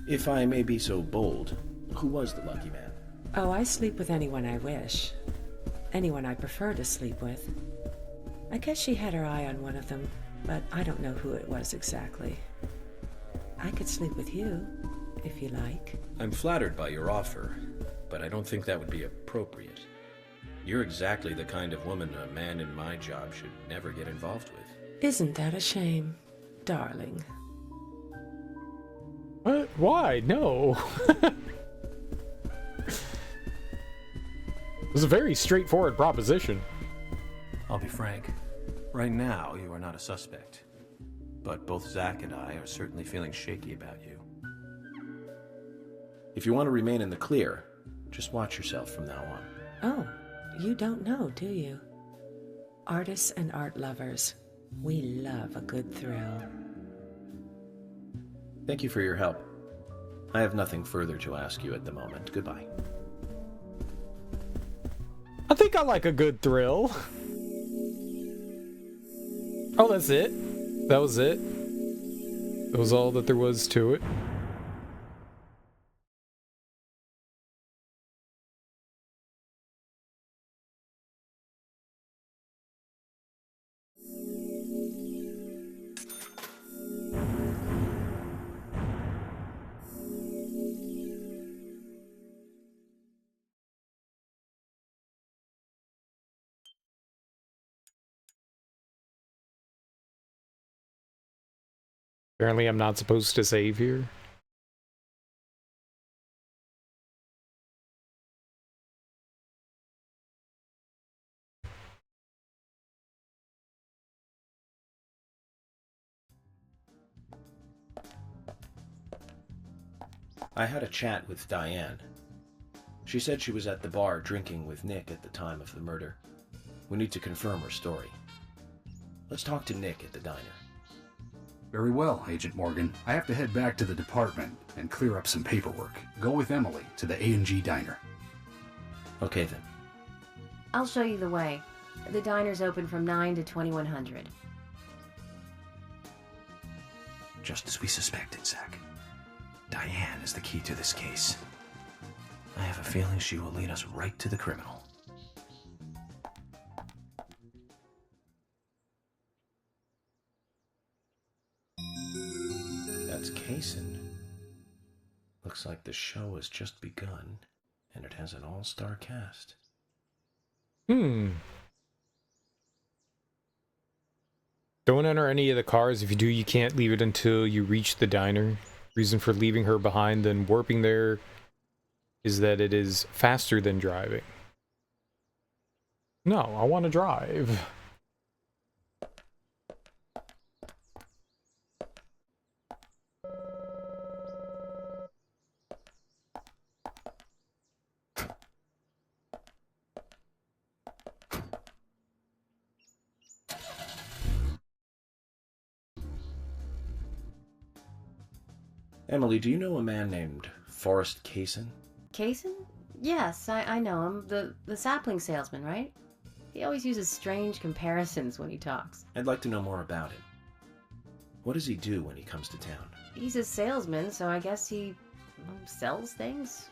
If I may be so bold, who was the lucky man? Oh, I sleep with anyone I wish. Anyone I prefer to sleep with. I guess she had her eye on one of them, but I don't know who it was exactly. I could sleep with you, if you like. I'm flattered by your offer, but I don't think that would be appropriate. You're exactly the kind of woman a man in my job should never get involved with. Isn't that a shame, darling? What? Why? No. It was a very straightforward proposition. I'll be frank. Right now, you are not a suspect. But both Zach and I are certainly feeling shaky about you. If you want to remain in the clear, just watch yourself from now on. Oh, you don't know, do you? Artists and art lovers, we love a good thrill. Thank you for your help. I have nothing further to ask you at the moment. Goodbye. I think I like a good thrill. Oh, that's it? That was it? That was all that there was to it? Apparently I'm not supposed to save here. I had a chat with Diane. She said she was at the bar drinking with Nick at the time of the murder. We need to confirm her story. Let's talk to Nick at the diner. Very well, Agent Morgan. I have to head back to the department and clear up some paperwork. Go with Emily to the A&G diner. Okay then. I'll show you the way. The diner's open from 9 to 2100. Just as we suspected, Zach. Diane is the key to this case. I have a feeling she will lead us right to the criminal. That's Kaysen. Looks like the show has just begun, and it has an all-star cast. Don't enter any of the cars. If you do, you can't leave it until you reach the diner. Reason for leaving her behind and warping there is that it is faster than driving. No, I want to drive. Emily, do you know a man named Forrest Kaysen? Kaysen? Yes, I know him. The sapling salesman, right? He always uses strange comparisons when he talks. I'd like to know more about him. What does he do when he comes to town? He's a salesman, so I guess he sells things?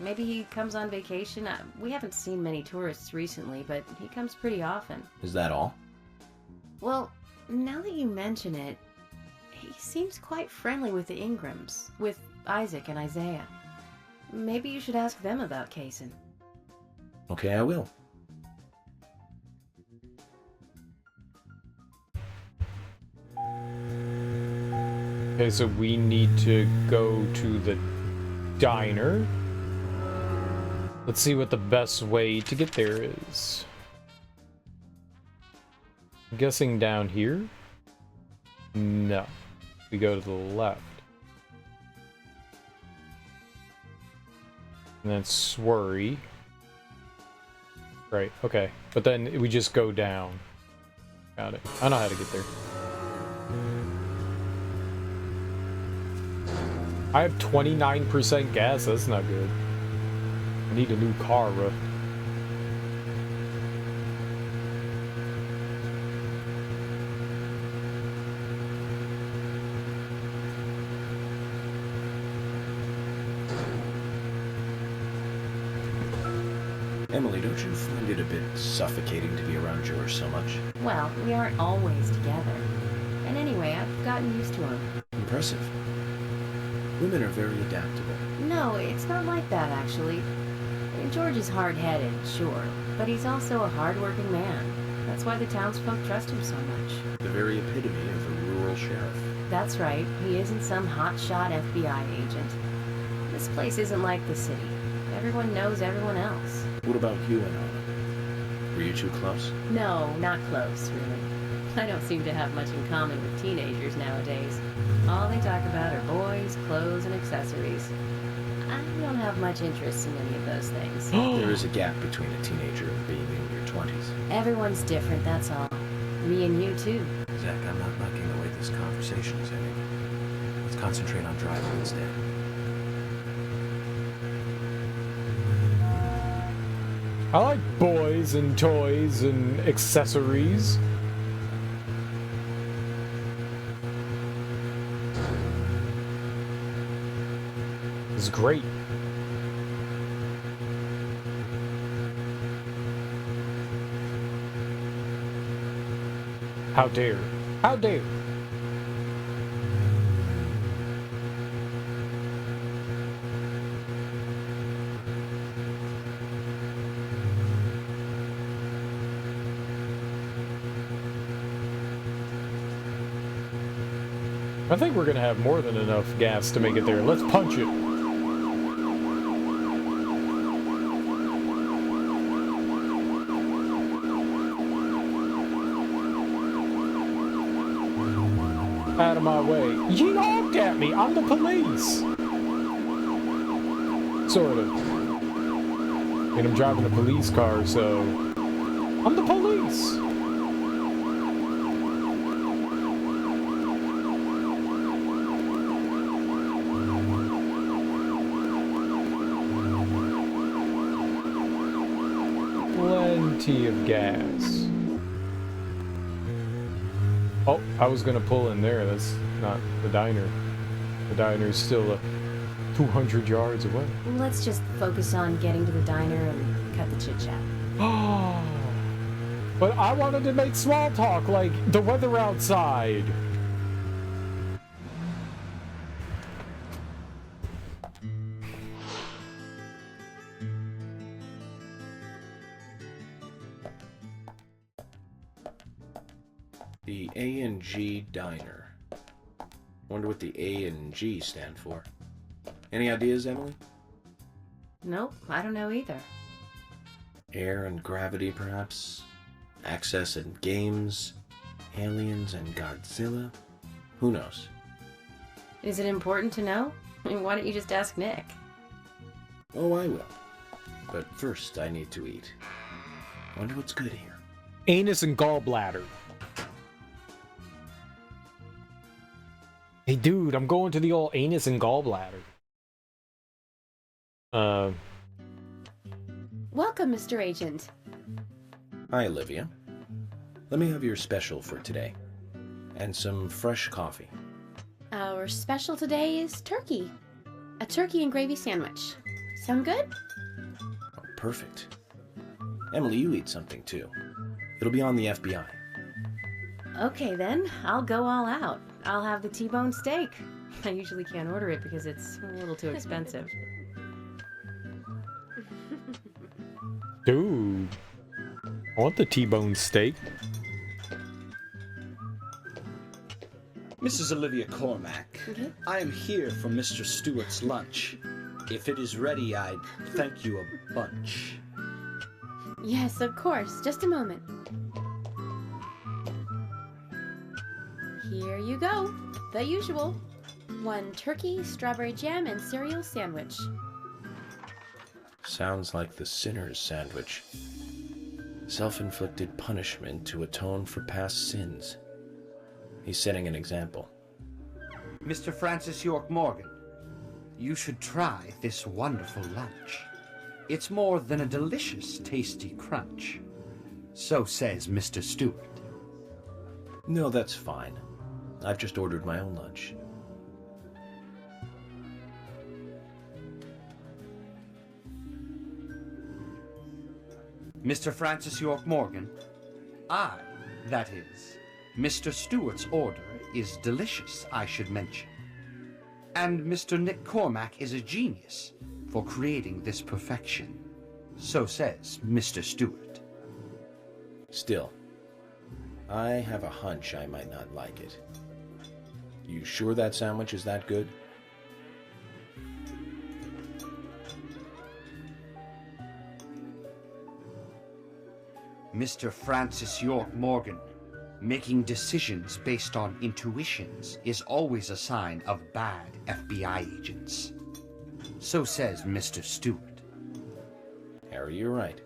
Maybe he comes on vacation. We haven't seen many tourists recently, but he comes pretty often. Is that all? Well, now that you mention it, he seems quite friendly with the Ingrams, with Isaac and Isaiah. Maybe you should ask them about Kaysen. Okay, I will. Okay, so we need to go to the diner. Let's see what the best way to get there is. I'm guessing down here? No. We go to the left. And then Sworry. Right, okay. But then we just go down. Got it. I know how to get there. I have 29% gas, that's not good. I need a new car, bro. Emily, don't you find it a bit suffocating to be around George so much? Well, we aren't always together. And anyway, I've gotten used to him. Impressive. Women are very adaptable. No, it's not like that, actually. George is hard-headed, sure, but he's also a hard-working man. That's why the townsfolk trust him so much. The very epitome of a rural sheriff. That's right. He isn't some hotshot FBI agent. This place isn't like the city. Everyone knows everyone else. What about you and Anna? Were you two close? No, not close, really. I don't seem to have much in common with teenagers nowadays. All they talk about are boys, clothes, and accessories. I don't have much interest in any of those things. There is a gap between a teenager and being in your 20s. Everyone's different, that's all. Me and you, too. Zach, I'm not liking the way this conversation is ending. Let's concentrate on driving instead. I like boys and toys and accessories. It's great. How dare? How dare? I think we're gonna have more than enough gas to make it there. Let's punch it. Out of my way. You honked at me. I'm the police. Sort of. And I'm driving a police car, so I'm the police. Plenty of gas. Oh, I was gonna pull in there. That's not the diner. The diner's still 200 yards away. Let's just focus on getting to the diner and cut the chit-chat. Oh, but I wanted to make small talk, like the weather outside. The A&G Diner. Wonder what the A and G stand for. Any ideas, Emily? Nope, I don't know either. Air and gravity, perhaps? Access and games? Aliens and Godzilla? Who knows? Is it important to know? I mean, why don't you just ask Nick? Oh, I will. But first, I need to eat. Wonder what's good here. Anus and gallbladder. Hey, dude, I'm going to the old anus and gallbladder. Welcome, Mr. Agent. Hi, Olivia. Let me have your special for today. And some fresh coffee. Our special today is turkey. A turkey and gravy sandwich. Sound good? Oh, perfect. Emily, you eat something too. It'll be on the FBI. Okay then, I'll go all out. I'll have the T-bone steak. I usually can't order it because it's a little too expensive. Dude, I want the T-bone steak. Mrs. Olivia Cormack, I am here for Mr. Stewart's lunch. If it is ready, I'd thank you a bunch. Yes, of course. Just a moment. Here you go. The usual. 1 turkey, strawberry jam, and cereal sandwich. Sounds like the sinner's sandwich. Self-inflicted punishment to atone for past sins. He's setting an example. Mr. Francis York Morgan, you should try this wonderful lunch. It's more than a delicious, tasty crunch. So says Mr. Stewart. No, that's fine. I've just ordered my own lunch. Mr. Francis York Morgan, that is, Mr. Stewart's order is delicious, I should mention. And Mr. Nick Cormack is a genius for creating this perfection. So says Mr. Stewart. Still, I have a hunch I might not like it. You sure that sandwich is that good? Mr. Francis York Morgan, making decisions based on intuitions is always a sign of bad FBI agents. So says Mr. Stewart. Harry, you're right.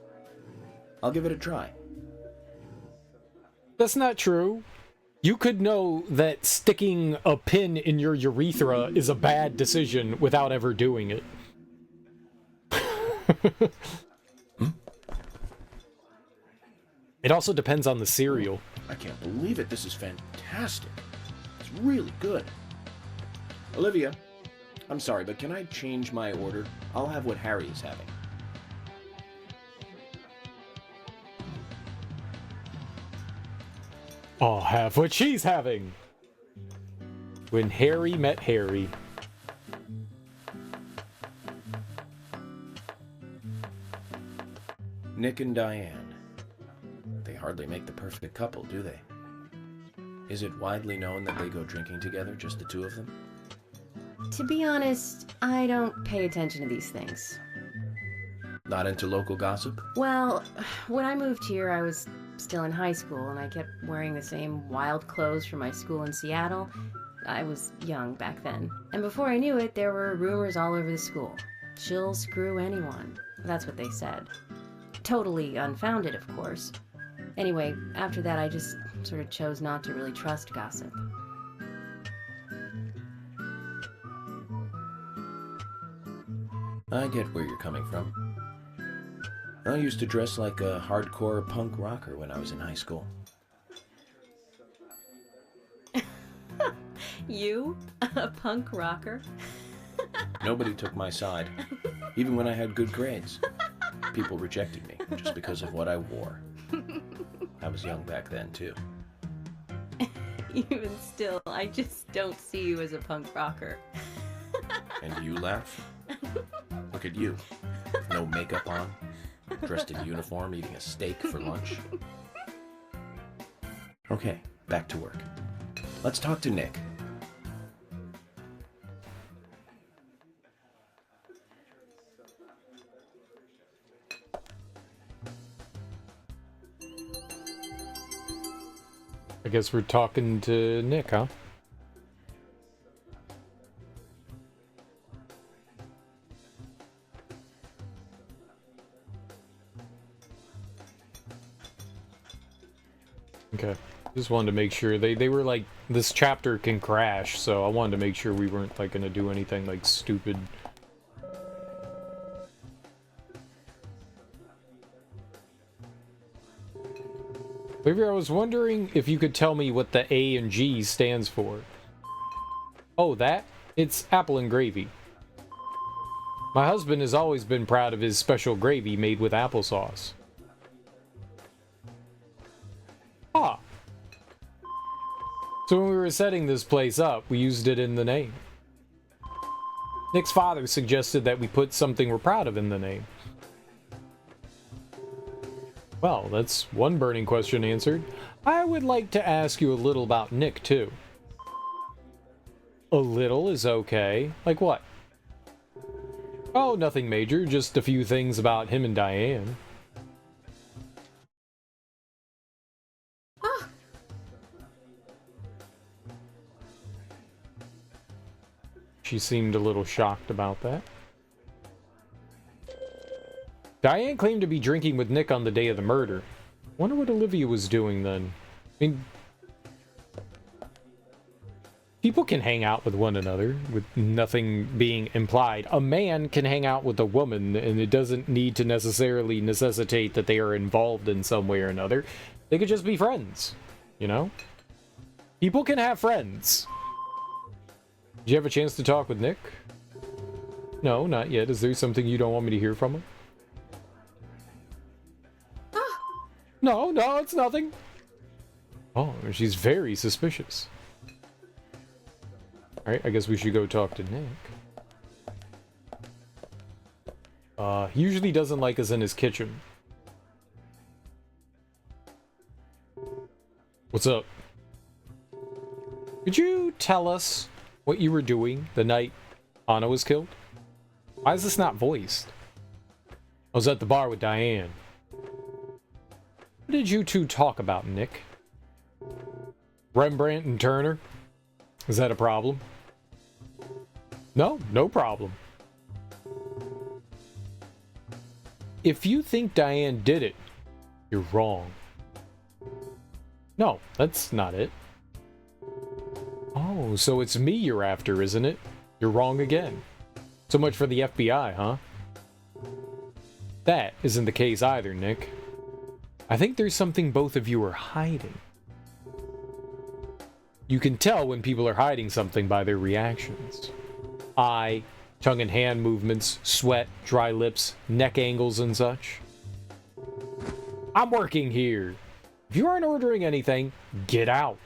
I'll give it a try. That's not true. You could know that sticking a pin in your urethra is a bad decision without ever doing it. It also depends on the cereal. I can't believe it. This is fantastic. It's really good. Olivia, I'm sorry, but can I change my order? I'll have what Harry is having. I'll have what she's having. When Harry met Harry. Nick and Diane. They hardly make the perfect couple, do they? Is it widely known that they go drinking together, just the two of them? To be honest, I don't pay attention to these things. Not into local gossip? Well, when I moved here, I was still in high school, and I kept wearing the same wild clothes from my school in Seattle. I was young back then. And before I knew it, there were rumors all over the school. She'll screw anyone. That's what they said. Totally unfounded, of course. Anyway, after that, I just sort of chose not to really trust gossip. I get where you're coming from. I used to dress like a hardcore punk rocker when I was in high school. You? A punk rocker? Nobody took my side, even when I had good grades. People rejected me just because of what I wore. I was young back then, too. Even still, I just don't see you as a punk rocker. And you laugh? Look at you. No makeup on, dressed in uniform, eating a steak for lunch. Okay, back to work. Let's talk to Nick. I guess we're talking to Nick, huh? Okay. Just wanted to make sure they were like, this chapter can crash, so I wanted to make sure we weren't like gonna do anything like stupid. Xavier, I was wondering if you could tell me what the A and G stands for. Oh, that? It's apple and gravy. My husband has always been proud of his special gravy made with applesauce. Ah. So when we were setting this place up, we used it in the name. Nick's father suggested that we put something we're proud of in the name. Well, that's one burning question answered. I would like to ask you a little about Nick, too. A little is okay. Like what? Oh, nothing major, just a few things about him and Diane. She seemed a little shocked about that. Diane claimed to be drinking with Nick on the day of the murder. Wonder what Olivia was doing then. I mean, people can hang out with one another with nothing being implied. A man can hang out with a woman, and it doesn't need to necessarily necessitate that they are involved in some way or another. They could just be friends, you know? People can have friends. Did you have a chance to talk with Nick? No, not yet. Is there something you don't want me to hear from him? No, it's nothing. Oh, she's very suspicious. Alright, I guess we should go talk to Nick. He usually doesn't like us in his kitchen. What's up? Could you tell us what you were doing the night Anna was killed? Why is this not voiced? I was at the bar with Diane. What did you two talk about, Nick? Rembrandt and Turner? Is that a problem? No, no problem. If you think Diane did it, you're wrong. No, that's not it. Oh, so it's me you're after, isn't it? You're wrong again. So much for the FBI, huh? That isn't the case either, Nick. I think there's something both of you are hiding. You can tell when people are hiding something by their reactions. Eye, tongue and hand movements, sweat, dry lips, neck angles and such. I'm working here. If you aren't ordering anything, get out.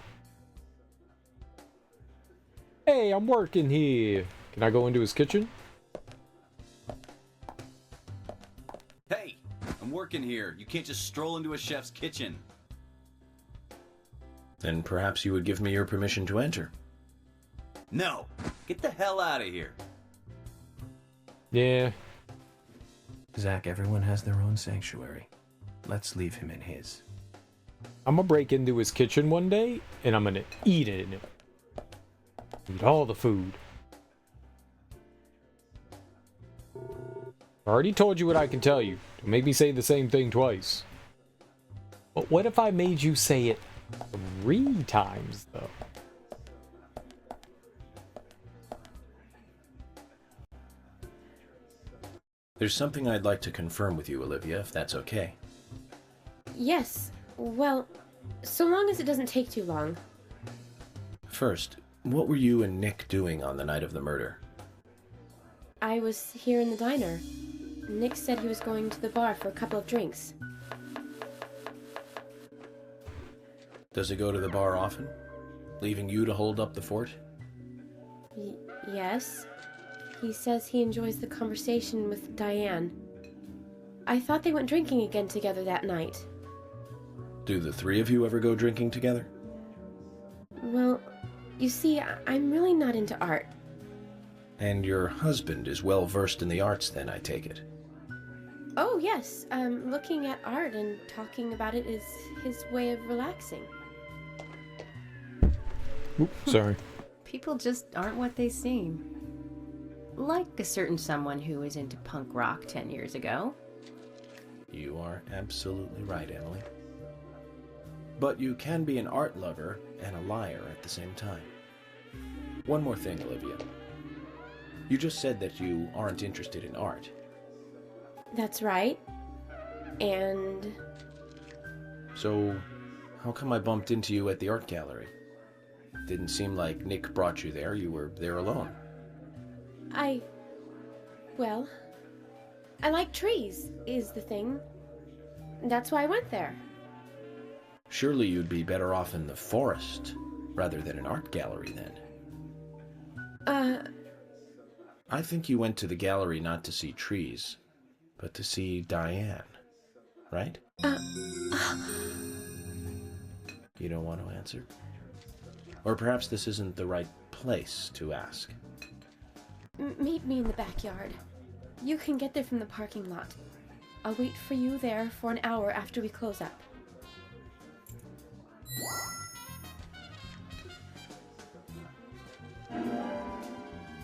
Hey, I'm working here. Can I go into his kitchen? Hey, I'm working here. You can't just stroll into a chef's kitchen. Then perhaps you would give me your permission to enter. No! Get the hell out of here! Yeah. Zach, everyone has their own sanctuary. Let's leave him in his. I'm gonna break into his kitchen one day, and I'm gonna eat it in it. Eat all the food. I already told you what I can tell you. Don't make me say the same thing twice. But what if I made you say it 3 times, though? There's something I'd like to confirm with you, Olivia, if that's okay. Yes. Well, so long as it doesn't take too long. First, what were you and Nick doing on the night of the murder? I was here in the diner. Nick said he was going to the bar for a couple of drinks. Does he go to the bar often? Leaving you to hold up the fort? Yes. He says he enjoys the conversation with Diane. I thought they went drinking again together that night. Do the 3 of you ever go drinking together? Well, you see, I'm really not into art. And your husband is well versed in the arts then, I take it? Oh, yes. Looking at art and talking about it is his way of relaxing. Oops, sorry. People just aren't what they seem. Like a certain someone who was into punk rock 10 years ago. You are absolutely right, Emily. But you can be an art lover and a liar at the same time. One more thing, Olivia. You just said that you aren't interested in art. That's right. And... So, how come I bumped into you at the art gallery? Didn't seem like Nick brought you there. You were there alone. Well, I like trees, is the thing. That's why I went there. Surely you'd be better off in the forest rather than an art gallery then. I think you went to the gallery not to see trees, but to see Diane, right? You don't want to answer? Or perhaps this isn't the right place to ask. Meet me in the backyard. You can get there from the parking lot. I'll wait for you there for an hour after we close up.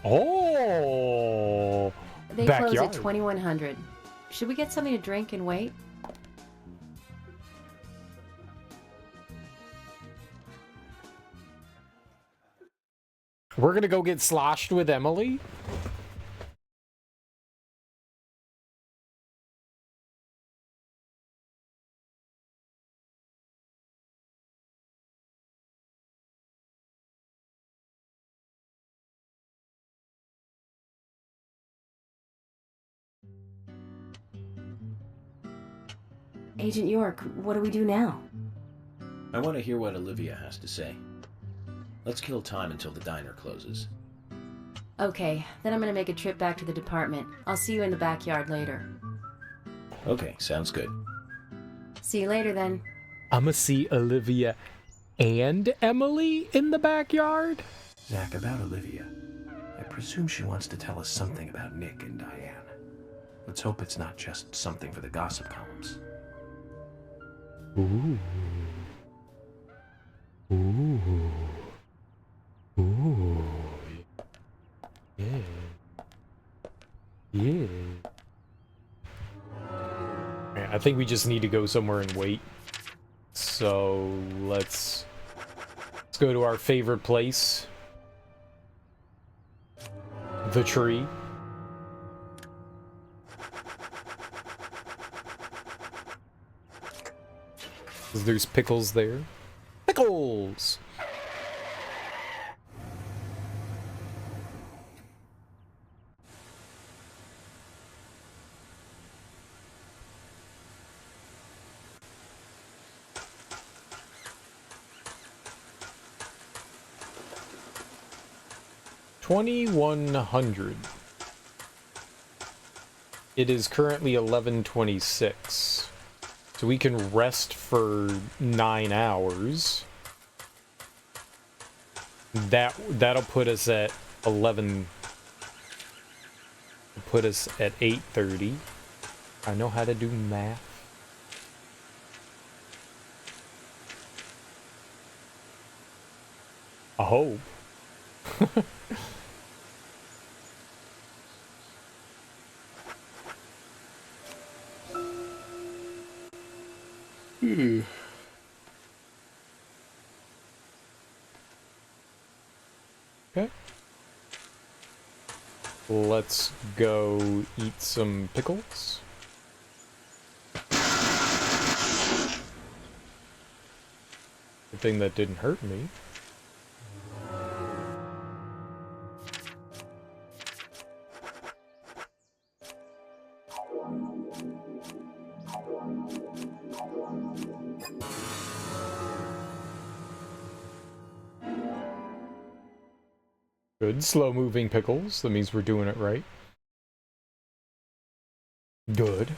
Oh! They backyard. close at 2100. Should we get something to drink and wait? We're gonna go get sloshed with Emily? Agent York, what do we do now? I want to hear what Olivia has to say. Let's kill time until the diner closes. Okay, then I'm gonna make a trip back to the department. I'll see you in the backyard later. Okay, sounds good. See you later then. I'ma see Olivia and Emily in the backyard? Zach, about Olivia. I presume she wants to tell us something about Nick and Diane. Let's hope it's not just something for the gossip columns. Ooh. Ooh. Ooh. Yeah. Yeah. Alright, I think we just need to go somewhere and wait. So let's go to our favorite place. The tree. 'Cause there's pickles there. Pickles! $2,100. It is currently 11:26. So we can rest for 9 hours. That'll put us at 11. Put us at 8:30. I know how to do math. I hope. Okay. Let's go eat some pickles. Good thing that didn't hurt me. Good, slow-moving pickles. That means we're doing it right. Good.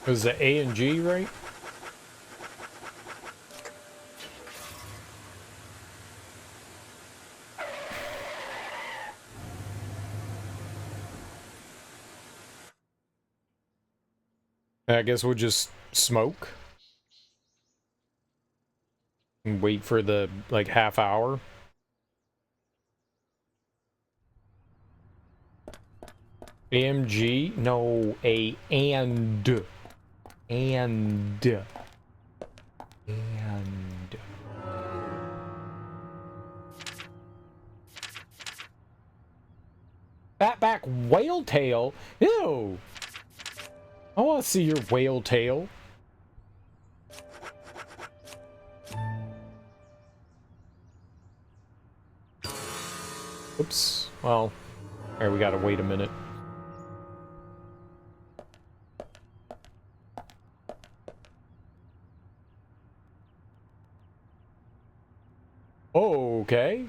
Was it A and G, right? I guess we'll just smoke. And wait for the, like, half hour. AMG? No, A and. And. Fatback whale tail? Ew! I want to see your whale tail. Oops. Well, here we gotta wait a minute. Okay.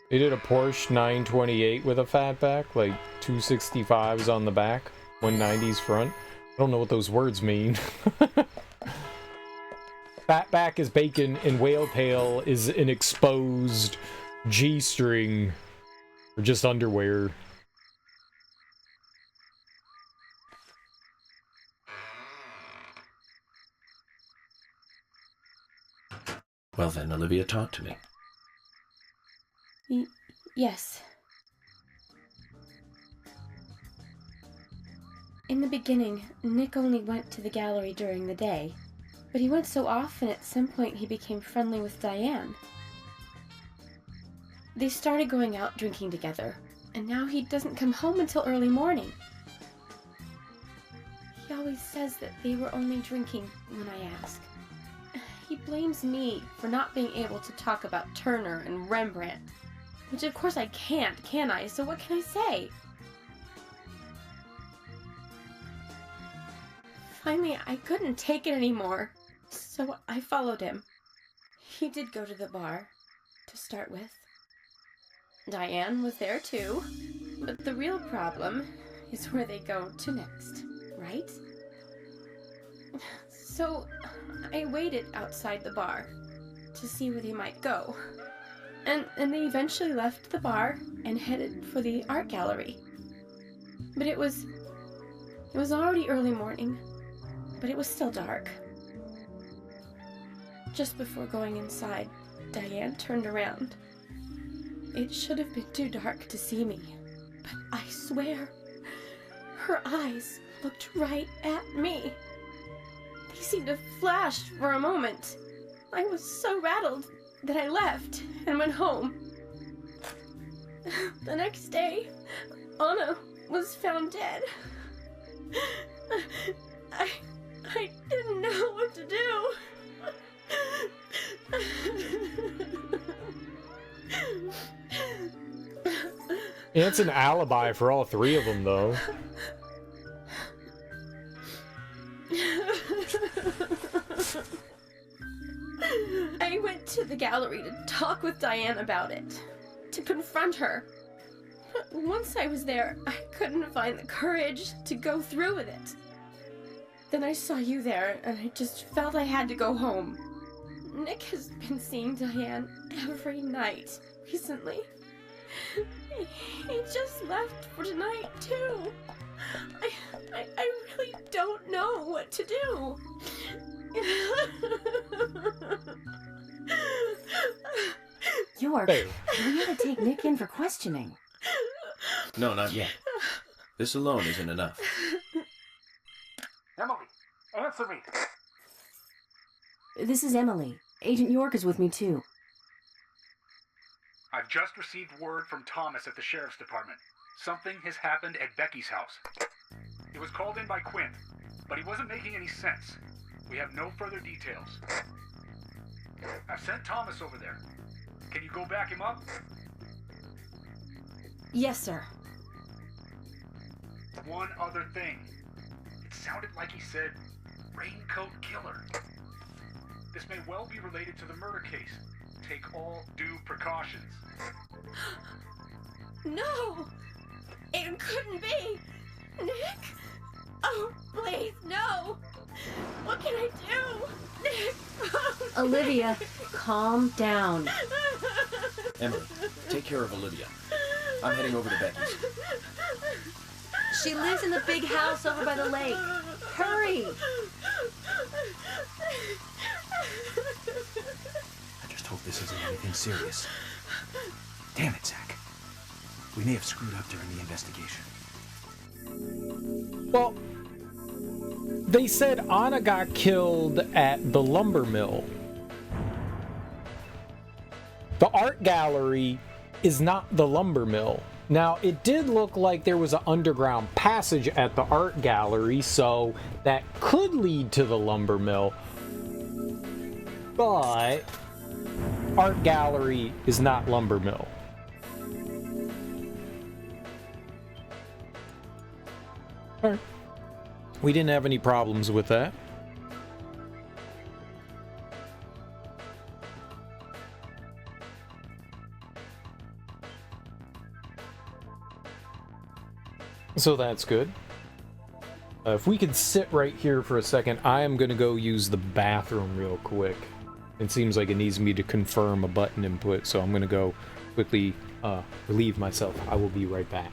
They did a Porsche 928 with a fatback, like 265s on the back, 190s front. I don't know what those words mean. Fatback is bacon and whale tail is an exposed G-string or just underwear. Well then, Olivia, talk to me. Yes. In the beginning, Nick only went to the gallery during the day, but he went so often at some point he became friendly with Diane. They started going out drinking together, and now he doesn't come home until early morning. He always says that they were only drinking when I ask. He blames me for not being able to talk about Turner and Rembrandt, which of course I can't, can I? So what can I say? Finally, I couldn't take it anymore, so I followed him. He did go to the bar, to start with. Diane was there too, but the real problem is where they go to next, right? So I waited outside the bar to see where they might go. And they eventually left the bar and headed for the art gallery. But it was already early morning, but it was still dark. Just before going inside, Diane turned around. It should have been too dark to see me, but I swear, her eyes looked right at me. They seemed to flash for a moment. I was so rattled that I left and went home. The next day, Anna was found dead. I didn't know what to do. It's an alibi for all three of them, though. I went to the gallery to talk with Diane about it, to confront her. Once I was there, I couldn't find the courage to go through with it. Then I saw you there, and I just felt I had to go home. Nick has been seeing Diane every night recently. He just left for tonight, too. I really don't know what to do. York, Hey. we gotta take Nick in for questioning. No, not yet. This alone isn't enough. Emily, answer me. This is Emily. Agent York is with me, too. I've just received word from Thomas at the Sheriff's Department. Something has happened at Becky's house. It was called in by Quint, but he wasn't making any sense. We have no further details. I've sent Thomas over there. Can you go back him up? Yes, sir. One other thing. It sounded like he said, Raincoat Killer. This may well be related to the murder case. Take all due precautions. No! It couldn't be! Nick! Oh, please, no! What can I do? Nick! Olivia, calm down. Emily, take care of Olivia. I'm heading over to Becky's. She lives in the big house over by the lake. Hurry! I just hope this isn't anything serious. Damn it, Zach. We may have screwed up during the investigation. Well, they said Anna got killed at the lumber mill. The art gallery is not the lumber mill. Now, it did look like there was an underground passage at the art gallery, so that could lead to the lumber mill. But art gallery is not lumber mill. All right. We didn't have any problems with that. So that's good. If we could sit right here for a second, I am going to go use the bathroom real quick. It seems like it needs me to confirm a button input, so I'm going to go quickly relieve myself. I will be right back.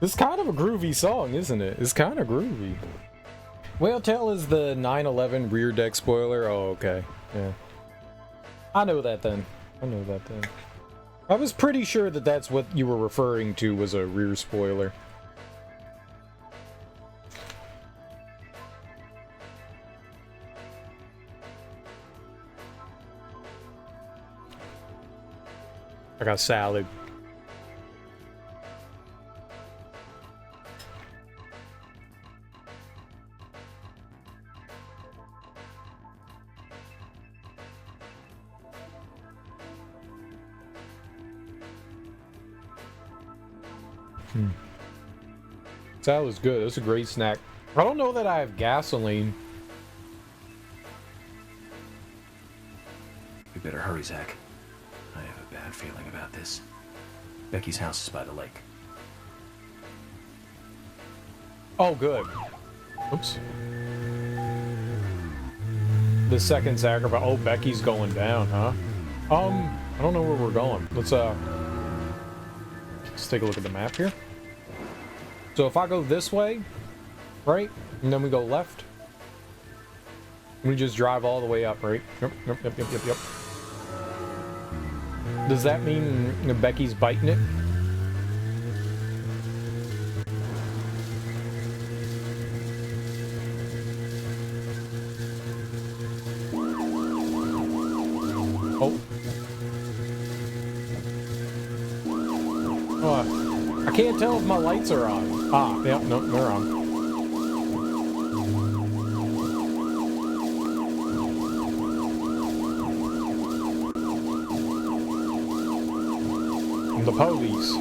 It's kind of a groovy song, isn't it? It's kind of groovy. Whale Tail is the 9/11 rear deck spoiler. Oh, okay. Yeah. I know that then. I was pretty sure that that's what you were referring to was a rear spoiler. I got salad. Salad's good. That's a great snack. I don't know that I have gasoline. We better hurry, Zach. I have a bad feeling about this. Becky's house is by the lake. Oh, good. Oops. The second sacrifice. Oh, Becky's going down, huh? I don't know where we're going. Let's take a look at the map here. So if I go this way, right, and then we go left, we just drive all the way up, right? Yep. Does that mean Becky's biting it? Oh, I can't tell if my lights are on. Ah, yep, no, they're on. The police.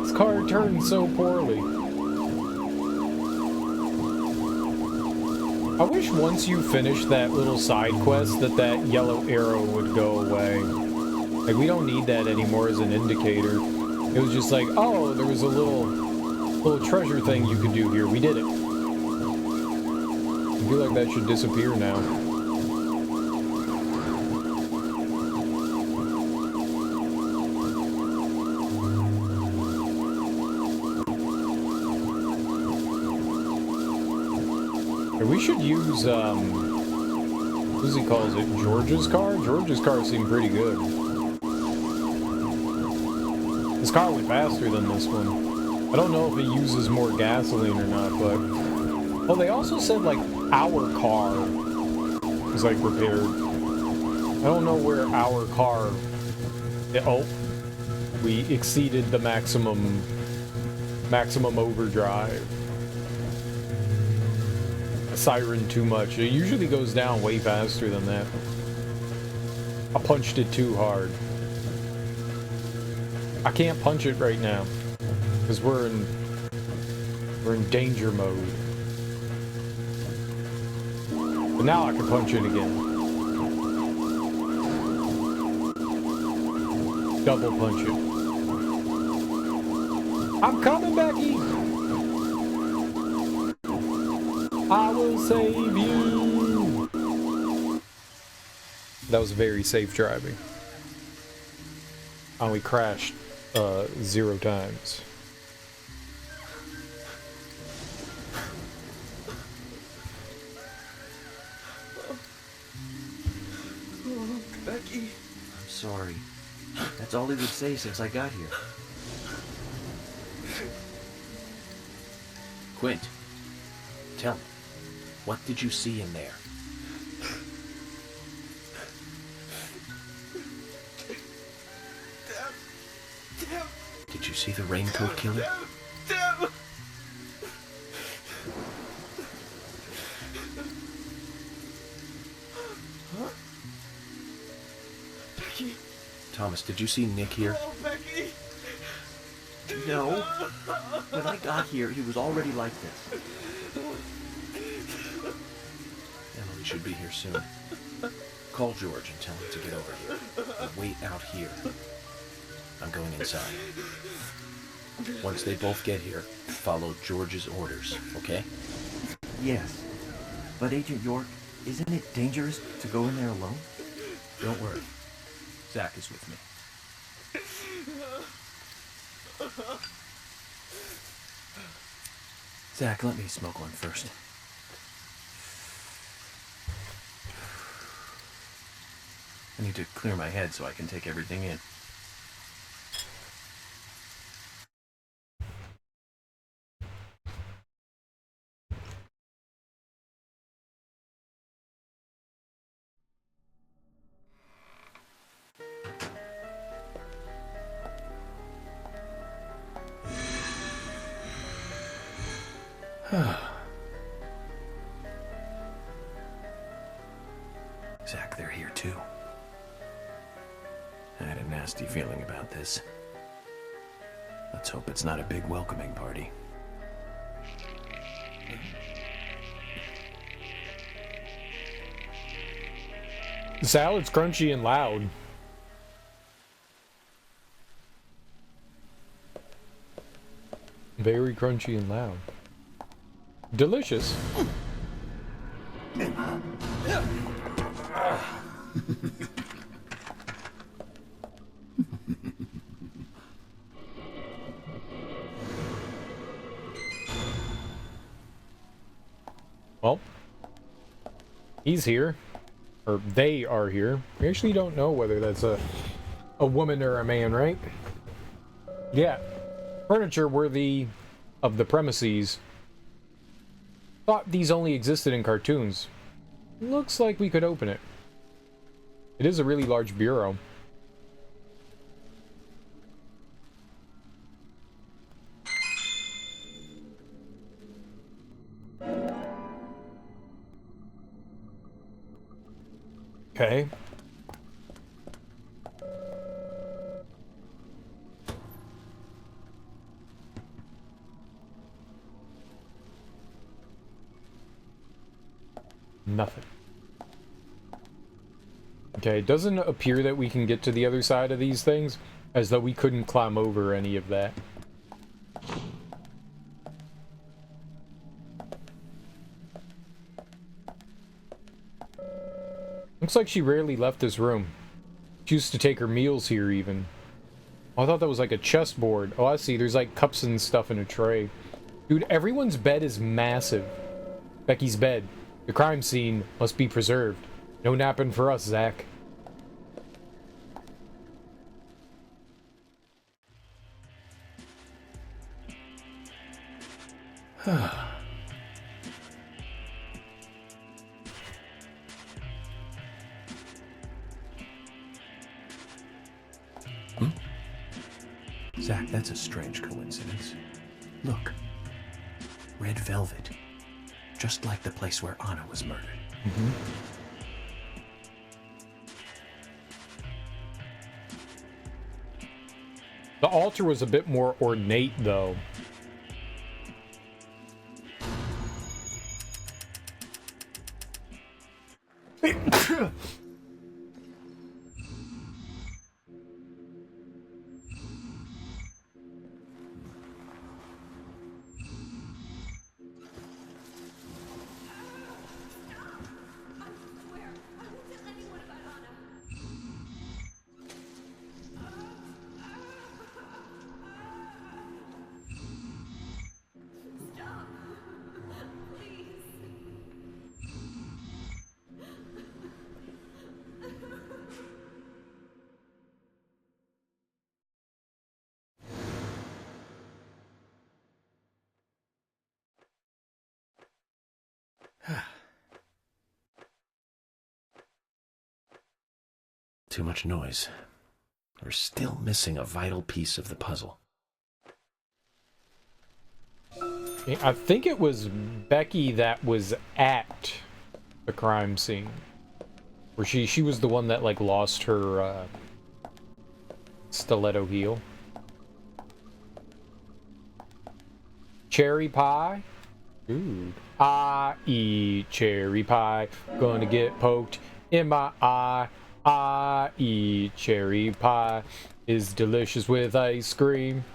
This car turned so poorly. I wish once you finish that little side quest that yellow arrow would go away. Like, we don't need that anymore as an indicator. It was just like, oh, there was a little treasure thing you could do here. We did it. I feel like that should disappear now. We should use, what does he calls it? George's car? George's car seemed pretty good. This car went faster than this one. I don't know if it uses more gasoline or not, but... Well, they also said, like, our car was, like, repaired. I don't know where our car... Oh. We exceeded the maximum overdrive. A siren too much. It usually goes down way faster than that. I punched it too hard. I can't punch it right now because we're in danger mode. But now I can punch it again. Double punch it. I'm coming, Becky. I will save you. That was very safe driving. And we crashed 0 times. Becky. I'm sorry. That's all he would say since I got here. Quint, tell me, what did you see in there? Did you see the raincoat killer? Becky. Thomas, did you see Nick here? Oh, Becky. No. When I got here, he was already like this. Emily should be here soon. Call George and tell him to get over here. And wait out here. I'm going inside. Once they both get here, follow George's orders, okay? Yes. But Agent York, isn't it dangerous to go in there alone? Don't worry. Zach is with me. Zach, let me smoke one first. I need to clear my head so I can take everything in. Zach, they're here too. I had a nasty feeling about this. Let's hope it's not a big welcoming party. The salad's crunchy and loud. Very crunchy and loud. Delicious. Well, he's here. Or they are here. We actually don't know whether that's a woman or a man, right? Yeah. Furniture worthy of the premises. Thought these only existed in cartoons. Looks like we could open it. It is a really large bureau. Okay. Nothing. Okay, it doesn't appear that we can get to the other side of these things, as though we couldn't climb over any of that. Looks like she rarely left this room. She used to take her meals here, even. Oh, I thought that was like a chessboard. Oh, I see. There's like cups and stuff in a tray. Dude, everyone's bed is massive. Becky's bed. The crime scene must be preserved. No napping for us, Zach. Zach, that's a strange coincidence. Look. Red velvet. Just like the place where Anna was murdered. Mm-hmm. The altar was a bit more ornate, though. Too much noise. We're still missing a vital piece of the puzzle. I think it was Becky that was at the crime scene. Where she was the one that, like, lost her, stiletto heel. Cherry pie? Ooh. I eat cherry pie. Gonna get poked in my eye. I eat cherry pie. Is delicious with ice cream.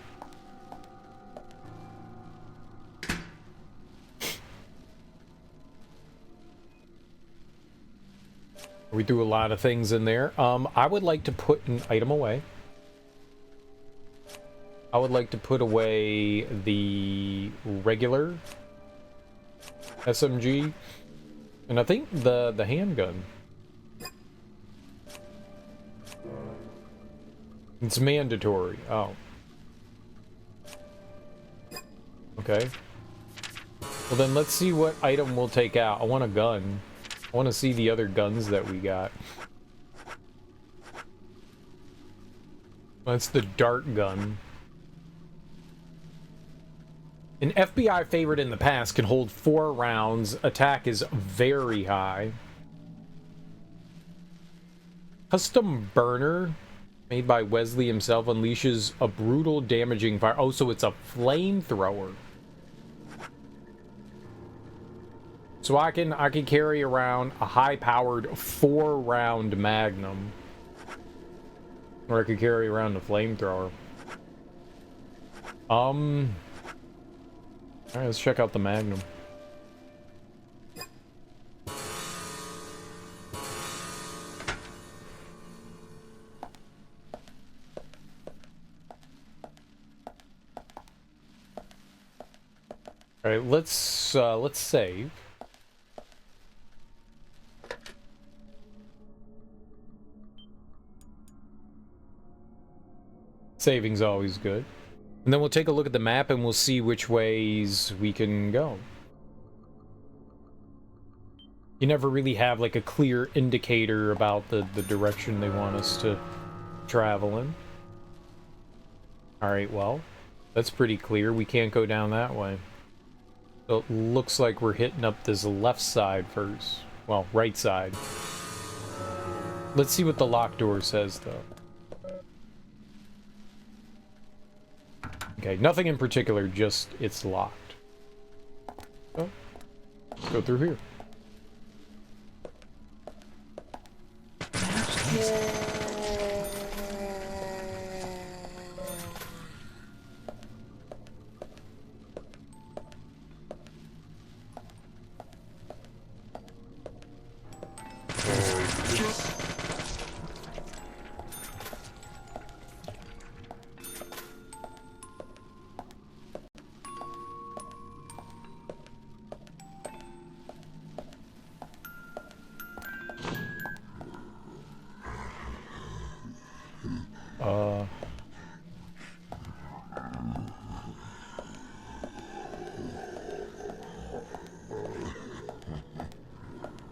We threw a lot of things in there. I would like to put an item away. I would like to put away the regular SMG, and I think the handgun. It's mandatory. Oh. Okay. Well then, let's see what item we'll take out. I want a gun. I want to see the other guns that we got. That's the dart gun. An FBI favorite in the past can hold 4 rounds. Attack is very high. Custom burner, made by Wesley himself, unleashes a brutal, damaging fire. Oh, so it's a flamethrower. So I can carry around a high-powered 4-round Magnum, or I could carry around a flamethrower. All right, let's check out the Magnum. All right, let's save. Saving's always good. And then we'll take a look at the map and we'll see which ways we can go. You never really have like a clear indicator about the direction they want us to travel in. Alright, well, that's pretty clear. We can't go down that way. So it looks like we're hitting up this left side first. Well, right side. Let's see what the locked door says, though. Okay, nothing in particular, just it's locked. So, let's go through here.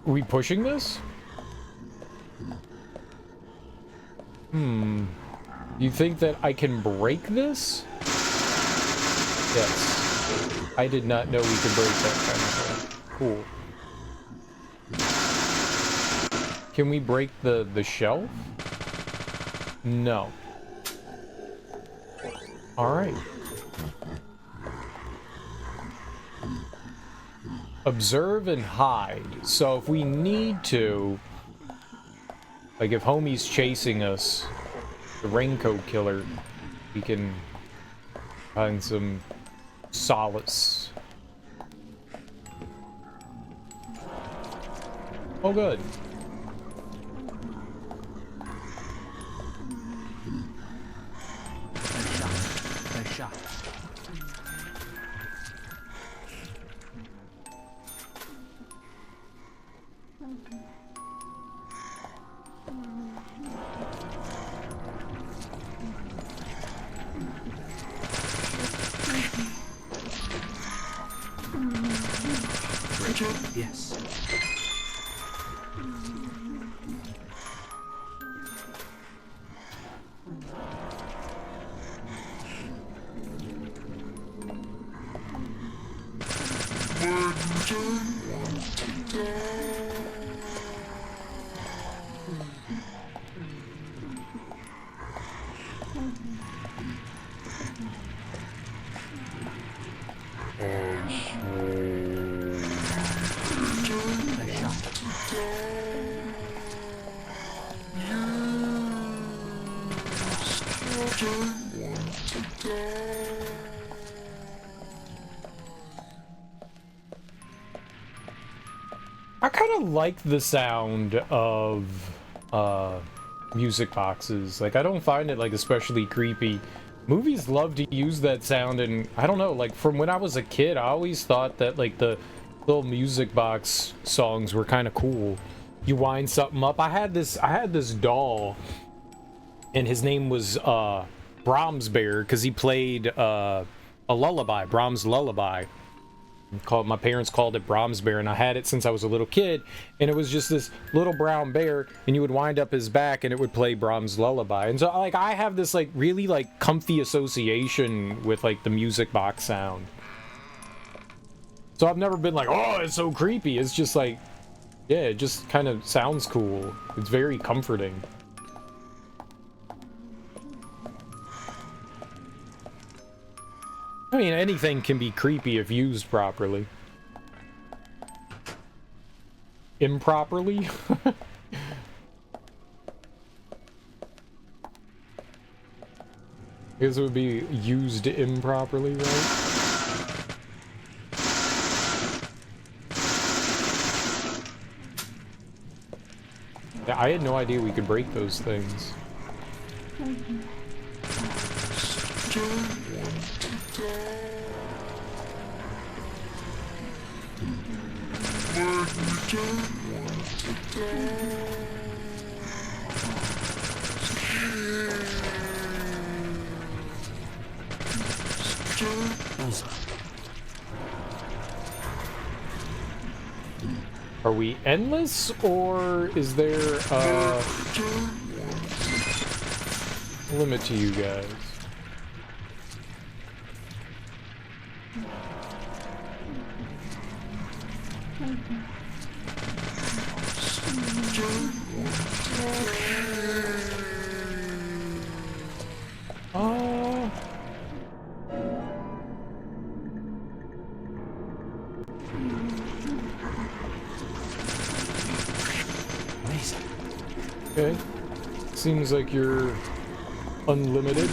Are we pushing this? You think that I can break this? Yes. I did not know we could break that kind of thing. Cool. Can we break the shelf? No. Alright. Observe and hide. So if we need to, like if homie's chasing us, the raincoat killer, we can find some solace. Oh, good. Nice shot. Yes. kind of like the sound of music boxes. Like, I don't find it like especially creepy. Movies love to use that sound, and I don't know, like from when I was a kid, I always thought that like the little music box songs were kind of cool. You wind something up. I had this doll, and his name was Brahms Bear, because he played a lullaby, Brahms' lullaby. My parents called it Brahms Bear, and I had it since I was a little kid, and it was just this little brown bear, and you would wind up his back and it would play Brahms' lullaby. And so like I have this like really like comfy association with like the music box sound. So I've never been like, oh, it's so creepy. It's just like, yeah, it just kind of sounds cool. It's very comforting. I mean, anything can be creepy if used properly. Improperly? I guess it would be used improperly, right? Yeah, I had no idea we could break those things. Are we endless, or is there a limit to you guys? Okay. Seems like you're unlimited.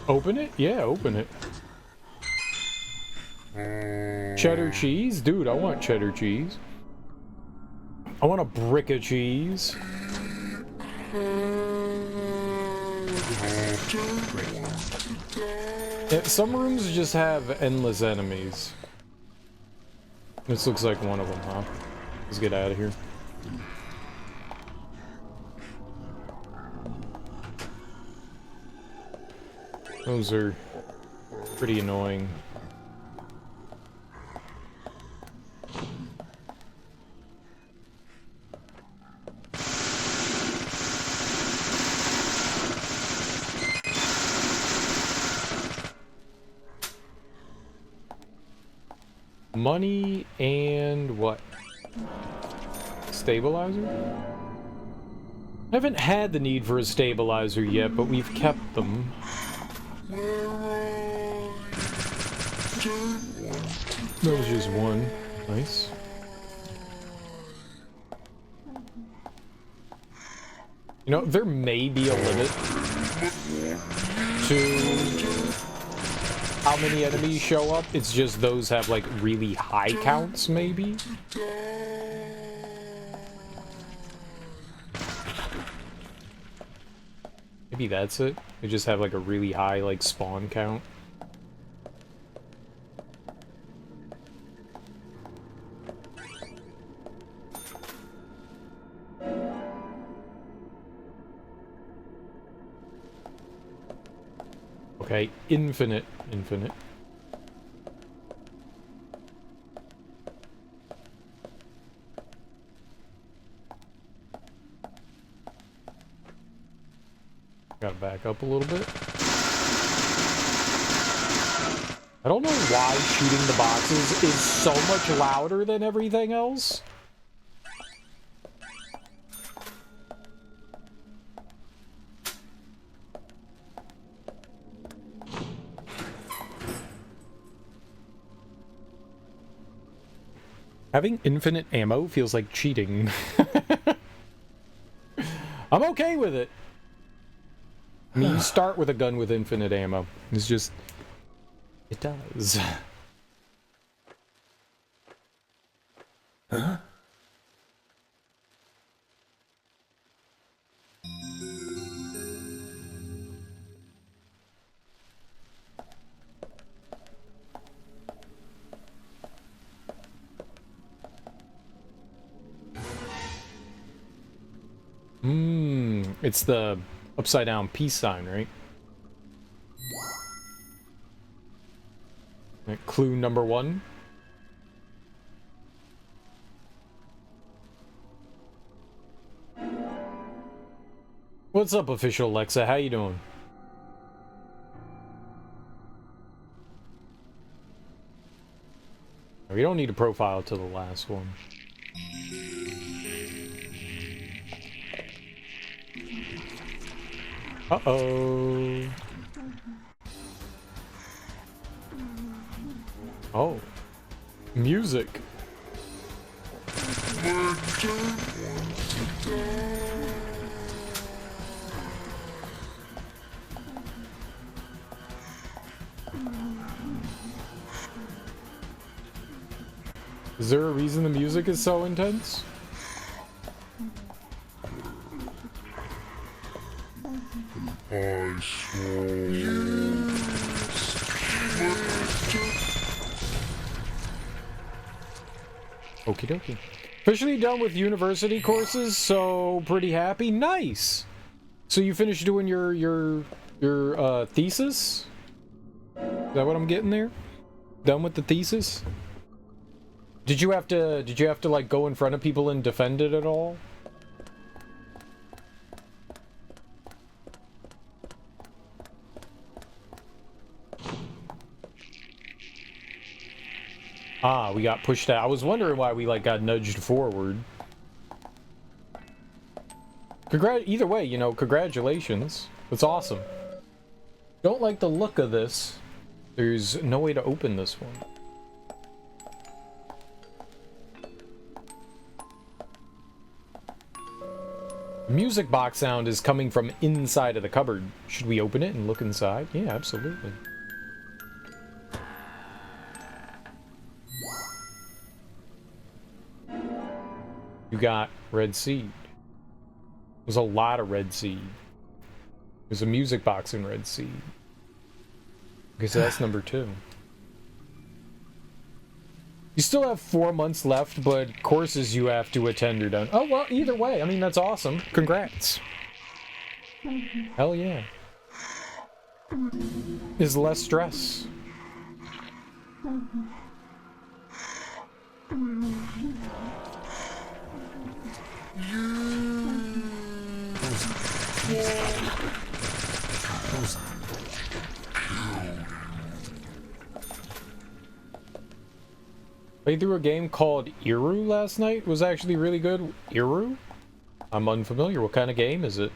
Open it? Yeah, open it. Cheddar cheese? Dude, I want cheddar cheese. I want a brick of cheese. Yeah, some rooms just have endless enemies. This looks like one of them, huh? Let's get out of here. Those are pretty annoying. Money and what? Stabilizer? I haven't had the need for a stabilizer yet, but we've kept them. That was just one. Nice. You know, there may be a limit to how many enemies show up. It's just those have like really high counts, maybe? Maybe that's it. They just have like a really high like spawn count. Okay, infinite. Gotta back up a little bit. I don't know why shooting the boxes is so much louder than everything else. Having infinite ammo feels like cheating. I'm okay with it. I mean, you start with a gun with infinite ammo. It's just... It does. Huh? It's the upside down peace sign, right? Right, clue number 1. What's up, official Alexa? How you doing? We don't need a profile to the last one. Uh-oh. Oh. Music. Is there a reason the music is so intense? Okie dokie. Officially done with university courses, so pretty happy. Nice. So you finished doing your thesis? Is that what I'm getting there? Done with the thesis? Did you have to like go in front of people and defend it at all? Ah, we got pushed out. I was wondering why we like got nudged forward. Either way, you know, congratulations. That's awesome. Don't like the look of this. There's no way to open this one. The music box sound is coming from inside of the cupboard. Should we open it and look inside? Yeah, absolutely. You got red seed. There's a lot of red seed. There's a music box in red seed. Okay, so that's number 2. You still have 4 months left, but courses you have to attend are done. Oh, well, either way. I mean, that's awesome. Congrats. Hell yeah. Is less stress. Played through a game called Iru last night. Was actually really good. Iru? I'm unfamiliar. What kind of game is it?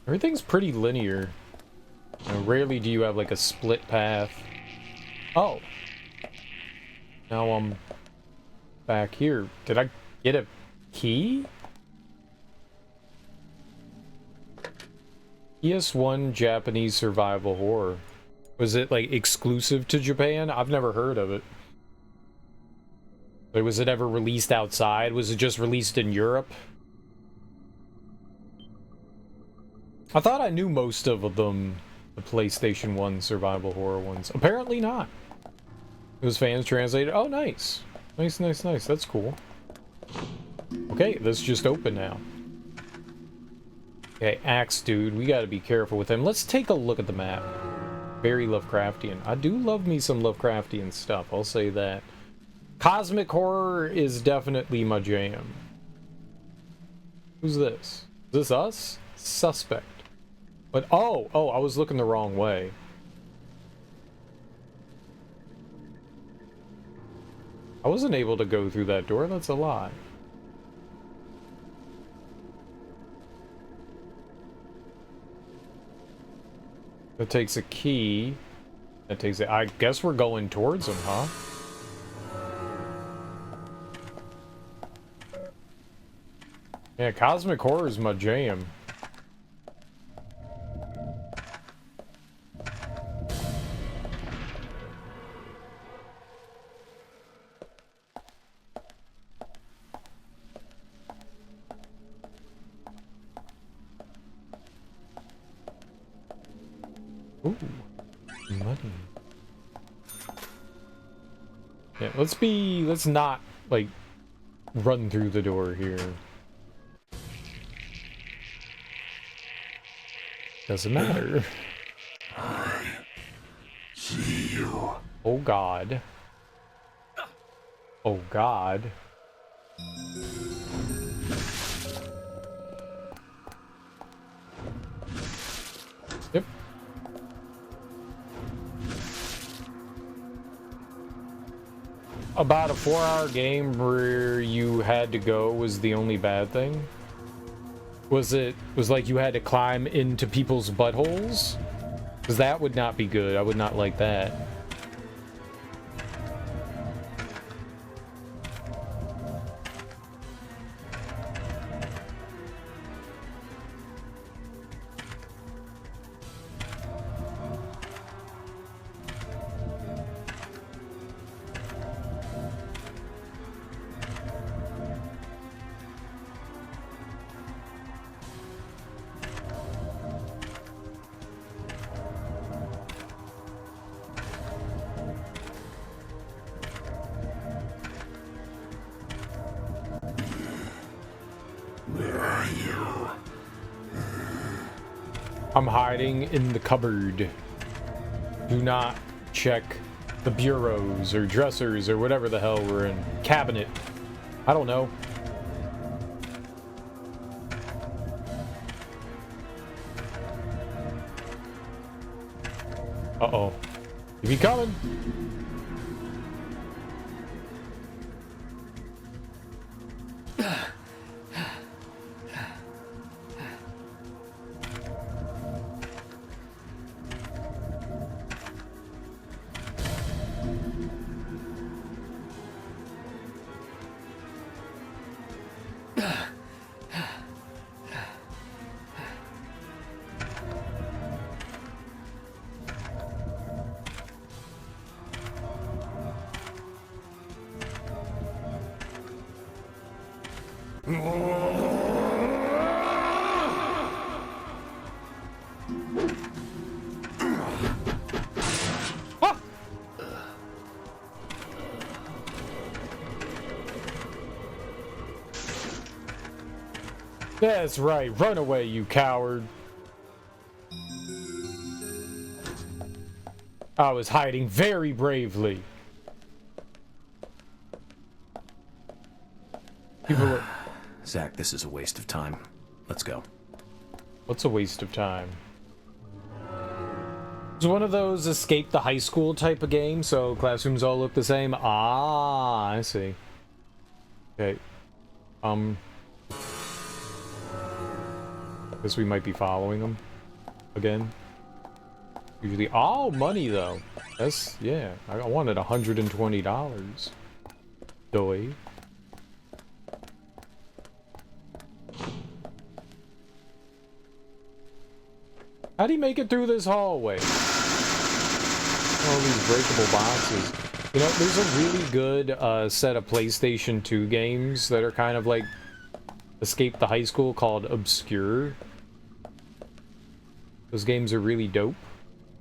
Everything's pretty linear. You know, rarely do you have like a split path. Oh. Now I'm back here. Did I get a key? PS1 Japanese survival horror. Was it like exclusive to Japan? I've never heard of it. But was it ever released outside? Was it just released in Europe? I thought I knew most of them, the PlayStation 1 survival horror ones. Apparently not. It was fans translated. Oh, nice. Nice, nice, nice. That's cool. Okay, this just open now. Okay, Axe Dude. We gotta be careful with him. Let's take a look at the map. Very Lovecraftian. I do love me some Lovecraftian stuff, I'll say that. Cosmic horror is definitely my jam. Who's this? Is this us? Suspect. But, oh, I was looking the wrong way. I wasn't able to go through that door, that's a lie. That takes a key. That takes it. I guess we're going towards him, huh? Yeah, cosmic horror is my jam. Ooh, money. Yeah, let's not, like, run through the door here. Doesn't matter. I see you. Oh God. Oh God. Yep. About a 4-hour game where you had to go was the only bad thing? Was like you had to climb into people's buttholes? Because that would not be good. I would not like that. Where are you? I'm hiding in the cupboard. Do not check the bureaus or dressers or whatever the hell we're in. Cabinet. I don't know. Uh-oh. He be coming. That's right. Run away, you coward. I was hiding very bravely. People were... Zach, this is a waste of time. Let's go. What's a waste of time? It's one of those escape the high school type of games, so classrooms all look the same. Ah, I see. Okay. Guess we might be following them again. Usually, oh, money though. That's, yeah. I wanted $120. Doy. How do you make it through this hallway? All these breakable boxes. You know, there's a really good set of PlayStation 2 games that are kind of like Escape the High School called Obscure. Those games are really dope.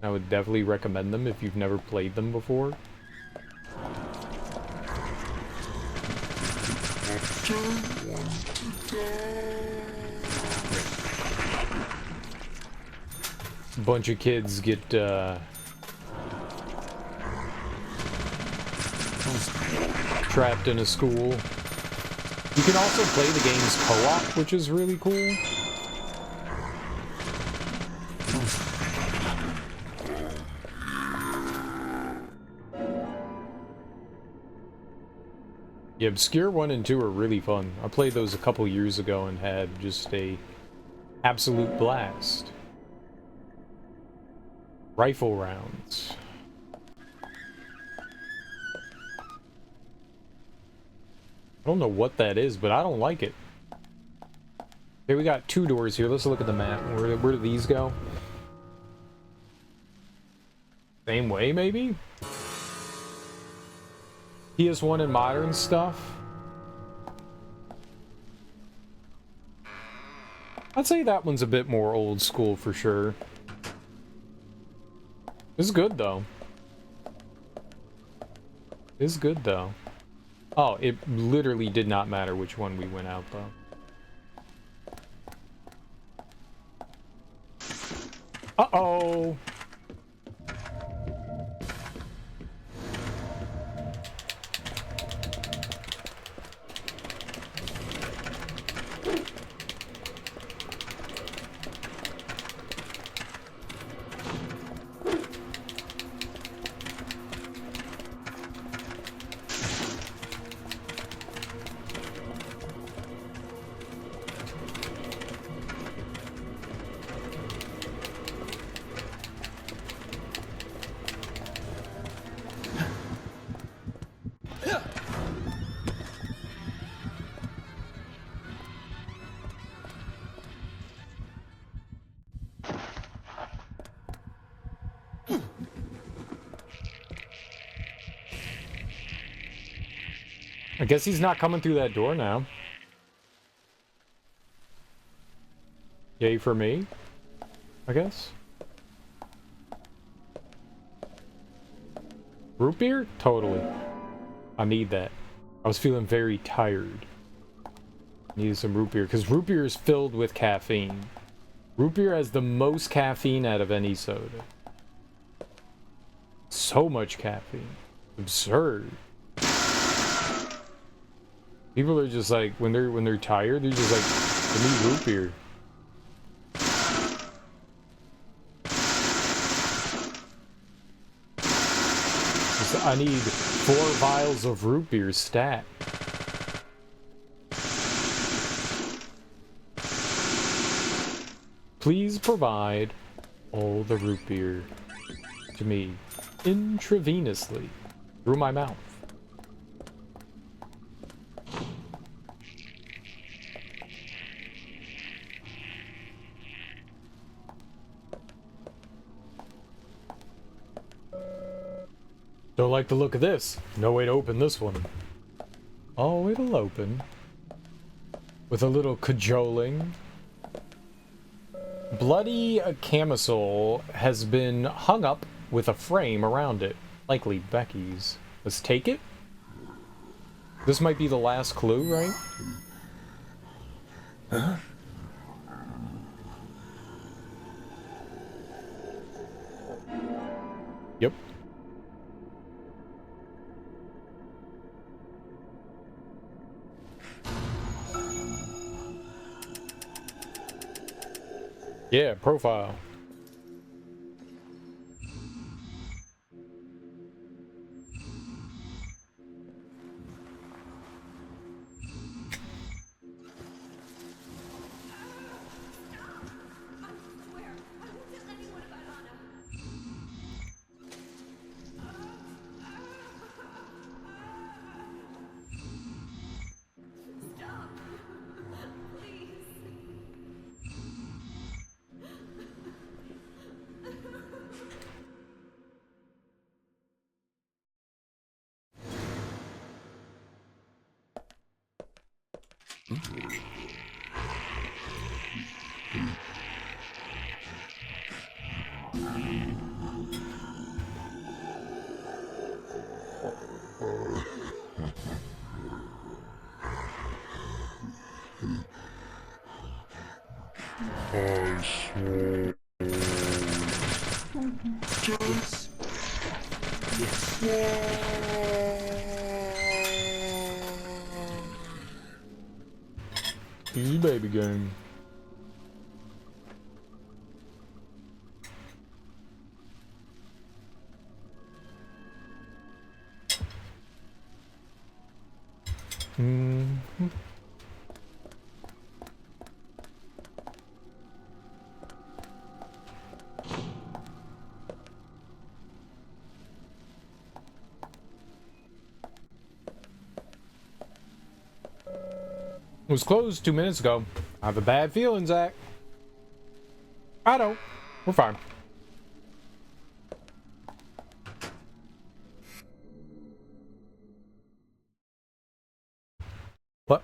I would definitely recommend them if you've never played them before. A bunch of kids get trapped in a school. You can also play the games co-op, which is really cool. Yeah, Obscure 1 and 2 are really fun. I played those a couple years ago and had just a absolute blast. Rifle rounds. I don't know what that is, but I don't like it. Okay, we got 2 doors here. Let's look at the map. Where do these go? Same way, maybe? PS1 and modern stuff? I'd say that one's a bit more old school for sure. It's good though. It's good though. Oh, it literally did not matter which one we went out though. Uh-oh! I guess he's not coming through that door now. Yay for me, I guess. Root beer? Totally. I need that. I was feeling very tired. Needed some root beer, because root beer is filled with caffeine. Root beer has the most caffeine out of any soda. So much caffeine. Absurd. People are just like, when they're tired, they're just like, I need root beer. I need 4 vials of root beer stat. Please provide all the root beer to me intravenously through my mouth. Don't like the look of this. No way to open this one. Oh, it'll open. With a little cajoling. Bloody camisole has been hung up with a frame around it. Likely Becky's. Let's take it. This might be the last clue, right? Huh? Yep. Yeah, profile. Easy baby game. Mm-hmm. It was closed 2 minutes ago. I have a bad feeling, Zach. I don't. We're fine. What?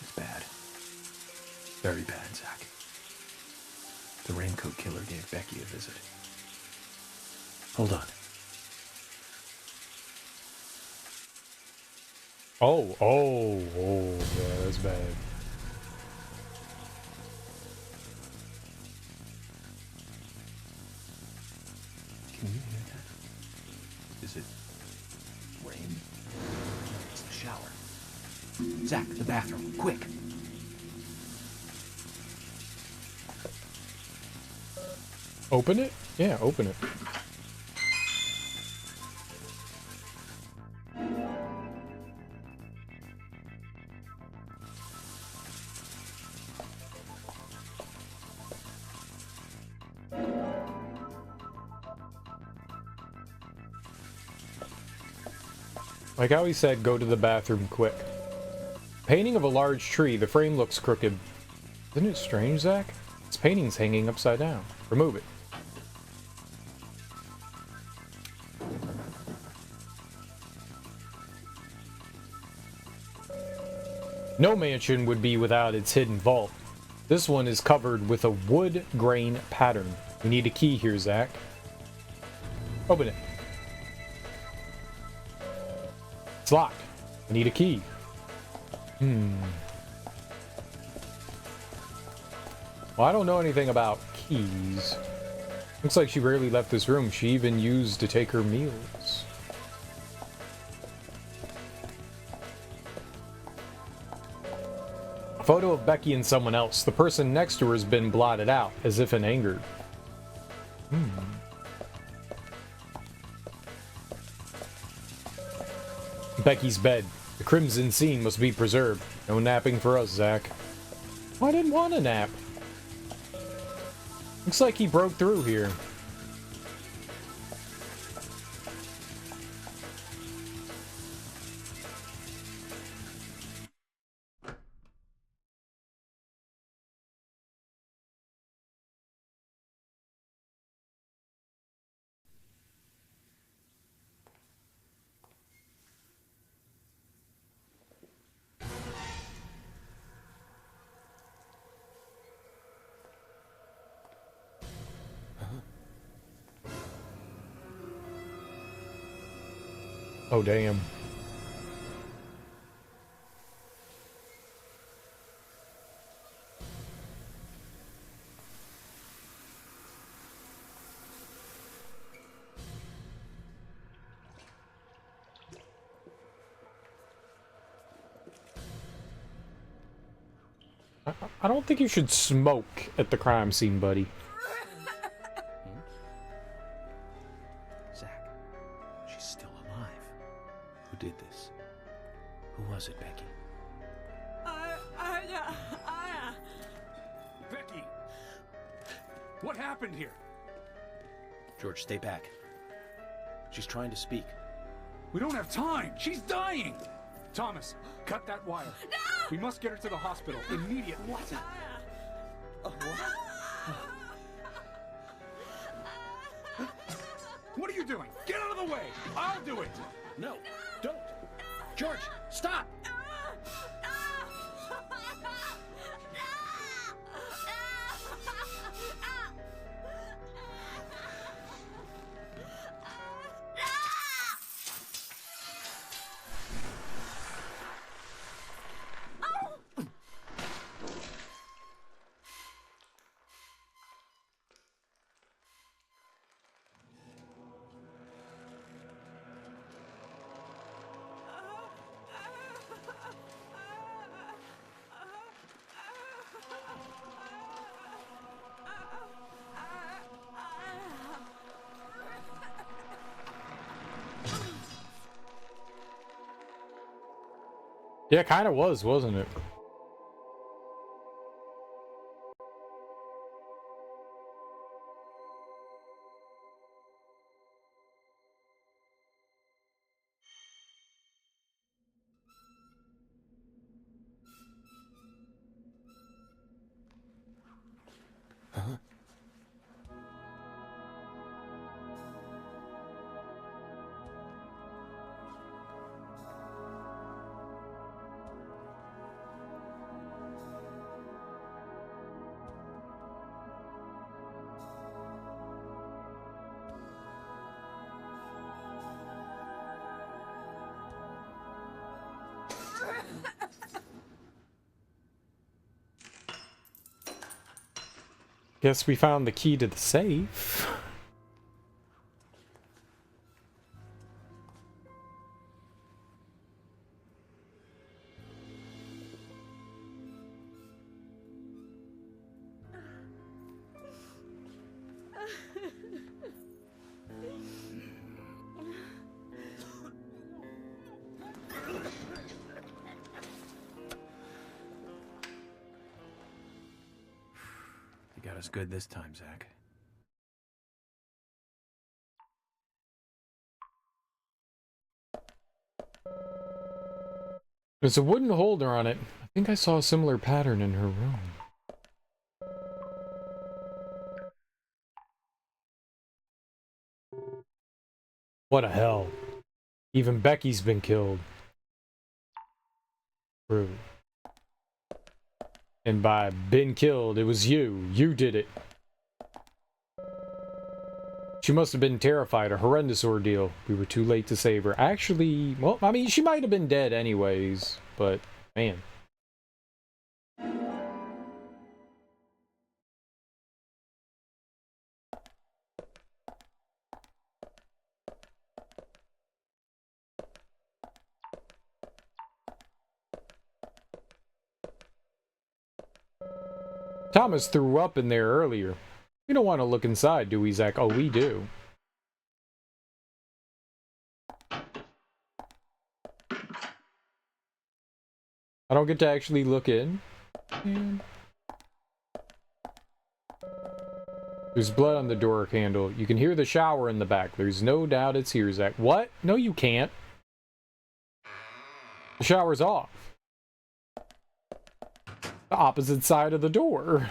It's bad. Very bad, Zach. The raincoat killer gave Becky a visit. Hold on. Oh, yeah, that's bad. Can you hear that? Is it rain? It's the shower. Zach, the bathroom, quick! Open it? Yeah, open it. Like how he said, go to the bathroom quick. Painting of a large tree. The frame looks crooked. Isn't it strange, Zach? This painting's hanging upside down. Remove it. No mansion would be without its hidden vault. This one is covered with a wood grain pattern. We need a key here, Zach. Open it. It's locked. I need a key. Well, I don't know anything about keys. Looks like she rarely left this room. She even used to take her meals. A photo of Becky and someone else. The person next to her has been blotted out, as if in anger. Becky's bed. The crimson scene must be preserved. No napping for us, Zach. I didn't want a nap. Looks like he broke through here. Oh, damn. I don't think you should smoke at the crime scene, buddy. Zach, she's still alive. Who did this? Who was it, Becky? Becky! What happened here? George, stay back. She's trying to speak. We don't have time! She's dying! Thomas, cut that wire. No! We must get her to the hospital immediately. What? What are you doing? Get out of the way! I'll do it! No, don't! George, stop! Yeah, kind of was, wasn't it? Guess we found the key to the safe. You got us good this time, Zach. There's a wooden holder on it. I think I saw a similar pattern in her room. What a hell. Even Becky's been killed. True. And by been killed, it was you. You did it. She must have been terrified. A horrendous ordeal. We were too late to save her. Actually, well, I mean, she might have been dead anyways, but man. Thomas threw up in there earlier. We don't want to look inside, do we, Zach? Oh, we do. I don't get to actually look in. Man. There's blood on the door handle. You can hear the shower in the back. There's no doubt it's here, Zach. What? No, you can't. The shower's off. The opposite side of the door.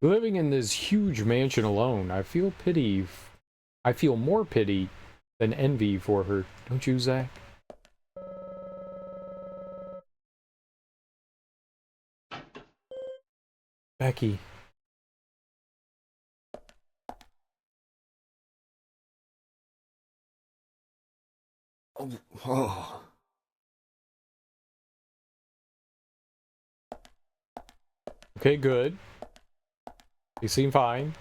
Living in this huge mansion alone, I feel pity. I feel more pity than envy for her. Don't you, Zach? Becky. Oh. Okay, good. You seem fine.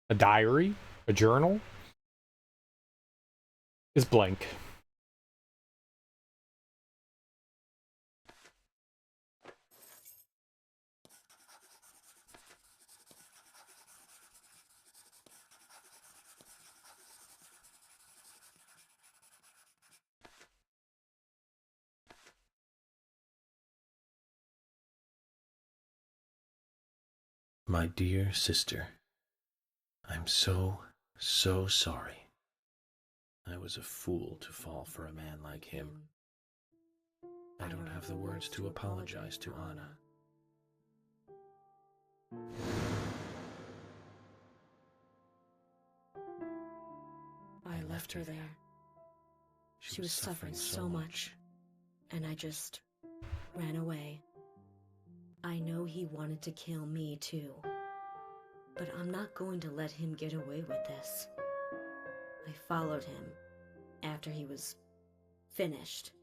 A diary? A journal? Is blank. My dear sister, I'm so sorry. I was a fool to fall for a man like him. I don't have the words to apologize to Anna. I left her there. She was suffering so much, and I just ran away. I know he wanted to kill me too, but I'm not going to let him get away with this. I followed him after he was finished.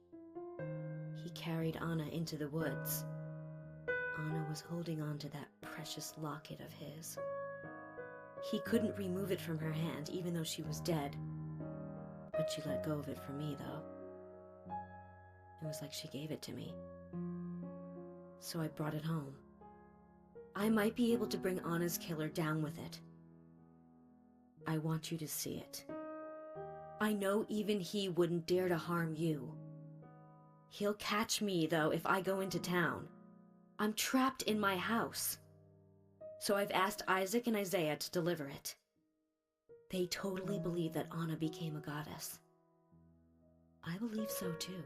He carried Anna into the woods. Anna was holding on to that precious locket of his. He couldn't remove it from her hand, even though she was dead. But she let go of it for me, though. It was like she gave it to me. So I brought it home. I might be able to bring Anna's killer down with it. I want you to see it. I know even he wouldn't dare to harm you. He'll catch me, though, if I go into town. I'm trapped in my house. So I've asked Isaac and Isaiah to deliver it. They totally believe that Anna became a goddess. I believe so, too.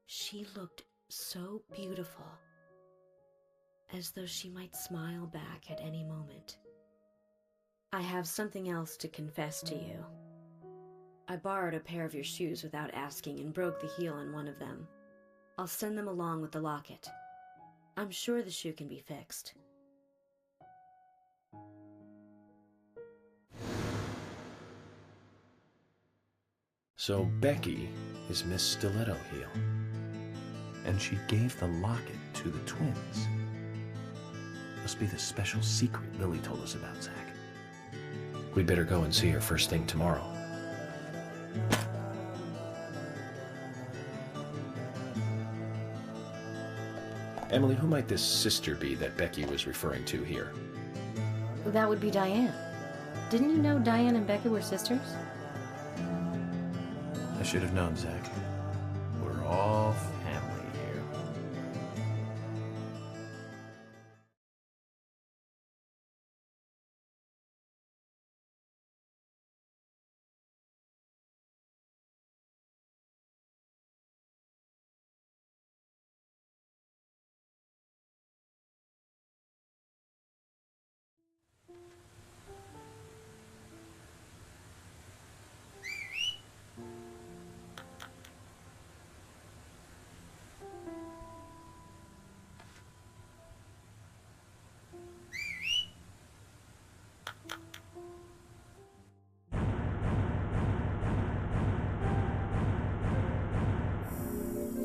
She looked so beautiful, as though she might smile back at any moment. I have something else to confess to you. I borrowed a pair of your shoes without asking and broke the heel on one of them. I'll send them along with the locket. I'm sure the shoe can be fixed. So Becky is Miss Stiletto Heel. And she gave the locket to the twins. Must be the special secret Lily told us about, Zach. We'd better go and see her first thing tomorrow. Emily, who might this sister be that Becky was referring to here? That would be Diane. Didn't you know Diane and Becky were sisters? I should have known, Zach. We're all family here.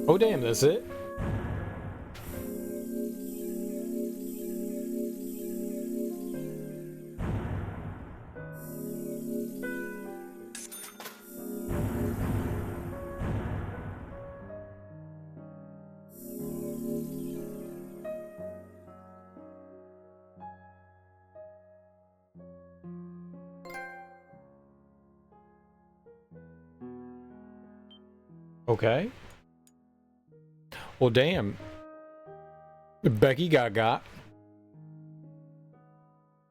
Oh damn, that's it? Okay. Well, damn. Becky got.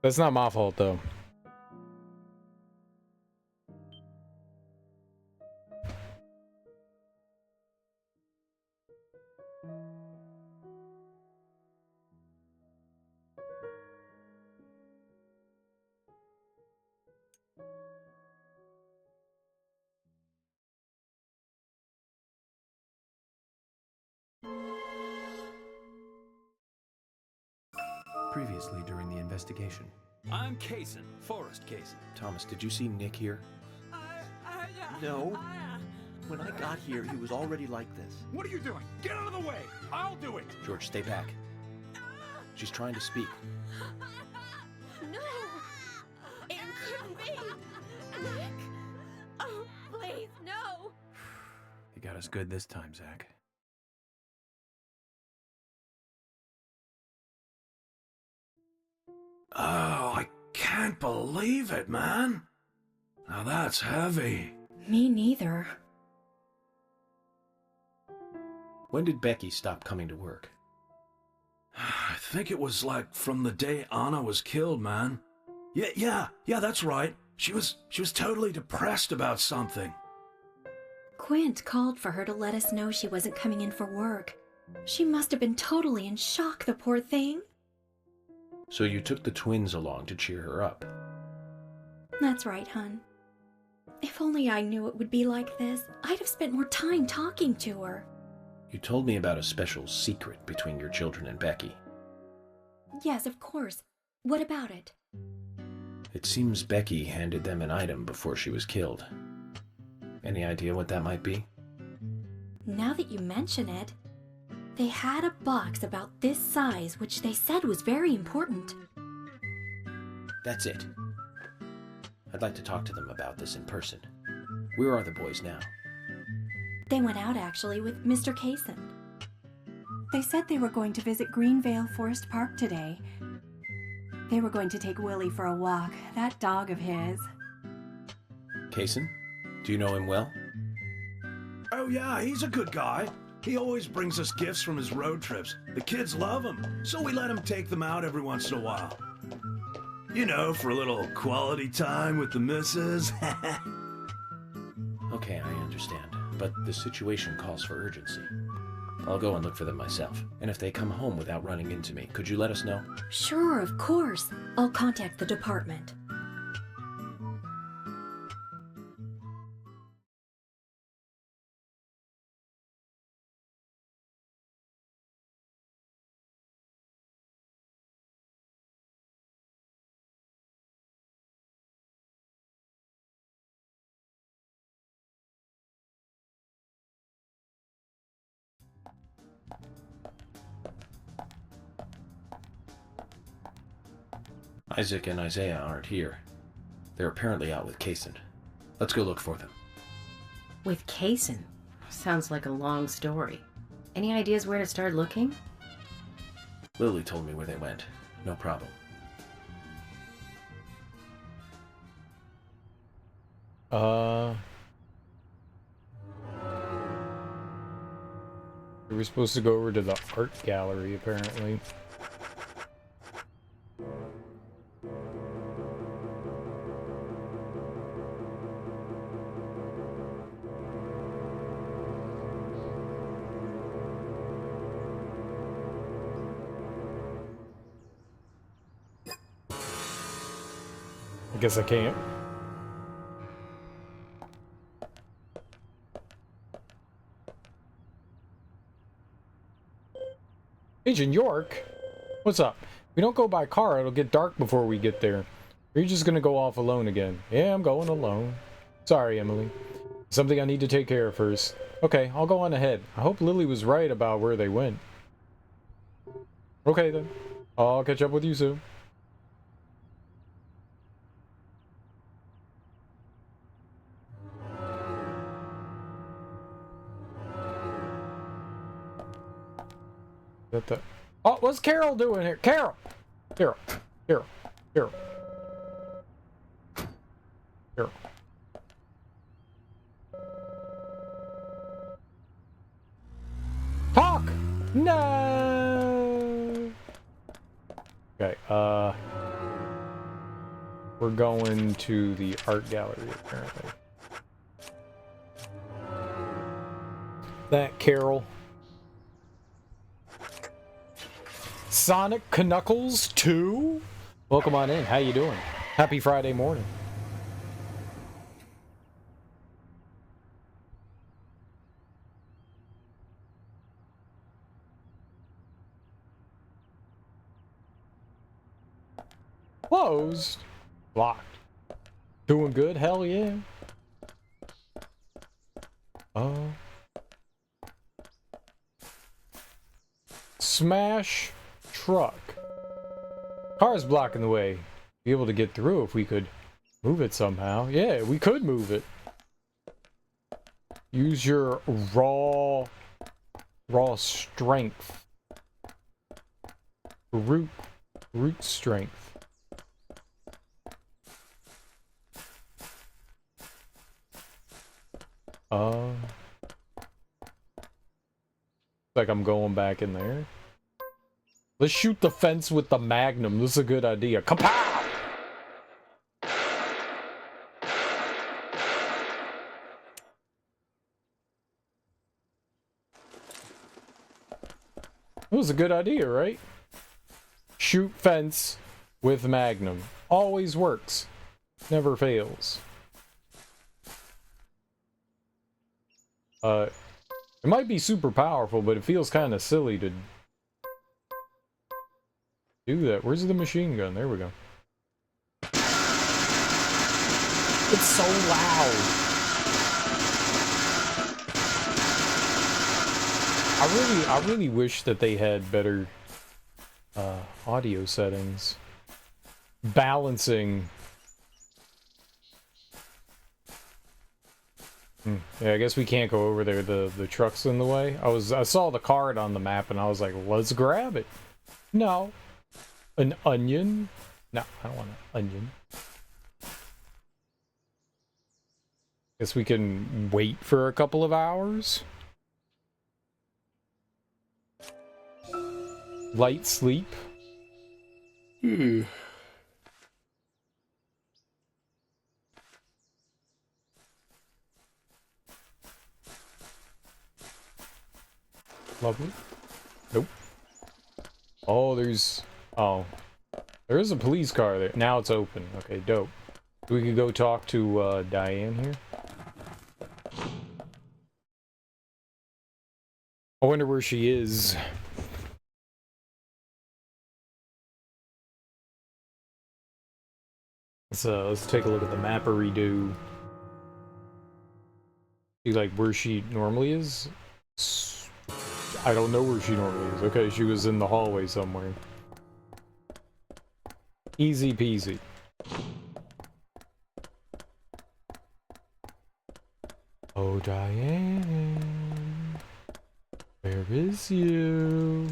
That's not my fault, though. Previously during the investigation. I'm Kaysen, Forrest Kaysen. Thomas, did you see Nick here? No. When I got here, he was already like this. What are you doing? Get out of the way! I'll do it! George, stay back. She's trying to speak. No! It couldn't be! Nick! Oh, please, no! You got us good this time, Zach. Oh, I can't believe it, man. Now that's heavy. Me neither. When did Becky stop coming to work? I think it was like from the day Anna was killed, man. Yeah, that's right. She was totally depressed about something. Quint called for her to let us know she wasn't coming in for work. She must have been totally in shock, the poor thing. So you took the twins along to cheer her up. That's right, hon. If only I knew it would be like this, I'd have spent more time talking to her. You told me about a special secret between your children and Becky. Yes, of course. What about it? It seems Becky handed them an item before she was killed. Any idea what that might be? Now that you mention it, they had a box about this size, which they said was very important. That's it. I'd like to talk to them about this in person. Where are the boys now? They went out, actually, with Mr. Kaysen. They said they were going to visit Greenvale Forest Park today. They were going to take Willie for a walk, that dog of his. Kaysen? Do you know him well? Oh yeah, he's a good guy. He always brings us gifts from his road trips. The kids love him, so we let him take them out every once in a while. You know, for a little quality time with the missus. Okay, I understand. But the situation calls for urgency. I'll go and look for them myself. And if they come home without running into me, could you let us know? Sure, of course. I'll contact the department. Isaac and Isaiah aren't here. They're apparently out with Kaysen. Let's go look for them. With Kaysen? Sounds like a long story. Any ideas where to start looking? Lily told me where they went. No problem. We were supposed to go over to the art gallery, apparently. I guess I can't. Agent York? What's up? If we don't go by car, it'll get dark before we get there. Are you just gonna go off alone again? Yeah, I'm going alone. Sorry, Emily. Something I need to take care of first. Okay, I'll go on ahead. I hope Lily was right about where they went. Okay then. I'll catch up with you soon. Oh, what's Carol doing here? Carol! Carol. Carol. Carol. Carol. Talk! No! Okay, we're going to the art gallery, apparently. That Carol. Sonic Knuckles 2? Welcome on in. How you doing? Happy Friday morning. Closed. Locked. Doing good? Hell yeah. Oh. Smash truck. Car's blocking the way. Be able to get through if we could move it somehow. Yeah, we could move it. Use your raw strength. Root strength. Like I'm going back in there. Let's shoot the fence with the Magnum. This is a good idea. Kapow! That was a good idea, right? Shoot fence with Magnum. Always works. Never fails. It might be super powerful, but it feels kind of silly to do that. Where's the machine gun? There we go. It's so loud. I really wish that they had better audio settings. Balancing. Yeah, I guess we can't go over there. The truck's in the way. I saw the card on the map and I was like, let's grab it. No. An onion? No, I don't want an onion. Guess we can wait for a couple of hours. Light sleep. Lovely. Nope. Oh, there's... Oh. There is a police car there. Now it's open. Okay, dope. We could go talk to Diane here. I wonder where she is. Let's take a look at the mappery-doo. See, like, where she normally is? I don't know where she normally is. Okay, she was in the hallway somewhere. Easy peasy. Oh, Diane, where is you?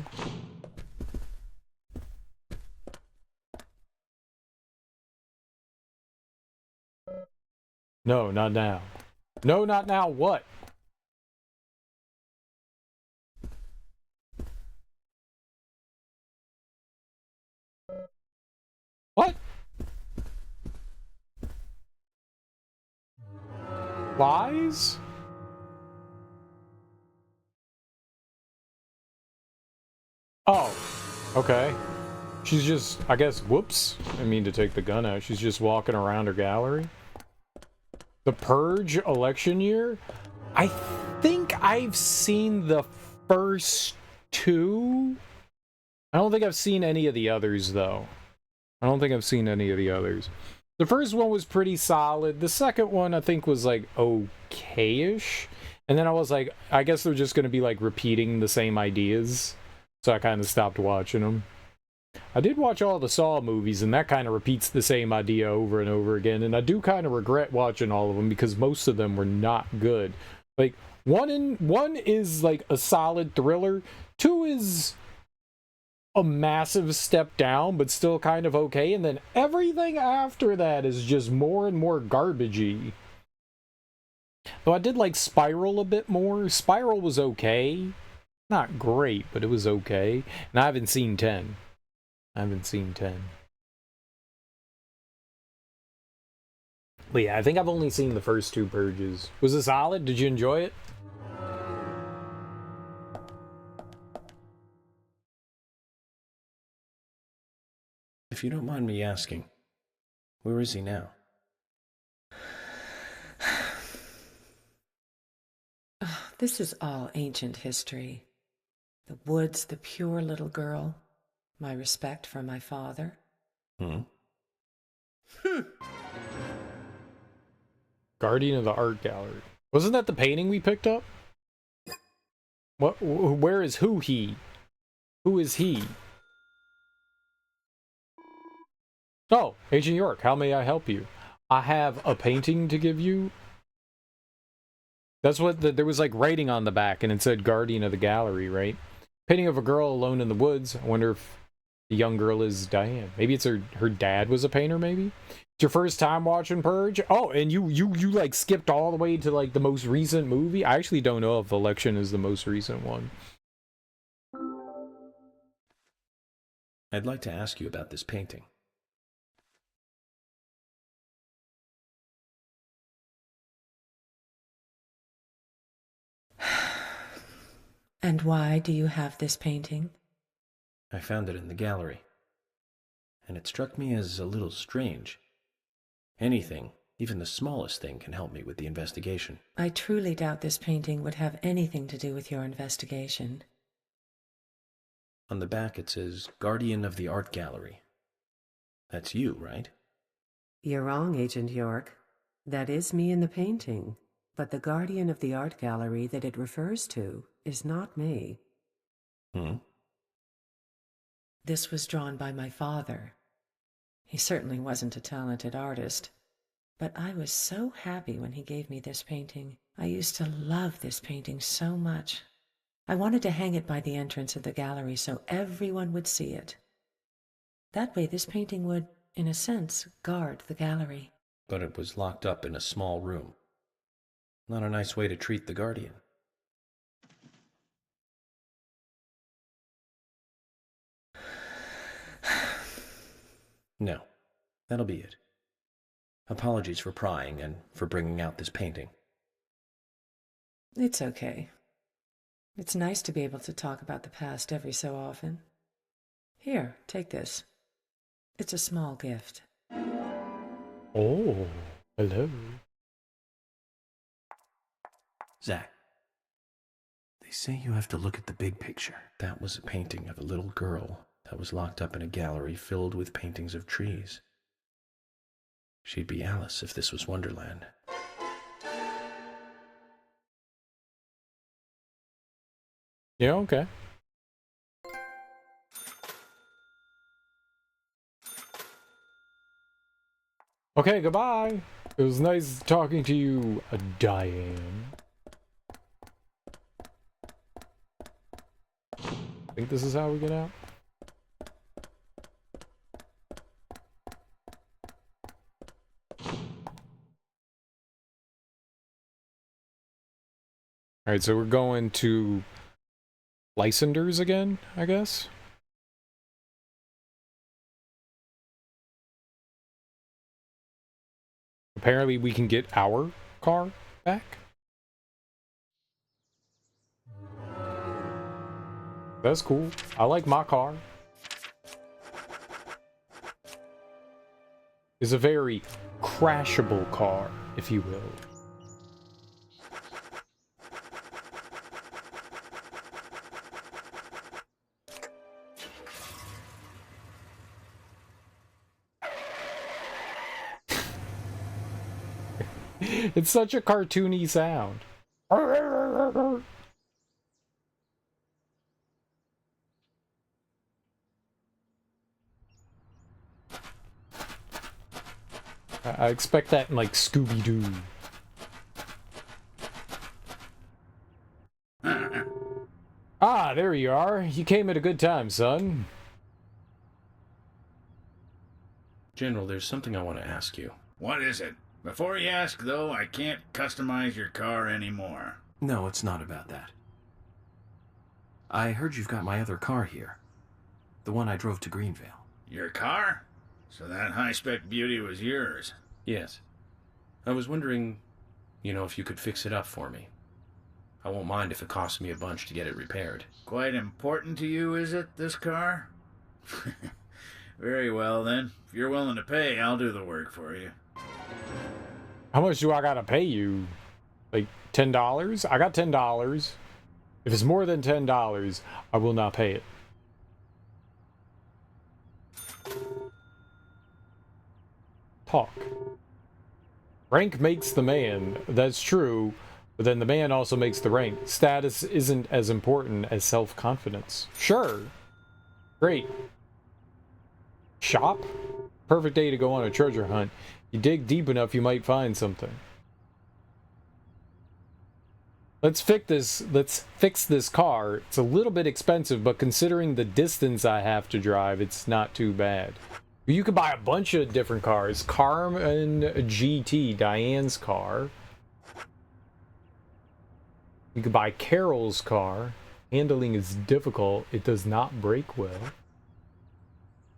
No, not now. No, not now. What? What? Lies? Oh, okay. She's just, I guess, whoops. I mean to take the gun out. She's just walking around her gallery. The Purge election year? I think I've seen the first two. I don't think I've seen any of the others, though. I don't think I've seen any of the others. The first one was pretty solid. The second one, I think, was, like, okay-ish. And then I was like, I guess they're just going to be, like, repeating the same ideas. So I kind of stopped watching them. I did watch all the Saw movies, and that kind of repeats the same idea over and over again. And I do kind of regret watching all of them because most of them were not good. Like, one is, like, a solid thriller. 2 is a massive step down, but still kind of okay. And then everything after that is just more and more garbagey. Though I did like Spiral a bit more. Spiral was okay. Not great, but it was okay. And I haven't seen 10. I haven't seen 10. But yeah, I think I've only seen the first 2 Purges. Was it solid? Did you enjoy it? If you don't mind me asking, where is he now? Oh, this is all ancient history. The woods, the pure little girl, my respect for my father. Guardian of the Art Gallery. Wasn't that the painting we picked up? What? Where is who he? Who is he? Oh, Agent York, how may I help you? I have a painting to give you. That's what there was, like, writing on the back, and it said Guardian of the Gallery, right? Painting of a girl alone in the woods. I wonder if the young girl is Diane. Maybe it's her dad was a painter, maybe? It's your first time watching Purge? Oh, and you like skipped all the way to, like, the most recent movie? I actually don't know if Election is the most recent one. I'd like to ask you about this painting. And why do you have this painting? I found it in the gallery, and it struck me as a little strange. Anything, even the smallest thing, can help me with the investigation. I truly doubt this painting would have anything to do with your investigation. On the back it says, Guardian of the Art Gallery. That's you, right? You're wrong, Agent York. That is me in the painting, but the Guardian of the Art Gallery that it refers to is not me. This was drawn by my father. He certainly wasn't a talented artist, but I was so happy when he gave me this painting. I used to love this painting so much. I wanted to hang it by the entrance of the gallery so everyone would see it. That way this painting would, in a sense, guard the gallery. But it was locked up in a small room. Not a nice way to treat the Guardian. No, that'll be it. Apologies for prying and for bringing out this painting. It's okay. It's nice to be able to talk about the past every so often. Here, take this. It's a small gift. Oh, hello. Zach, they say you have to look at the big picture. That was a painting of a little girl that was locked up in a gallery filled with paintings of trees. She'd be Alice if this was Wonderland. Yeah, okay. Okay, goodbye. It was nice talking to you, Diane. I think this is how we get out. Alright, so we're going to Lysander's again, I guess? Apparently we can get our car back. That's cool. I like my car. It's a very crashable car, if you will. It's such a cartoony sound. I expect that in like Scooby-Doo. Ah, there you are. You came at a good time, son. General, there's something I want to ask you. What is it? Before you ask, though, I can't customize your car anymore. No, it's not about that. I heard you've got my other car here. The one I drove to Greenvale. Your car? So that high-spec beauty was yours? Yes. I was wondering, if you could fix it up for me. I won't mind if it costs me a bunch to get it repaired. Quite important to you, is it, this car? Very well, then. If you're willing to pay, I'll do the work for you. How much do I gotta pay you? Like $10? I got $10. If it's more than $10, I will not pay it. Talk. Rank makes the man. That's true. But then the man also makes the rank. Status isn't as important as self-confidence. Sure. Great. Shop? Perfect day to go on a treasure hunt. You dig deep enough, you might find something. Let's fix this car. It's a little bit expensive, but considering the distance I have to drive, it's not too bad. You could buy a bunch of different cars. Carmen GT, Diane's car. You could buy Carol's car. Handling is difficult. It does not brake well.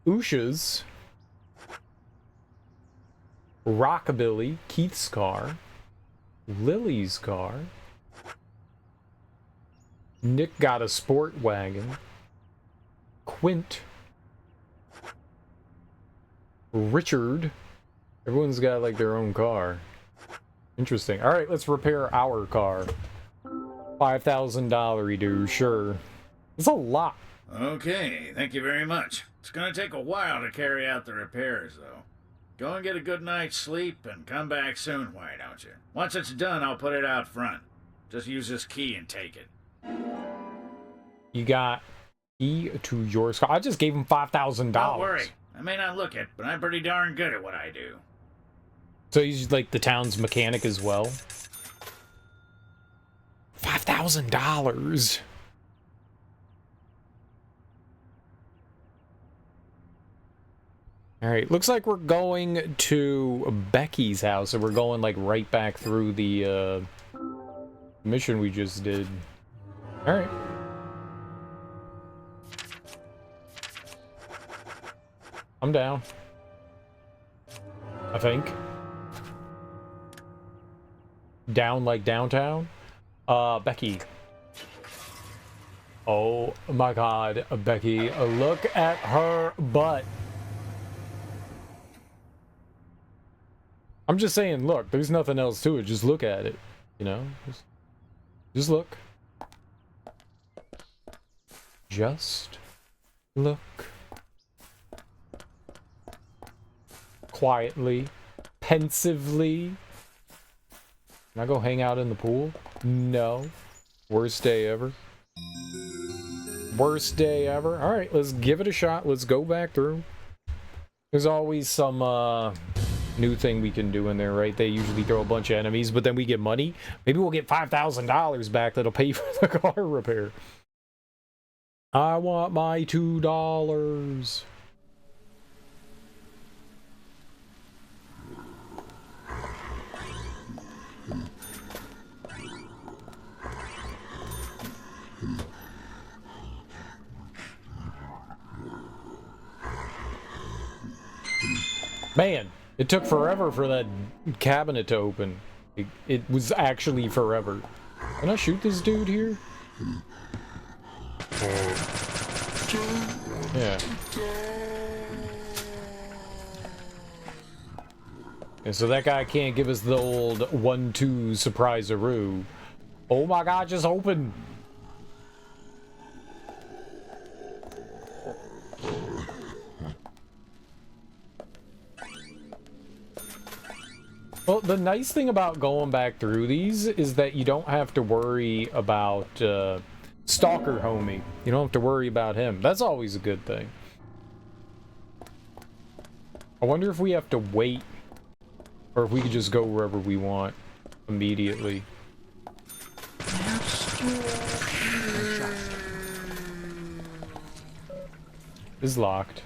Usha's. Rockabilly, Keith's car. Lily's car. Nick got a sport wagon. Quint. Richard. Everyone's got like their own car. Interesting. Alright, let's repair our car. $5,000 due, sure. It's a lot. Okay, thank you very much. It's gonna take a while to carry out the repairs, though. Go and get a good night's sleep and come back soon, why don't you? Once it's done, I'll put it out front. Just use this key and take it. You got key to your car. I just gave him $5,000. Don't worry. I may not look it, but I'm pretty darn good at what I do. So he's like the town's mechanic as well? $5,000. Alright, looks like we're going to Becky's house, and we're going like right back through the mission we just did. Alright. I'm down. I think. Down like downtown? Becky. Oh my god, Becky. Look at her butt. I'm just saying, look, there's nothing else to it. Just look at it. You know? Just look. Just look. Quietly. Pensively. Can I go hang out in the pool? No. Worst day ever. Worst day ever. Alright, let's give it a shot. Let's go back through. There's always some, new thing we can do in there, right? They usually throw a bunch of enemies, but then we get money. Maybe we'll get $5,000 back that'll pay for the car repair. I want my $2. Man, it took forever for that cabinet to open. It was actually forever. Can I shoot this dude here? Yeah. And so that guy can't give us the old 1-2 surprise-a-roo. Oh my god, just open! Well, the nice thing about going back through these is that you don't have to worry about Stalker Homie. You don't have to worry about him. That's always a good thing. I wonder if we have to wait, or if we could just go wherever we want immediately. Is locked.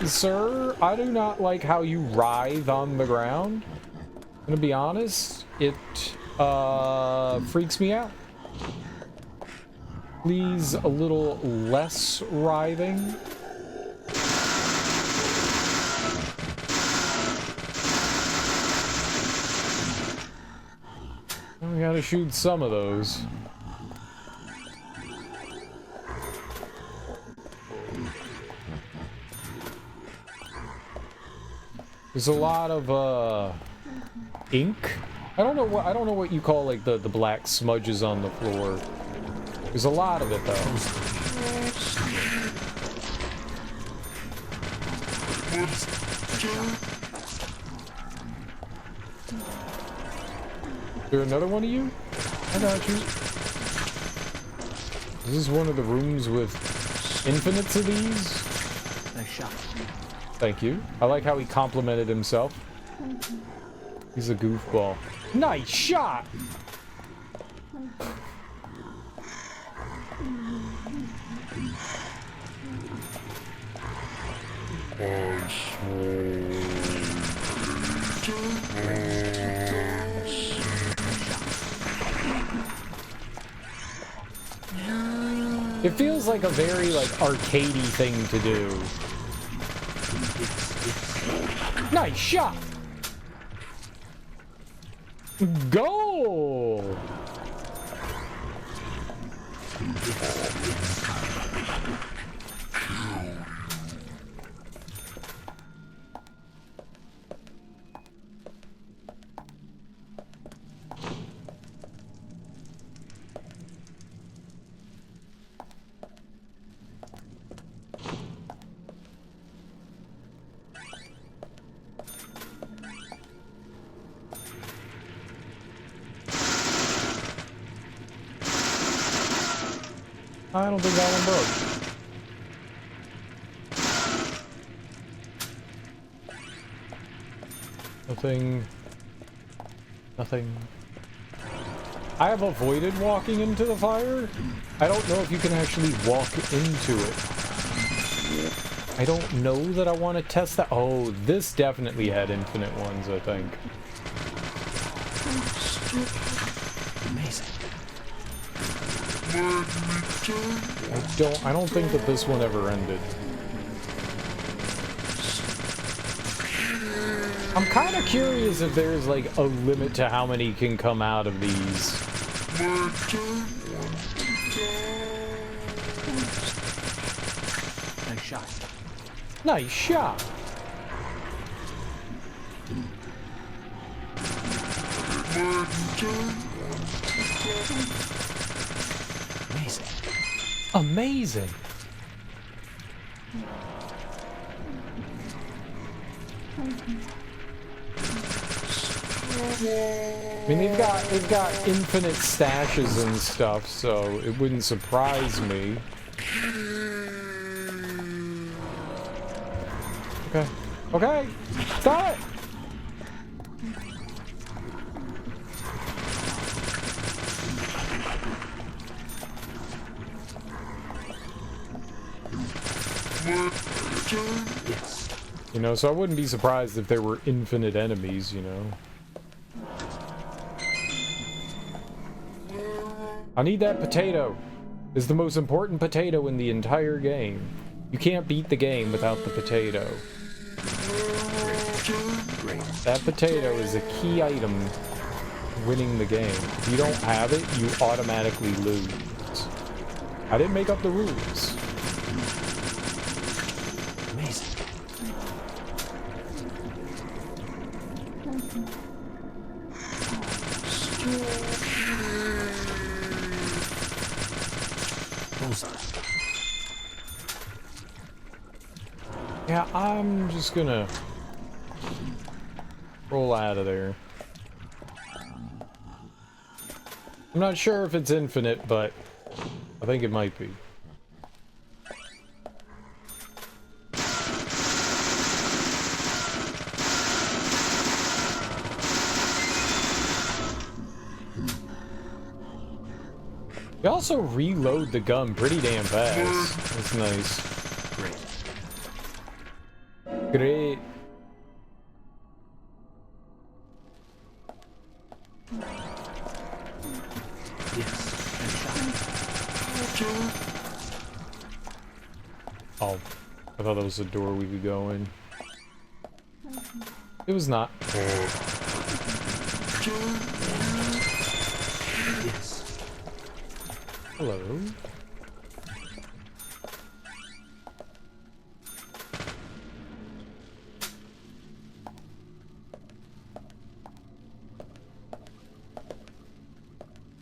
Sir, I do not like how you writhe on the ground. I'm gonna be honest, it freaks me out. Please, a little less writhing. We gotta shoot some of those. There's a lot of ink. I don't know what you call like the black smudges on the floor. There's a lot of it though. Is there another one of you? I got you. Is this one of the rooms with infinites of these? Nice shot. Thank you. I like how he complimented himself. He's a goofball. Nice shot! It feels like a very, like, arcadey thing to do. Nice shot! Goal! I don't think that one broke. Nothing. I have avoided walking into the fire. I don't know if you can actually walk into it. I don't know that I want to test that. Oh, this definitely had infinite ones, I think. Amazing. I don't think that this one ever ended. I'm kind of curious if there's like a limit to how many can come out of these. Nice shot. Nice shot. Amazing. Amazing. I mean, they've got infinite stashes and stuff, so it wouldn't surprise me. Okay. Okay! Stop it! You know, so I wouldn't be surprised if there were infinite enemies, you know. I need that potato. It's the most important potato in the entire game. You can't beat the game without the potato. That potato is a key item winning the game. If you don't have it, you automatically lose. I didn't make up the rules. Amazing. Yeah, I'm just gonna roll out of there. I'm not sure if it's infinite, but I think it might be. You also reload the gun pretty damn fast. That's nice. Great. Oh, I thought that was a door we could go in. It was not. Hello.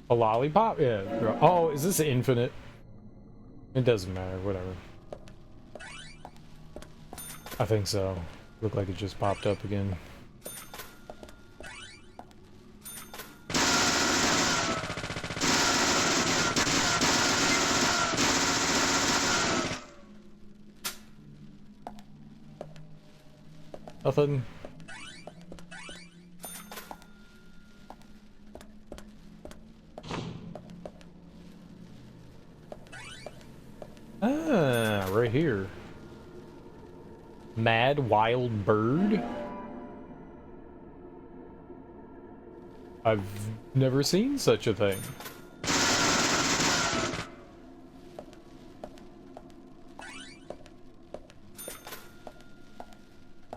A lollipop? Yeah. Oh, is this infinite? It doesn't matter, whatever. I think so. Looked like it just popped up again. Nothing. Ah, right here. Mad Wild Bird? I've never seen such a thing.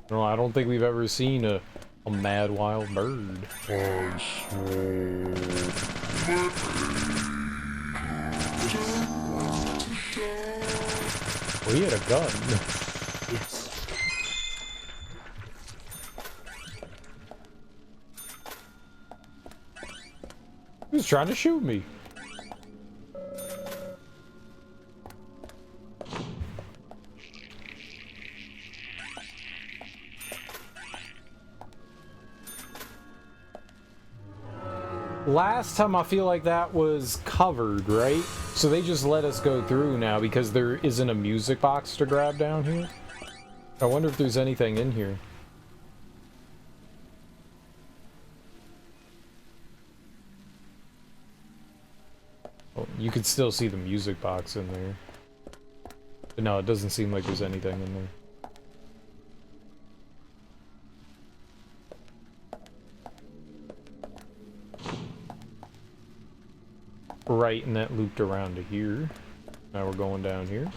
No, I don't think we've ever seen a Mad Wild Bird. Well, he had a gun. Yes. He was trying to shoot me. Last time I feel like that was covered, right? So they just let us go through now because there isn't a music box to grab down here. I wonder if there's anything in here. Oh, you could still see the music box in there. But no, it doesn't seem like there's anything in there. Right, and that looped around to here. Now we're going down here.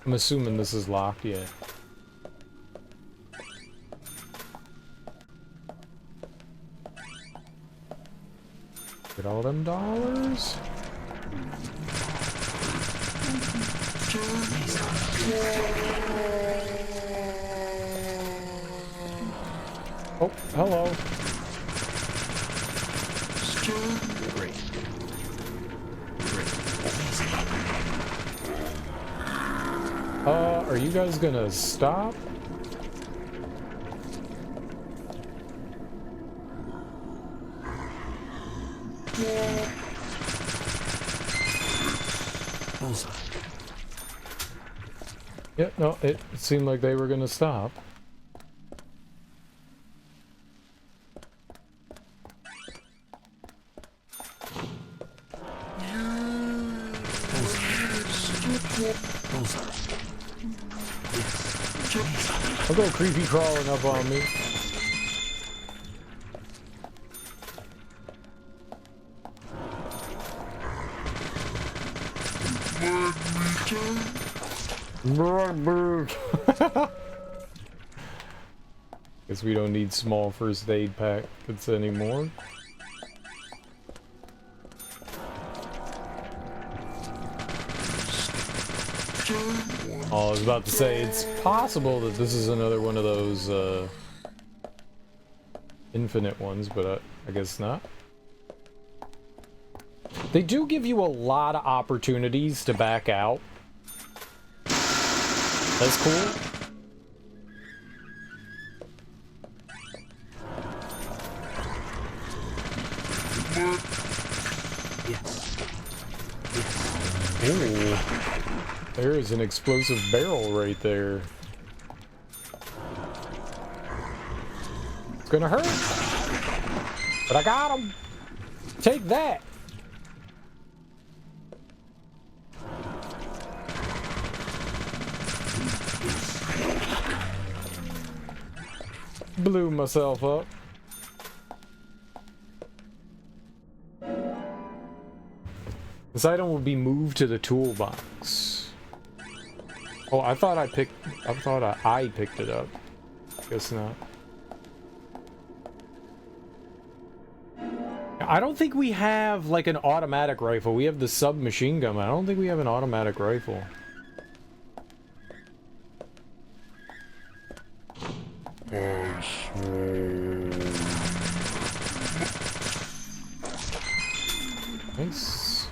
I'm assuming this is locked, yeah. Get all them dollars. Oh, hello. Great. Great. Are you guys gonna stop? Bullseye. Yeah, no, it seemed like they were gonna stop. I'll go creepy crawling up on me. Guess we don't need small first aid packets anymore. Oh, I was about to say, it's possible that this is another one of those, infinite ones, but I guess not. They do give you a lot of opportunities to back out. That's cool. Ooh. There is an explosive barrel right there. It's gonna hurt. But I got him. Take that. Blew myself up. This item will be moved to the toolbox. Oh, I thought I picked it up. Guess not. I don't think we have like an automatic rifle. We have the submachine gun. I don't think we have an automatic rifle. Nice.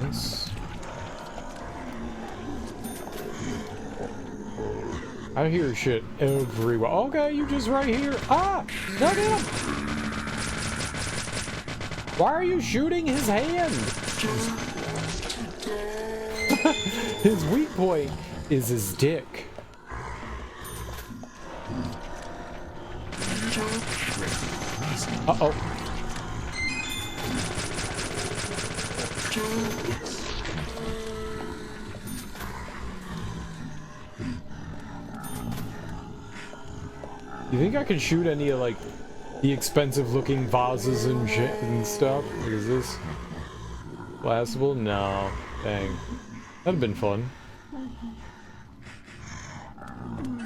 Nice. I hear shit everywhere. Okay, you just right here. Ah! No, get him! Why are you shooting his hand? His weak point is his dick. Uh-oh. You think I could shoot any of, like, the expensive looking vases and shit and stuff? Like, is this blastable? No. Dang. That'd have been fun.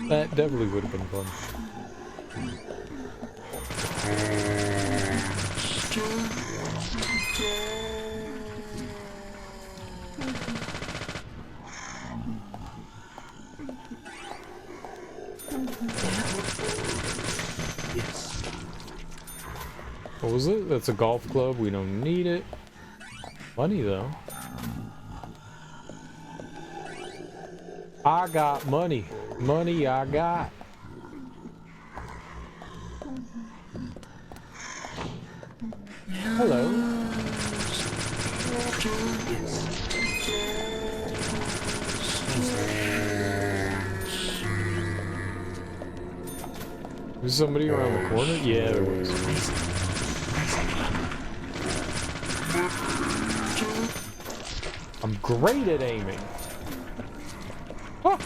That definitely would have been fun. What was it? That's a golf club. We don't need it. Money, though. I got money. Money I got. Hello. Was somebody around the corner? Yeah, there was. I'm great at aiming. Oh.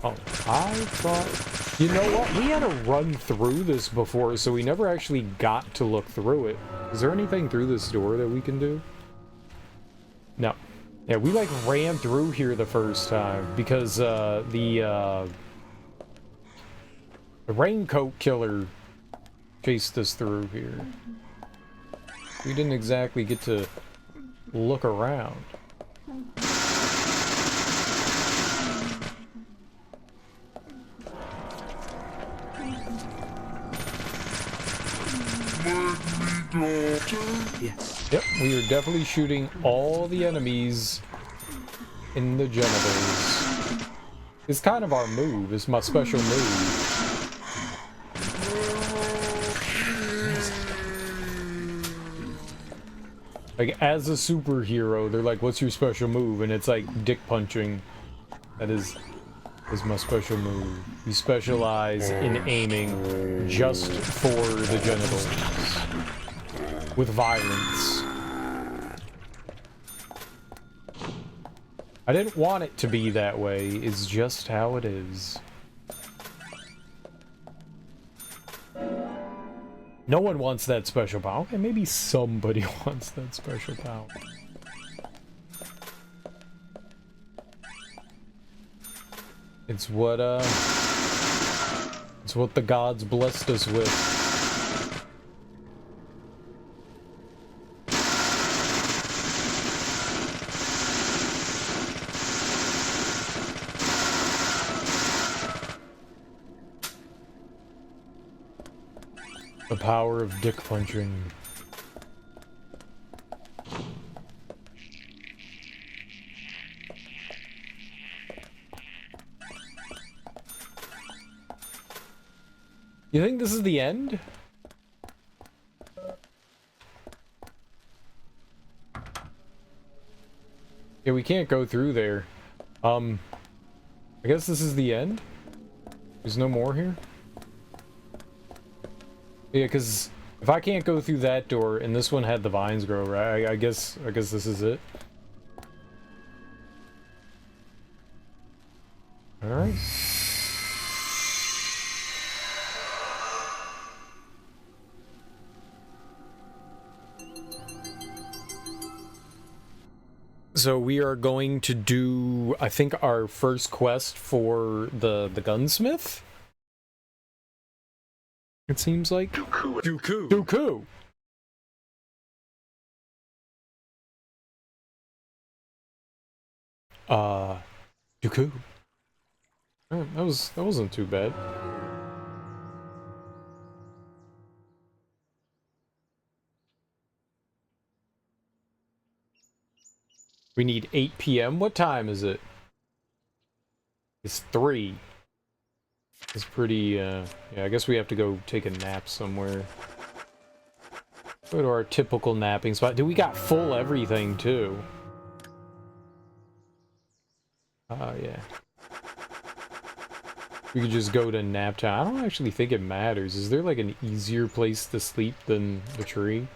Oh, I thought... You know what? We had to run through this before, so we never actually got to look through it. Is there anything through this door that we can do? No. Yeah, we like ran through here the first time because the raincoat killer chased us through here. We didn't exactly get to look around. Yes. Yep, we are definitely shooting all the enemies in the genitals. It's kind of our move. It's my special move. Like, as a superhero, they're like, what's your special move? And it's like dick punching. That is my special move. We specialize in aiming just for the genitals. With violence. I didn't want it to be that way. It's just how it is. No one wants that special power. Okay, maybe somebody wants that special power. It's what the gods blessed us with. The power of dick punching. You think this is the end? Yeah, we can't go through there. I guess this is the end? There's no more here? Yeah, because if I can't go through that door, and this one had the vines grow, right? I guess this is it. Alright. So we are going to do, I think, our first quest for the gunsmith? It seems like. Dooku. Dooku. Dooku. Oh, that wasn't too bad. We need 8 p.m. What time is it? It's 3. It's pretty, yeah, I guess we have to go take a nap somewhere. Go to our typical napping spot. Dude, we got full everything, too. Oh, yeah. We could just go to nap time. I don't actually think it matters. Is there, like, an easier place to sleep than the tree?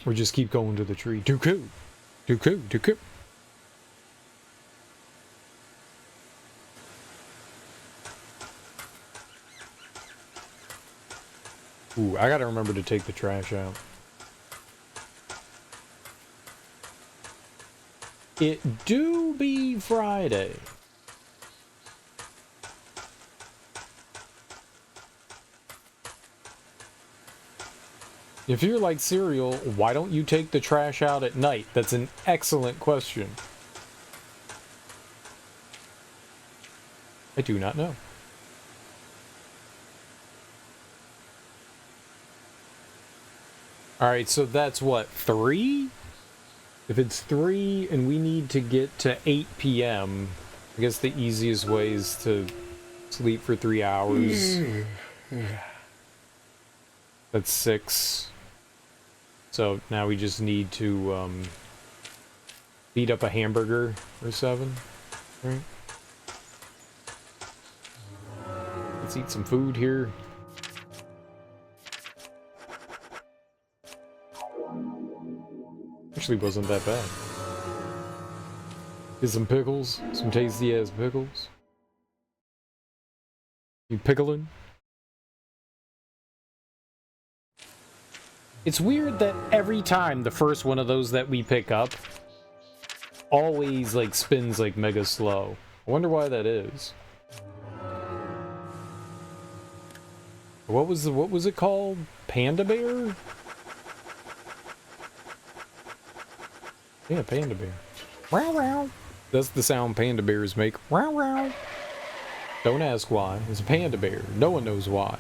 Or just keep going to the tree. Dooku! Dooku! Dooku! Ooh, I gotta remember to take the trash out. It do be Friday. If you're like Cereal, why don't you take the trash out at night? That's an excellent question. I do not know. Alright, so that's what, 3? If it's 3 and we need to get to 8 p.m., I guess the easiest way is to sleep for 3 hours. That's 6. So now we just need to beat up a hamburger or 7, right? Let's eat some food here. Actually wasn't that bad. Get some pickles, some tasty ass pickles. You pickling? It's weird that every time the first one of those that we pick up always like spins like mega slow. I wonder why that is. What was it called? Panda bear? Yeah, panda bear. Wow wow. That's the sound panda bears make. Wow wow. Don't ask why. It's a panda bear. No one knows why.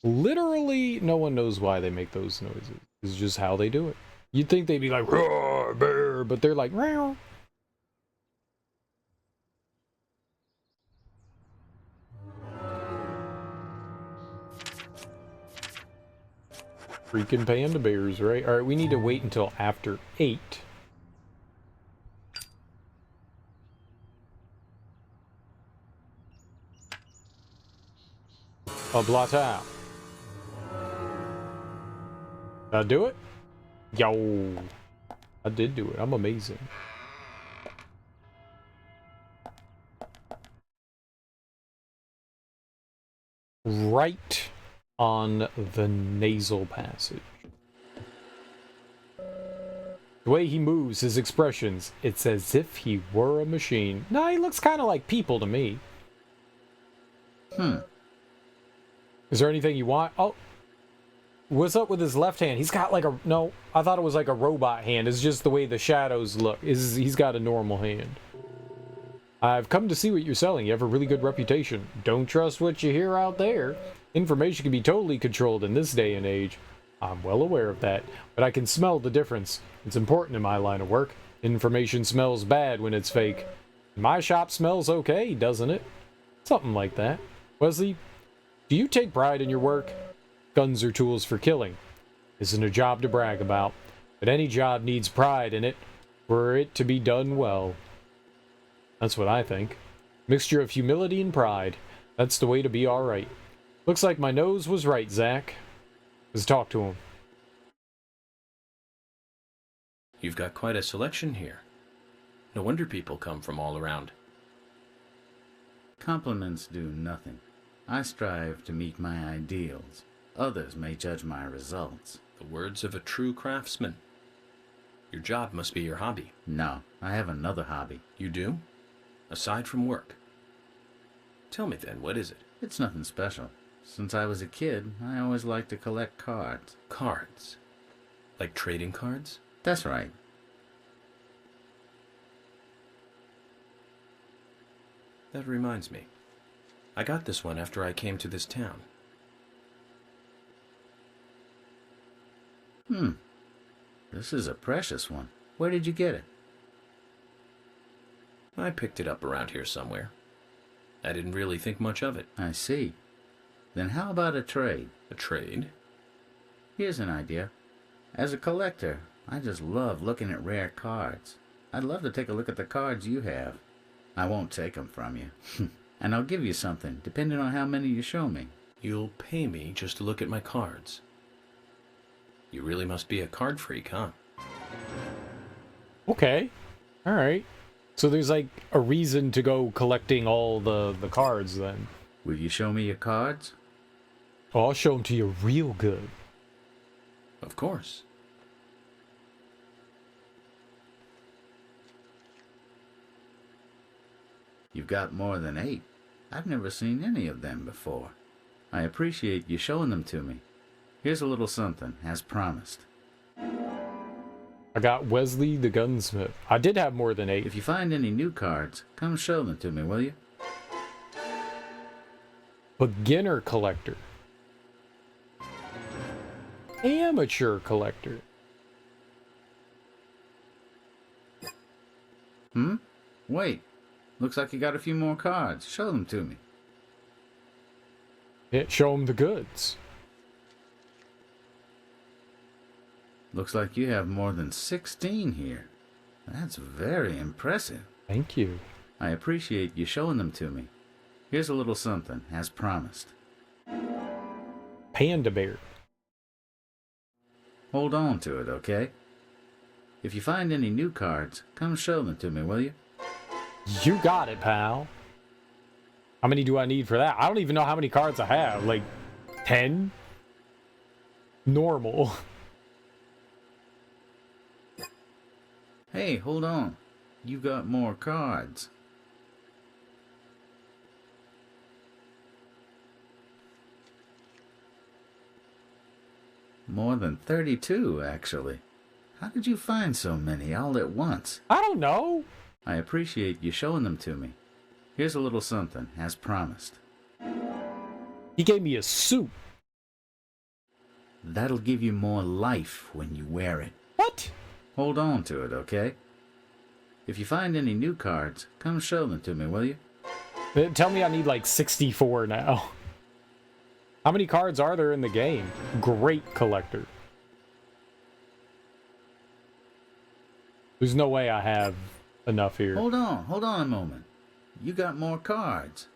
Literally, no one knows why they make those noises. It's just how they do it. You'd think they'd be like, roar, bear, but they're like, meow. Freaking panda bears, right? Alright, we need to wait until after 8. A blata. Did I do it? Yo. I did do it. I'm amazing. Right on the nasal passage. The way he moves, his expressions, it's as if he were a machine. No, he looks kind of like people to me. Is there anything you want? Oh. What's up with his left hand? He's got like a... No, I thought it was like a robot hand. It's just the way the shadows look. He's got a normal hand. I've come to see what you're selling. You have a really good reputation. Don't trust what you hear out there. Information can be totally controlled in this day and age. I'm well aware of that, but I can smell the difference. It's important in my line of work. Information smells bad when it's fake. My shop smells okay, doesn't it? Something like that. Wesley, do you take pride in your work? Guns are tools for killing. Isn't a job to brag about, but any job needs pride in it for it to be done well. That's what I think. Mixture of humility and pride. That's the way to be alright. Looks like my nose was right, Zach. Let's talk to him. You've got quite a selection here. No wonder people come from all around. Compliments do nothing. I strive to meet my ideals. Others may judge my results. The words of a true craftsman. Your job must be your hobby. No, I have another hobby. You do? Aside from work? Tell me then, what is it? It's nothing special. Since I was a kid, I always liked to collect cards. Cards? Like trading cards? That's right. That reminds me. I got this one after I came to this town. This is a precious one. Where did you get it? I picked it up around here somewhere. I didn't really think much of it. I see. Then how about a trade? A trade? Here's an idea. As a collector, I just love looking at rare cards. I'd love to take a look at the cards you have. I won't take them from you. And I'll give you something, depending on how many you show me. You'll pay me just to look at my cards. You really must be a card freak, huh? Okay. Alright. So there's like a reason to go collecting all the cards then. Will you show me your cards? Oh, I'll show them to you real good. Of course. You've got more than 8. I've never seen any of them before. I appreciate you showing them to me. Here's a little something, as promised. I got Wesley the Gunsmith. I did have more than 8. If you find any new cards, come show them to me, will you? Beginner collector. Amateur collector. Wait. Looks like you got a few more cards. Show them to me. Yeah, show them the goods. Looks like you have more than 16 here. That's very impressive. Thank you. I appreciate you showing them to me. Here's a little something, as promised. Panda bear. Hold on to it, okay? If you find any new cards, come show them to me, will you? You got it, pal. How many do I need for that? I don't even know how many cards I have. Like, 10? Normal. Hey, hold on. You got more cards. More than 32, actually. How did you find so many all at once? I don't know. I appreciate you showing them to me. Here's a little something, as promised. He gave me a suit. That'll give you more life when you wear it. What? Hold on to it, okay? If you find any new cards, come show them to me, will you? Tell me I need like 64 now. How many cards are there in the game? Great collector. There's no way I have enough here. Hold on a moment. You got more cards.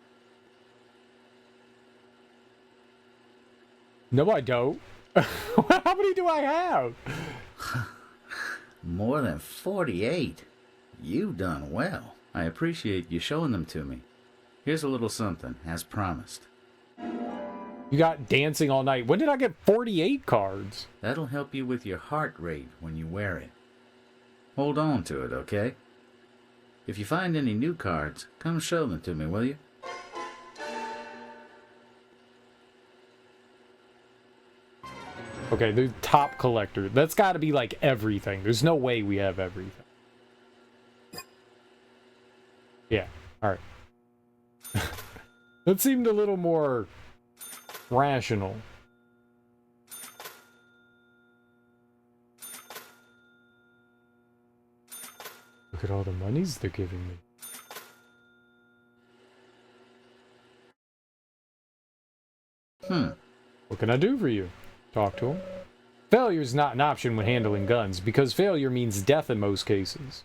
No, I don't. How many do I have? More than 48. You've done well. I appreciate you showing them to me. Here's a little something, as promised. You got dancing all night. When did I get 48 cards? That'll help you with your heart rate when you wear it. Hold on to it, okay? If you find any new cards, come show them to me, will you? Okay, the top collector. That's got to be like everything. There's no way we have everything. Yeah, alright. That seemed a little more rational. Look at all the monies they're giving me. What can I do for you? Talk to him. Failure is not an option when handling guns, because failure means death in most cases.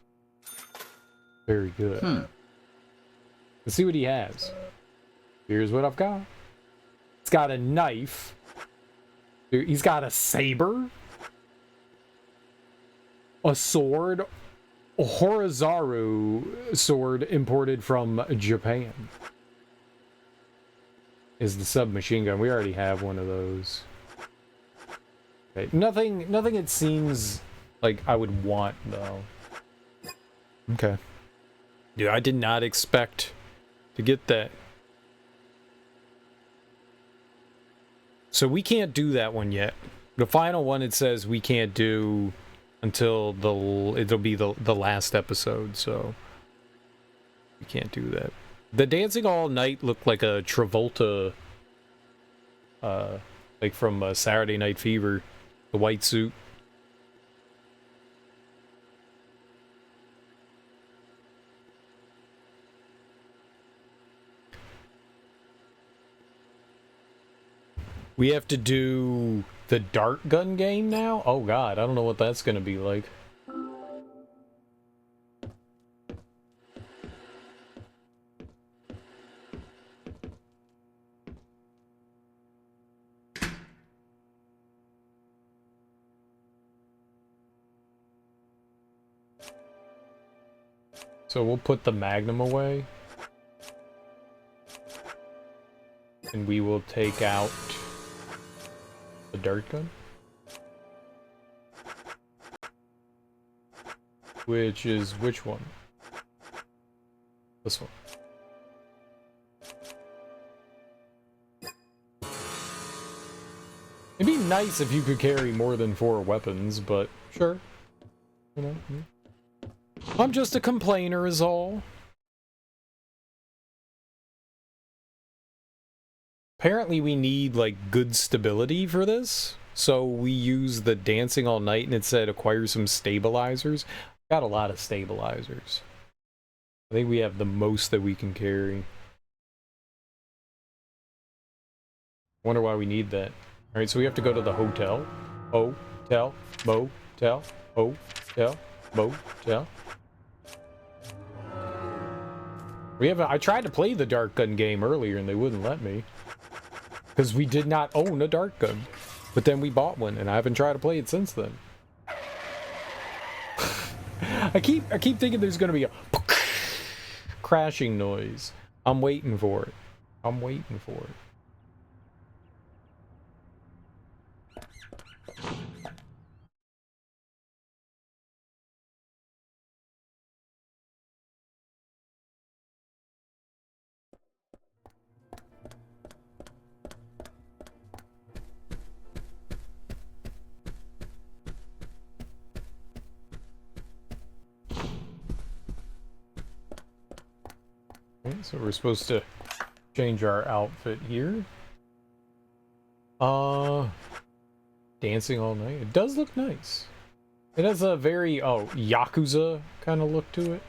Very good. Let's see what he has. Here's what I've got. It's got a knife. He's got a saber. A sword. A Horizaru sword imported from Japan. Is the submachine gun. We already have one of those. Okay. Nothing it seems like I would want, though. Okay. Dude, I did not expect to get that. So we can't do that one yet. The final one, it says we can't do until it'll be the last episode, so we can't do that. The Dancing All Night looked like a Travolta, like from Saturday Night Fever, the white suit. We have to do the dart gun game now? Oh god, I don't know what that's gonna be like. So we'll put the Magnum away. And we will take out the dart gun. Which is which one? This one. It'd be nice if you could carry more than 4 weapons, but sure. You know, I'm just a complainer is all. Apparently we need, like, good stability for this. So we use the Dancing All Night and it said acquire some stabilizers. Got a lot of stabilizers. I think we have the most that we can carry. Wonder why we need that. Alright, so we have to go to the hotel. Hotel, motel, hotel, motel. I tried to play the dart gun game earlier and they wouldn't let me. Because we did not own a dart gun. But then we bought one and I haven't tried to play it since then. I keep thinking there's gonna be a crashing noise. I'm waiting for it. I'm waiting for it. Okay, so we're supposed to change our outfit here. Dancing all night. It does look nice. It has a very, Yakuza kind of look to it.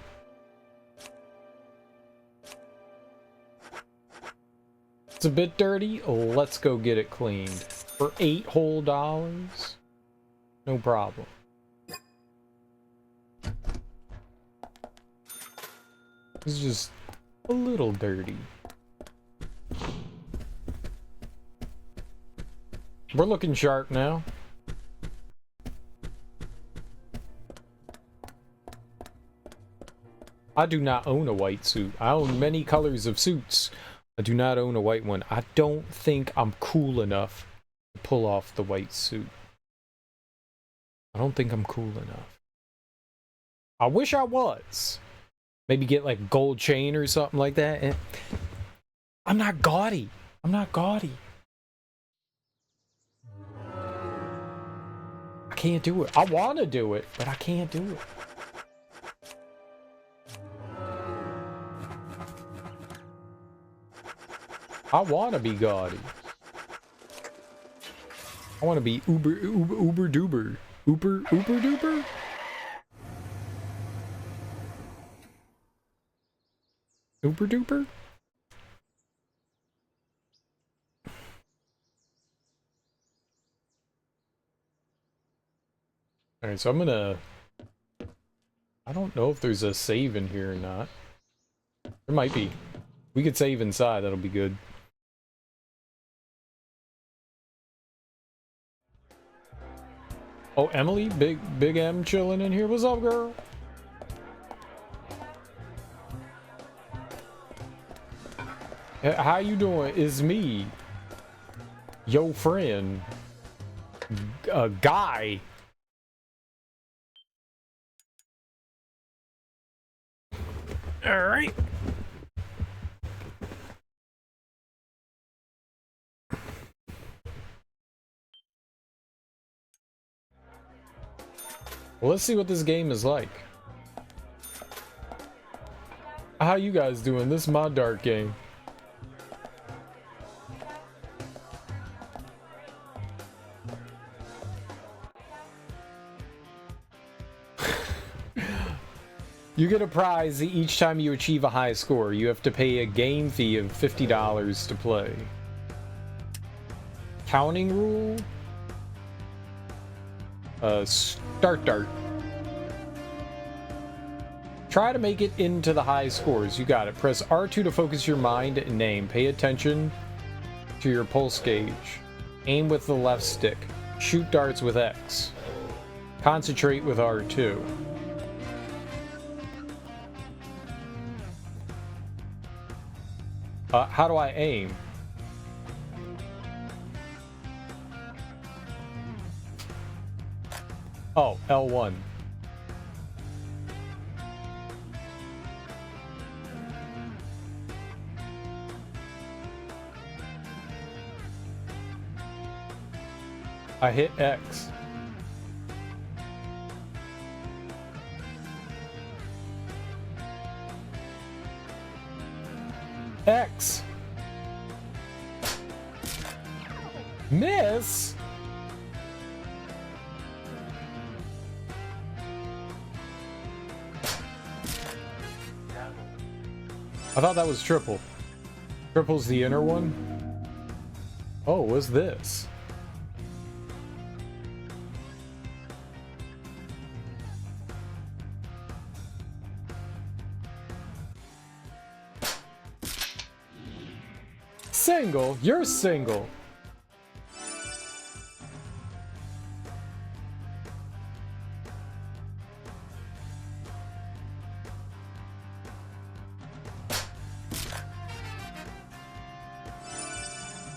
It's a bit dirty. Let's go get it cleaned. For $8 whole. No problem. It's just a little dirty. We're looking sharp now. I do not own a white suit. I own many colors of suits. I do not own a white one. I don't think I'm cool enough to pull off the white suit. I don't think I'm cool enough. I wish I was. Maybe get like gold chain or something like that. And I'm not gaudy. I'm not gaudy. I can't do it. I want to do it, but I can't do it. I want to be gaudy. I want to be uber duper. Uber duper? Uber duper? Alright, so I'm gonna... I don't know if there's a save in here or not. There might be. We could save inside, that'll be good. Oh, Emily? Big M chilling in here. What's up, girl? How you doing? It's me. Yo friend. Guy. Alright. Well, let's see what this game is like. How you guys doing? This is my dark game. You get a prize each time you achieve a high score. You have to pay a game fee of $50 to play. Counting rule? Start dart. Try to make it into the high scores. You got it. Press R2 to focus your mind and aim. Pay attention to your pulse gauge. Aim with the left stick. Shoot darts with X. Concentrate with R2. How do I aim? Oh, L1. I hit X. X. Miss? I thought that was triple. Triple's the inner one? Oh, what's this? Single? You're single.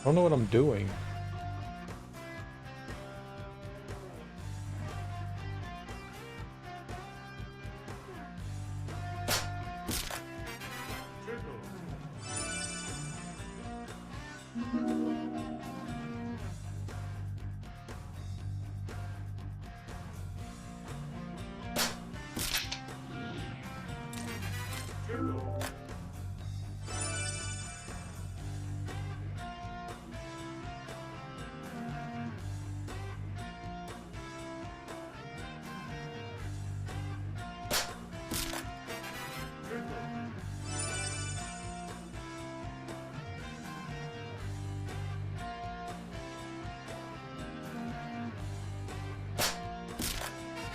I don't know what I'm doing.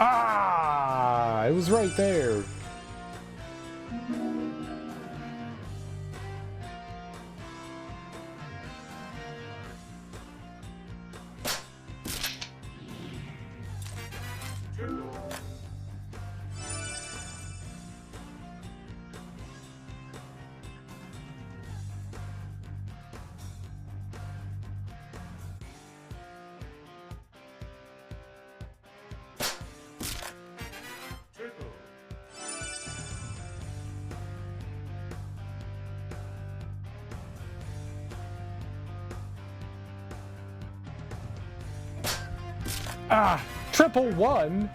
Ah, it was right there. Ah, triple one.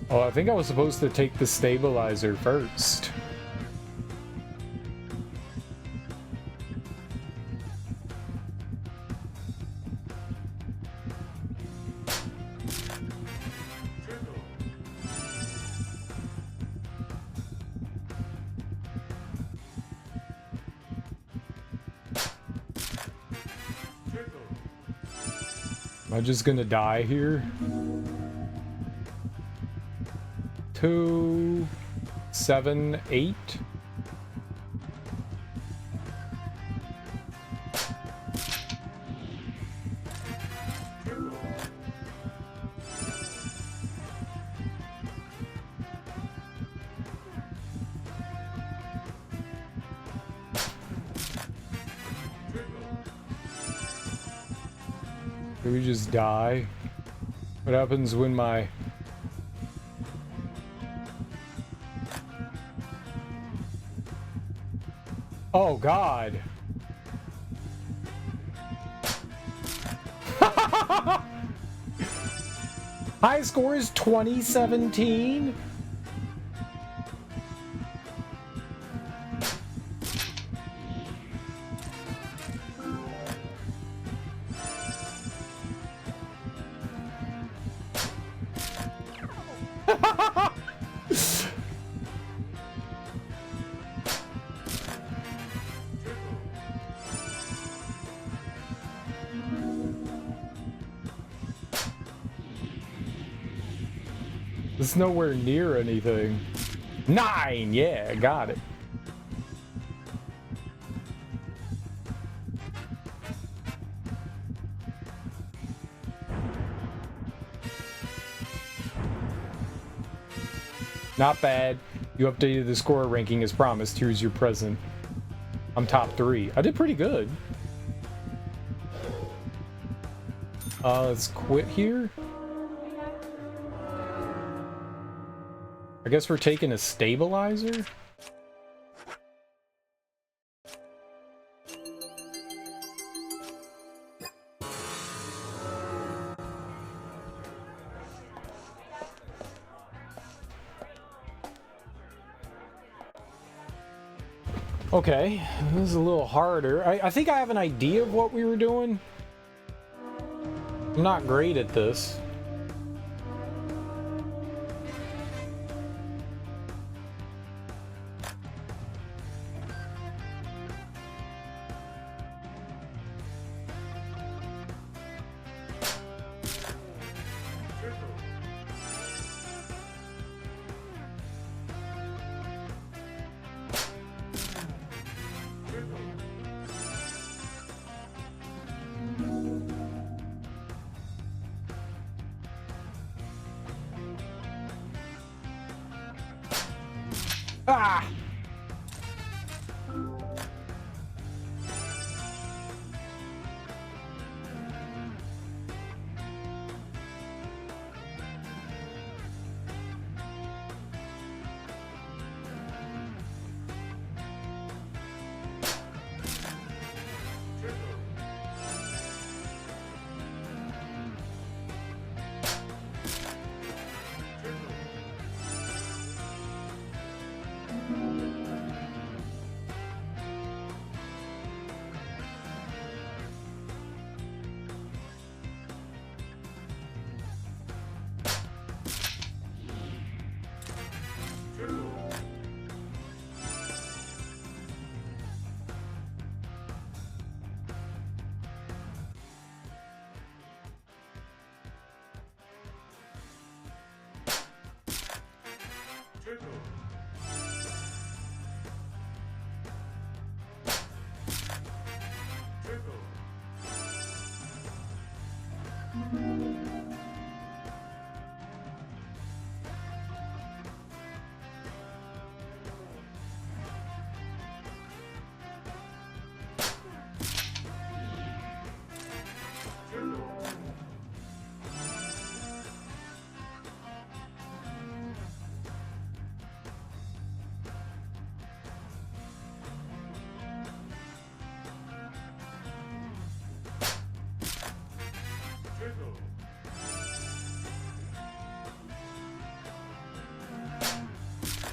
Oh, I think I was supposed to take the stabilizer first. Am I just gonna die here? 2, 7, 8. Do we just die? What happens when my... Oh, God. High score is 2017. It's nowhere near anything. 9! Yeah, got it. Not bad. You updated the score ranking as promised. Here's your present. I'm top 3. I did pretty good. Let's quit here. I guess we're taking a stabilizer? Okay, this is a little harder. I think I have an idea of what we were doing. I'm not great at this. Ah!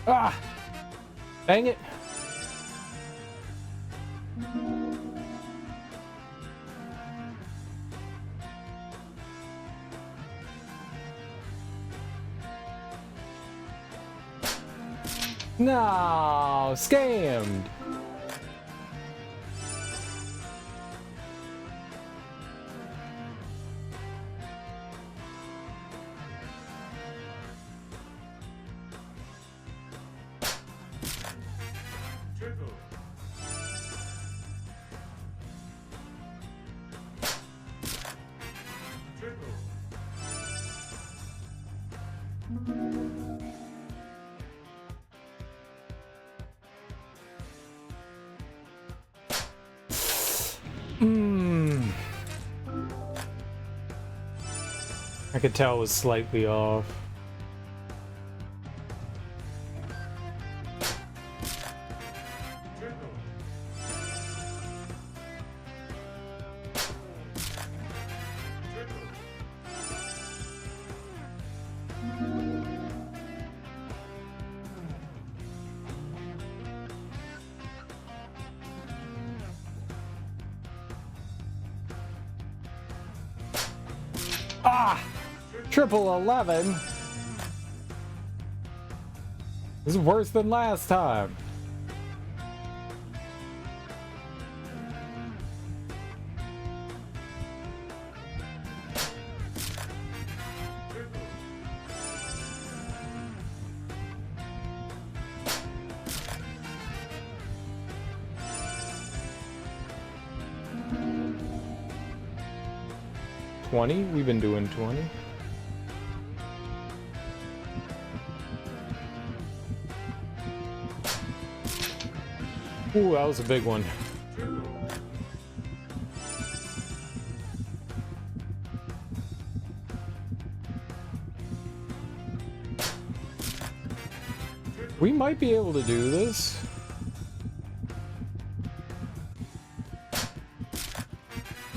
Ah! Dang it. No, scammed. I could tell it was slightly off. Ah! Triple 11. This is worse than last time. We've been doing 20. Ooh, that was a big one. We might be able to do this.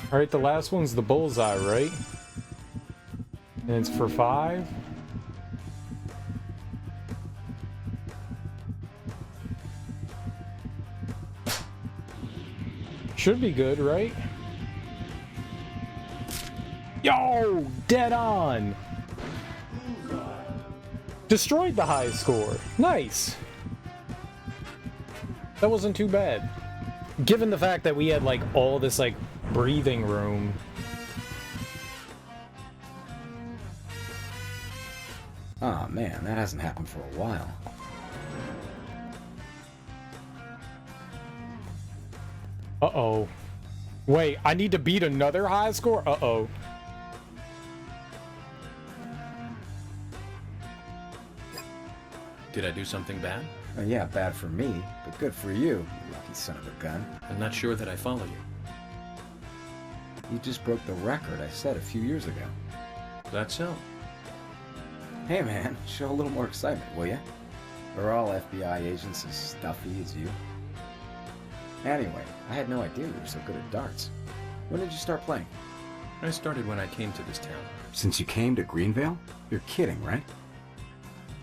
Alright, the last one's the bullseye, right? And it's for 5. Should be good, right? Yo! Dead on! Destroyed the high score. Nice! That wasn't too bad. Given the fact that we had, like, all this, like, breathing room. Oh man, that hasn't happened for a while. Uh-oh. Wait, I need to beat another high score? Uh-oh. Did I do something bad? Yeah, bad for me, but good for you, you lucky son of a gun. I'm not sure that I follow you. You just broke the record I set a few years ago. That's so. Hey man, show a little more excitement, will ya? Are all FBI agents as stuffy as you? Anyway, I had no idea you were so good at darts. When did you start playing? I started when I came to this town. Since you came to Greenvale? You're kidding, right?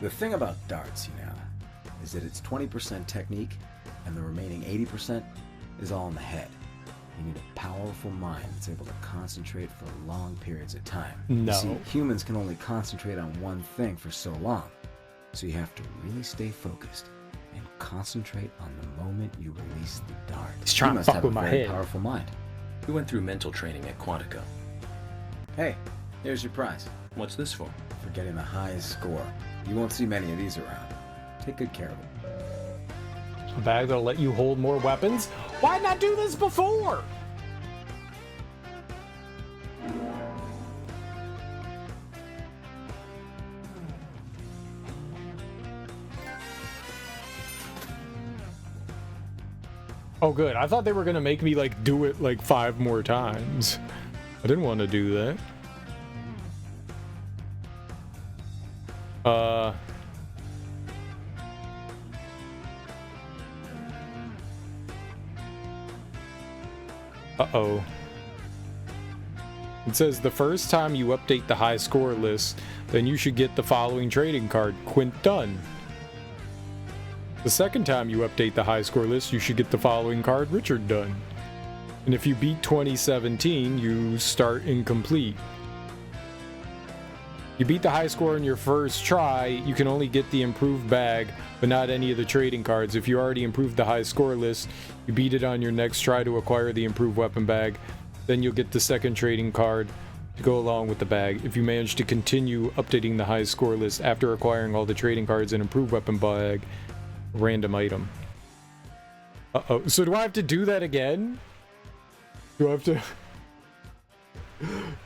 The thing about darts, you know, is that it's 20% technique, and the remaining 80% is all in the head. You need a powerful mind that's able to concentrate for long periods of time. No. You see, humans can only concentrate on one thing for so long, so you have to really stay focused and concentrate on the moment you release the dart. He's trying you to must fuck have with a my very head. powerful mind. We went through mental training at Quantico. Hey, here's your prize. What's this for? For getting the highest score. You won't see many of these around. Take good care of it. A bag that'll let you hold more weapons? Why not do this before? Oh good, I thought they were gonna make me like do it like 5 more times. I didn't want to do that. Uh-oh. It says the first time you update the high score list, then you should get the following trading card, Quint Dunn. The second time you update the high score list, you should get the following card, Richard Dunn. And if you beat 2017, you start incomplete. You beat the high score in your first try, you can only get the improved bag, but not any of the trading cards. If you already improved the high score list, you beat it on your next try to acquire the improved weapon bag, then you'll get the second trading card to go along with the bag. If you manage to continue updating the high score list after acquiring all the trading cards and improved weapon bag, random item. Uh-oh. So do I have to do that again? Do I have to...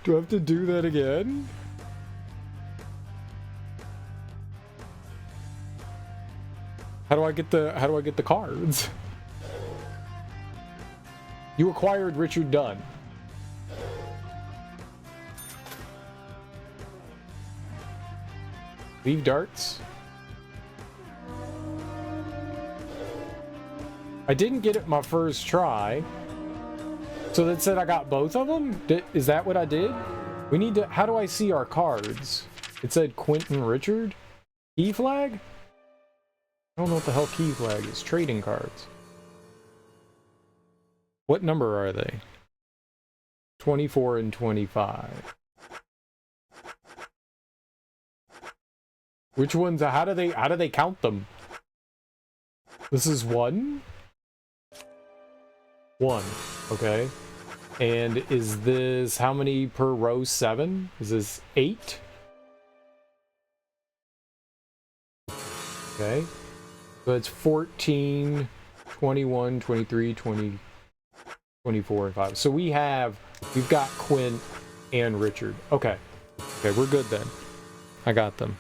do I have to do that again? How do I get the cards? You acquired Richard Dunn. Leave darts. I didn't get it my first try. So that said I got both of them? Is that what I did? We need to... How do I see our cards? It said Quentin Richard? Key flag? I don't know what the hell key flag is. Trading cards. What number are they? 24 and 25. Which ones? How do they count them? This is 1? 1. Okay. And is this how many per row? 7? Is this 8? Okay. So it's 14, 21, 23, 20, 24, and 5. So we've got Quinn and Richard. Okay. Okay, we're good then. I got them.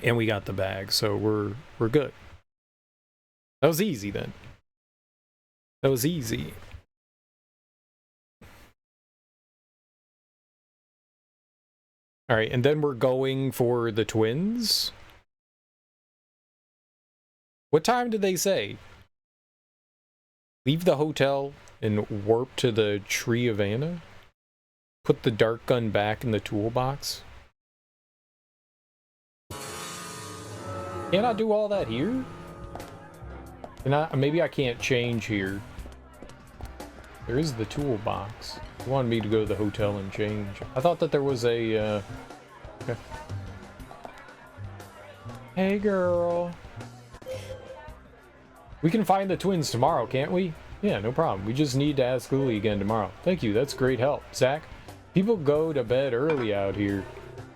And we got the bag, so we're good. That was easy then. That was easy. All right, and then we're going for the twins. What time did they say? Leave the hotel and warp to the Tree of Anna? Put the dart gun back in the toolbox? Can I do all that here? Maybe I can't change here. There is the toolbox. You wanted me to go to the hotel and change. I thought that there was a, okay. Hey, girl. We can find the twins tomorrow, can't we? Yeah, no problem. We just need to ask Lily again tomorrow. Thank you, that's great help. Zach, people go to bed early out here.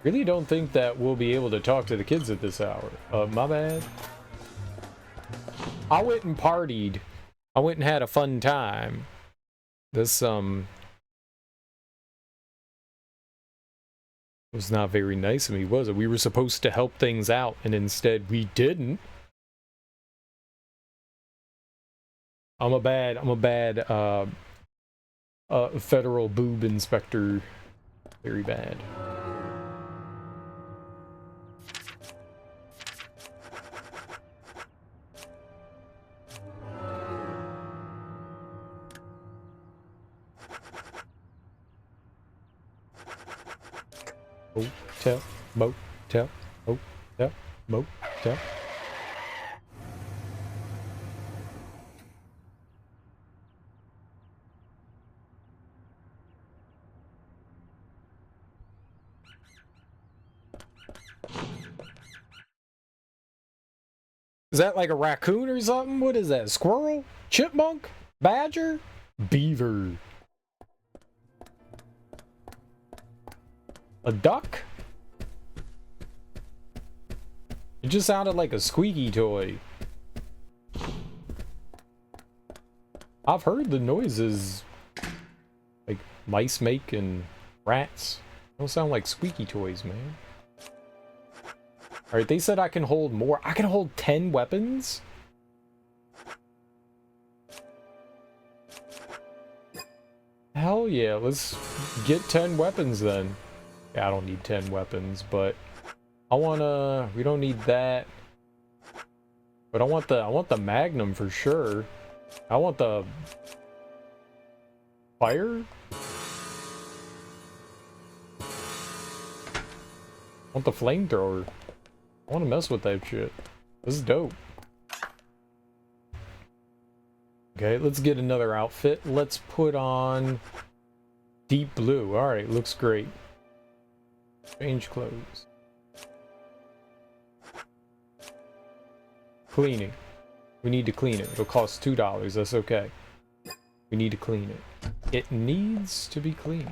Really don't think that we'll be able to talk to the kids at this hour. My bad. I went and partied. I went and had a fun time. This, Was not very nice of me, was it? We were supposed to help things out, and instead we didn't. I'm a bad federal boob inspector. Very bad. Motel, motel, motel, motel. Is that like a raccoon or something? What is that? Squirrel? Chipmunk? Badger? Beaver? A duck? It just sounded like a squeaky toy. I've heard the noises like mice make and rats. They don't sound like squeaky toys, man. Alright, they said I can hold more. I can hold 10 weapons? Hell yeah, let's get 10 weapons then. Yeah, I don't need 10 weapons, but I wanna... We don't need that. But I want the Magnum for sure. I want the... Fire? I want the flamethrower. I want to mess with that shit. This is dope. Okay, let's get another outfit. Let's put on deep blue. Alright, looks great. Change clothes. Cleaning. We need to clean it. It'll cost $2. That's okay. We need to clean it. It needs to be cleaned.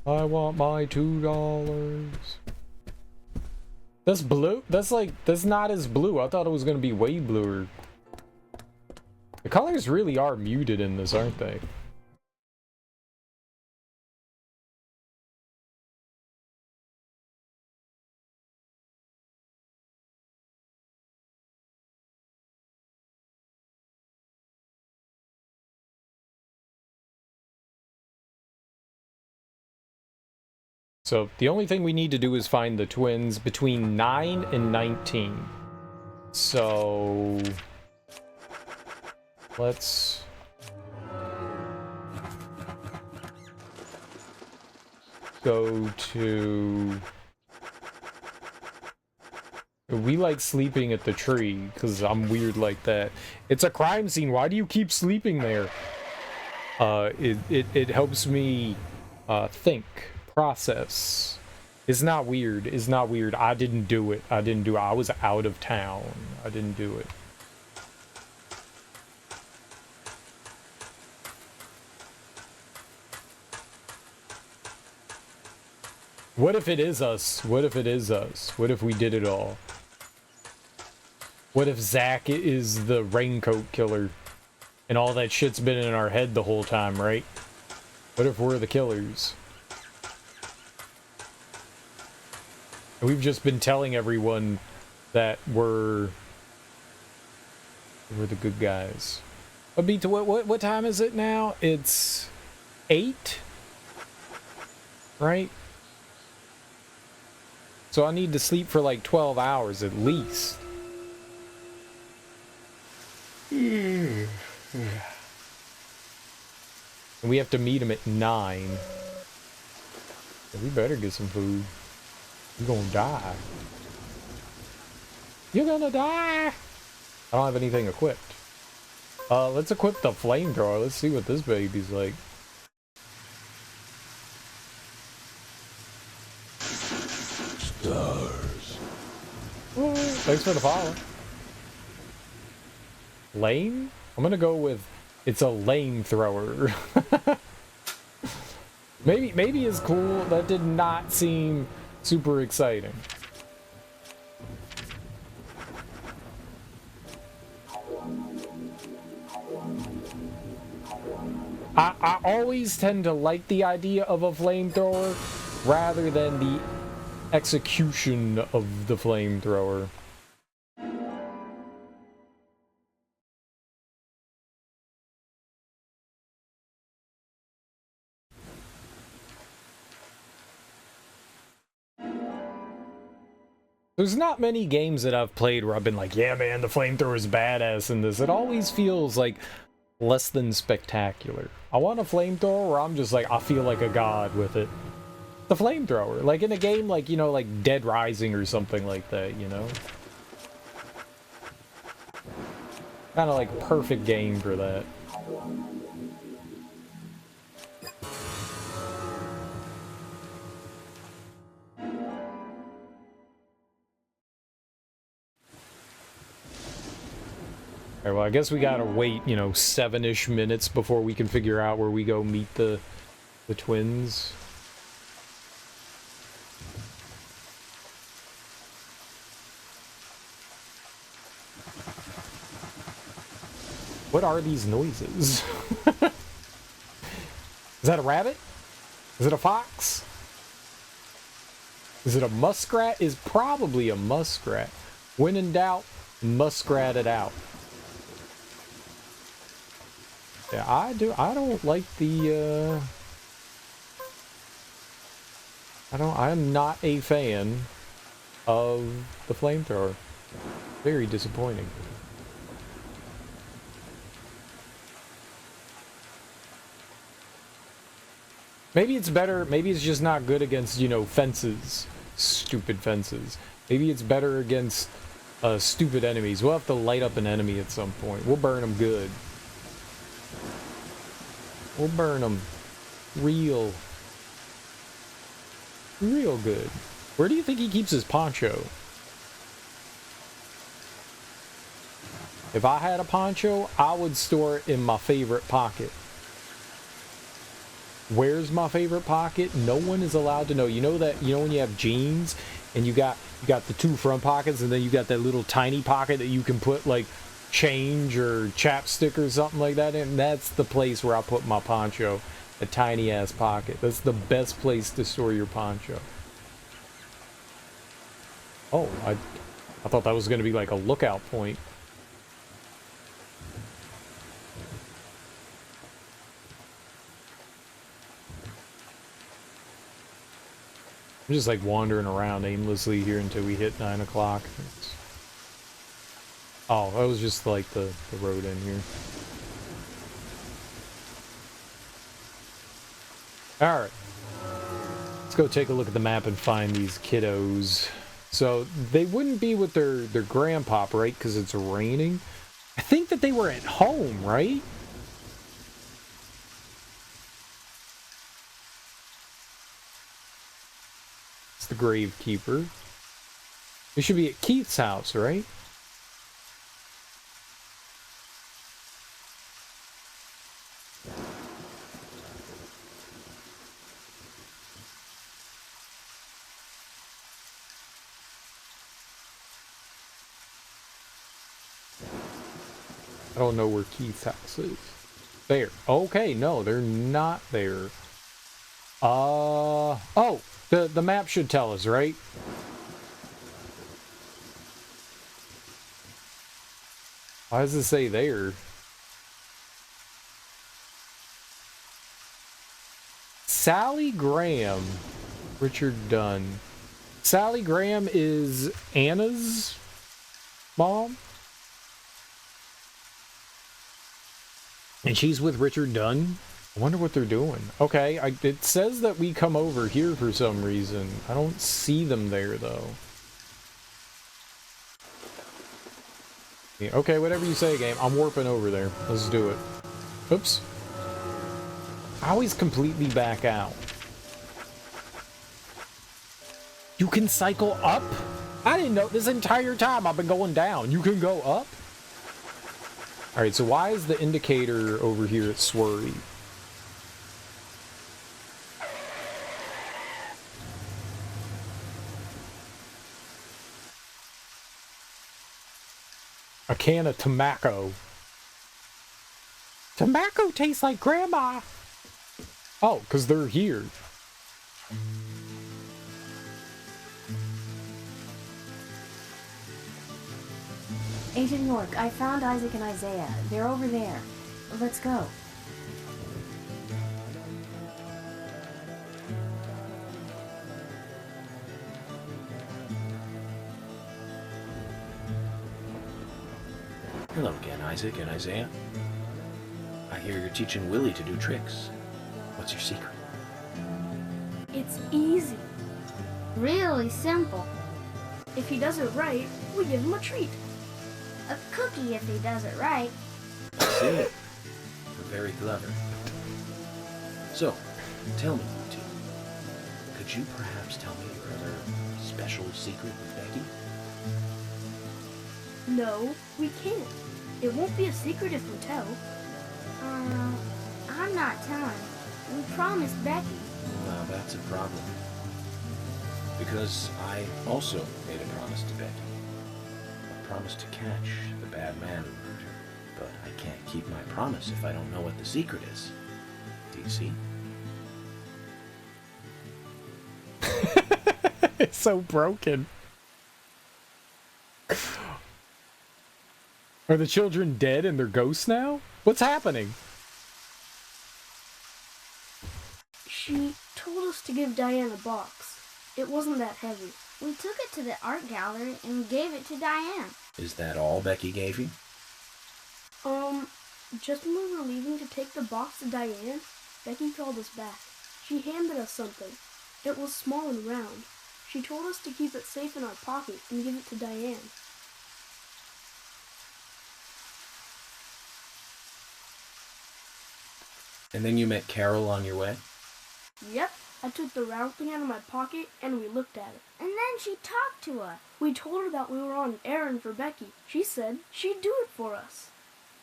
I want my $2. That's blue? That's not as blue. I thought it was gonna be way bluer. The colors really are muted in this, aren't they? So the only thing we need to do is find the twins between 9 and 19. So let's go to... We like sleeping at the tree because I'm weird like that. It's a crime scene. Why do you keep sleeping there? It helps me think. Process. It's not weird. It's not weird. I didn't do it. I didn't do it. I was out of town. I didn't do it. What if it is us? What if it is us? What if we did it all? What if Zach is the raincoat killer and all that shit's been in our head the whole time, right? What if we're the killers? We've just been telling everyone that we're the good guys. But what time is it now? It's 8, right? So I need to sleep for like 12 hours at least. And we have to meet him at 9. So we better get some food. You're gonna die. You're gonna die! I don't have anything equipped. Let's equip the flamethrower. Let's see what this baby's like. Stars. Ooh, thanks for the follow. Lame? I'm gonna go with it's a lame thrower. maybe it's cool. That did not seem super exciting. I always tend to like the idea of a flamethrower rather than the execution of the flamethrower. There's not many games that I've played where I've been like, yeah, man, the flamethrower is badass in this. It always feels like less than spectacular. I want a flamethrower where I'm just like, I feel like a god with it. The flamethrower, like in a game like, you know, like Dead Rising or something like that, you know? Kind of like perfect game for that. Alright, well, I guess we gotta wait, you know, 7-ish minutes before we can figure out where we go meet the twins. What are these noises? Is that a rabbit? Is it a fox? Is it a muskrat? Is probably a muskrat. When in doubt, muskrat it out. Yeah, I don't like the, I'm not a fan of the flamethrower. Very disappointing. Maybe it's better, maybe it's just not good against, you know, fences. Stupid fences. Maybe it's better against, stupid enemies. We'll have to light up an enemy at some point. We'll burn them good. We'll burn them real good. Where do you think he keeps his poncho? If I had a poncho, I would store it in my favorite pocket. Where's my favorite pocket? No one is allowed to know. You know that, you know when you have jeans and you got the two front pockets and then you got that little tiny pocket that you can put like change or chapstick or something like that in? That's the place where I put my poncho. A tiny ass pocket. That's the best place to store your poncho. Oh, I thought that was going to be like a lookout point. I'm just like wandering around aimlessly here until we hit 9 o'clock. Oh, that was just like the road in here. Alright. Let's go take a look at the map and find these kiddos. So, they wouldn't be with their grandpop, right? Because it's raining. I think that they were at home, right? It's the gravekeeper. They should be at Keith's house, right? I don't know where Keith's house is. There. Okay, no, they're not there. Oh, the map should tell us, right? Why does it say there? Sally Graham, Richard Dunn. Sally Graham is Anna's mom? And she's with Richard Dunn? I wonder what they're doing. Okay, it says that we come over here for some reason. I don't see them there, though. Yeah, okay, whatever you say, game. I'm warping over there. Let's do it. Oops. I always completely back out. You can cycle up? I didn't know this entire time I've been going down. You can go up? Alright, so why is the indicator over here at Swerry? A can of tobacco. Tobacco tastes like Grandma. Oh, because they're here. Agent York, I found Isaac and Isaiah. They're over there. Let's go. Hello again, Isaac and Isaiah. I hear you're teaching Willie to do tricks. What's your secret? It's easy. Really simple. If he does it right, we give him a treat. A cookie if he does it right. I see. You're very clever. So, tell me, you two. Could you perhaps tell me your other special secret with Becky? No, we can't. It won't be a secret if we tell. I'm not telling. We promised Becky. Well, that's a problem. Because I also made a promise to Becky. A promise to catch the bad man who hurt her. But I can't keep my promise if I don't know what the secret is. Do you see? It's so broken. Are the children dead and they're ghosts now? What's happening? She told us to give Diane a box. It wasn't that heavy. We took it to the art gallery and we gave it to Diane. Is that all Becky gave you? Just when we were leaving to take the box to Diane, Becky called us back. She handed us something. It was small and round. She told us to keep it safe in our pocket and give it to Diane. And then you met Carol on your way? Yep, I took the round thing out of my pocket and we looked at it. And then she talked to us. We told her that we were on an errand for Becky. She said she'd do it for us.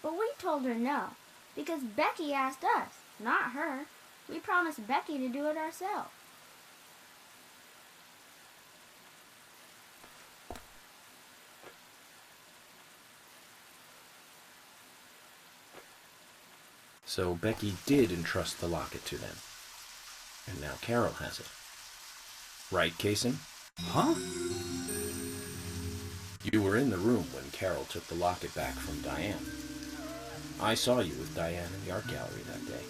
But we told her no, because Becky asked us, not her. We promised Becky to do it ourselves. So Becky did entrust the locket to them. And now Carol has it. Right, Casing? Huh? You were in the room when Carol took the locket back from Diane. I saw you with Diane in the art gallery that day.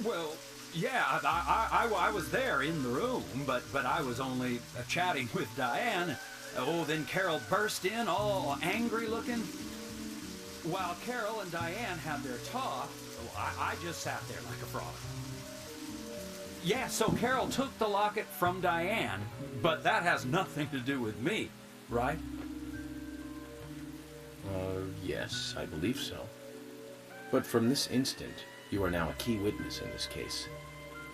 Well, yeah, I was there in the room, but I was only chatting with Diane. Oh, then Carol burst in, all angry looking. While Carol and Diane had their talk, I just sat there like a frog. Yeah, so Carol took the locket from Diane, but that has nothing to do with me, right? Yes, I believe so. But from this instant, you are now a key witness in this case.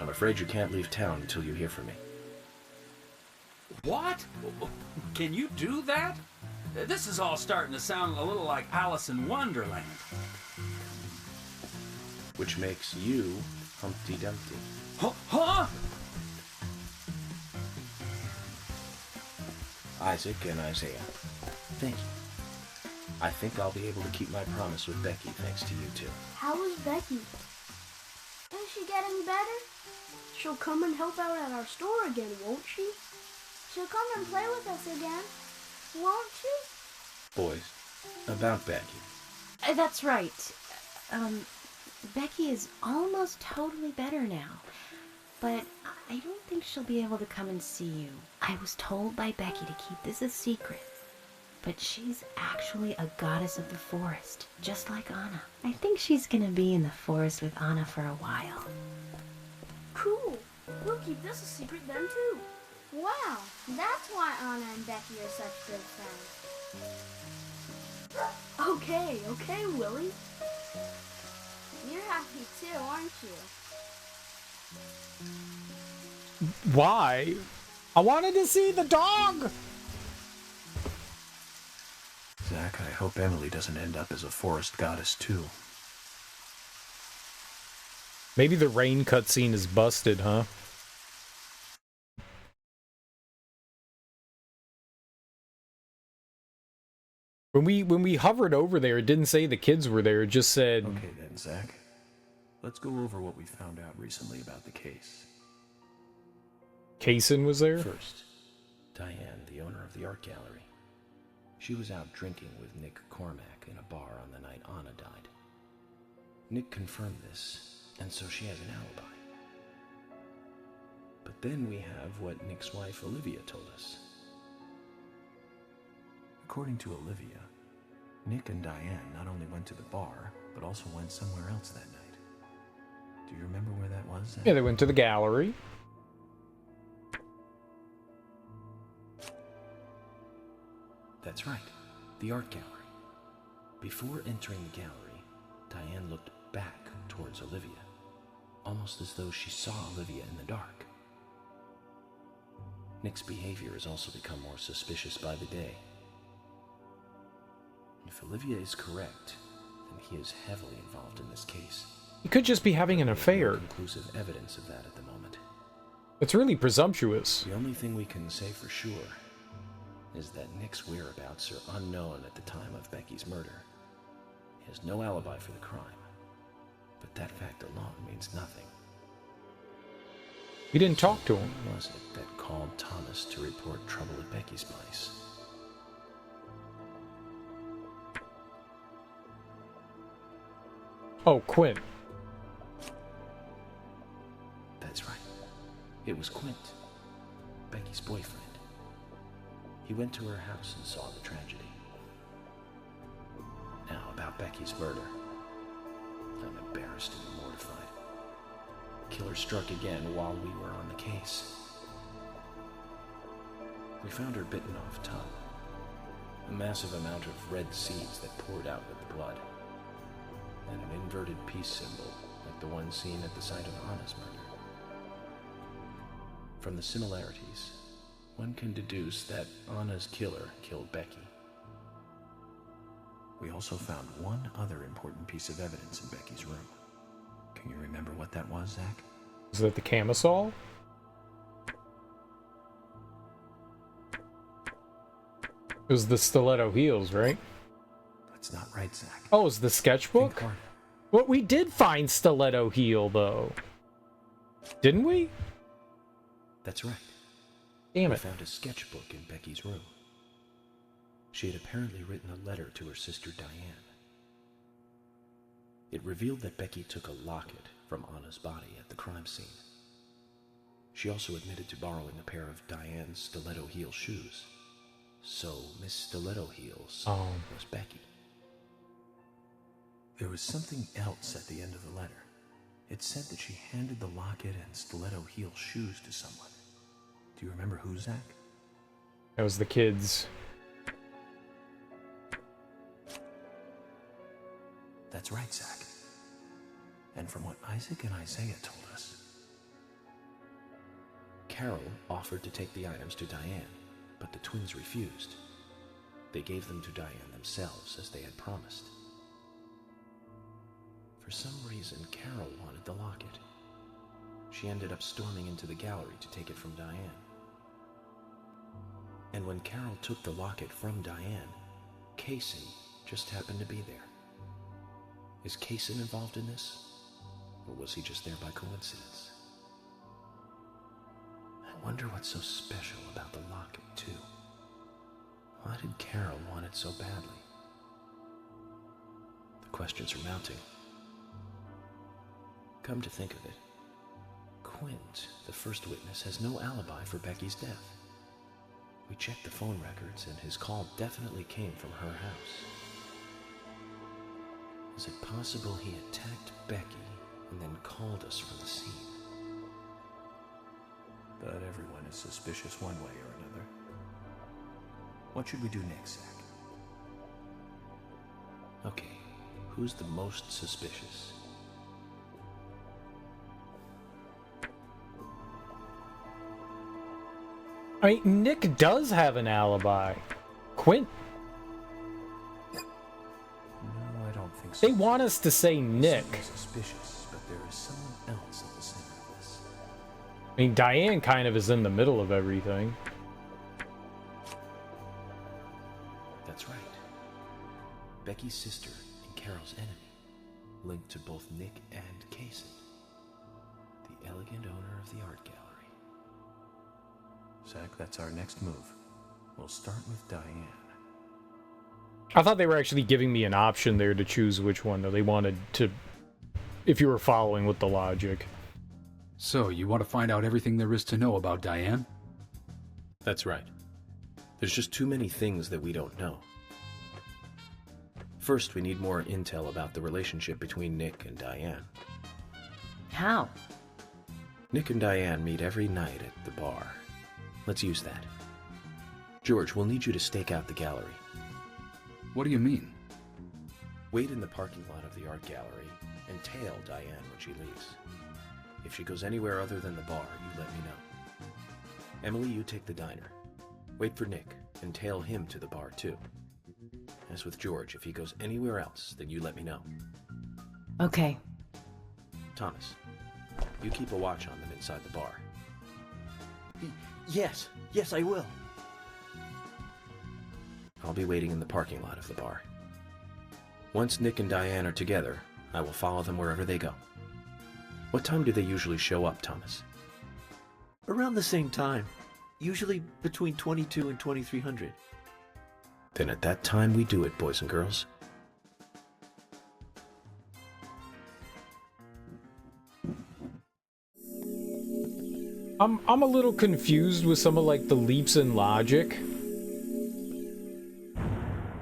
I'm afraid you can't leave town until you hear from me. What? Can you do that? This is all starting to sound a little like Alice in Wonderland. Which makes you Humpty Dumpty. Huh? Isaac and Isaiah, thank you. I think I'll be able to keep my promise with Becky thanks to you two. How is Becky? Is she getting better? She'll come and help out at our store again, won't she? She'll come and play with us again, won't she? Boys, about Becky. That's right. Becky is almost totally better now. But I don't think she'll be able to come and see you. I was told by Becky to keep this a secret. But she's actually a goddess of the forest, just like Anna. I think she's gonna be in the forest with Anna for a while. Cool. We'll keep this a secret then, too. Wow, that's why Anna and Becky are such good friends. Okay, Willie. You're happy too, aren't you? Why? I wanted to see the dog! Zach, I hope Emily doesn't end up as a forest goddess too. Maybe the rain cutscene is busted, huh? When we hovered over there, it didn't say the kids were there. It just said... Okay then, Zach. Let's go over what we found out recently about the case. Kaysen was there? First, Diane, the owner of the art gallery. She was out drinking with Nick Cormack in a bar on the night Anna died. Nick confirmed this, and so she has an alibi. But then we have what Nick's wife Olivia told us. According to Olivia, Nick and Diane not only went to the bar, but also went somewhere else that night. Do you remember where that was, Zach? Yeah, they went to the gallery. That's right, the art gallery. Before entering the gallery, Diane looked back towards Olivia, almost as though she saw Olivia in the dark. Nick's behavior has also become more suspicious by the day. If Olivia is correct, then he is heavily involved in this case. He could just be having an affair. No conclusive evidence of that at the moment. It's really presumptuous. The only thing we can say for sure is that Nick's whereabouts are unknown at the time of Becky's murder. He has no alibi for the crime, but that fact alone means nothing. We didn't talk to him. Who was it that called Thomas to report trouble at Becky's place? Oh, Quint. That's right. It was Quint, Becky's boyfriend. He went to her house and saw the tragedy. Now, about Becky's murder. I'm embarrassed and mortified. Killer struck again while we were on the case. We found her bitten off tongue. A massive amount of red seeds that poured out with the blood. And an inverted peace symbol, like the one seen at the site of Anna's murder. From the similarities, one can deduce that Anna's killer killed Becky. We also found one other important piece of evidence in Becky's room. Can you remember what that was, Zach? Is that the camisole? It was the stiletto heels, right? That's not right, Zach. Oh, it's the sketchbook? Well, we did find stiletto heel, though. Didn't we? That's right. Damn We it. found a sketchbook in Becky's room. She had apparently written a letter to her sister Diane. It revealed that Becky took a locket from Anna's body at the crime scene. She also admitted to borrowing a pair of Diane's stiletto heel shoes. So Miss Stiletto Heels was Becky. There was something else at the end of the letter. It said that she handed the locket and stiletto heel shoes to someone. Do you remember who, Zach? That was the kids. That's right, Zach. And from what Isaac and Isaiah told us, Carol offered to take the items to Diane, but the twins refused. They gave them to Diane themselves, as they had promised. For some reason, Carol wanted the locket. She ended up storming into the gallery to take it from Diane. And when Carol took the locket from Diane, Kaysen just happened to be there. Is Kaysen involved in this? Or was he just there by coincidence? I wonder what's so special about the locket, too. Why did Carol want it so badly? The questions are mounting. Come to think of it, Quint, the first witness, has no alibi for Becky's death. We checked the phone records, and his call definitely came from her house. Is it possible he attacked Becky and then called us from the scene? but everyone is suspicious one way or another. What should we do next, Zach? Okay, who's the most suspicious? I mean, Nick does have an alibi. Quint. No, I don't think so. They want us to say Nick. Suspicious, but there is someone else at the center of this. I mean, Diane kind of is in the middle of everything. That's right. Becky's sister and Carol's enemy, linked to both Nick and Kaysen, the elegant owner of the art gallery. Zach, that's our next move. We'll start with Diane. I thought they were actually giving me an option there to choose which one they wanted to, if you were following with the logic. So, you want to find out everything there is to know about Diane? That's right. There's just too many things that we don't know. First, we need more intel about the relationship between Nick and Diane. How? Nick and Diane meet every night at the bar. Let's use that. George, we'll need you to stake out the gallery. What do you mean? Wait in the parking lot of the art gallery and tail Diane when she leaves. If she goes anywhere other than the bar, you let me know. Emily, you take the diner. Wait for Nick and tail him to the bar too. As with George, if he goes anywhere else, then you let me know. Okay. Thomas, you keep a watch on them inside the bar. Yes, I will. I'll be waiting in the parking lot of the bar. Once Nick and Diane are together, I will follow them wherever they go. What time do they usually show up, Thomas? Around the same time. Usually between 22 and 2300. Then at that time we do it, boys and girls. I'm a little confused with some of like the leaps in logic.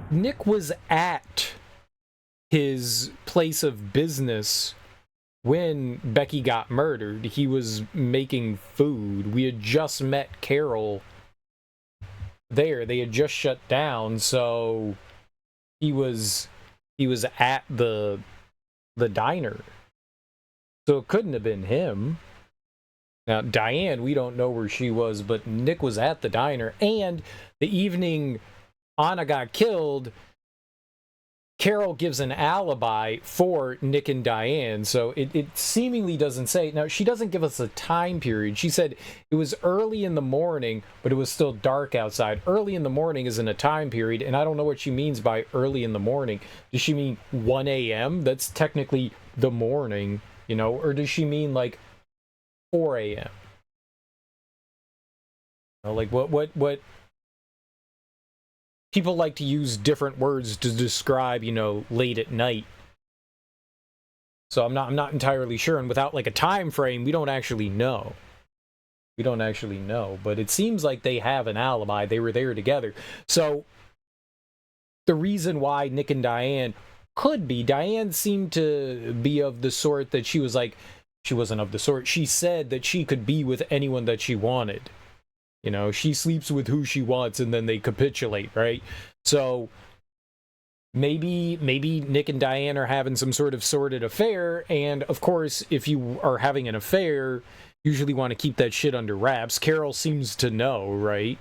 Nick was at his place of business when Becky got murdered. He was making food. We had just met Carol there. They had just shut down, so he was at the diner. So it couldn't have been him. Now, Diane, we don't know where she was, but Nick was at the diner. And the evening Anna got killed, Carol gives an alibi for Nick and Diane. So it seemingly doesn't say. Now, she doesn't give us a time period. She said it was early in the morning, but it was still dark outside. Early in the morning isn't a time period, and I don't know what she means by early in the morning. Does she mean 1 a.m.? That's technically the morning, you know? Or does she mean like 4 a.m.? Like what people like to use different words to describe, you know, late at night. So I'm not entirely sure, and without like a time frame, we don't actually know. But it seems like they have an alibi. They were there together. So the reason why Nick and Diane could be, Diane seemed to be of the sort that she was like, she wasn't of the sort. She said that she could be with anyone that she wanted. You know, she sleeps with who she wants and then they capitulate, right? So maybe Nick and Diane are having some sort of sordid affair, and of course, if you are having an affair, you usually want to keep that shit under wraps. Carol seems to know, right?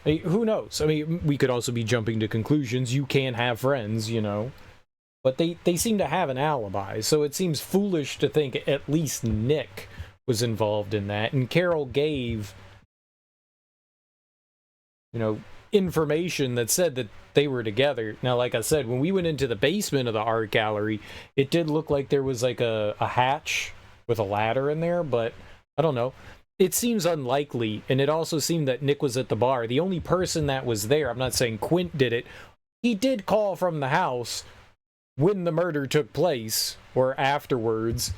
I mean, who knows? I mean, we could also be jumping to conclusions. You can have friends, you know. But they seem to have an alibi, so it seems foolish to think at least Nick was involved in that. And Carol gave, you know, information that said that they were together. Now, like I said, when we went into the basement of the art gallery, it did look like there was like a hatch with a ladder in there, but I don't know. It seems unlikely, and it also seemed that Nick was at the bar. The only person that was there, I'm not saying Quint did it, he did call from the house when the murder took place, or afterwards.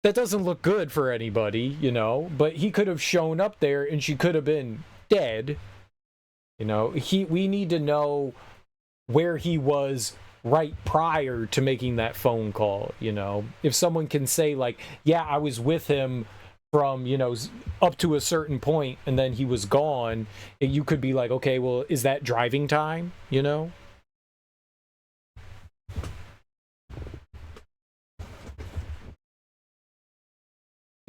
That doesn't look good for anybody, you know, but he could have shown up there and she could have been dead. You know, we need to know where he was right prior to making that phone call, you know. If someone can say, like, yeah, I was with him from, you know, up to a certain point and then he was gone, you could be like, okay, well, is that driving time, you know?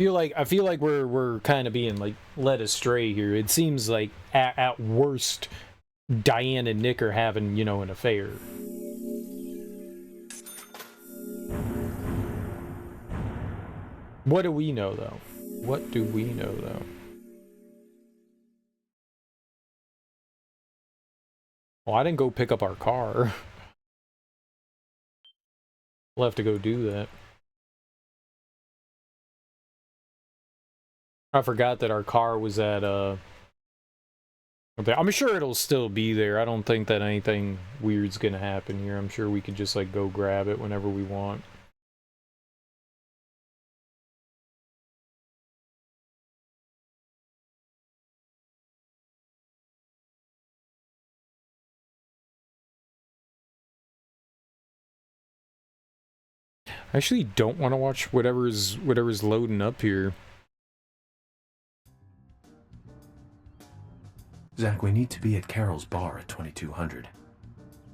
I feel like we're kind of being like led astray here. It seems like at worst, Diane and Nick are having, you know, an affair. What do we know though? What do we know though? Well, I didn't go pick up our car. We'll have to go do that. I forgot that our car was at, I'm sure it'll still be there. I don't think that anything weird's gonna happen here. I'm sure we could just, like, go grab it whenever we want. I actually don't want to watch whatever's loading up here. Zach, we need to be at Carol's bar at 2200.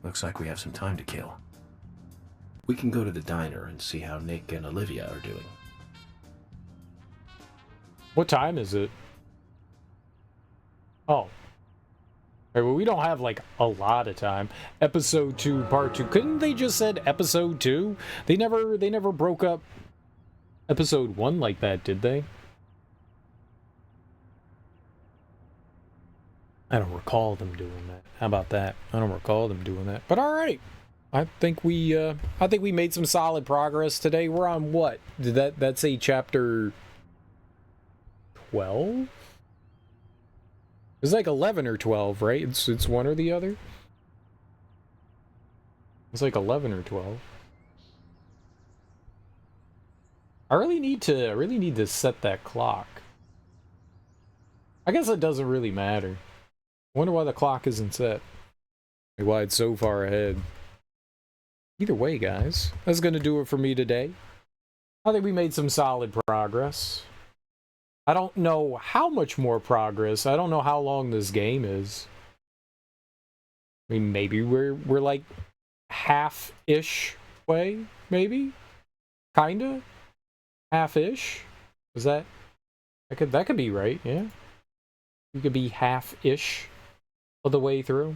Looks like we have some time to kill. We can go to the diner and see how Nick and Olivia are doing. What time is it? Oh. Okay, well, we don't have, like, a lot of time. Episode 2, Part 2. Couldn't they just said Episode 2? They never broke up Episode 1 like that, did they? I don't recall them doing that. How about that? I don't recall them doing that. But all right. I think we made some solid progress today. We're on what? Did that say chapter 12? It's like 11 or 12, right? It's one or the other. It's like 11 or 12. I really need to set that clock. I guess it doesn't really matter. I wonder why the clock isn't set. Like why it's so far ahead. Either way, guys, that's gonna do it for me today. I think we made some solid progress. I don't know how much more progress. I don't know how long this game is. I mean, maybe we're like half-ish way, maybe? Kinda? Half-ish? Is that could be right, yeah. We could be half-ish of the way through.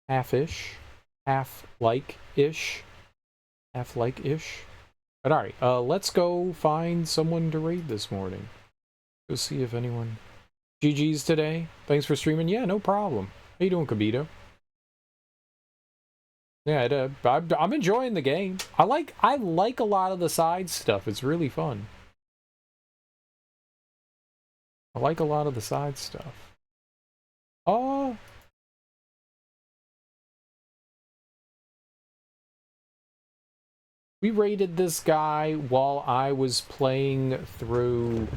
Half-ish. Half-like-ish. Half-like-ish. But alright, let's go find someone to raid this morning. Go see if anyone... GG's today. Thanks for streaming. Yeah, no problem. How you doing, Kabito? Yeah, I'm enjoying the game. I like a lot of the side stuff. It's really fun. I like a lot of the side stuff. Oh. We raided this guy while I was playing through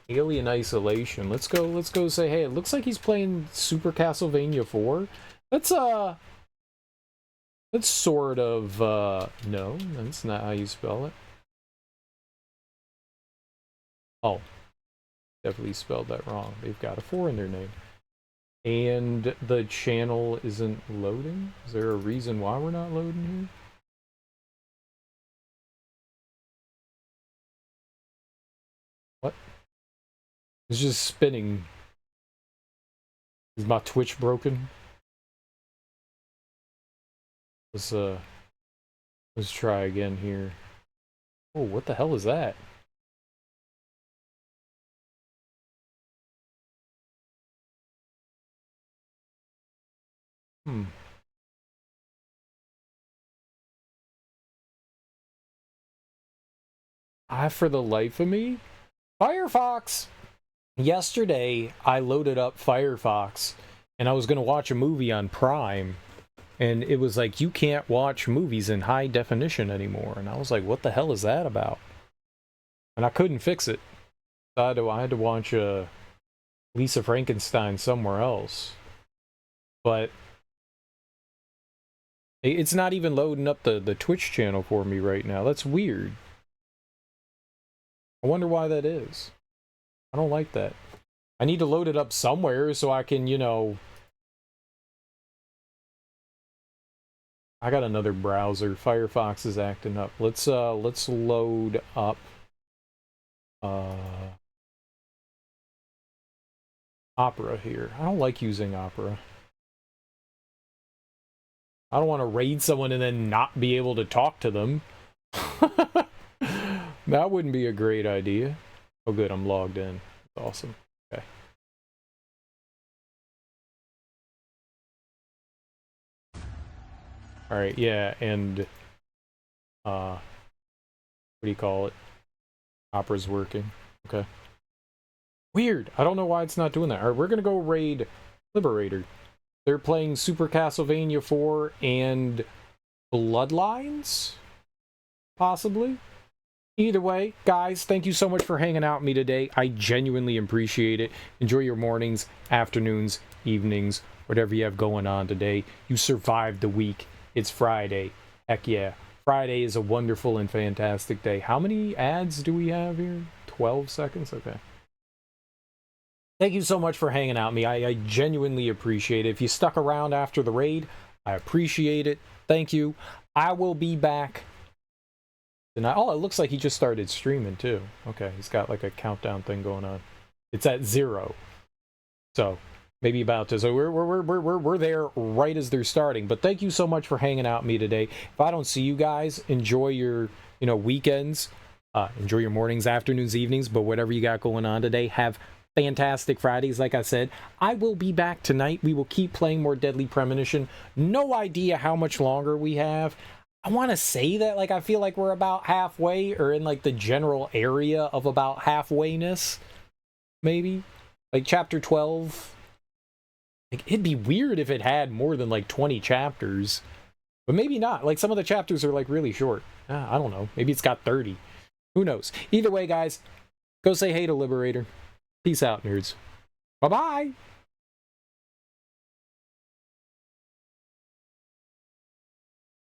Alien Isolation. Let's go say, hey, it looks like he's playing Super Castlevania 4. That's sort of, no, that's not how you spell it. Oh, definitely spelled that wrong. They've got a 4 in their name. And the channel isn't loading? Is there a reason why we're not loading here? What? It's just spinning. Is my Twitch broken? Let's try again here. Oh, what the hell is that? For the life of me, Firefox. Yesterday, I loaded up Firefox, and I was going to watch a movie on Prime, and it was like, you can't watch movies in high definition anymore. And I was like, what the hell is that about? And I couldn't fix it. So I had to watch Lisa Frankenstein somewhere else. But it's not even loading up the Twitch channel for me right now. That's weird. I wonder why that is. I don't like that. I need to load it up somewhere so I can, you know... I got another browser. Firefox is acting up. Let's load up Opera here. I don't like using Opera. I don't want to raid someone and then not be able to talk to them. That wouldn't be a great idea. Oh good, I'm logged in. Awesome. Okay. Alright, yeah, and what do you call it? Opera's working. Okay. Weird. I don't know why it's not doing that. Alright, we're gonna go raid Liberator. They're playing Super Castlevania 4 and Bloodlines? Possibly? Either way, guys, thank you so much for hanging out with me today. I genuinely appreciate it. Enjoy your mornings, afternoons, evenings, whatever you have going on today. You survived the week. It's Friday. Heck yeah. Friday is a wonderful and fantastic day. How many ads do we have here? 12 seconds? Okay. Thank you so much for hanging out with me. I genuinely appreciate it. If you stuck around after the raid, I appreciate it. Thank you. I will be back tonight. Oh, it looks like he just started streaming too. Okay, he's got like a countdown thing going on. It's at 0. So maybe about to. So we're there right as they're starting. But thank you so much for hanging out with me today. If I don't see you guys, enjoy your weekends. Enjoy your mornings, afternoons, evenings. But whatever you got going on today, have fantastic Fridays. Like I said, I will be back tonight. We will keep playing more Deadly Premonition. No idea how much longer we have. I want to say that, like, I feel like we're about halfway, or in like the general area of about halfwayness, maybe. Like chapter 12. Like, it'd be weird if it had more than like 20 chapters, but maybe not. Like, some of the chapters are like really short. I don't know. Maybe it's got 30. Who knows? Either way, guys, go say hey to Liberator. Peace out, nerds. Bye-bye!